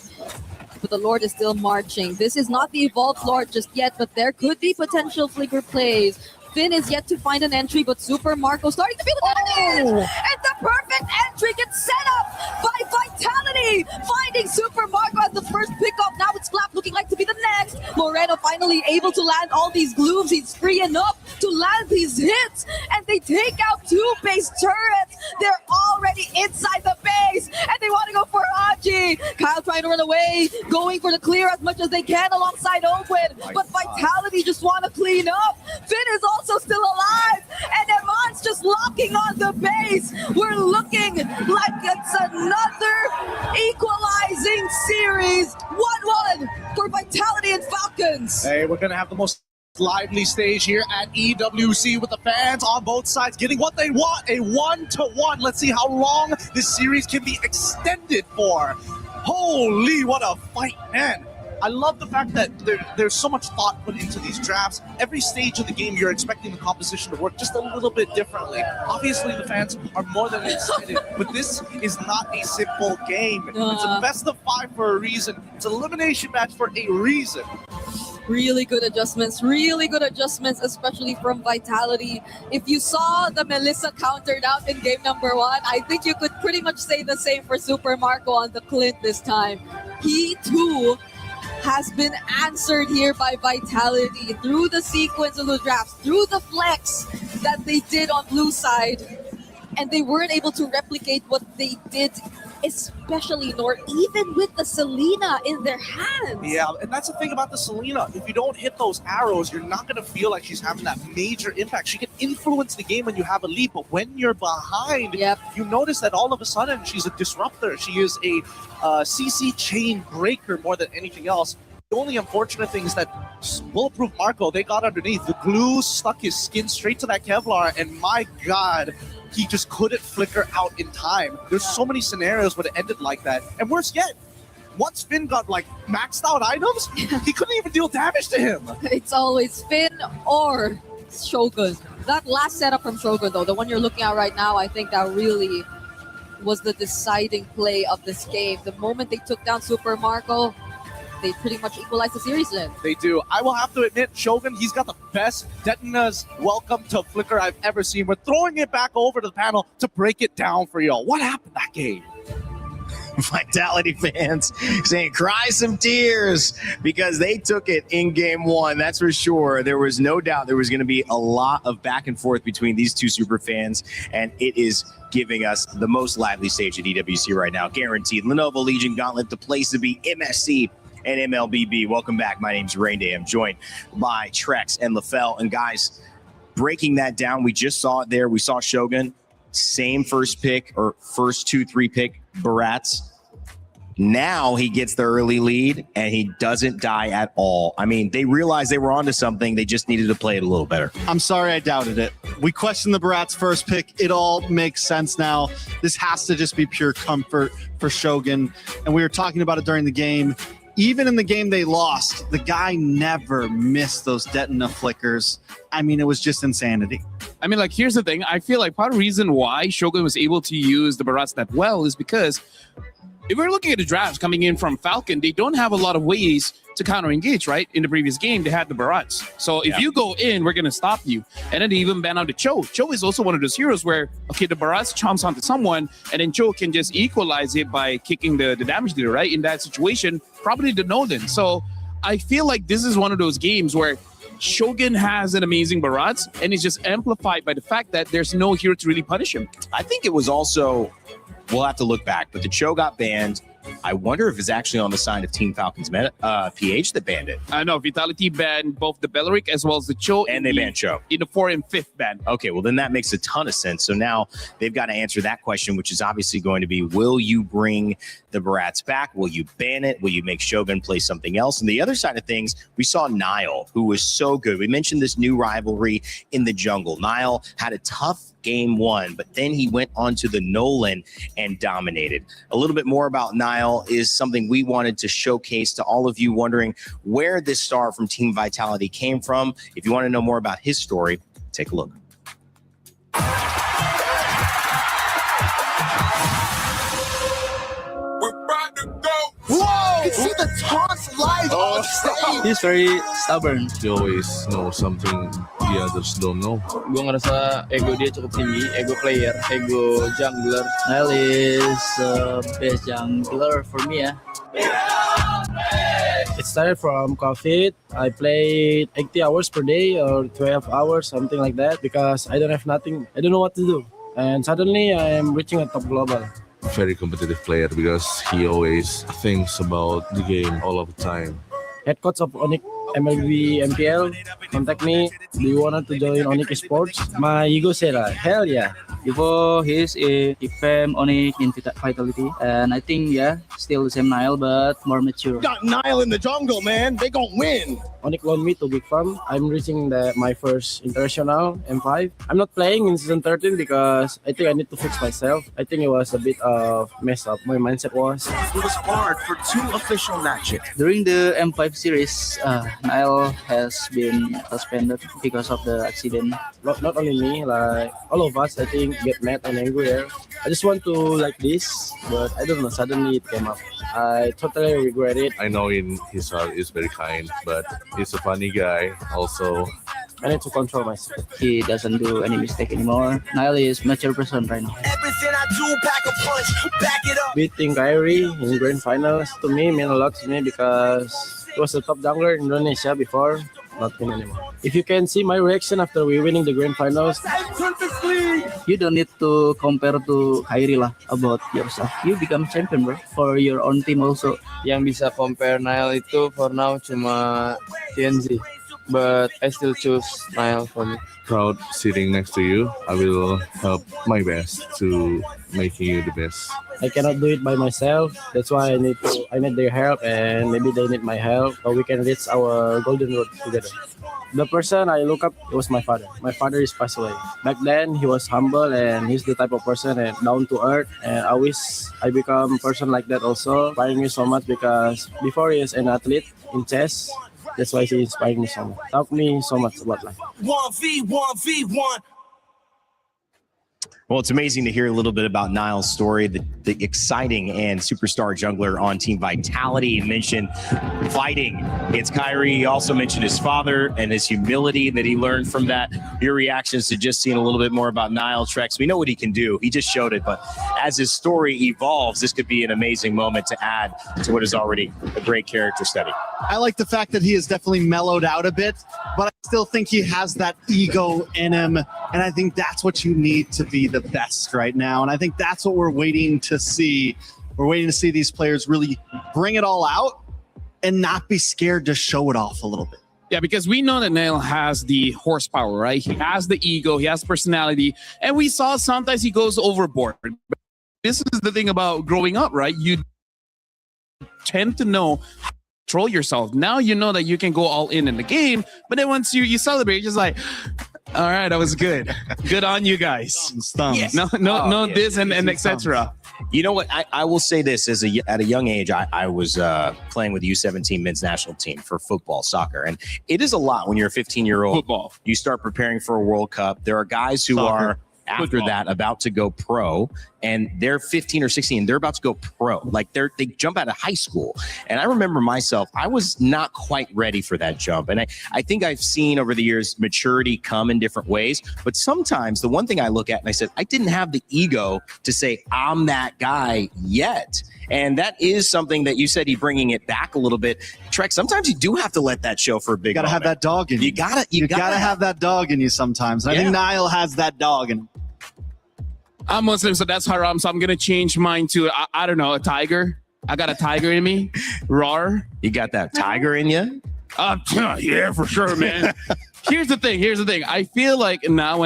But the Lord is still marching. This is not the evolved Lord just yet, but there could be potential flicker plays. Finn is yet to find an entry, but Super Marco starting to feel it. And the perfect entry gets set up by Vitality, finding Super Marco as the first pickup. Now it's Flap looking like to be the next. Moreno finally able to land all these glooms. He's free enough to land these hits, and they take out 2 base turrets. They're already inside the base, and they want to go for Haji. Kyle trying to run away, going for the clear as much as they can alongside Ogwin, but Vitality just want to clean up. Finn is also still alive, and Eman's just locking on the base. We're looking like it's another equalizing series. 1-1 for Vitality and Falcons. Hey, we're going to have the most lively stage here at EWC with the fans on both sides getting what they want, a 1-1. Let's see how long this series can be extended for. Holy, what a fight, man. I love the fact that there's so much thought put into these drafts. Every stage of the game, you're expecting the composition to work just a little bit differently. Obviously, the fans are more than excited, but this is not a simple game. It's a best of 5 for a reason. It's an elimination match for a reason. Really good adjustments, especially from Vitality. If you saw the Melissa countered out in game number 1, I think you could pretty much say the same for Super Marco on the Clint this time. He too has been answered here by Vitality through the sequence of the drafts, through the flex that they did on blue side. And they weren't able to replicate what they did, especially Nord, even with the Selena in their hands. Yeah, and that's the thing about the Selena. If you don't hit those arrows, you're not going to feel like she's having that major impact. She can influence the game when you have a lead, but when you're behind, you notice that all of a sudden she's a disruptor. She is a CC chain breaker more than anything else. The only unfortunate thing is that Bulletproof Marco, they got underneath. The glue stuck his skin straight to that Kevlar, and my God, he just couldn't flicker out in time. There's so many scenarios where it ended like that. And worse yet, once Finn got like maxed out items, he couldn't even deal damage to him. It's always Finn or Shogun. That last setup from Shogun though, the one you're looking at right now, I think that really was the deciding play of this game. The moment they took down Super Marco, they pretty much equalized the series then. They do. I will have to admit, Shogun, he's got the best Detna's welcome to Flicker I've ever seen. We're throwing it back over to the panel to break it down for y'all. What happened that game? Vitality fans saying cry some tears because they took it in game 1. That's for sure. There was no doubt there was going to be a lot of back and forth between these two super fans, and it is giving us the most lively stage at EWC right now. Guaranteed. Lenovo Legion Gauntlet, the place to be. MSC and MLBB. Welcome back. My name's Rain Day. I'm joined by Trex and LaFell. And guys, breaking that down, we just saw it there. We saw Shogun, same first pick or first 2-3 pick, Barats. Now he gets the early lead and he doesn't die at all. I mean, they realized they were onto something. They just needed to play it a little better. I'm sorry I doubted it. We questioned the Barats first pick. It all makes sense now. This has to just be pure comfort for Shogun. And we were talking about it during the game. even in the game they lost, the guy never missed those Detona flickers. I mean, it was just insanity. I mean, like, here's the thing. I feel like part of the reason why Shogun was able to use the Barats that well is because if we're looking at the drafts coming in from Falcon, they don't have a lot of ways to counter-engage, right? In the previous game, they had the Barats. So if you go in, we're going to stop you. And then they even ban out the Cho. Cho is also one of those heroes where, okay, the Barats chomps onto someone, and then Cho can just equalize it by kicking the damage dealer, right? In that situation, probably the Nolan. So I feel like this is one of those games where Shogun has an amazing Barats, and it's just amplified by the fact that there's no hero to really punish him. I think it was also, we'll have to look back, but the Cho got banned. I wonder if it's actually on the side of Team Falcon's PH that banned it. I know Vitality banned both the Belleric as well as the Cho. And they banned Cho. In the 4th and 5th ban. Okay, well then that makes a ton of sense. So now they've got to answer that question, which is obviously going to be, will you bring the Barats back? Will you ban it? Will you make Shogun play something else? And the other side of things, we saw Nile, who was so good. We mentioned this new rivalry in the jungle. Nile had a tough game 1, but then he went onto the Nolan and dominated. A little bit more about Nile is something we wanted to showcase to all of you wondering where this star from Team Vitality came from. If you want to know more about his story, take a look. Whoa! You see the taunts live on stage. He's very stubborn. He always knows something the others don't know. Gue ngerasa ego dia cukup tinggi, ego player, ego jungler. Nile is best jungler for me ya. It started from COVID. I played 80 hours per day or 12 hours, something like that, because I don't have nothing. I don't know what to do. And suddenly I am reaching a top global. Very competitive player because he always thinks about the game all of the time. Head coach of Onyx MLB MPL contact me. Do you want to join Onyx Sports? My ego said, hell yeah. Before he's a fam Onyx in Vitality, and I think still the same Nile but more mature. Got Nile in the jungle, man. They gon' win. Onyx loaned me to Big Farm. I'm reaching my first international M5. I'm not playing in season 13 because I think I need to fix myself. I think it was a bit of messed up. My mindset was. It was hard for 2 official matches. During the M5 series, Nile has been suspended because of the accident. Not only me, like all of us, I think, get mad and angry there. I just want to like this, but I don't know, suddenly it came up. I totally regret it. I know in his heart is very kind, but he's a funny guy. Also, I need to control myself. He doesn't do any mistake anymore. Nile is mature person right now. Everything I do, pack a punch, back it up. Beating Kyrie in grand finals to me meant a lot to me because he was the top jungler in Indonesia before, not him anymore. If you can see my reaction after we winning the grand finals, you don't need to compare to Kyrie lah about yourself. You become champion, bro, for your own team also. Yang bisa compare Nile itu for now cuma TNZ, but I still choose Nile for me. Proud sitting next to you. I will help my best to making you the best. I cannot do it by myself. That's why I need their help, and maybe they need my help, so we can reach our golden road together. The person I look up was my father. My father is passed away. Back then, he was humble, and he's the type of person and down to earth. And I wish I become a person like that also. Inspiring me so much because before he is an athlete in chess, that's why he inspired me so much. Taught me so much about life. 1v1v1. Well, it's amazing to hear a little bit about Nile's story, the exciting and superstar jungler on Team Vitality. He mentioned fighting against Kyrie. He also mentioned his father and his humility that he learned from that. Your reactions to just seeing a little bit more about Nile, Trex. We know what he can do. He just showed it. But as his story evolves, this could be an amazing moment to add to what is already a great character study. I like the fact that he has definitely mellowed out a bit, but I still think he has that ego in him. And I think that's what you need to be the best right now. And I think that's what we're waiting to see. We're waiting to see these players really bring it all out and not be scared to show it off a little bit. Yeah, because we know that Nile has the horsepower, right? He has the ego, he has personality, and we saw sometimes he goes overboard. But this is the thing about growing up, right? You tend to know how to control yourself. Now you know that you can go all in the game, but then once you celebrate, you're just like, All right, that was good. Good on you guys. Thumbs. Yeah. No, this and etc. You know what? I will say this: at a young age, I was playing with the U17 men's national team for football, soccer, and it is a lot when you're a 15-year-old. Football. You start preparing for a World Cup. There are guys who Soccer. are after Football. that about to go pro, and they're 15 or 16. They're about to go pro. Like they jump out of high school. And I remember myself, I was not quite ready for that jump. And I think I've seen over the years maturity come in different ways. But sometimes the one thing I look at and I said, I didn't have the ego to say I'm that guy yet. And that is something that you said, you bringing it back a little bit. Trek, sometimes you do have to let that show for a big You gotta have moment. that dog in you. You gotta have that dog in you sometimes. And I think Niall has that dog in him. I'm Muslim, so that's haram. So I'm gonna change mine to I don't know, a tiger. I got a tiger in me. Roar. You got that tiger in you? Yeah, for sure, man. Here's the thing. I feel like now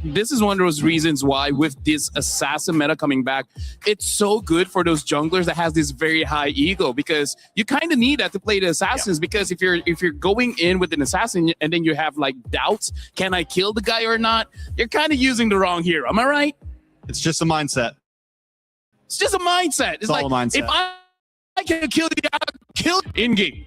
this is one of those reasons why with this assassin meta coming back, it's so good for those junglers that has this very high ego, because you kind of need that to play the assassins. Because if you're going in with an assassin and then you have like doubts, can I kill the guy or not? You're kind of using the wrong hero. Am I right? It's just a mindset. It's just a mindset. It's all like a mindset. if I can kill the guy, kill in game.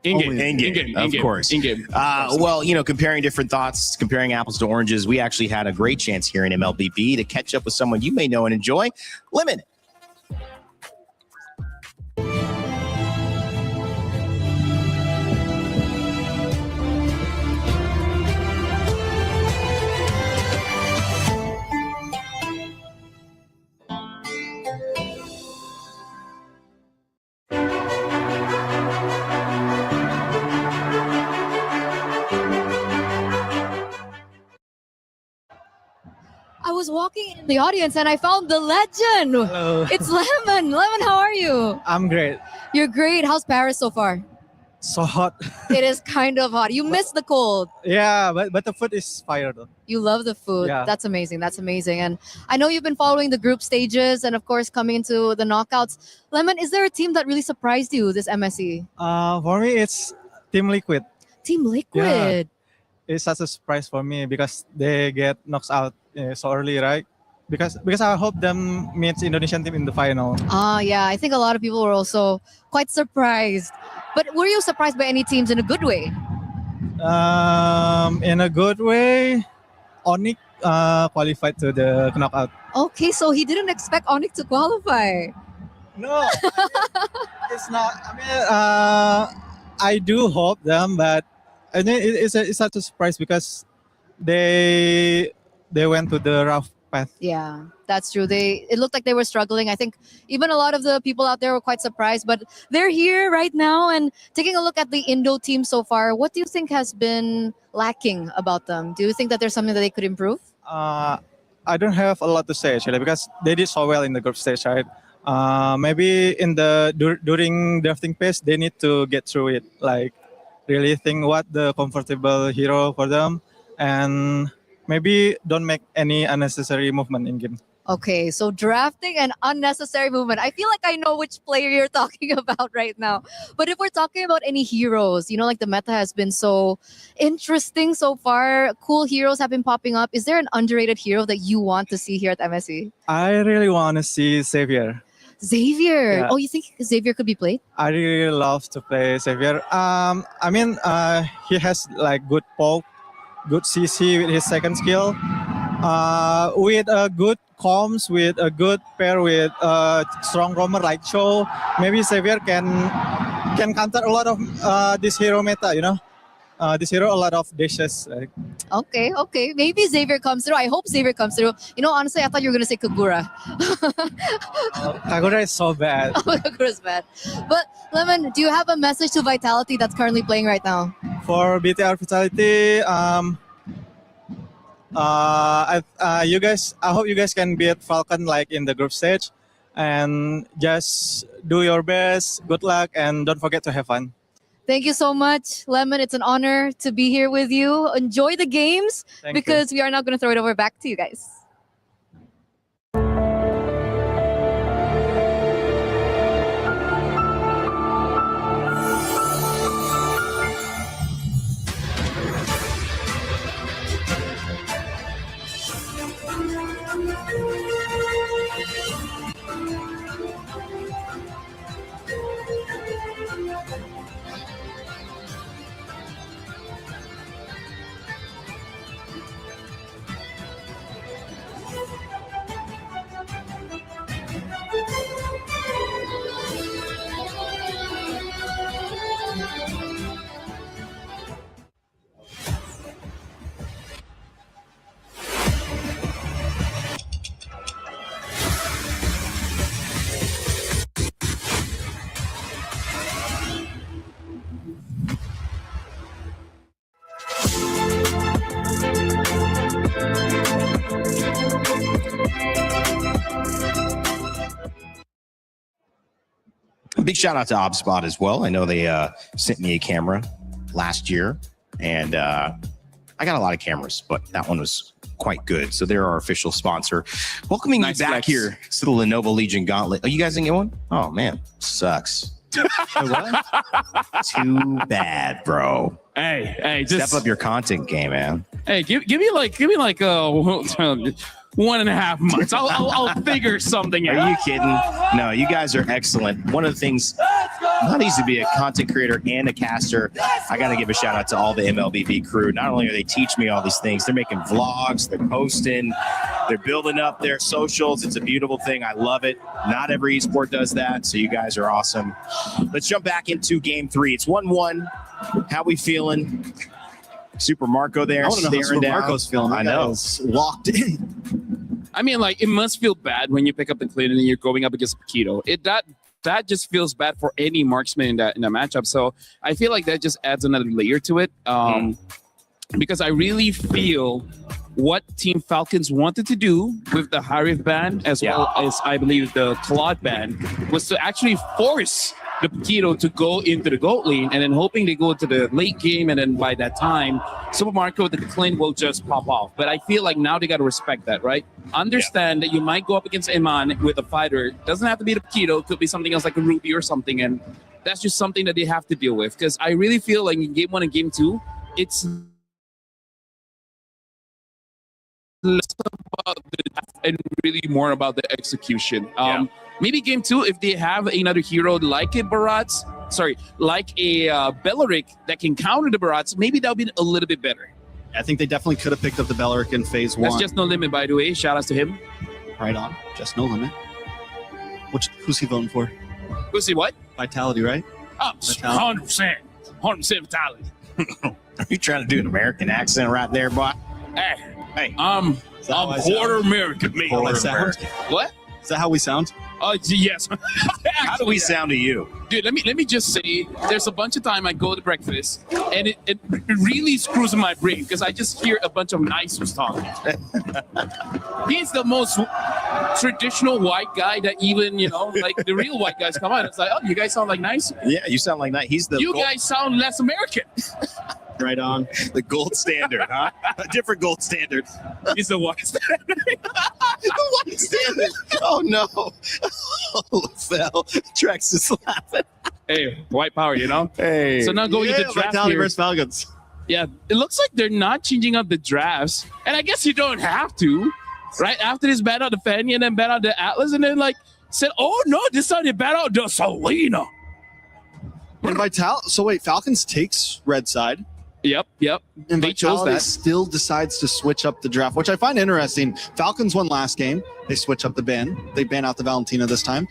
Of course. In-game. Well, comparing different thoughts, comparing apples to oranges, we actually had a great chance here in MLBB to catch up with someone you may know and enjoy, Lemon. I was walking in the audience and I found the legend. Hello. It's Lemon. Lemon, how are you? I'm great. You're great. How's Paris so far? So hot. It is kind of hot. You miss the cold. Yeah, but the food is fire though. You love the food. Yeah. That's amazing. That's amazing. And I know you've been following the group stages and of course coming into the knockouts. Lemon, is there a team that really surprised you this MSC? For me, it's Team Liquid. Team Liquid. It's such a surprise for me because they get knocked out so early, right? Because I hope them meet Indonesian team in the final. Yeah. I think a lot of people were also quite surprised. But were you surprised by any teams in a good way? In a good way, Onyx qualified to the knockout. Okay, so he didn't expect Onyx to qualify. No, it's not. I mean, I do hope them, but I mean, it's such a surprise because they went to the rough path. Yeah, that's true. It looked like they were struggling. I think even a lot of the people out there were quite surprised, but they're here right now. And taking a look at the Indo team so far, what do you think has been lacking about them? Do you think that there's something that they could improve? I don't have a lot to say actually because they did so well in the group stage, right? Maybe in during drafting phase, they need to get through it. Like really think what the comfortable hero for them, and maybe don't make any unnecessary movement in game. Okay, so drafting and unnecessary movement. I feel like I know which player you're talking about right now. But if we're talking about any heroes, like the meta has been so interesting so far. Cool heroes have been popping up. Is there an underrated hero that you want to see here at MSC? I really want to see Xavier. Xavier. Yeah. Oh, you think Xavier could be played? I really love to play Xavier. I mean, he has like good poke, good CC with his second skill. With a good comms, with a good pair with a strong roamer like Cho, maybe Xavier can counter a lot of this hero meta, this hero a lot of dishes. Like. Okay. Maybe Xavier comes through. I hope Xavier comes through. Honestly, I thought you were going to say Kagura. Kagura is so bad. Kagura's bad. But Lemon, do you have a message to Vitality that's currently playing right now? For BTR Vitality, I hope you guys can beat Falcon like in the group stage, and just do your best. Good luck, and don't forget to have fun. Thank you so much, Lemon. It's an honor to be here with you. Enjoy the games because we are now going to throw it over back to you guys. Big shout out to ObSpot as well. I know they sent me a camera last year, and I got a lot of cameras, but that one was quite good. So they're our official sponsor. Welcoming Nice you back flex. here to the Lenovo Legion Gauntlet. Oh, you guys didn't get one? Oh man, sucks. Too bad, bro. Hey, just Step up your content game, man. Hey, give me like 1.5 months. I'll figure something out. Are you kidding? No, you guys are excellent. One of the things, not easy to be a content creator and a caster. I got to give a shout out to all the MLBB crew. Not only are they teaching me all these things, they're making vlogs, they're posting, they're building up their socials. It's a beautiful thing. I love it. Not every esport does that, so you guys are awesome. Let's jump back into game 3. It's 1-1. How we feeling? Super Marco there. I want to know how staring Super down. Marco's feeling. I know. Locked in. I mean, like, it must feel bad when you pick up the Clinton and you're going up against Paquito. That just feels bad for any marksman in that matchup. So I feel like that just adds another layer to it. Because I really feel what Team Falcons wanted to do with the Harif ban, as well as I believe the Claude ban, was to actually force the Paquito to go into the gold lane, and then hoping they go to the late game, and then by that time, Super Marco, the Clint will just pop off. But I feel like now they got to respect that, right? Understand that you might go up against Iman with a fighter. Doesn't have to be the Paquito. Could be something else like a Ruby or something, and that's just something that they have to deal with. Because I really feel like in game 1 and game 2, it's less about the depth and really more about the execution. Maybe game 2, if they have another hero like a Barats, like a Bellaric that can counter the Barats, maybe that'll be a little bit better. I think they definitely could have picked up the Bellaric in phase 1. That's Just No Limit, by the way. Shout outs to him. Right on. Just No Limit. Who's he voting for? Who's he what? Vitality, right? Oh, 100%. 100% Vitality. Are you trying to do an American accent right there, boy? Hey, I'm quarter American, me. What? Is that how we sound? Yes. How do we sound to you? Dude, let me just say, there's a bunch of time I go to breakfast, and it really screws my brain because I just hear a bunch of nice talking. He's the most traditional white guy that even, like the real white guys come on. It's like, oh, you guys sound like nice. Yeah, you sound like nice. He's the guys sound less American. Right on. The gold standard, huh? A different gold standard. He's the white standard. The white standard. Oh, no. Oh, fell. Trex is laughing. Hey, white power, Hey. So now going into draft Vitality here. versus Falcons. Yeah, it looks like they're not changing up the drafts. And I guess you don't have to. Right after this, ban out the Fanny and then ban out the Atlas, and then said, oh, no, this time they ban out the Selena. And so wait, Falcons takes red side. Yep. And They chose Vitality that. still decides to switch up the draft, which I find interesting. Falcons won last game. They switch up the ban. They ban out the Valentina this time.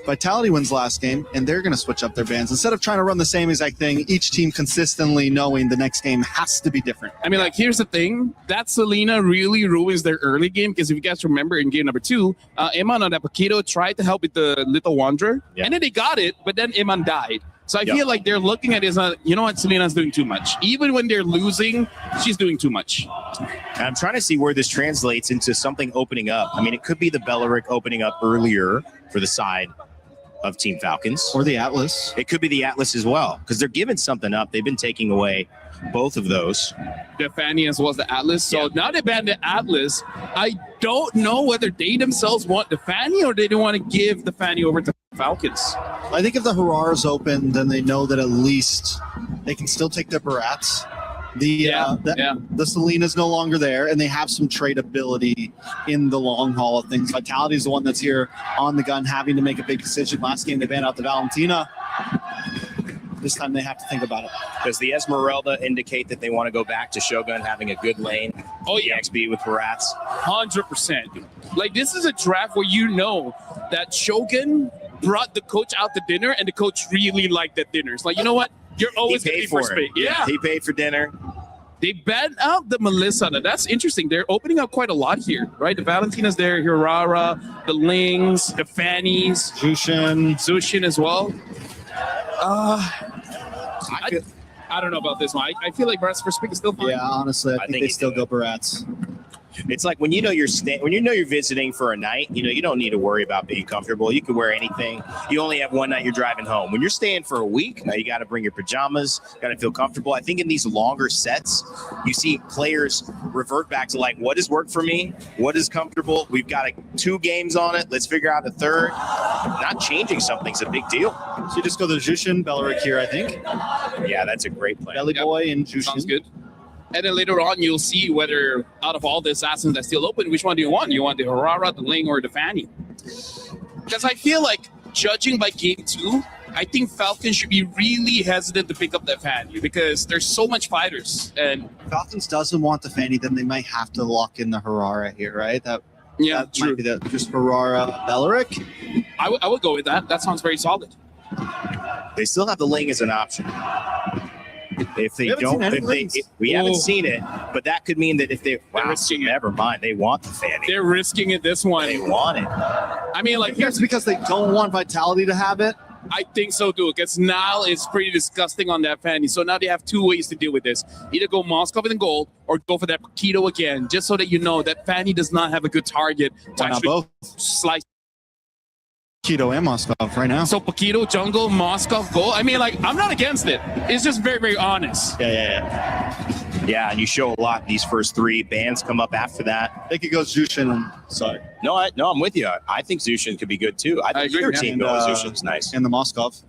Vitality wins last game, and they're going to switch up their bans. Instead of trying to run the same exact thing, each team consistently knowing the next game has to be different. I mean, here's the thing. That Selena really ruins their early game because if you guys remember in game number 2, Iman on that Paquito tried to help with the Little Wanderer, and then they got it, but then Iman died. So I feel like they're looking at it as, you know what, Selena's doing too much. Even when they're losing, she's doing too much. And I'm trying to see where this translates into something opening up. I mean, it could be the Bellaric opening up earlier for the side of Team Falcons. Or the Atlas. It could be the Atlas as well, because they're giving something up. They've been taking away both of those. The Fanny as well as the Atlas. So now they banned the Atlas. I don't know whether they themselves want the Fanny or they don't want to give the Fanny over to Falcons. I think if the Harar's open, then they know that at least they can still take their Barats. The Selena's no longer there, and they have some tradability in the long haul of things. Vitality is the one that's here on the gun, having to make a big decision. Last game, they banned out the Valentina. This time they have to think about it. Does the Esmeralda indicate that they want to go back to Shogun having a good lane? Oh, yeah. XB with Barats? 100%. This is a draft where you know that Shogun brought the coach out to dinner, and the coach really liked that dinner. It's like, you know what? You're always going to be first pick. Yeah. He paid for dinner. They banned out the Melissa. Now, that's interesting. They're opening up quite a lot here, right? The Valentina's there, Hirara, the Lings, the Fannies. Zushin as well. I don't know about this one. I feel like Barats first pick is still fine. Yeah, honestly, I think they still go Barats. It's like when you know you're visiting for a night, you don't need to worry about being comfortable. You can wear anything. You only have one night you're driving home. When you're staying for a week, now you got to bring your pajamas, got to feel comfortable. I think in these longer sets, you see players revert back to like, what has worked for me? What is comfortable? We've got 2 games on it. Let's figure out a third. Not changing something's a big deal. So you just go to Jushin, Beleric here, I think. Yeah, that's a great plan. Belly Boy and Jushin. Sounds good. And then later on, you'll see whether out of all the assassins that's still open, which one do you want? You want the Harara, the Ling, or the Fanny? Because I feel like, judging by game 2, I think Falcons should be really hesitant to pick up that Fanny because there's so much fighters. And Falcons doesn't want the Fanny, then they might have to lock in the Harara here, right? That true. Might be just Harara, Beleric. I would go with that. That sounds very solid. They still have the Ling as an option. If they we haven't seen it, but that could mean that if never mind, they want the Fanny. They're risking it this one. They want it. I mean, like, it's because they don't want Vitality to have it. I think so too, because Nile is pretty disgusting on that Fanny. So now they have 2 ways to deal with this. Either go Moskov in gold or go for that Paquito again, just so that you know that Fanny does not have a good target to Why not both? Slice. Paquito and Moskov right now. So Paquito, jungle, Moskov, gold. I mean, like, I'm not against it. It's just very, very honest. Yeah, and you show a lot these first 3. Bans come up after that. They could go Jushin. Sorry. No, I'm with you. I think Zushin could be good too. I think your team going Zushin's nice. And the Moskov.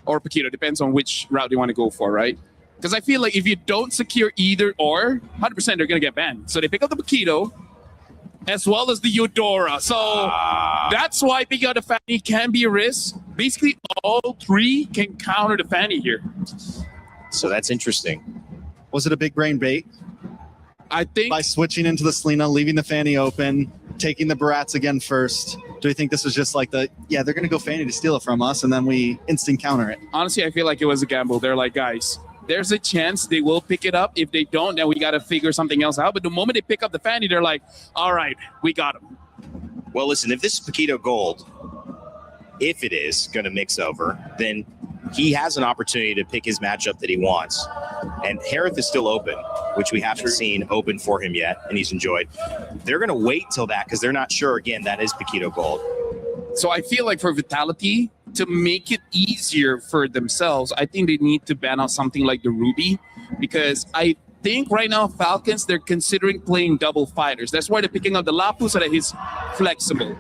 Or Paquito, depends on which route you want to go for, right? Because I feel like if you don't secure either or, 100% they're going to get banned. So they pick up the Paquito as well as the Eudora. So that's why picking out the Fanny can be a risk. Basically, all 3 can counter the Fanny here. So that's interesting. Was it a big brain bait? I think by switching into the Selena, leaving the Fanny open, taking the Barats again first. Do we think this was just like they're going to go Fanny to steal it from us, and then we instant counter it? Honestly, I feel like it was a gamble. They're like, guys, there's a chance they will pick it up. If they don't, then we got to figure something else out. But the moment they pick up the Fanny, they're like, all right, we got him. Well, listen, if this is Paquito Gold, if it is going to mix over, then he has an opportunity to pick his matchup that he wants. And Harith is still open, which we haven't seen open for him yet, and he's enjoyed. They're going to wait till that because they're not sure, again, that is Paquito Gold. So I feel like for Vitality, to make it easier for themselves, I think they need to ban out something like the Ruby, because I think right now Falcons, they're considering playing double fighters. That's why they're picking up the Lapu so that he's flexible.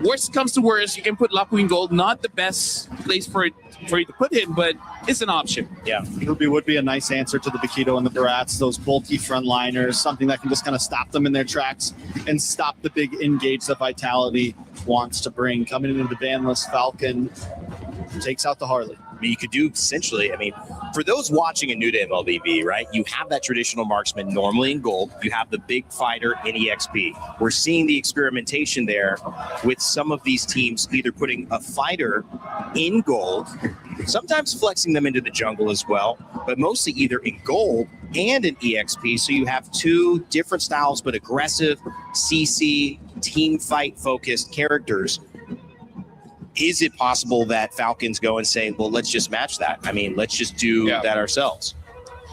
Worst comes to worst, you can put Lapu in gold. Not the best place for you to put him, but it's an option. Yeah, Ruby would be a nice answer to the Paquito and the Barats, those bulky frontliners, something that can just kind of stop them in their tracks and stop the big engage that Vitality wants to bring. Coming into the ban list, Falcon takes out the Harley. I mean, you could do essentially, for those watching and new to MLBB, right, you have that traditional marksman normally in gold. You have the big fighter in EXP. We're seeing the experimentation there with some of these teams either putting a fighter in gold, sometimes flexing them into the jungle as well, but mostly either in gold and in EXP. So you have 2 different styles, but aggressive, CC, team fight focused characters. Is it possible that Falcons go and say, well, let's just match that? I mean, let's just do that ourselves.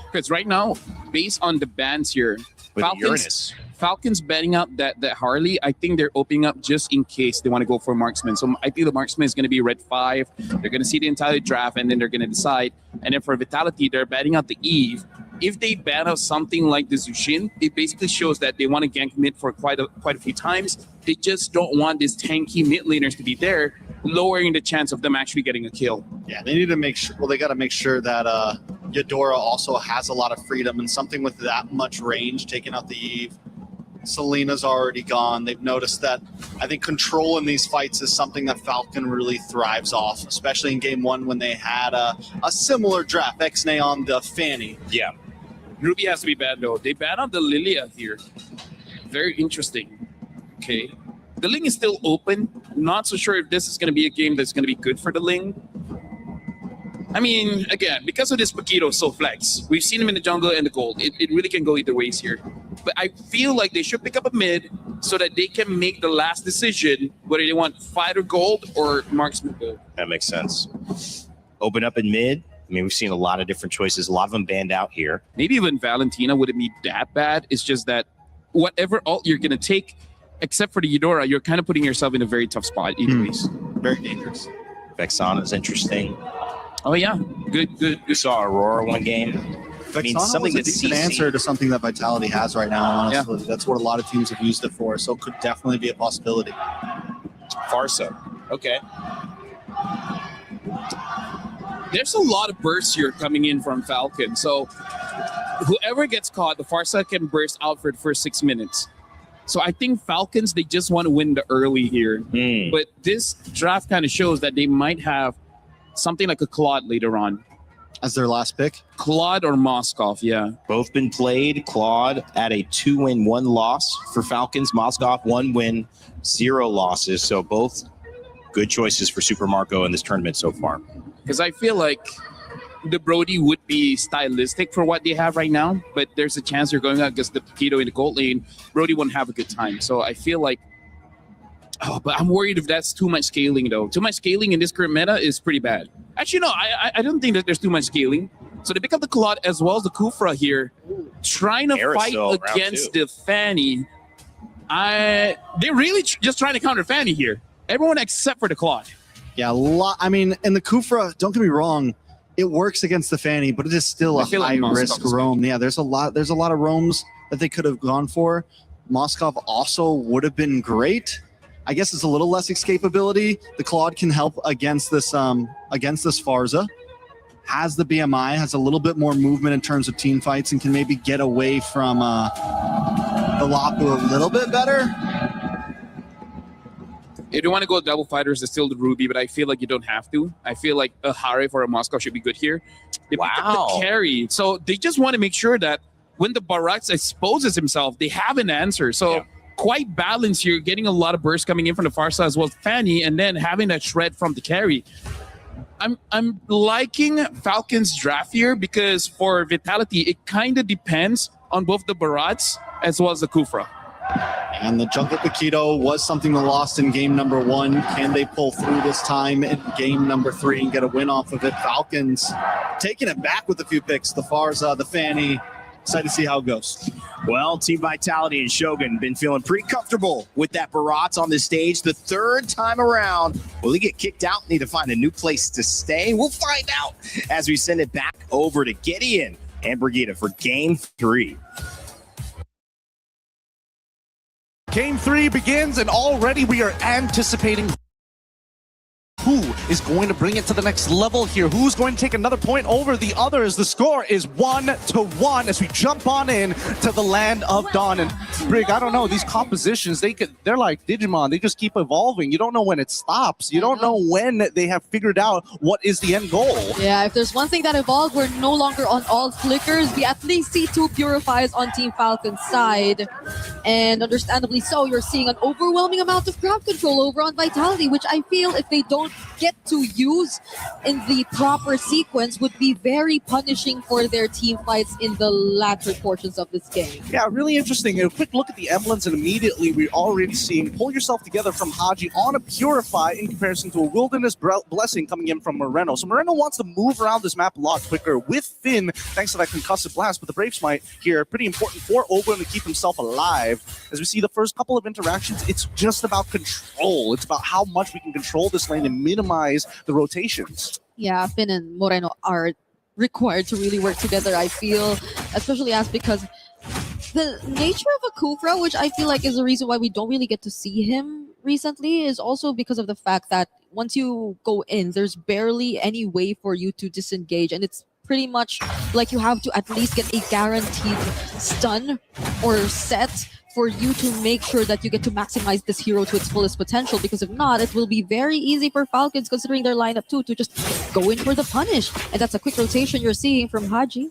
Because right now, based on the bans here, With Falcons betting out that Harley, I think they're opening up just in case they want to go for marksman. So I think the marksman is going to be red 5. They're going to see the entire draft, and then they're going to decide. And then for Vitality, they're betting out the Eve. If they ban out something like the Zushin, it basically shows that they want to gank mid for quite a few times. They just don't want these tanky mid laners to be there, lowering the chance of them actually getting a kill. Yeah, they need to make sure. Well, they got to make sure that Eudora also has a lot of freedom, and something with that much range, taking out the Eve. Selena's already gone. They've noticed that, I think, control in these fights is something that Falcon really thrives off, especially in game 1 when they had a similar draft. Xnay on the Fanny. Yeah. Ruby has to be bad, though. They ban on the Lilia here. Very interesting. Okay. The Ling is still open. Not so sure if this is going to be a game that's going to be good for the Ling. I mean, again, because of this Paquito so flex, we've seen him in the jungle and the gold. It really can go either ways here. But I feel like they should pick up a mid so that they can make the last decision whether they want fighter gold or marksman gold. That makes sense. Open up in mid. I mean, we've seen a lot of different choices. A lot of them banned out here. Maybe even Valentina wouldn't be that bad. It's just that whatever ult you're gonna take, except for the Eudora, you're kind of putting yourself in a very tough spot anyways. Very dangerous. Vexana is interesting. Oh yeah, good. We saw Aurora one game. I mean, Vexana something was a that decent answer to something that Vitality has right now, honestly. That's what a lot of teams have used it for, so it could definitely be a possibility. Farsa. Okay. There's a lot of bursts here coming in from Falcon, so whoever gets caught, the Farsa can burst out for the first 6 minutes. So I think Falcons, they just want to win the early here. But this draft kind of shows that they might have something like a Claude later on. As their last pick? Claude or Moskov, yeah. Both been played. Claude at a 2-win, 1 loss for Falcons. Moskov 1 win, 0 losses. So both good choices for Super Marco in this tournament so far. Because I feel like the Brody would be stylistic for what they have right now, but there's a chance they're going out against the Paquito in the gold lane. Brody won't have a good time. So I feel like, but I'm worried if that's too much scaling though. Too much scaling in this current meta is pretty bad. Actually, no, I don't think that there's too much scaling. So they pick up the Claude as well as the Kufra here, trying to fight against the Fanny. They're really just trying to counter Fanny here. Everyone except for the Claude. Yeah, I mean, in the Kufra, don't get me wrong, it works against the Fanny, but it is still a high-risk roam. Yeah, there's a lot of roams that they could have gone for. Moskov also would have been great. I guess it's a little less escapability. The Claude can help against this Farsa. Has the BMI, has a little bit more movement in terms of team fights, and can maybe get away from the Lapu a little bit better. If you want to go double fighters, it's still the Ruby, but I feel like you don't have to. I feel like a Harif or a Moskov should be good here. They picked up the carry. So they just want to make sure that when the Barats exposes himself, they have an answer. So quite balanced here, getting a lot of bursts coming in from the Farsa as well as Fanny, and then having that shred from the carry. I'm liking Falcon's draft here because for Vitality, it kind of depends on both the Barats as well as the Kufra. And the Jungle Paquito was something they lost in game number 1. Can they pull through this time in game number 3 and get a win off of it? Falcons taking it back with a few picks. The Farsa, the Fanny. Excited to see how it goes. Well, Team Vitality and Shogun been feeling pretty comfortable with that Barats on the stage the 3rd time around. Will he get kicked out? Need to find a new place to stay? We'll find out as we send it back over to Gideon and Brigida for game 3. Game 3 begins, and already we are anticipating who is going to bring it to the next level here. Who's going to take another point over the others? The score is 1-1 as we jump on in to the land of Dawn. And Brig, I don't know, these compositions, they're like Digimon. They just keep evolving. You don't know when it stops. You don't know when they have figured out what is the end goal. Yeah, if there's one thing that evolved, we're no longer on all flickers. We at least see 2 Purifies on Team Falcon's side. And understandably so, you're seeing an overwhelming amount of crowd control over on Vitality, which I feel if they don't get to use in the proper sequence would be very punishing for their team fights in the latter portions of this game. Yeah, really interesting. A quick look at the emblems, and immediately we're already seeing Pull Yourself Together from Haji on a Purify in comparison to a Wilderness Blessing coming in from Moreno. So Moreno wants to move around this map a lot quicker with Finn, thanks to that concussive blast. But the Brave Smite here, pretty important for Ogun to keep himself alive. As we see the first couple of interactions, it's just about control. It's about how much we can control this lane and minimize the rotations. Yeah, Finn and Moreno are required to really work together, I feel, especially as because the nature of a Kufra, which I feel like is the reason why we don't really get to see him recently, is also because of the fact that once you go in, there's barely any way for you to disengage, and it's pretty much like you have to at least get a guaranteed stun or set for you to make sure that you get to maximize this hero to its fullest potential, because if not, it will be very easy for Falcons, considering their lineup too, to just go in for the punish. And that's a quick rotation you're seeing from Haji.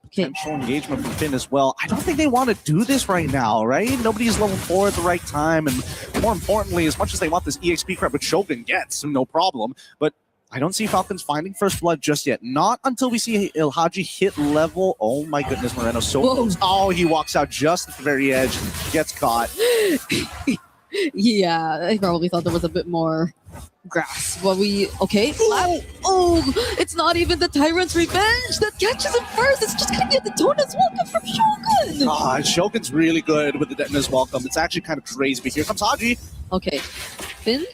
Potential engagement from Finn as well. I don't think they want to do this right now, right? Nobody's level 4 at the right time, and more importantly, as much as they want this EXP crap, which Shogun gets, no problem, but I don't see Falcons finding first blood just yet. Not until we see Ilhaji hit level. Oh my goodness, Moreno so close. Oh, he walks out just at the very edge, gets caught. Yeah, I probably thought there was a bit more grasp. What we okay? Oh, it's not even the Tyrant's Revenge that catches him first. It's just gonna be a Detona's Welcome from Shogun. Shogun's really good with the Detona's Welcome. It's actually kind of crazy, but here comes Haji. Okay, Finn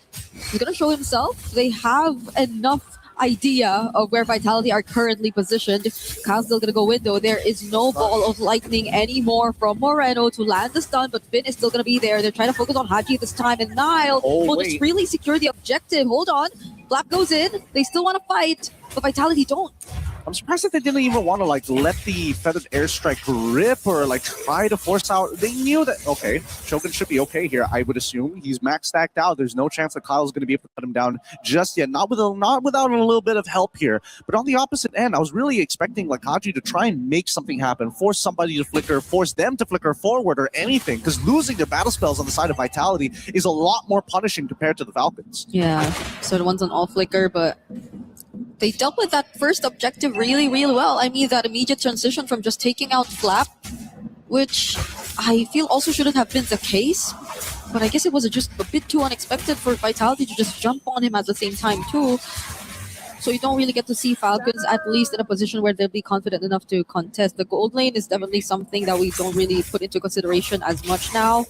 is gonna show himself. They have enough idea of where Vitality are currently positioned. Kyle's still gonna go window. There is no ball of lightning anymore from Moreno to land the stun, but Finn is still gonna be there. They're trying to focus on Haji this time, and Nile will just really secure the objective. Hold on, Flap goes in. They still want to fight, but Vitality don't. I'm surprised that they didn't even want to like let the feathered airstrike rip or like try to force out. They knew that, okay, Shogun should be okay here. I would assume he's max stacked out. There's no chance that Kyle's going to be able to put him down just yet. Not without a little bit of help here. But on the opposite end, I was really expecting like Haji to try and make something happen, force somebody to flicker, force them to flicker forward or anything. Because losing their battle spells on the side of Vitality is a lot more punishing compared to the Falcons. Yeah, so the one's on all flicker, but they dealt with that first objective really, really well. I mean, that immediate transition from just taking out Flap, which I feel also shouldn't have been the case. But I guess it was just a bit too unexpected for Vitality to just jump on him at the same time too. So you don't really get to see Falcons, at least in a position where they'll be confident enough to contest. The gold lane is definitely something that we don't really put into consideration as much now,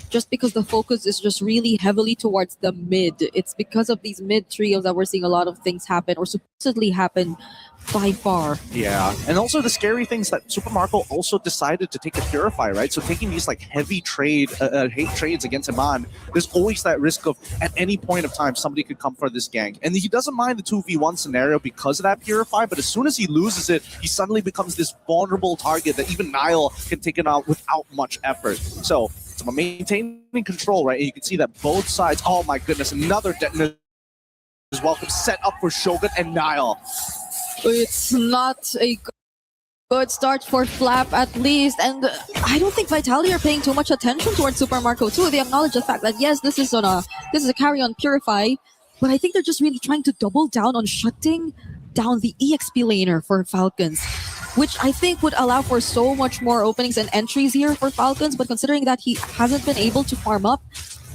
just because the focus is just really heavily towards the mid. It's because of these mid trios that we're seeing a lot of things happen, or supposedly happen by far. Yeah, and also the scary things that Super Marco also decided to take a Purify, right? So taking these like heavy trades against Iman, there's always that risk of at any point of time somebody could come for this gank. And he doesn't mind the 2v1 scenario because of that Purify, but as soon as he loses it, he suddenly becomes this vulnerable target that even Nile can take it out without much effort. So it's about maintaining control, right? And you can see that both sides, oh my goodness, another Detona's Welcome set up for Shogun and Nile. It's not a good start for Flap, at least, and I don't think Vitality are paying too much attention towards Super Marco too. They acknowledge the fact that yes, this is a carry on Purify, but I think they're just really trying to double down on shutting down the EXP laner for Falcons, which I think would allow for so much more openings and entries here for Falcons. But considering that he hasn't been able to farm up,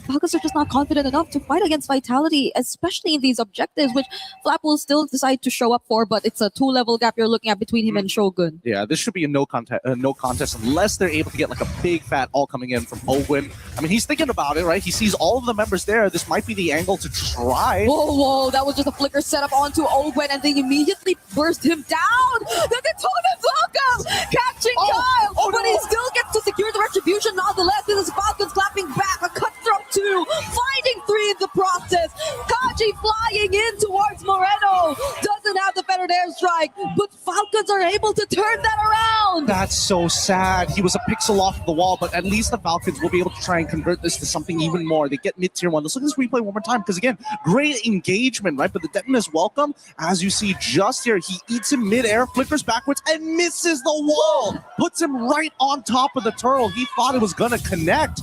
Falcons are just not confident enough to fight against Vitality, especially in these objectives, which Flap will still decide to show up for, but it's a 2-level gap you're looking at between him and Shogun. Yeah, this should be a no contest unless they're able to get like a big fat all coming in from Owen. I mean, he's thinking about it, right? He sees all of the members there. This might be the angle to try. Whoa, that was just a flicker set up onto Owen, and they immediately burst him down. The Detona's Welcome catching Kyle, but he still gets to secure the retribution nonetheless. This is Falcons clapping back, a cutthroat 2, finding 3 in the process. Kaji flying in towards Moreno, doesn't have the feathered airstrike, but Falcons are able to turn that around. That's so sad. He was a pixel off the wall, but at least the Falcons will be able to try and convert this to something even more. They get mid-tier 1. Let's look at this replay one more time, because again, great engagement, right? But the Detona's Welcome, as you see just here, he eats him mid-air, flickers backwards, and misses the wall. Puts him right on top of the turtle. He thought it was going to connect.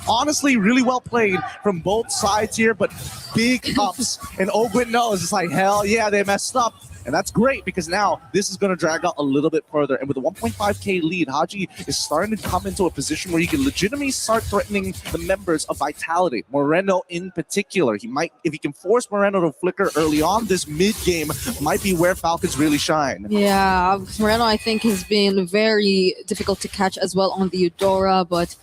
Honestly, really well played from both sides here, but big ups. And Ogwin knows, it's like, hell yeah, they messed up. And that's great, because now this is going to drag out a little bit further. And with a 1.5k lead, Haji is starting to come into a position where he can legitimately start threatening the members of Vitality. Moreno in particular. He might, if he can force Moreno to flicker early on, this mid-game might be where Falcons really shine. Yeah, Moreno, I think, has been very difficult to catch as well on the Eudora, but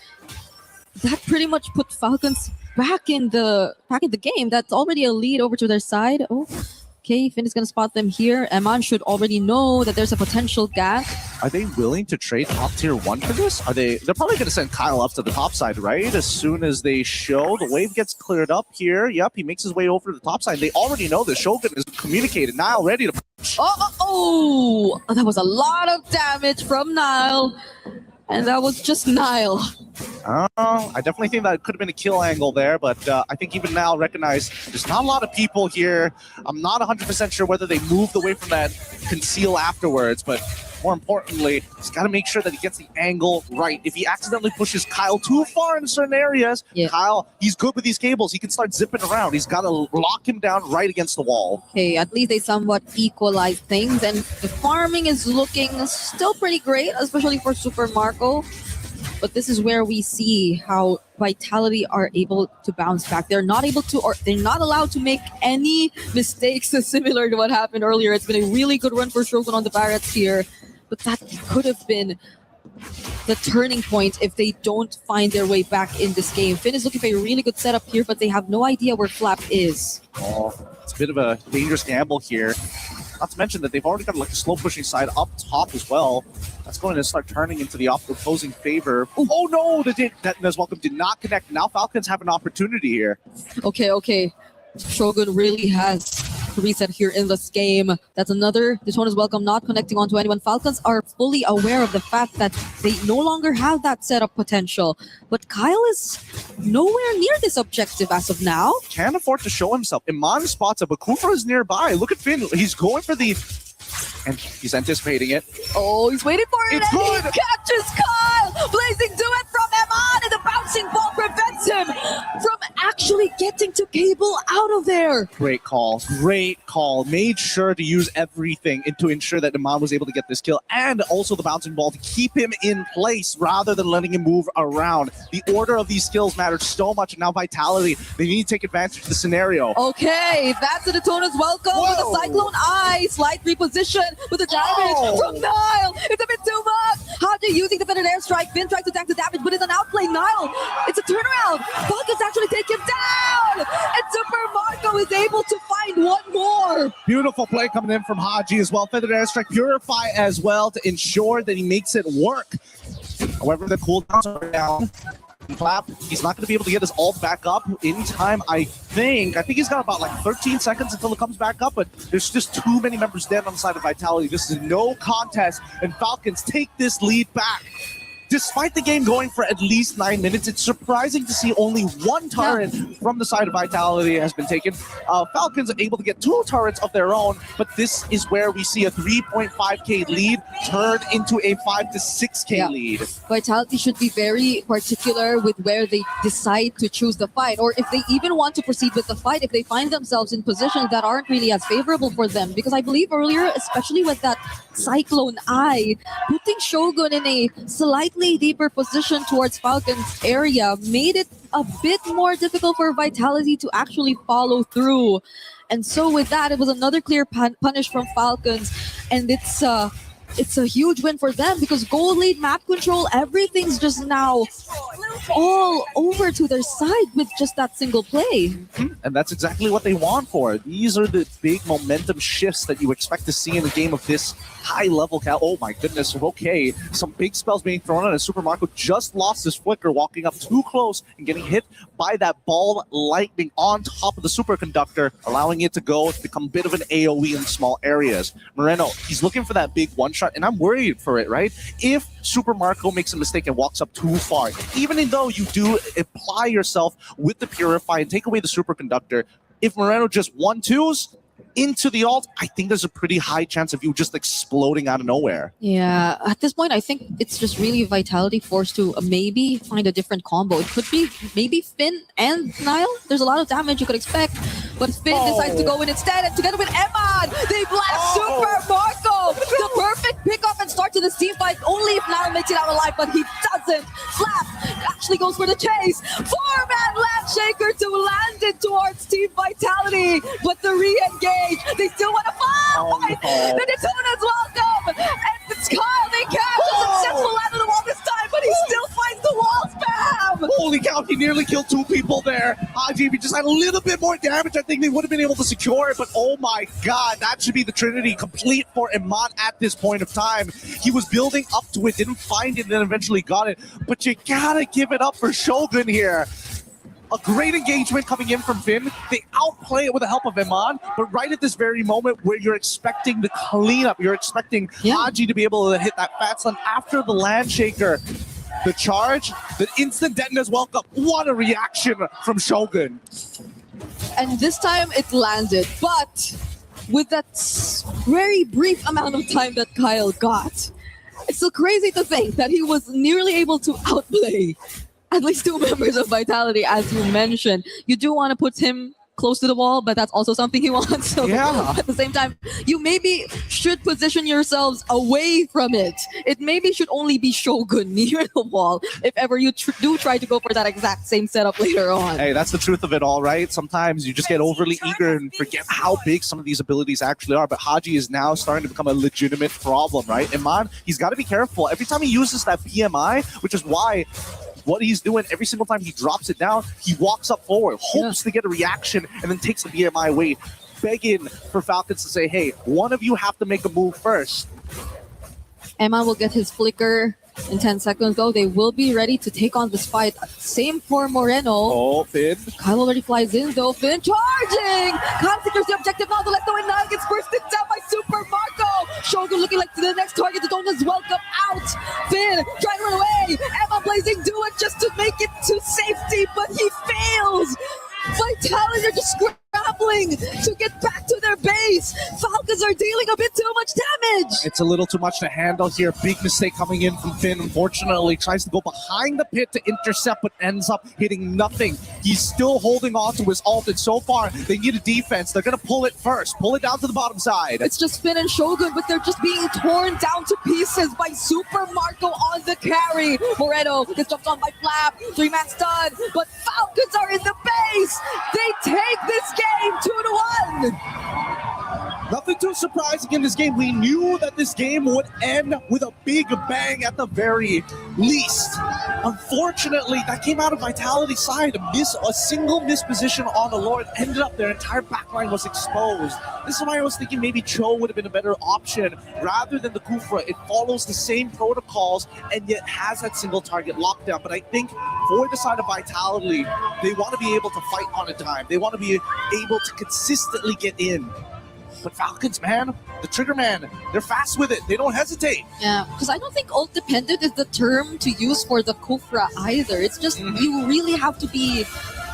that pretty much put Falcons back in the game. That's already a lead over to their side. Oh, okay, Finn is going to spot them here. Eman should already know that there's a potential gank. Are they willing to trade top tier 1 for this? They're probably going to send Kyle up to the top side, right? As soon as they show, the wave gets cleared up here. Yep, he makes his way over to the top side. They already know this. Shogun is communicated. Nile ready to push. Oh, that was a lot of damage from Nile. And that was just Nile. I definitely think that could have been a kill angle there, but I think even now recognize there's not a lot of people here. I'm not 100% sure whether they moved away from that conceal afterwards, but more importantly, he's got to make sure that he gets the angle right. If he accidentally pushes Kyle too far in certain areas, Kyle, he's good with these cables. He can start zipping around. He's got to lock him down right against the wall. Okay, at least they somewhat equalize things, and the farming is looking still pretty great, especially for Super Marco. But this is where we see how Vitality are able to bounce back. They're not able to, or they're not allowed to make any mistakes similar to what happened earlier. It's been a really good run for Shogun on the Barretts here, but that could have been the turning point if they don't find their way back in this game. Finn is looking for a really good setup here, but they have no idea where Flap is. Oh, it's a bit of a dangerous gamble here. Not to mention that they've already got like a slow pushing side up top as well. That's going to start turning into the opposing favor. Oh no, that Welcome did not connect. Now Falcons have an opportunity here. Okay. Shogun really has reset here in this game. That's another Daytona's Welcome not connecting onto anyone. Falcons are fully aware of the fact that they no longer have that setup potential. But Kyle is nowhere near this objective as of now. Can't afford to show himself. Iman spots it, but Kufra is nearby. Look at Finn. He's going for the... And he's anticipating it. Oh, he's waiting for it. It's good. He catches Kyle. Blazing duet from Eman, and the bouncing ball prevents him from actually getting to Cable out of there. Great call. Great call. Made sure to use everything to ensure that Iman was able to get this kill, and also the bouncing ball to keep him in place rather than letting him move around. The order of these skills matters so much, and now Vitality, they need to take advantage of the scenario. Okay, that's the Daytona's Welcome with a Cyclone Eye. Slight reposition with the damage from Nile. It's a bit too much. Haji using the defended airstrike. Finn tries to tank the damage, but it's an outplay. Nile, it's a turnaround. Falcons actually take him down. And Super Marco is able to find one more. Beautiful play coming in from Haji as well. Feathered airstrike, Purify as well to ensure that he makes it work. However, the cooldowns are down. Flap, he's not going to be able to get his ult back up in time, I think. I think he's got about like 13 seconds until it comes back up, but there's just too many members dead on the side of Vitality. This is no contest, and Falcons take this lead back. Despite the game going for at least 9 minutes, it's surprising to see only one turret from the side of Vitality has been taken. Falcons are able to get 2 turrets of their own, but this is where we see a 3.5k lead turn into a 5 to 6k lead. Vitality should be very particular with where they decide to choose the fight, or if they even want to proceed with the fight, if they find themselves in positions that aren't really as favorable for them. Because I believe earlier, especially with that Cyclone Eye, putting Shogun in a slightly deeper position towards Falcon's area made it a bit more difficult for Vitality to actually follow through. And so with that, it was another clear punish from Falcons, and it's a huge win for them because goal lead, map control, everything's just now all over to their side with just that single play. And that's exactly what they want for it. These are the big momentum shifts that you expect to see in a game of this high level. Oh my goodness, okay. Some big spells being thrown on, and Super Marco just lost his flicker, walking up too close and getting hit by that ball lightning on top of the superconductor, allowing it to go become a bit of an AoE in small areas. Moreno, he's looking for that big one shot, and I'm worried for it, right? If Super Marco makes a mistake and walks up too far, even though you do apply yourself with the Purify and take away the superconductor, if Moreno just 1-2s into the ult, I think there's a pretty high chance of you just exploding out of nowhere. Yeah, at this point, I think it's just really Vitality forced to maybe find a different combo. It could be maybe Finn and Nile. There's a lot of damage you could expect, but Finn decides to go in instead, and together with Eman, they blast Super Marco. The perfect pickup and start to this team fight, only if Nile makes it out alive, but he doesn't. Flap actually goes for the chase. 4-man Landshaker to land it towards Team Vitality, but the re-engage, they still want to fight! The Daytona's Welcome! And it's Kyle, they catch a successful out of the wall this time, but he still finds the wall spam! Holy cow, he nearly killed 2 people there. Haji, if he just had a little bit more damage, I think they would have been able to secure it, but oh my god, that should be the Trinity complete for Iman at this point of time. He was building up to it, didn't find it, and then eventually got it, but you gotta give it up for Shogun here. A great engagement coming in from Finn. They outplay it with the help of Iman, but right at this very moment where you're expecting the cleanup, you're expecting Haji to be able to hit that fat stun after the Landshaker. The charge, the instant Detona's Welcome. What a reaction from Shogun. And this time it landed, but with that very brief amount of time that Kyle got, it's so crazy to think that he was nearly able to outplay at least 2 members of Vitality, as you mentioned. You do want to put him close to the wall, but that's also something he wants. So Yeah. at the same time, you maybe should position yourselves away from it. It maybe should only be Shogun near the wall if ever you do try to go for that exact same setup later on. Hey, that's the truth of it all, right? Sometimes you just get overly eager and forget how big some of these abilities actually are. But Haji is now starting to become a legitimate problem, right? Iman, he's got to be careful. Every time he uses that BMI, which is why what he's doing every single time he drops it down, he walks up forward, hopes to get a reaction, and then takes the BMI away, begging for Falcons to say, hey, one of you have to make a move first. Emma will get his flicker in 10 seconds, though. They will be ready to take on this fight. Same for Moreno. Oh, Finn. Kyle already flies in, though. Finn charging! Kyle secures the objective now. The left away now gets bursted down by Super Marco. Shogun looking like the next target. The Donuts welcome out. Finn trying to run away. Emma blazing do it just to make it to safety, but he fails. Vitality are just scrambling to get back to their base. Falcons are dealing a bit too much damage. It's a little too much to handle here. Big mistake coming in from Finn. Unfortunately, tries to go behind the pit to intercept, but ends up hitting nothing. He's still holding on to his ult, and so far, they need a defense. They're going to pull it first. Pull it down to the bottom side. It's just Finn and Shogun, but they're just being torn down to pieces by Super Marco on the carry. Moreno gets jumped on by Flap. 3-man stun, but Falcons are in the base. They take this game 2-1. Nothing too surprising in this game. We knew that this game would end with a big bang at the very least. Unfortunately, that came out of Vitality's side. A single misposition on the Lord ended up their entire backline was exposed. This is why I was thinking maybe Cho would have been a better option rather than the Kufra. It follows the same protocols and yet has that single target lockdown. But I think for the side of Vitality, they want to be able to fight on a dime. They want to be able to consistently get in. But Falcons, man, the trigger man, they're fast with it. They don't hesitate. Yeah, because I don't think ult dependent is the term to use for the Kufra either. It's just you really have to be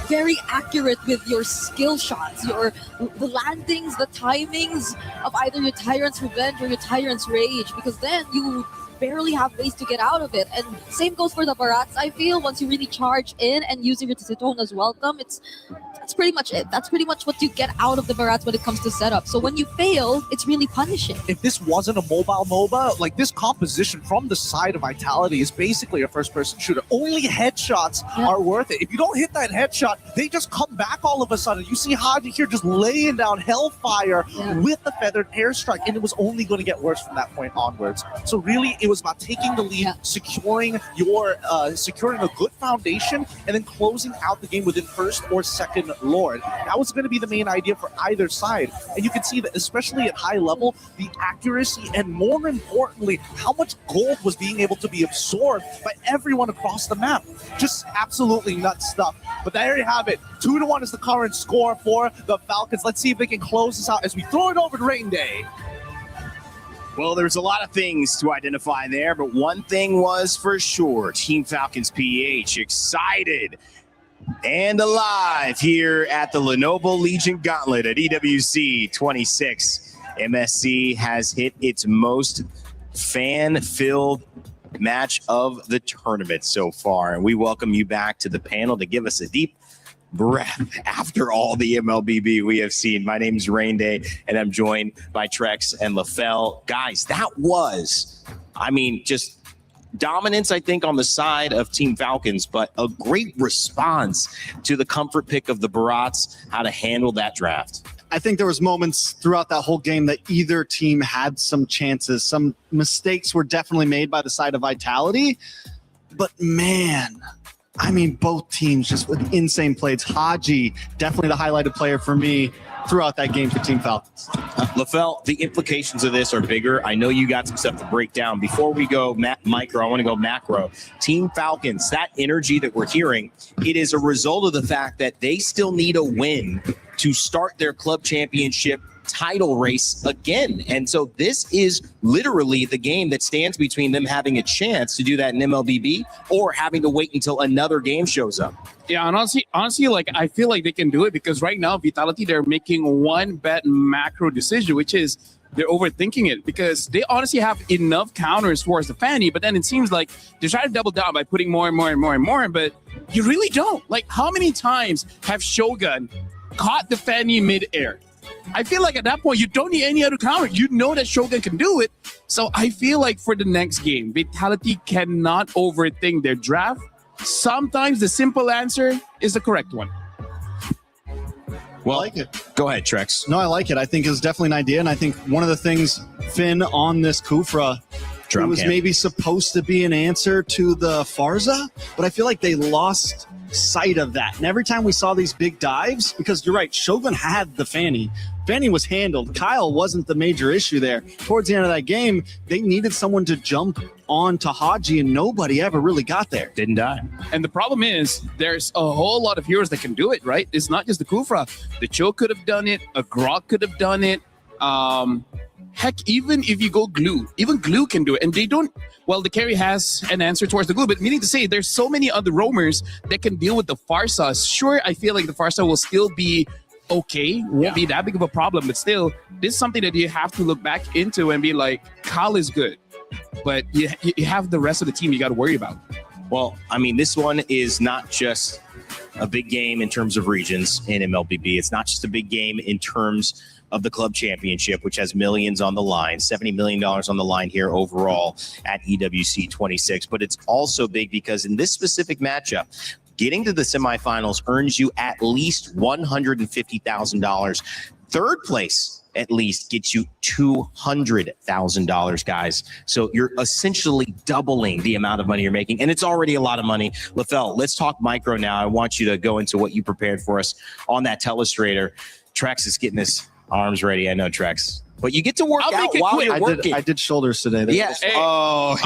very accurate with your skill shots, the landings, the timings of either your Tyrant's Revenge or your Tyrant's Rage, because then you barely have ways to get out of it. And same goes for the Barats, I feel. Once you really charge in and using your Titona's Welcome, that's pretty much it. That's pretty much what you get out of the Barats when it comes to setup. So when you fail, it's really punishing. If this wasn't a mobile MOBA, like this composition from the side of Vitality is basically a first-person shooter. Only headshots are worth it. If you don't hit that headshot, they just come back all of a sudden. You see Haji here just laying down hellfire with the feathered airstrike, and it was only going to get worse from that point onwards. So really, it was about taking the lead, securing a good foundation, and then closing out the game within first or second Lord. That was going to be the main idea for either side. And you can see that, especially at high level, the accuracy and more importantly, how much gold was being able to be absorbed by everyone across the map. Just absolutely nuts stuff. But there you have it. 2-1 is the current score for the Falcons. Let's see if they can close this out as we throw it over to Rain Day. Well, there's a lot of things to identify there, but one thing was for sure. Team Falcons PH excited and alive here at the Lenovo Legion Gauntlet at EWC 26. MSC has hit its most fan-filled match of the tournament so far. And we welcome you back to the panel to give us a deep breath after all the MLBB we have seen. My name is Rain Day, and I'm joined by Trex and LaFell. Guys, that was, just dominance, I think, on the side of Team Falcons, but a great response to the comfort pick of the Barats, how to handle that draft. I think there was moments throughout that whole game that either team had some chances. Some mistakes were definitely made by the side of Vitality, but man, both teams just with insane plays. Haji, definitely the highlighted player for me throughout that game for Team Falcons. LaFell, the implications of this are bigger. I know you got some stuff to break down. Before we go micro, I want to go macro. Team Falcons, that energy that we're hearing, it is a result of the fact that they still need a win to start their club championship title race again. And so this is literally the game that stands between them having a chance to do that in MLBB or having to wait until another game shows up. Yeah, and honestly, like I feel like they can do it because right now, Vitality, they're making one bet macro decision, which is they're overthinking it because they honestly have enough counters towards the Fanny, but then it seems like they try to double down by putting more and more and more and more, but you really don't. Like, how many times have Shogun caught the Fanny mid-air. I feel like at that point, you don't need any other counter. You know that Shogun can do it. So I feel like for the next game, Vitality cannot overthink their draft. Sometimes the simple answer is the correct one. Well, I like it. Go ahead, Trex. No, I like it. I think it was definitely an idea. And I think one of the things, Finn, on this Kufra, it was maybe supposed to be an answer to the Farza, but I feel like they lost sight of that. And every time we saw these big dives, because you're right, Shogun had the Fanny. Fanny was handled. Kyle wasn't the major issue there. Towards the end of that game, they needed someone to jump on to Haji, and nobody ever really got there. Didn't die. And the problem is, there's a whole lot of heroes that can do it, right? It's not just the Kufra. The Cho could have done it. A Grok could have done it. Heck, even if you go Glue, even Glue can do it. And they don't, well, the carry has an answer towards the Glue, but meaning to say there's so many other roamers that can deal with the Farsa. Sure, I feel like the Farsa will still be okay, won't be that big of a problem, but still, this is something that you have to look back into and be like, Kyle is good, but you have the rest of the team you got to worry about. Well, I mean, this one is not just a big game in terms of regions in MLBB. It's not just a big game in terms of the club championship, which has millions on the line, $70 million on the line here overall at EWC 26. But it's also big because in this specific matchup, getting to the semifinals earns you at least $150,000. Third place at least gets you $200,000, guys. So you're essentially doubling the amount of money you're making, and it's already a lot of money. LaFell, let's talk micro now. I want you to go into what you prepared for us on that telestrator. Trex is getting his arms ready. I know, Trex. But you get to work out while you're working. I did shoulders today. Yes. Hey, I'll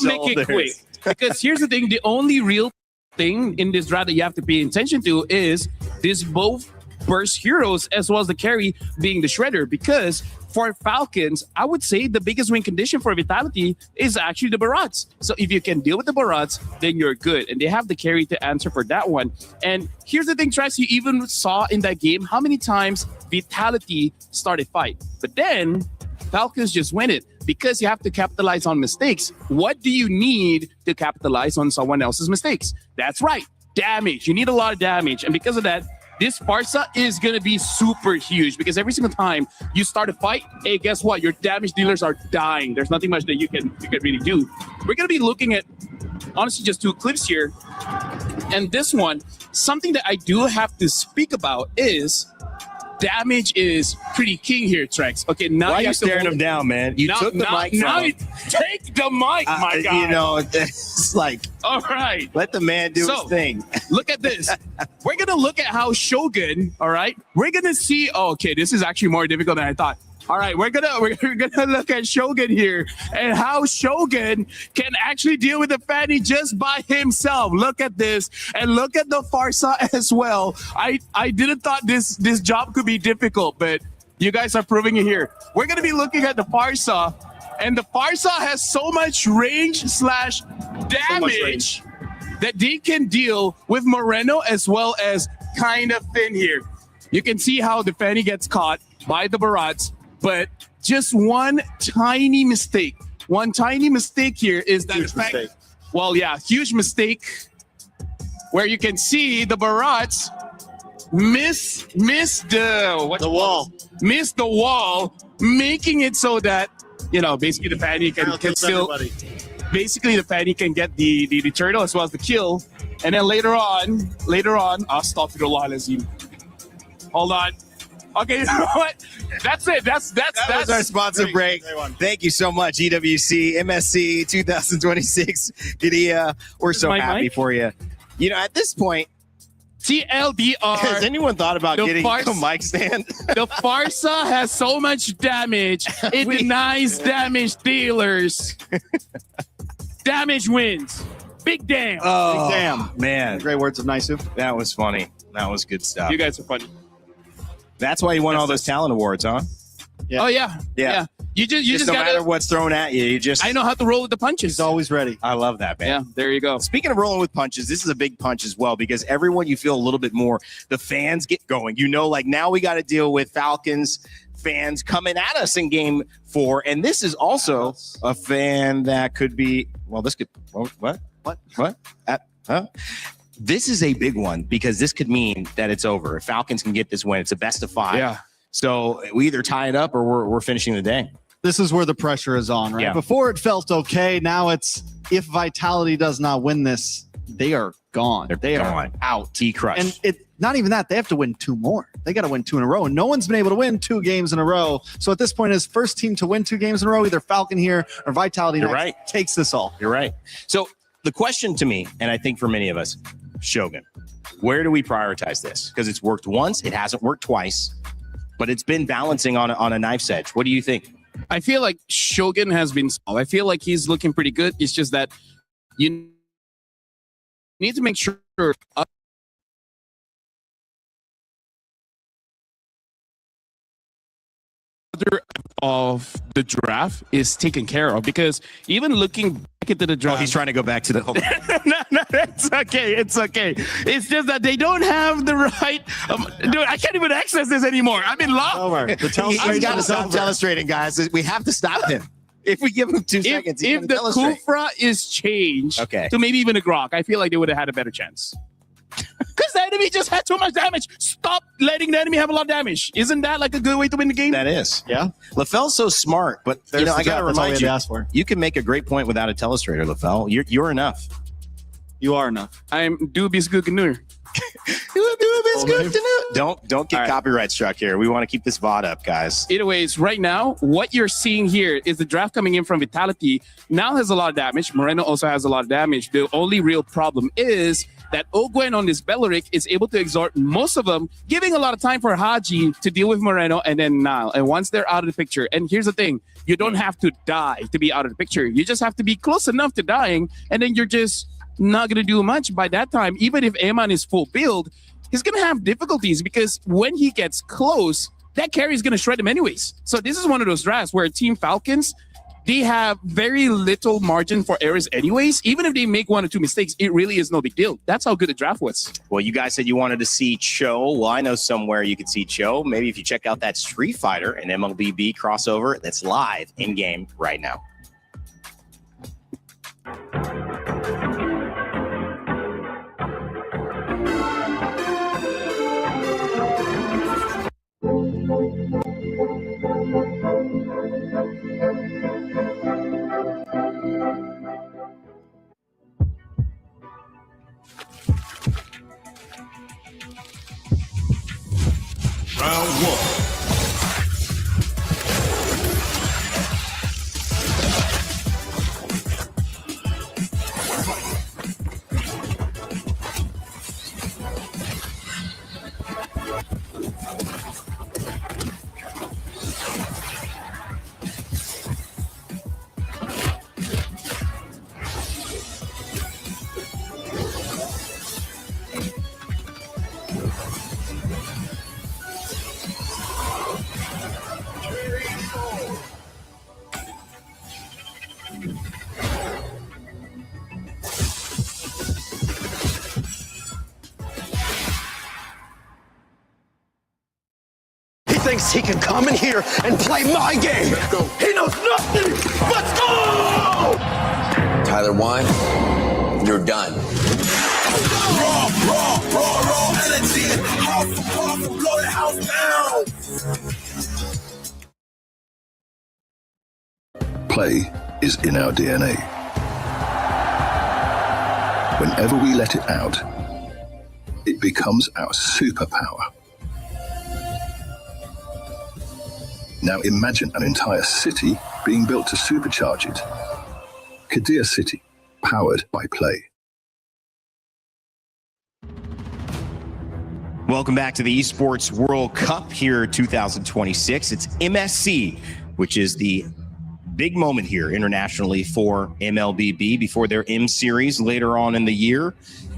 make it quick. Because here's the thing. The only real thing in this draft that you have to pay attention to is this both burst heroes as well as the carry being the Shredder. Because for Falcons, I would say the biggest win condition for Vitality is actually the Barats. So if you can deal with the Barats, then you're good. And they have the carry to answer for that one. And here's the thing, Trace, you even saw in that game how many times Vitality started fight. But then Falcons just win it because you have to capitalize on mistakes. What do you need to capitalize on someone else's mistakes? That's right, damage. You need a lot of damage. And because of that, this Farsa is going to be super huge because every single time you start a fight, hey, guess what? Your damage dealers are dying. There's nothing much that you can really do. We're going to be looking at, honestly, just two clips here. And this one, something that I do have to speak about is damage is pretty king here, Trex. Okay, now why are you staring him down, man? You took the mic from now him. Take the mic, my guy. You know, it's like, all right, let the man do his thing. Look at this. We're gonna look at how Shogun. All right, we're gonna see. Oh, okay, this is actually more difficult than I thought. All right, we're gonna look at Shogun here and how Shogun can actually deal with the Fanny just by himself. Look at this and look at the Farsa as well. I didn't thought this job could be difficult, but you guys are proving it here. We're gonna be looking at the Farsa, and the Farsa has so much range / damage that they can deal with Moreno as well as kind of Finn here. You can see how the Fanny gets caught by the Barats. But just one tiny mistake here is that huge mistake. Well, yeah, huge mistake where you can see the Barats miss the wall, making it so that, you know, basically the Fanny can still basically the Fanny can get the turtle as well as the kill. And then later on, astaghfirullah lazim. Hold on. Okay, you know what? That's it. That was our sponsor break. Thank you so much, EWC, MSC 2026. Gidia, we're so happy for you. You know, at this point, TLDR. Has anyone thought about getting a mic stand? The Farsa has so much damage, it denies damage dealers. Damage wins. Big damn. Oh, Big damn. Man. Great words of Naisu. That was funny. That was good stuff. You guys are funny. That's why you won all those talent awards, huh? Yeah. Oh yeah. You just no gotta, matter what's thrown at you, I know how to roll with the punches. He's always ready. I love that, man. Yeah, there you go. Speaking of rolling with punches, this is a big punch as well because everyone you feel a little bit more, the fans get going. You know, like now we got to deal with Falcons fans coming at us in game 4. And this is also a fan that could be, well, this could, what? this is a big one because this could mean that it's over. If Falcons can get this win, it's a best of 5. Yeah. So we either tie it up or we're finishing the day. This is where the pressure is on, right? Yeah. Before it felt okay. Now it's, if Vitality does not win this, they are gone. They are out. T-crush. And it not even that. They have to win 2 more. They got to win 2 in a row. And no one's been able to win 2 games in a row. So at this point, as first team to win 2 games in a row, either Falcon here or Vitality You're next, right. takes this all. You're right. So the question to me, and I think for many of us, Shogun, where do we prioritize this? Because it's worked once, it hasn't worked twice, but it's been balancing on a knife's edge. What do you think? I feel like Shogun has been small. I feel like he's looking pretty good. It's just that you need to make sure of the draft is taken care of, because even looking back into the draft, He's trying to go back to the no, it's okay. It's okay. It's just that they don't have the right. Dude, I can't even access this anymore. I'm in love. He's got to stop telestrating, guys. We have to stop him. If we give him 2 seconds, If the Kufra is changed to maybe even a Grok, I feel like they would have had a better chance. Because the enemy just had too much damage. Stop letting the enemy have a lot of damage. Isn't that like a good way to win the game? That is. Yeah. LaFell's so smart, but I got to remind you, you can make a great point without a telestrator, LaFell. You're enough. You are enough. I'm dubious good canoe. Don't get copyright struck here. We want to keep this VOD up, guys. Either ways, right now, what you're seeing here is the draft coming in from Vitality. Now has a lot of damage. Moreno also has a lot of damage. The only real problem is that Ogwen on this Belleric is able to exhort most of them, giving a lot of time for Haji to deal with Moreno and then Nile. And once they're out of the picture, and here's the thing, you don't have to die to be out of the picture. You just have to be close enough to dying, and then you're just not going to do much by that time. Even if Eman is full build, he's going to have difficulties because when he gets close, that carry is going to shred him anyways. So this is one of those drafts where Team Falcons, they have very little margin for errors anyways. Even if they make 1 or 2 mistakes, it really is no big deal. That's how good the draft was. Well, you guys said you wanted to see Cho. Well, I know somewhere you could see Cho. Maybe if you check out that Street Fighter and MLBB crossover that's live in-game right now. Round 1. Thinks he can come in here and play my game. Let's go. He knows nothing. Let's go! Tyler Wine, you're done. Raw energy. House of blow the house down. Play is in our DNA. Whenever we let it out, it becomes our superpower. Now imagine an entire city being built to supercharge it. Kadir City, powered by Play. Welcome back to the Esports World Cup here 2026. It's MSC, which is the big moment here internationally for MLBB before their M series later on in the year.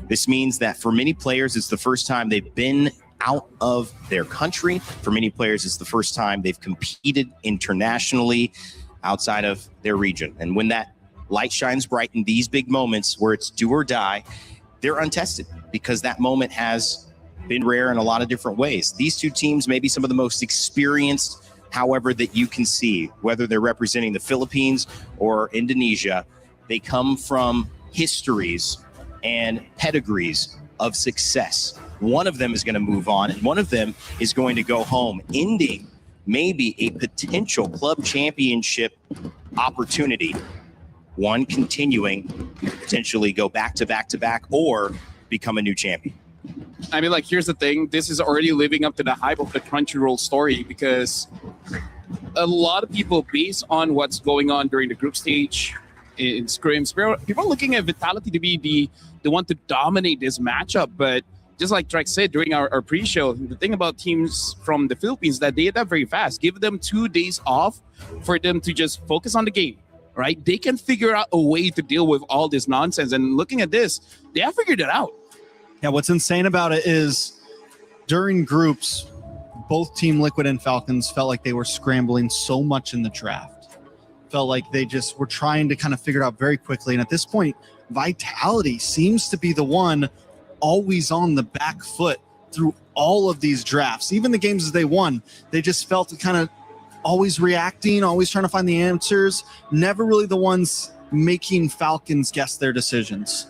This means that for many players, it's the first time they've been out of their country. For many players, it's the first time they've competed internationally outside of their region. And when that light shines bright in these big moments where it's do or die, they're untested because that moment has been rare in a lot of different ways. These two teams may be some of the most experienced, however, that you can see, whether they're representing the Philippines or Indonesia. They come from histories and pedigrees of success. One of them is going to move on, and one of them is going to go home, ending maybe a potential club championship opportunity. One continuing, potentially go back to back to back, or become a new champion. I mean, like, here's the thing. This is already living up to the hype of the Crunchyroll story, because a lot of people, based on what's going on during the group stage in scrims, people are looking at Vitality to be the one to dominate this matchup. But just like Drake said during our pre-show, the thing about teams from the Philippines is that they adapt very fast. Give them 2 days off for them to just focus on the game, right? They can figure out a way to deal with all this nonsense. And looking at this, they have figured it out. Yeah, what's insane about it is during groups, both Team Liquid and Falcons felt like they were scrambling so much in the draft. Felt like they just were trying to kind of figure it out very quickly. And at this point, Vitality seems to be the one always on the back foot through all of these drafts. Even the games that they won, they just felt kind of always reacting, always trying to find the answers, never really the ones making Falcons guess their decisions.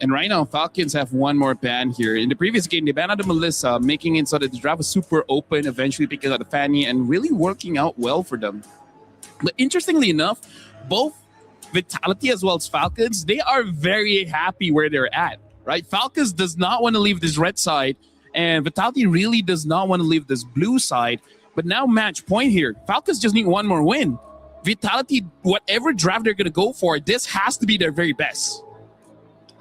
And right now, Falcons have one more ban here. In the previous game, they banned out the Melissa, making it so that the draft was super open, eventually picking out the Fanny, and really working out well for them. But interestingly enough, both Vitality as well as Falcons, they are very happy where they're at, right? Falcons does not want to leave this red side, and Vitality really does not want to leave this blue side. But now match point here. Falcons just need one more win. Vitality, whatever draft they're going to go for, this has to be their very best.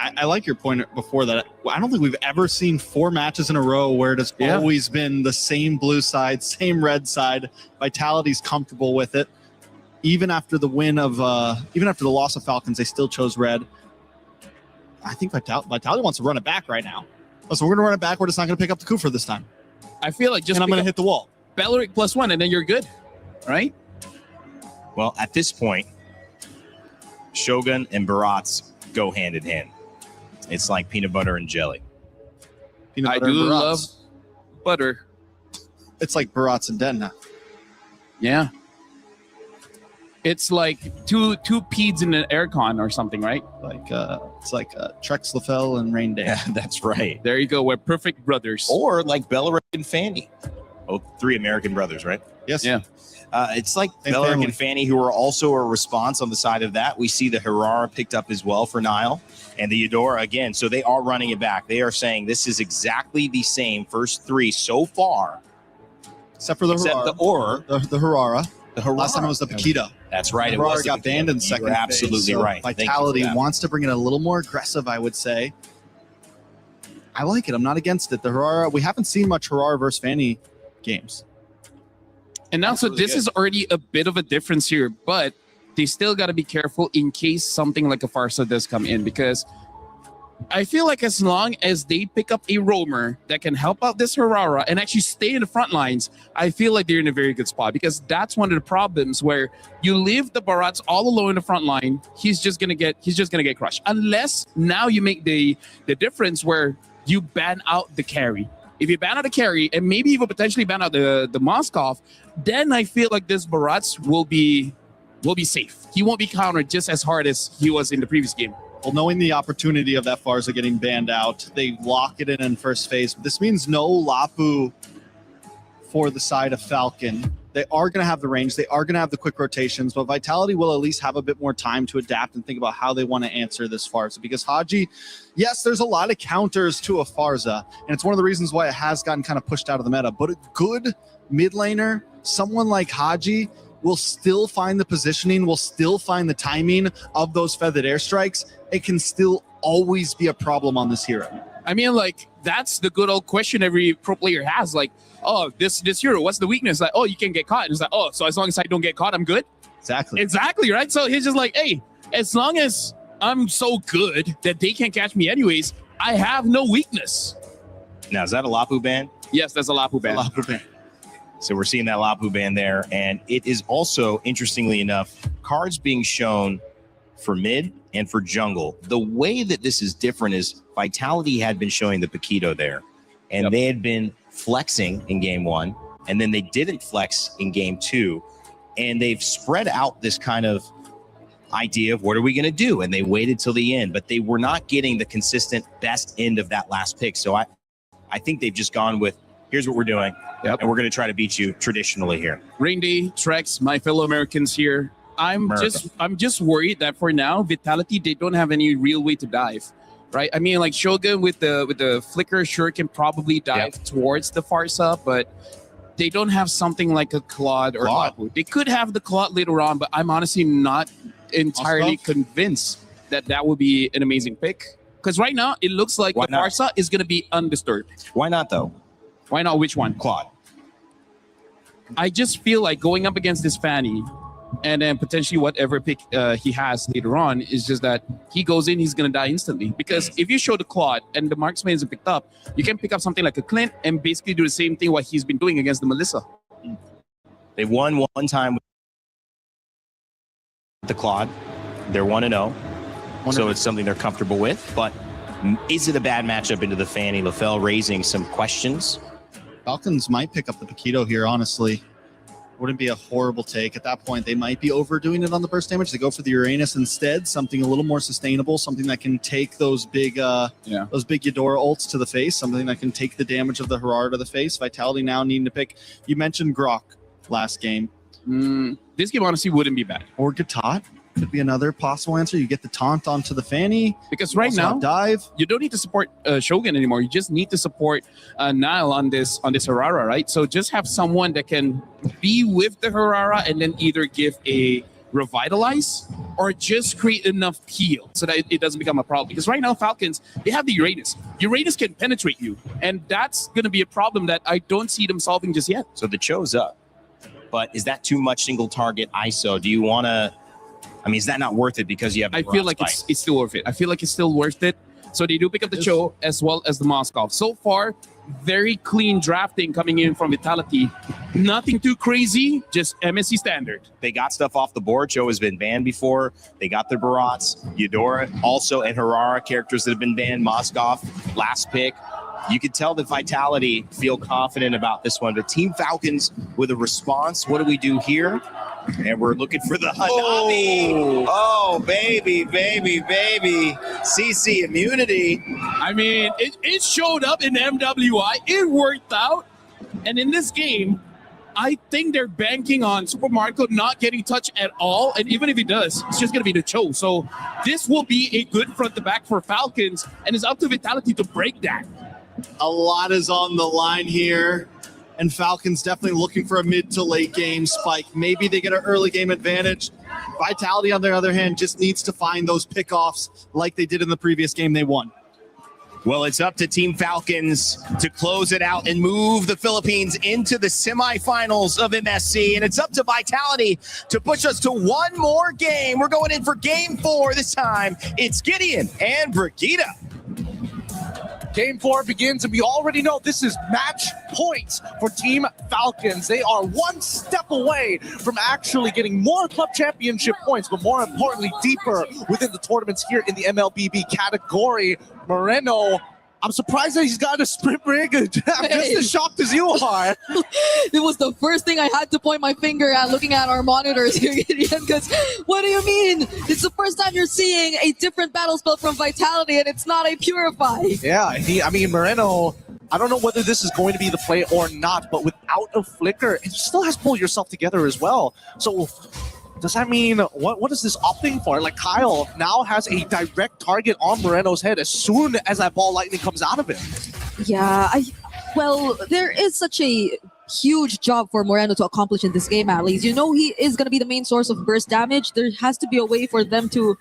I like your point before that. I don't think we've ever seen 4 matches in a row where it has always been the same blue side, same red side. Vitality's comfortable with it. Even after the win of, even after the loss of Falcons, they still chose red. I think Vitality wants to run it back right now. So we're going to run it back. We're just not going to pick up the coup for this time. I feel like just and I'm going to hit the wall. Belleric +1, and then you're good, right? Well, at this point, Shogun and Barats go hand in hand. It's like peanut butter and jelly. Peanut butter I do and Barats. love butter. It's like Barats and Denna. Yeah. It's like two peds in an aircon or something, right? Like it's like Trex Lafell and Rain Day. Yeah, that's right. There you go. We're perfect brothers. Or like Belleric and Fanny. Oh, 3 American brothers, right? Yes. Yeah. It's like Same Belleric family. and Fanny, who are also a response on the side of that. We see the Hirara picked up as well for Nile, and the Eudora again. So they are running it back. They are saying this is exactly the same first 3 so far, Except for the Hirara. The Hirara. The Hirara. Last time it was the Paquito. That's right. The It Hirara was the got banned in Paquito. second You're phase, absolutely so right. Thank you for Vitality that. wants to bring it a little more aggressive, I would say. I like it. I'm not against it. The Hirara, we haven't seen much Hirara versus Fanny games. And now, so this is already a bit of a difference here, but they still got to be careful in case something like a Farsa does come in, because I feel like as long as they pick up a roamer that can help out this Hirara and actually stay in the front lines, I feel like they're in a very good spot, because that's one of the problems where you leave the Barats all alone in the front line, he's just gonna get crushed. Unless now you make the difference where you ban out the carry. If you ban out the carry and maybe even potentially ban out the Moskov, then I feel like this Barats will be safe. He won't be countered just as hard as he was in the previous game. Well, knowing the opportunity of that Farsa getting banned out, they lock it in first phase. This means no Lapu for the side of Falcon. They are going to have the range. They are going to have the quick rotations, but Vitality will at least have a bit more time to adapt and think about how they want to answer this Farsa. Because Haji, yes, there's a lot of counters to a Farsa, and it's one of the reasons why it has gotten kind of pushed out of the meta. But a good mid laner, someone like Haji, will still find the positioning, will still find the timing of those feathered airstrikes. It can still always be a problem on this hero. I mean, like, that's the good old question every pro player has. Like, oh, this hero, what's the weakness? Like, oh, you can get caught. And it's like, oh, so as long as I don't get caught, I'm good? Exactly, right? So he's just like, hey, as long as I'm so good that they can't catch me anyways, I have no weakness. Now, is that a Lapu ban? Yes, that's a Lapu ban. So we're seeing that Lapu ban there. And it is also, interestingly enough, cards being shown for mid and for jungle. The way that this is different is Vitality had been showing the Paquito there, and they had been flexing in game 1, and then they didn't flex in game 2, and they've spread out this kind of idea of what are we going to do, and they waited till the end, but they were not getting the consistent best end of that last pick. So I think they've just gone with, here's what we're doing, and we're going to try to beat you traditionally here. Rain Day, Trex, my fellow Americans here. I'm just worried that for now, Vitality, they don't have any real way to dive, right? I mean, like Shogun with the flicker sure can probably dive towards the Farsa, but they don't have something like a Claude or Lapu. They could have the Claude later on, but I'm honestly not entirely convinced that that would be an amazing pick. Because right now, it looks like the Farsa is going to be undisturbed. Why not, though? Why not? Which one? Claude. I just feel like going up against this Fanny and then potentially whatever pick he has later on is just that he goes in, he's going to die instantly. Because if you show the Claude and the marksman isn't picked up, you can pick up something like a Clint and basically do the same thing what he's been doing against the Melissa. They won one time with the Claude. They're 1-0. So it's something they're comfortable with. But is it a bad matchup into the Fanny? LaFell raising some questions. Falcons might pick up the Paquito here, honestly. Wouldn't be a horrible take. At that point, they might be overdoing it on the burst damage. They go for the Uranus instead, something a little more sustainable, something that can take those big Eudora ults to the face, something that can take the damage of the Herara to the face. Vitality now needing to pick. You mentioned Grok last game. This game honestly wouldn't be bad. Or Gatot could be another possible answer. You get the taunt onto the Fanny. Because right now, you don't need to support Shogun anymore. You just need to support Nile on this Herara, right? So just have someone that can be with the Herara and then either give a revitalize or just create enough heal so that it doesn't become a problem. Because right now, Falcons, they have the Uranus. Uranus can penetrate you, and that's going to be a problem that I don't see them solving just yet. So the Cho's up. But is that too much single target ISO? Do you want to... I mean, is that not worth it because you have... I feel like it's still worth it. I feel like it's still worth it. So they do pick up the Cho as well as the Moskov. So far, very clean drafting coming in from Vitality. Nothing too crazy, just MSC standard. They got stuff off the board. Cho has been banned before. They got the Barats, Eudora, also, and Herara, characters that have been banned. Moskov, last pick. You could tell that Vitality feel confident about this one. But Team Falcons with a response. What do we do here? And we're looking for the Hanabi. Oh, baby, baby, baby. CC immunity. I mean, it showed up in MWI. It worked out. And in this game, I think they're banking on Super Marco not getting touched at all. And even if he does, it's just going to be the Cho. So this will be a good front to back for Falcons. And it's up to Vitality to break that. A lot is on the line here. And Falcons definitely looking for a mid to late game spike. Maybe they get an early game advantage. Vitality, on the other hand, just needs to find those pickoffs like they did in the previous game they won. Well, it's up to Team Falcons to close it out and move the Philippines into the semifinals of MSC. And it's up to Vitality to push us to one more game. We're going in for game 4 this time. It's Gideon and Brigitte. Game 4 begins, and we already know this is match points for Team Falcons. They are one step away from actually getting more club championship points, but more importantly, deeper within the tournaments here in the MLBB category. Moreno, I'm surprised that he's got a sprint rig. I'm just as shocked as you are. It was the first thing I had to point my finger at looking at our monitors here, Gideon, because what do you mean? It's the first time you're seeing a different battle spell from Vitality, and it's not a Purify. Yeah, I mean, Moreno, I don't know whether this is going to be the play or not, but without a flicker, it still has to pull yourself together as well. So does that mean, what is this opting for? Like, Kyle now has a direct target on Moreno's head as soon as that ball lightning comes out of it. Yeah, well, there is such a huge job for Moreno to accomplish in this game, at least. You know he is going to be the main source of burst damage. There has to be a way for them to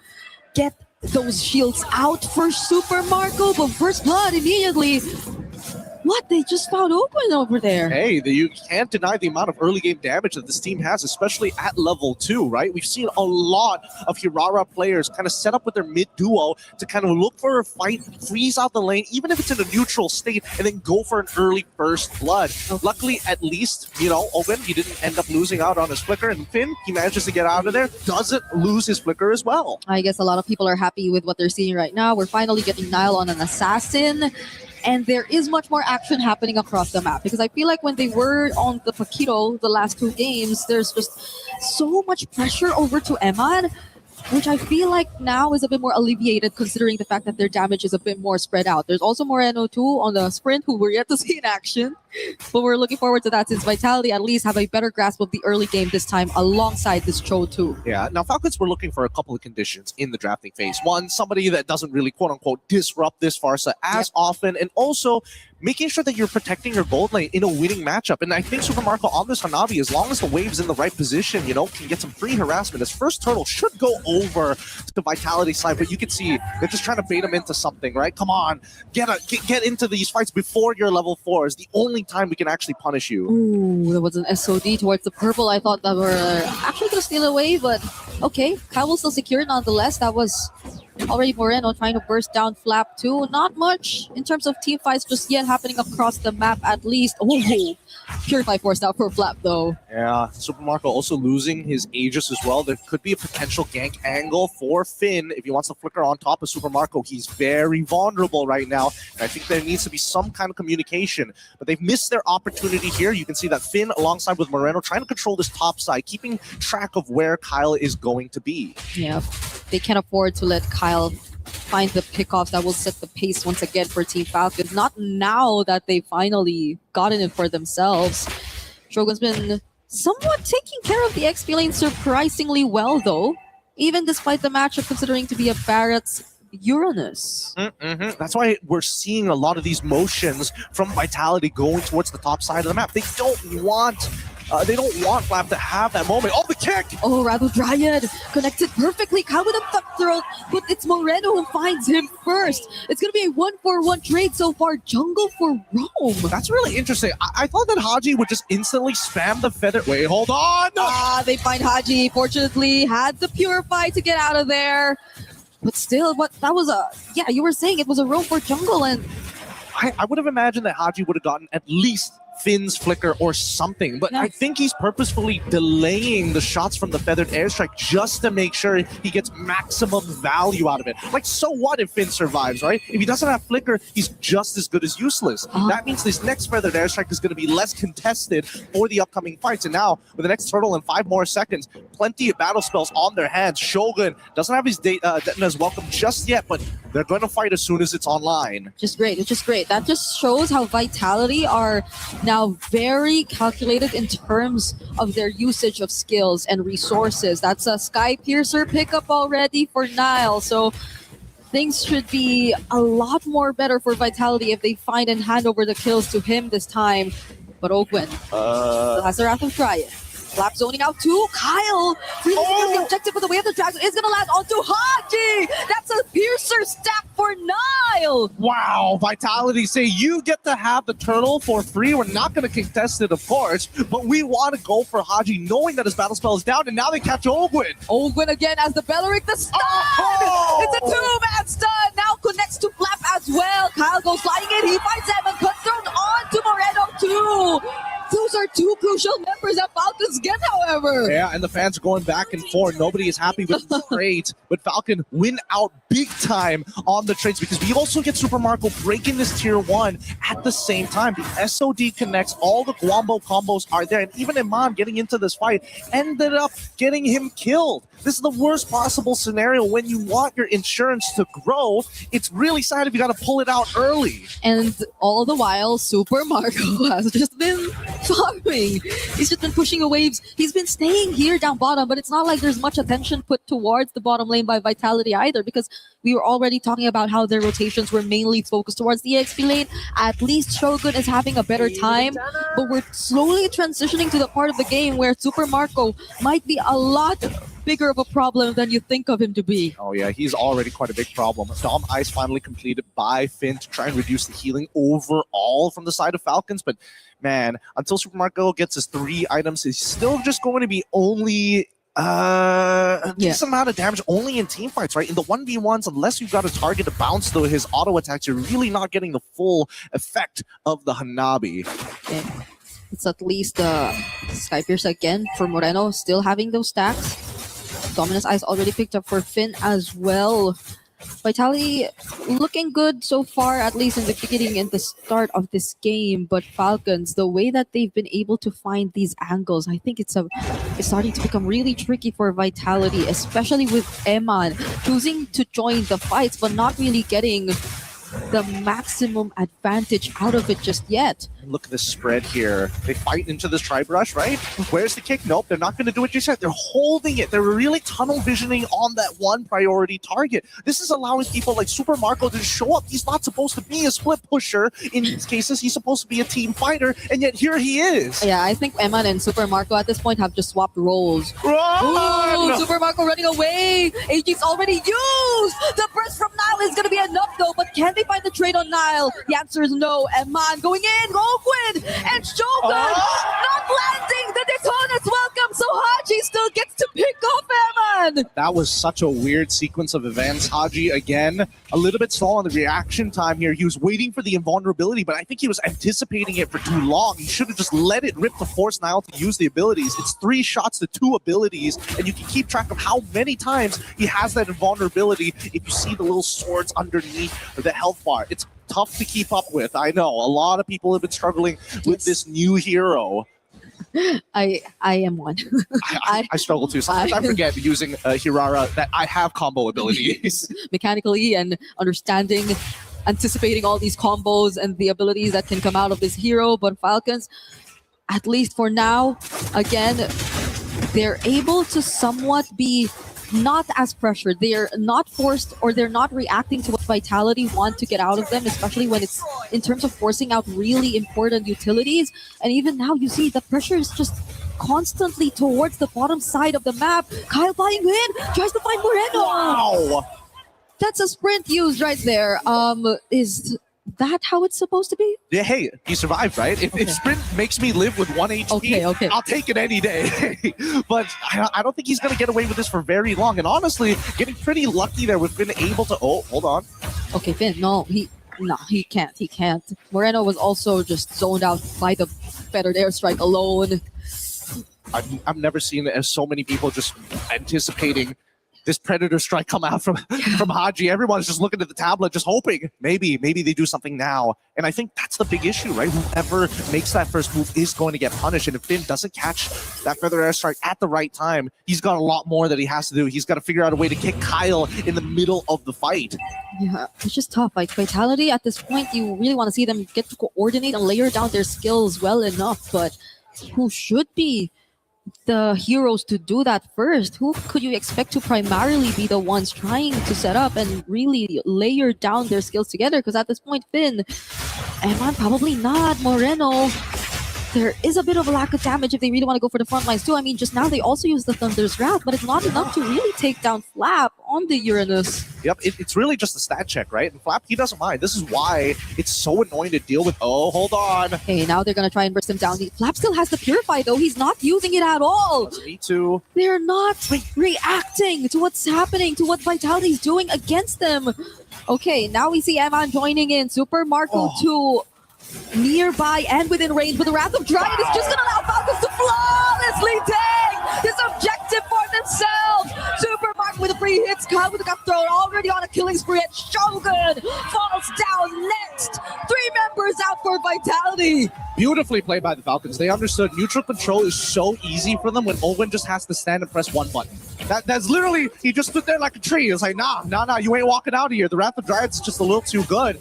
get those shields out for Super Marco, but First Blood immediately... What? They just found open over there. Hey, you can't deny the amount of early game damage that this team has, especially at level 2, right? We've seen a lot of Hirara players kind of set up with their mid duo to kind of look for a fight, freeze out the lane, even if it's in a neutral state, and then go for an early First Blood. Luckily, at least, you know, Owen, he didn't end up losing out on his flicker, and Finn, he manages to get out of there, doesn't lose his flicker as well. I guess a lot of people are happy with what they're seeing right now. We're finally getting Nile on an assassin. And there is much more action happening across the map, because I feel like when they were on the Paquito the last 2 games, there's just so much pressure over to Eman. which I feel like now is a bit more alleviated considering the fact that their damage is a bit more spread out. There's also Moreno too on the sprint, who we're yet to see in action, but we're looking forward to that since Vitality at least have a better grasp of the early game this time alongside this Cho too. Yeah, now Falcons were looking for a couple of conditions in the drafting phase. One, somebody that doesn't really quote-unquote disrupt this Farsa as often, and also making sure that you're protecting your gold lane in a winning matchup. And I think Super Marco on this Hanabi, as long as the wave's in the right position, you know, can get some free harassment. His first turtle should go over to Vitality side, but you can see they're just trying to bait him into something, right? Come on, get into these fights before you're level 4 is the only time we can actually punish you. Ooh, there was an SOD towards the purple. I thought that were actually going to steal away, but okay. Kyle will still secure nonetheless. That was already Moreno trying to burst down Flap too. Not much in terms of team fights just yet happening across the map at least. Oh, Purify forced out for Flap though. Yeah, Super Marco also losing his Aegis as well. There could be a potential gank angle for Finn if he wants to flicker on top of Super Marco. He's very vulnerable right now, and I think there needs to be some kind of communication. But they've missed their opportunity here. You can see that Finn alongside with Moreno trying to control this top side, keeping track of where Kyle is going to be. Yeah, they can't afford to let Kyle find the pickoffs that will set the pace once again for Team Falcons. Not now that they finally gotten it for themselves. Shogun's been somewhat taking care of the XP lane surprisingly well though, even despite the matchup considering to be a Barrett's Uranus. That's why we're seeing a lot of these motions from Vitality going towards the top side of the map. They don't want Flap to have that moment. Oh, the kick! Oh, Radu Dryad connected perfectly. Kyle with a thumb throw, but it's Moreno who finds him first. It's going to be a 1-for-1 trade so far. Jungle for Rome. That's really interesting. I thought that Haji would just instantly spam the feather. Wait, hold on! They find Haji. Fortunately, had the Purify to get out of there. But still, that was yeah, you were saying it was a roam for jungle, and I would have imagined that Haji would have gotten at least Finn's flicker or something, but I think he's purposefully delaying the shots from the feathered airstrike just to make sure he gets maximum value out of it. Like, so what if Finn survives, right? If he doesn't have flicker, he's just as good as useless. That means this next feathered airstrike is going to be less contested for the upcoming fights. And now, with the next turtle in 5 more seconds, plenty of battle spells on their hands. Shogun doesn't have his Detna's welcome just yet, but they're going to fight as soon as it's online. Just great. It's just great. That just shows how Vitality are now very calculated in terms of their usage of skills and resources. That's a Sky Piercer pickup already for Nile. So things should be a lot more better for Vitality if they find and hand over the kills to him this time. But Ogwen still has the Wrath of Triad. Flap zoning out to Kyle. Really the objective of the way of the dragon is going to land onto Haji. That's a Piercer stack for Nile. Wow, Vitality say you get to have the turtle for free. We're not going to contest it, of course, but we want to go for Haji knowing that his battle spell is down, and now they catch Ogwen. Ogwen again as the Belleric, the stun. It's a 2-man stun. Now connects to Flap as well. Kyle goes flying in. He finds him and cuts thrown on to Moreno too. Those are 2 crucial members that Falcons get, however. Yeah, and the fans are going back and forth. Nobody is happy with the trades, but Falcon win out big time on the trades because we also get Super Marco breaking this tier 1 at the same time. The SOD connects, all the Guambo combos are there, and even Iman getting into this fight ended up getting him killed. This is the worst possible scenario when you want your insurance to grow. It's really sad if you got to pull it out early. And all the while, Super Marco has just been farming. He's just been pushing the waves. He's been staying here down bottom, but it's not like there's much attention put towards the bottom lane by Vitality either, because we were already talking about how their rotations were mainly focused towards the XP lane. At least Shogun is having a better time, but we're slowly transitioning to the part of the game where Super Marco might be a lot bigger of a problem than you think of him to be. Oh yeah, he's already quite a big problem. Dom Ice finally completed by Finn to try and reduce the healing overall from the side of Falcons, but man, until Super Marco gets his 3 items, he's still just going to be only a decent amount of damage only in team fights, right? In the 1v1s, unless you've got a target to bounce through his auto attacks, you're really not getting the full effect of the Hanabi. Okay. It's at least Sky Pierce again for Moreno, still having those stacks. Dominus Eyes already picked up for Finn as well. Vitality looking good so far, at least in the beginning and the start of this game. But Falcons, the way that they've been able to find these angles, I think it's starting to become really tricky for Vitality, especially with Eman choosing to join the fights but not really getting the maximum advantage out of it just yet. Look at the spread here. They fight into this tri-brush, right? Where's the kick? Nope, they're not going to do it just yet. They're holding it. They're really tunnel visioning on that one priority target. This is allowing people like Super Marco to show up. He's not supposed to be a split pusher. In these cases, he's supposed to be a team fighter, and yet here he is. Yeah, I think Eman and Super Marco at this point have just swapped roles. Run! Ooh, Super Marco running away. AG's already used. The burst from Nile is going to be enough though, but can they find the trade on Nile? The answer is no. Eman going in. Ogwin and Shogun not landing the Daytona's welcome, so Haji still gets to pick off Eman. That was such a weird sequence of events. Haji, again, a little bit slow on the reaction time here. He was waiting for the invulnerability, but I think he was anticipating it for too long. He should have just let it rip to force Nile to use the abilities. It's 3 shots to 2 abilities, and you can keep track of how many times he has that invulnerability if you see the little swords underneath the health bar. It's tough to keep up with. I know a lot of people have been struggling with this new hero. I am one. I struggle too. Sometimes I forget using Hirara that I have combo abilities. Mechanically and understanding, anticipating all these combos and the abilities that can come out of this hero. But Falcons, at least for now, again, they're able to somewhat be not as pressured. They're not forced, or they're not reacting to what Vitality want to get out of them, especially when it's in terms of forcing out really important utilities. And even now you see the pressure is just constantly towards the bottom side of the map. Kyle flying in, tries to find Moreno. Wow! That's a sprint used right there. Is that how it's supposed to be? Yeah, hey, he survived, right? If sprint makes me live with 1 HP, okay. I'll take it any day. But I don't think he's going to get away with this for very long. And honestly, getting pretty lucky there. We've been able to... Oh, hold on. Okay, Finn, no, he can't. He can't. Moreno was also just zoned out by the fettered airstrike alone. I've never seen so many people just anticipating this Predator strike come out from Haji. Everyone's just looking at the tablet, just hoping maybe they do something now. And I think that's the big issue, right? Whoever makes that first move is going to get punished. And if Finn doesn't catch that Feather Airstrike at the right time, he's got a lot more that he has to do. He's got to figure out a way to kick Kyle in the middle of the fight. Yeah, it's just tough. Like Vitality, at this point, you really want to see them get to coordinate and layer down their skills well enough. But who should be the heroes to do that first? Who could you expect to primarily be the ones trying to set up and really layer down their skills together? Because at this point, Finn, Eman probably not. Moreno, there is a bit of a lack of damage if they really want to go for the front lines too. I mean, just now they also use the Thunder's Wrath, but it's not enough to really take down Flap on the Uranus. Yep, it's really just a stat check, right? And Flap, he doesn't mind. This is why it's so annoying to deal with. Oh, hold on. Okay, now they're going to try and burst him down. Flap still has the Purify, though. He's not using it at all. Doesn't need to. They're not reacting to what's happening, to what Vitality's doing against them. Okay, now we see Eman joining in. Super Marco 2 nearby and within range, but the Wrath of Dryad is just going to allow Falcons to flawlessly take this objective for themselves. Super Marco with the free hits, Kyle with the cutthroat, already on a killing spree, and Shogun falls down next. 3 members out for Vitality. Beautifully played by the Falcons. They understood neutral control is so easy for them when Owen just has to stand and press 1 button. That's literally, he just stood there like a tree. It's like, nah, you ain't walking out of here. The Wrath of Dryads is just a little too good.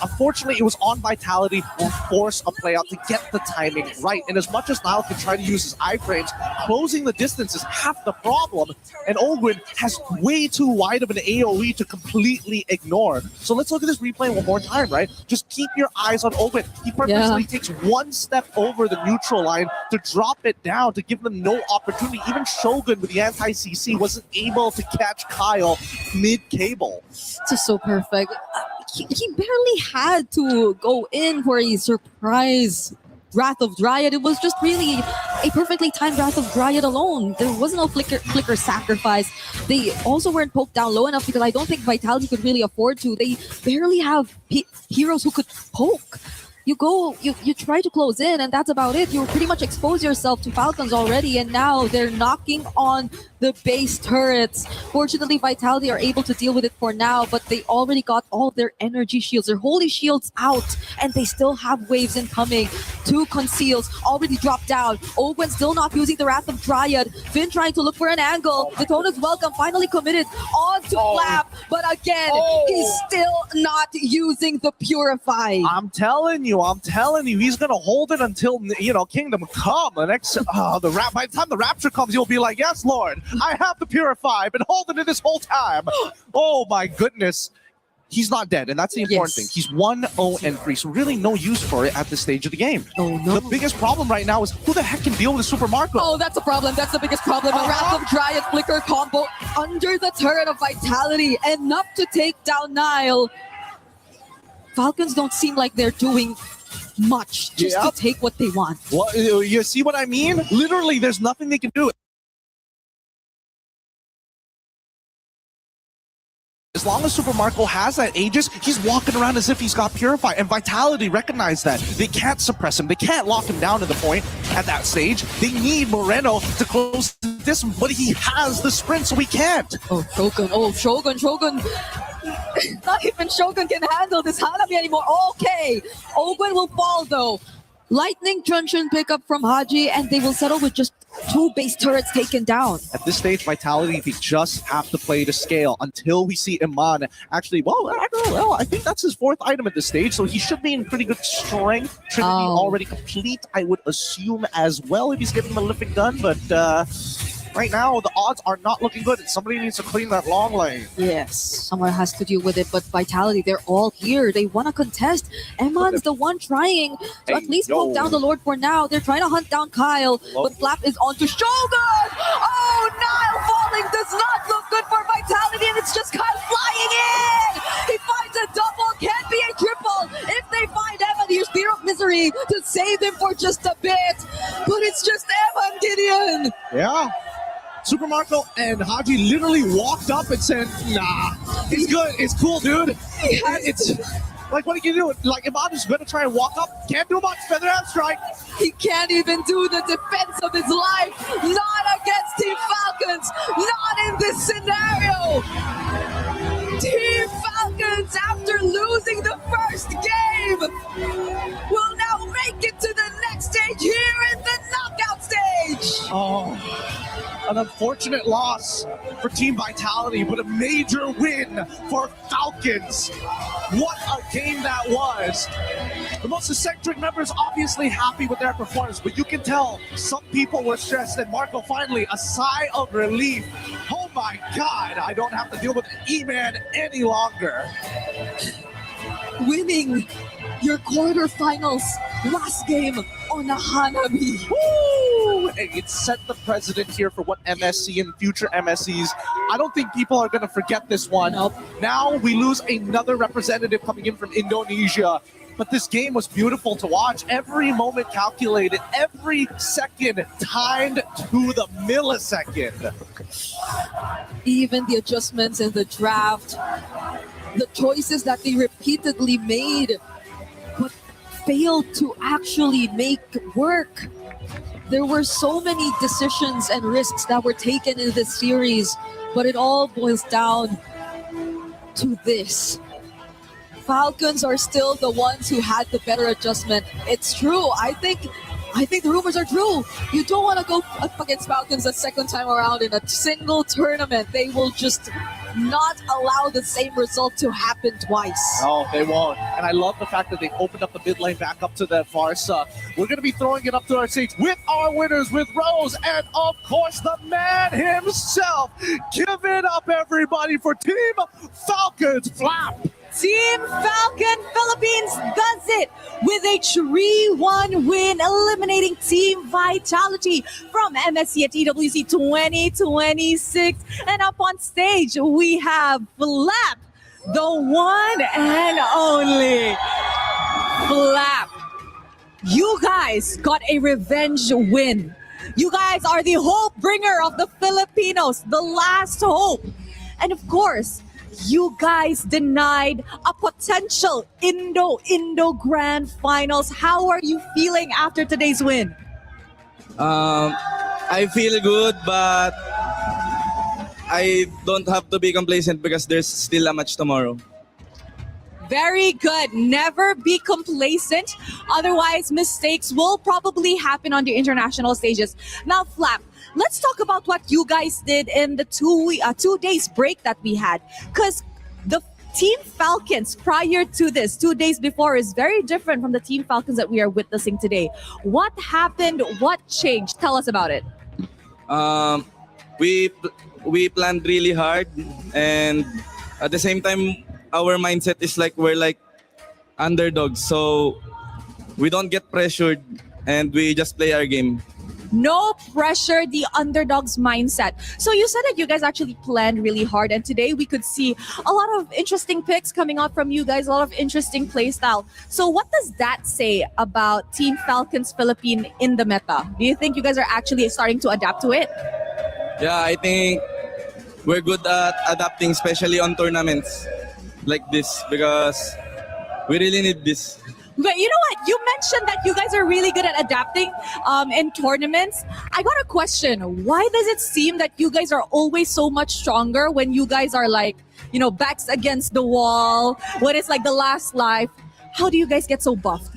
Unfortunately, it was on Vitality to force a play out to get the timing right. And as much as Nile can try to use his iframes, closing the distance is half the problem. And Ogwin has way too wide of an AoE to completely ignore. So let's look at this replay one more time, right? Just keep your eyes on Ogwin. He purposely takes 1 step over the neutral line to drop it down, to give them no opportunity. Even Shogun with the anti-CC wasn't able to catch Kyle mid-cable. Just so perfect. He barely had to go in for a surprise Wrath of Dryad. It was just really a perfectly timed Wrath of Dryad alone. There was no flicker sacrifice. They also weren't poked down low enough because I don't think Vitality could really afford to. They barely have heroes who could poke. you try to close in, and that's about it. You pretty much expose yourself to Falcons already, and now they're knocking on the base turrets. Fortunately, Vitality are able to deal with it for now, but they already got all their energy shields, their holy shields out, and they still have waves incoming. 2 conceals already dropped down. Ogwen still not using the Wrath of Dryad. Finn trying to look for an angle. Daytona's Welcome finally committed onto Flap, but again, he's still not using the Purify. I'm telling you, he's gonna hold it until Kingdom Come. The next, by the time the Rapture comes, you'll be like, yes, Lord, I have the Purify. I've been holding it this whole time. Oh my goodness. He's not dead, and that's the important thing. He's 1-0-3, so really no use for it at this stage of the game. Oh, no. The biggest problem right now is who the heck can deal with Super Marco? Oh, that's a problem. That's the biggest problem. A Wrath of Dryad Flicker combo under the turret of Vitality, enough to take down Nile. Falcons don't seem like they're doing much just to take what they want. Well, you see what I mean? Literally, there's nothing they can do. As long as Super Marco has that Aegis, he's walking around as if he's got Purify, and Vitality recognize that. They can't suppress him. They can't lock him down to the point at that stage. They need Moreno to close this, but he has the sprint, so he can't. Oh, Shogun. Oh, Shogun. Not even Shogun can handle this Hanabi anymore. Okay, Ogwen will fall though. Lightning Truncheon pickup from Haji, and they will settle with just 2 base turrets taken down. At this stage, Vitality, they just have to play to scale until we see Iman actually, I think that's his 4th item at this stage, so he should be in pretty good strength. Trinity already complete, I would assume, as well, if he's getting a Malefic gun, but right now, the odds are not looking good. Somebody needs to clean that long lane. Yes, someone has to deal with it, but Vitality, they're all here. They want to contest. Eman's the one trying to at least poke down the Lord for now. They're trying to hunt down Kyle, but Flap is onto Shogun! Oh, Nile falling does not look good for Vitality, and it's just Kyle flying in! He finds a double, can't be a triple. If they find Eman, here's Spear of Misery to save him for just a bit, but it's just Eman, Gideon! Yeah. Super Marco and Haji literally walked up and said, nah, it's good, it's cool, dude. It's like, what are you doing? Like, if I'm just gonna try and walk up, can't do much, Feather Hand Strike. He can't even do the defense of his life. Not against Team Falcons, not in this scenario. Team Falcons, after losing the first game, will now make it to the next stage here in the knockout stage. Oh. An unfortunate loss for Team Vitality, but a major win for Falcons. What a game that was. The most eccentric members obviously happy with their performance, but you can tell some people were stressed, and Marco finally, a sigh of relief. Oh my God, I don't have to deal with E-Man any longer. Winning your quarterfinals last game on a Hanabi. Woo! It set the precedent here for what MSC and future MSCs. I don't think people are going to forget this one. Now we lose another representative coming in from Indonesia. But this game was beautiful to watch. Every moment calculated, every second timed to the millisecond. Even the adjustments in the draft, the choices that they repeatedly made, but failed to actually make work. There were so many decisions and risks that were taken in this series, but it all boils down to this. Falcons are still the ones who had the better adjustment. It's true. I think the rumors are true. You don't want to go up against Falcons a second time around in a single tournament. They will just not allow the same result to happen twice. No, they won't. And I love the fact that they opened up the mid lane back up to that Varsa. We're going to be throwing it up to our stage with our winners, with Rose, and of course the man himself. Give it up, everybody, for Team Falcons. Flap. Team Falcon Philippines does it with a 3-1 win, eliminating Team Vitality from MSC at EWC 2026. And up on stage, we have Flap, the one and only Flap. You guys got a revenge win. You guys are the hope bringer of the Filipinos, the last hope. And of course, you guys denied a potential Indo Grand Finals. How are you feeling after today's win? I feel good, but I don't have to be complacent because there's still a match tomorrow. Very good. Never be complacent. Otherwise, mistakes will probably happen on the international stages. Now, Flap, let's talk about what you guys did in the 2 days break that we had. Because the Team Falcons prior to this, 2 days before, is very different from the Team Falcons that we are witnessing today. What happened? What changed? Tell us about it. We planned really hard, and at the same time, our mindset is like we're like underdogs, so we don't get pressured and we just play our game. No pressure, the underdog's mindset. So you said that you guys actually planned really hard, and today we could see a lot of interesting picks coming out from you guys, a lot of interesting play style. So what does that say about Team Falcons Philippine in the meta? Do you think you guys are actually starting to adapt to it? Yeah, I think we're good at adapting, especially on tournaments like this, because we really need this. But you know what? You mentioned that you guys are really good at adapting in tournaments. I got a question. Why does it seem that you guys are always so much stronger when you guys are like, you know, backs against the wall, when it's like the last life? How do you guys get so buffed?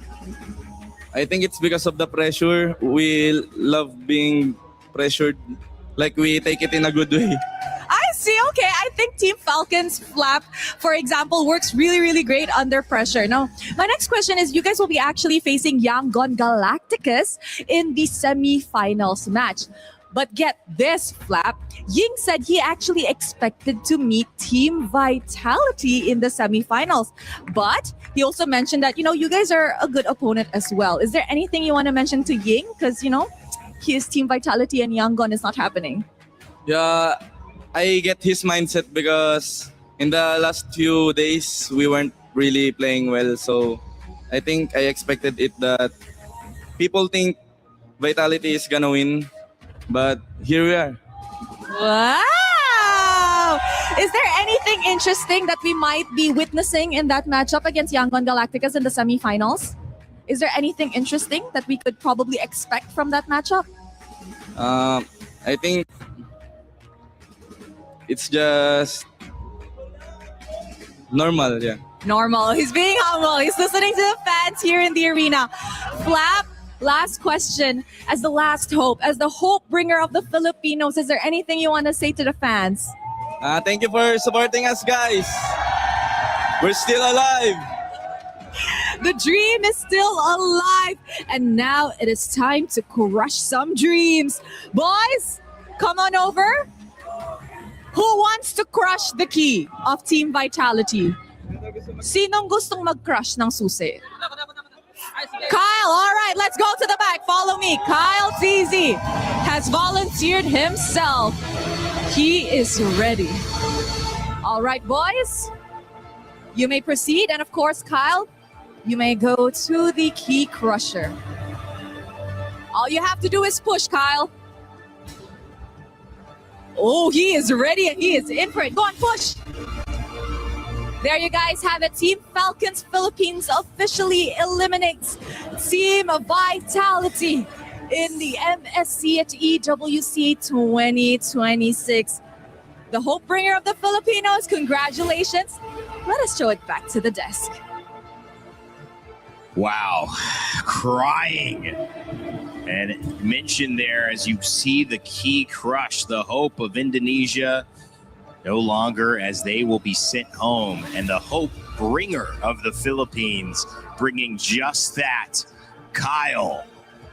I think it's because of the pressure. We love being pressured. Like, we take it in a good way. I see. Okay. I think Team Falcons Flap, for example, works really, really great under pressure. Now, my next question is, you guys will be actually facing Yangon Galacticus in the semi-finals match. But get this, Flap. Ying said he actually expected to meet Team Vitality in the semi-finals. But he also mentioned that, you know, you guys are a good opponent as well. Is there anything you want to mention to Ying? Because, you know, his Team Vitality and Yangon is not happening. Yeah, I get his mindset because in the last few days, we weren't really playing well. So I think I expected it that people think Vitality is gonna win. But here we are. Wow! Is there anything interesting that we might be witnessing in that matchup against Yangon Galacticus in the semifinals? Is there anything interesting that we could probably expect from that matchup? I think it's just normal, yeah. Normal. He's being humble. He's listening to the fans here in the arena. Flap, last question. As the last hope, as the hope bringer of the Filipinos, is there anything you want to say to the fans? Thank you for supporting us, guys. We're still alive. The dream is still alive. And now it is time to crush some dreams. Boys, come on over. Who wants to crush the key of Team Vitality? Sinong gustong mag-crush ng susi? Kyle, all right, let's go to the back. Follow me. Kyle TZ has volunteered himself. He is ready. All right, boys, you may proceed. And of course, Kyle, you may go to the key crusher. All you have to do is push, Kyle. Oh, he is ready and he is in for it. Go on, push. There you guys have it. Team Falcons Philippines officially eliminates Team Vitality in the MSC at EWC 2026. The hope bringer of the Filipinos, congratulations. Let us show it back to the desk. Wow, crying. And mentioned there, as you see the key crush, the hope of Indonesia no longer, as they will be sent home. And the hope bringer of the Philippines bringing just that, Kyle,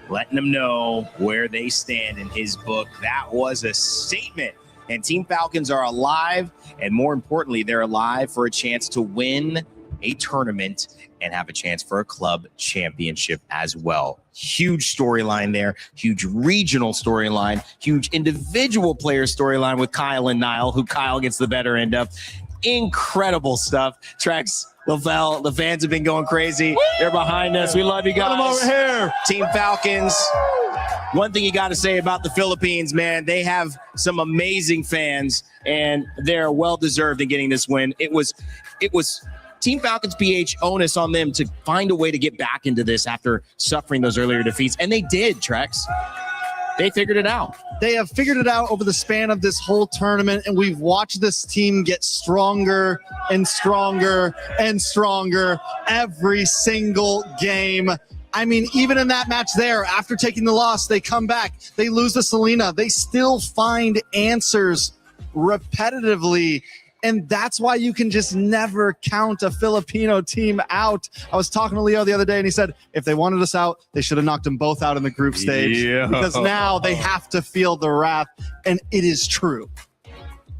letting them know where they stand in his book. That was a statement. And Team Falcons are alive, and more importantly, they're alive for a chance to win a tournament and have a chance for a club championship as well. Huge storyline there, huge regional storyline, huge individual player storyline with Kyle and Niall, who Kyle gets the better end of. Incredible stuff. Trex, Lavelle, the fans have been going crazy. They're behind us. We love you guys. Put them over here. Team Falcons, one thing you got to say about the Philippines, man, they have some amazing fans, and they're well-deserved in getting this win. It was Team Falcons PH onus on them to find a way to get back into this after suffering those earlier defeats, and they did, Trex. They figured it out. They have figured it out over the span of this whole tournament, and we've watched this team get stronger and stronger and stronger every single game. I mean, even in that match there, after taking the loss, they come back, they lose to Selena, they still find answers repetitively. And that's why you can just never count a Filipino team out. I was talking to Leo the other day, and he said, if they wanted us out, they should have knocked them both out in the group stage. Yeah. Because now they have to feel the wrath, and it is true.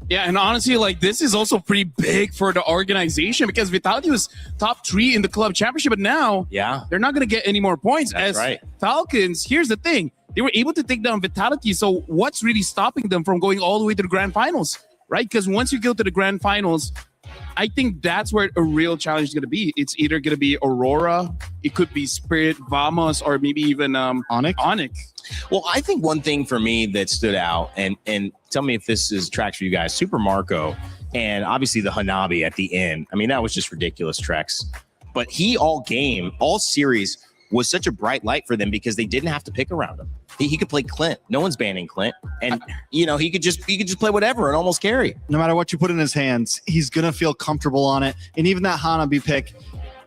Yeah, and honestly, like, this is also pretty big for the organization because Vitality was top 3 in the club championship, but now they're not going to get any more points. That's right. Falcons, here's the thing. They were able to take down Vitality, so what's really stopping them from going all the way to the grand finals? Right? Because once you go to the grand finals, I think that's where a real challenge is going to be. It's either going to be Aurora, it could be Spirit, Vamos, or maybe even Onyx. Well, I think one thing for me that stood out, and tell me if this is tracks for you guys, Super Marco, and obviously the Hanabi at the end. I mean, that was just ridiculous, Trex. But he all series was such a bright light for them because they didn't have to pick around him. He could play Clint. No one's banning Clint. And, he could just play whatever and almost carry. No matter what you put in his hands, he's going to feel comfortable on it. And even that Hanabi pick,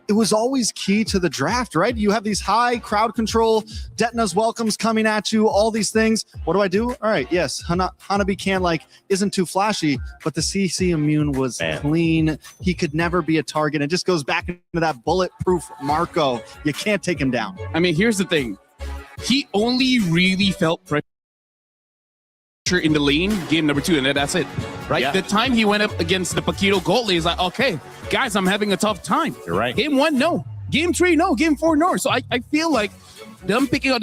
it was always key to the draft, right? You have these high crowd control, Detna's welcomes coming at you, all these things. What do? All right, yes, Hanabi isn't too flashy, but the CC immune was clean. He could never be a target. It just goes back into that bulletproof Marco. You can't take him down. I mean, here's the thing. He only really felt pressure in the lane game number 2, and that's it, right? Yeah. The time he went up against the Paquito Gold lane, he's like, okay, guys, I'm having a tough time. You're right. Game 1, no. Game 3, no. Game 4, no. So I feel like them picking out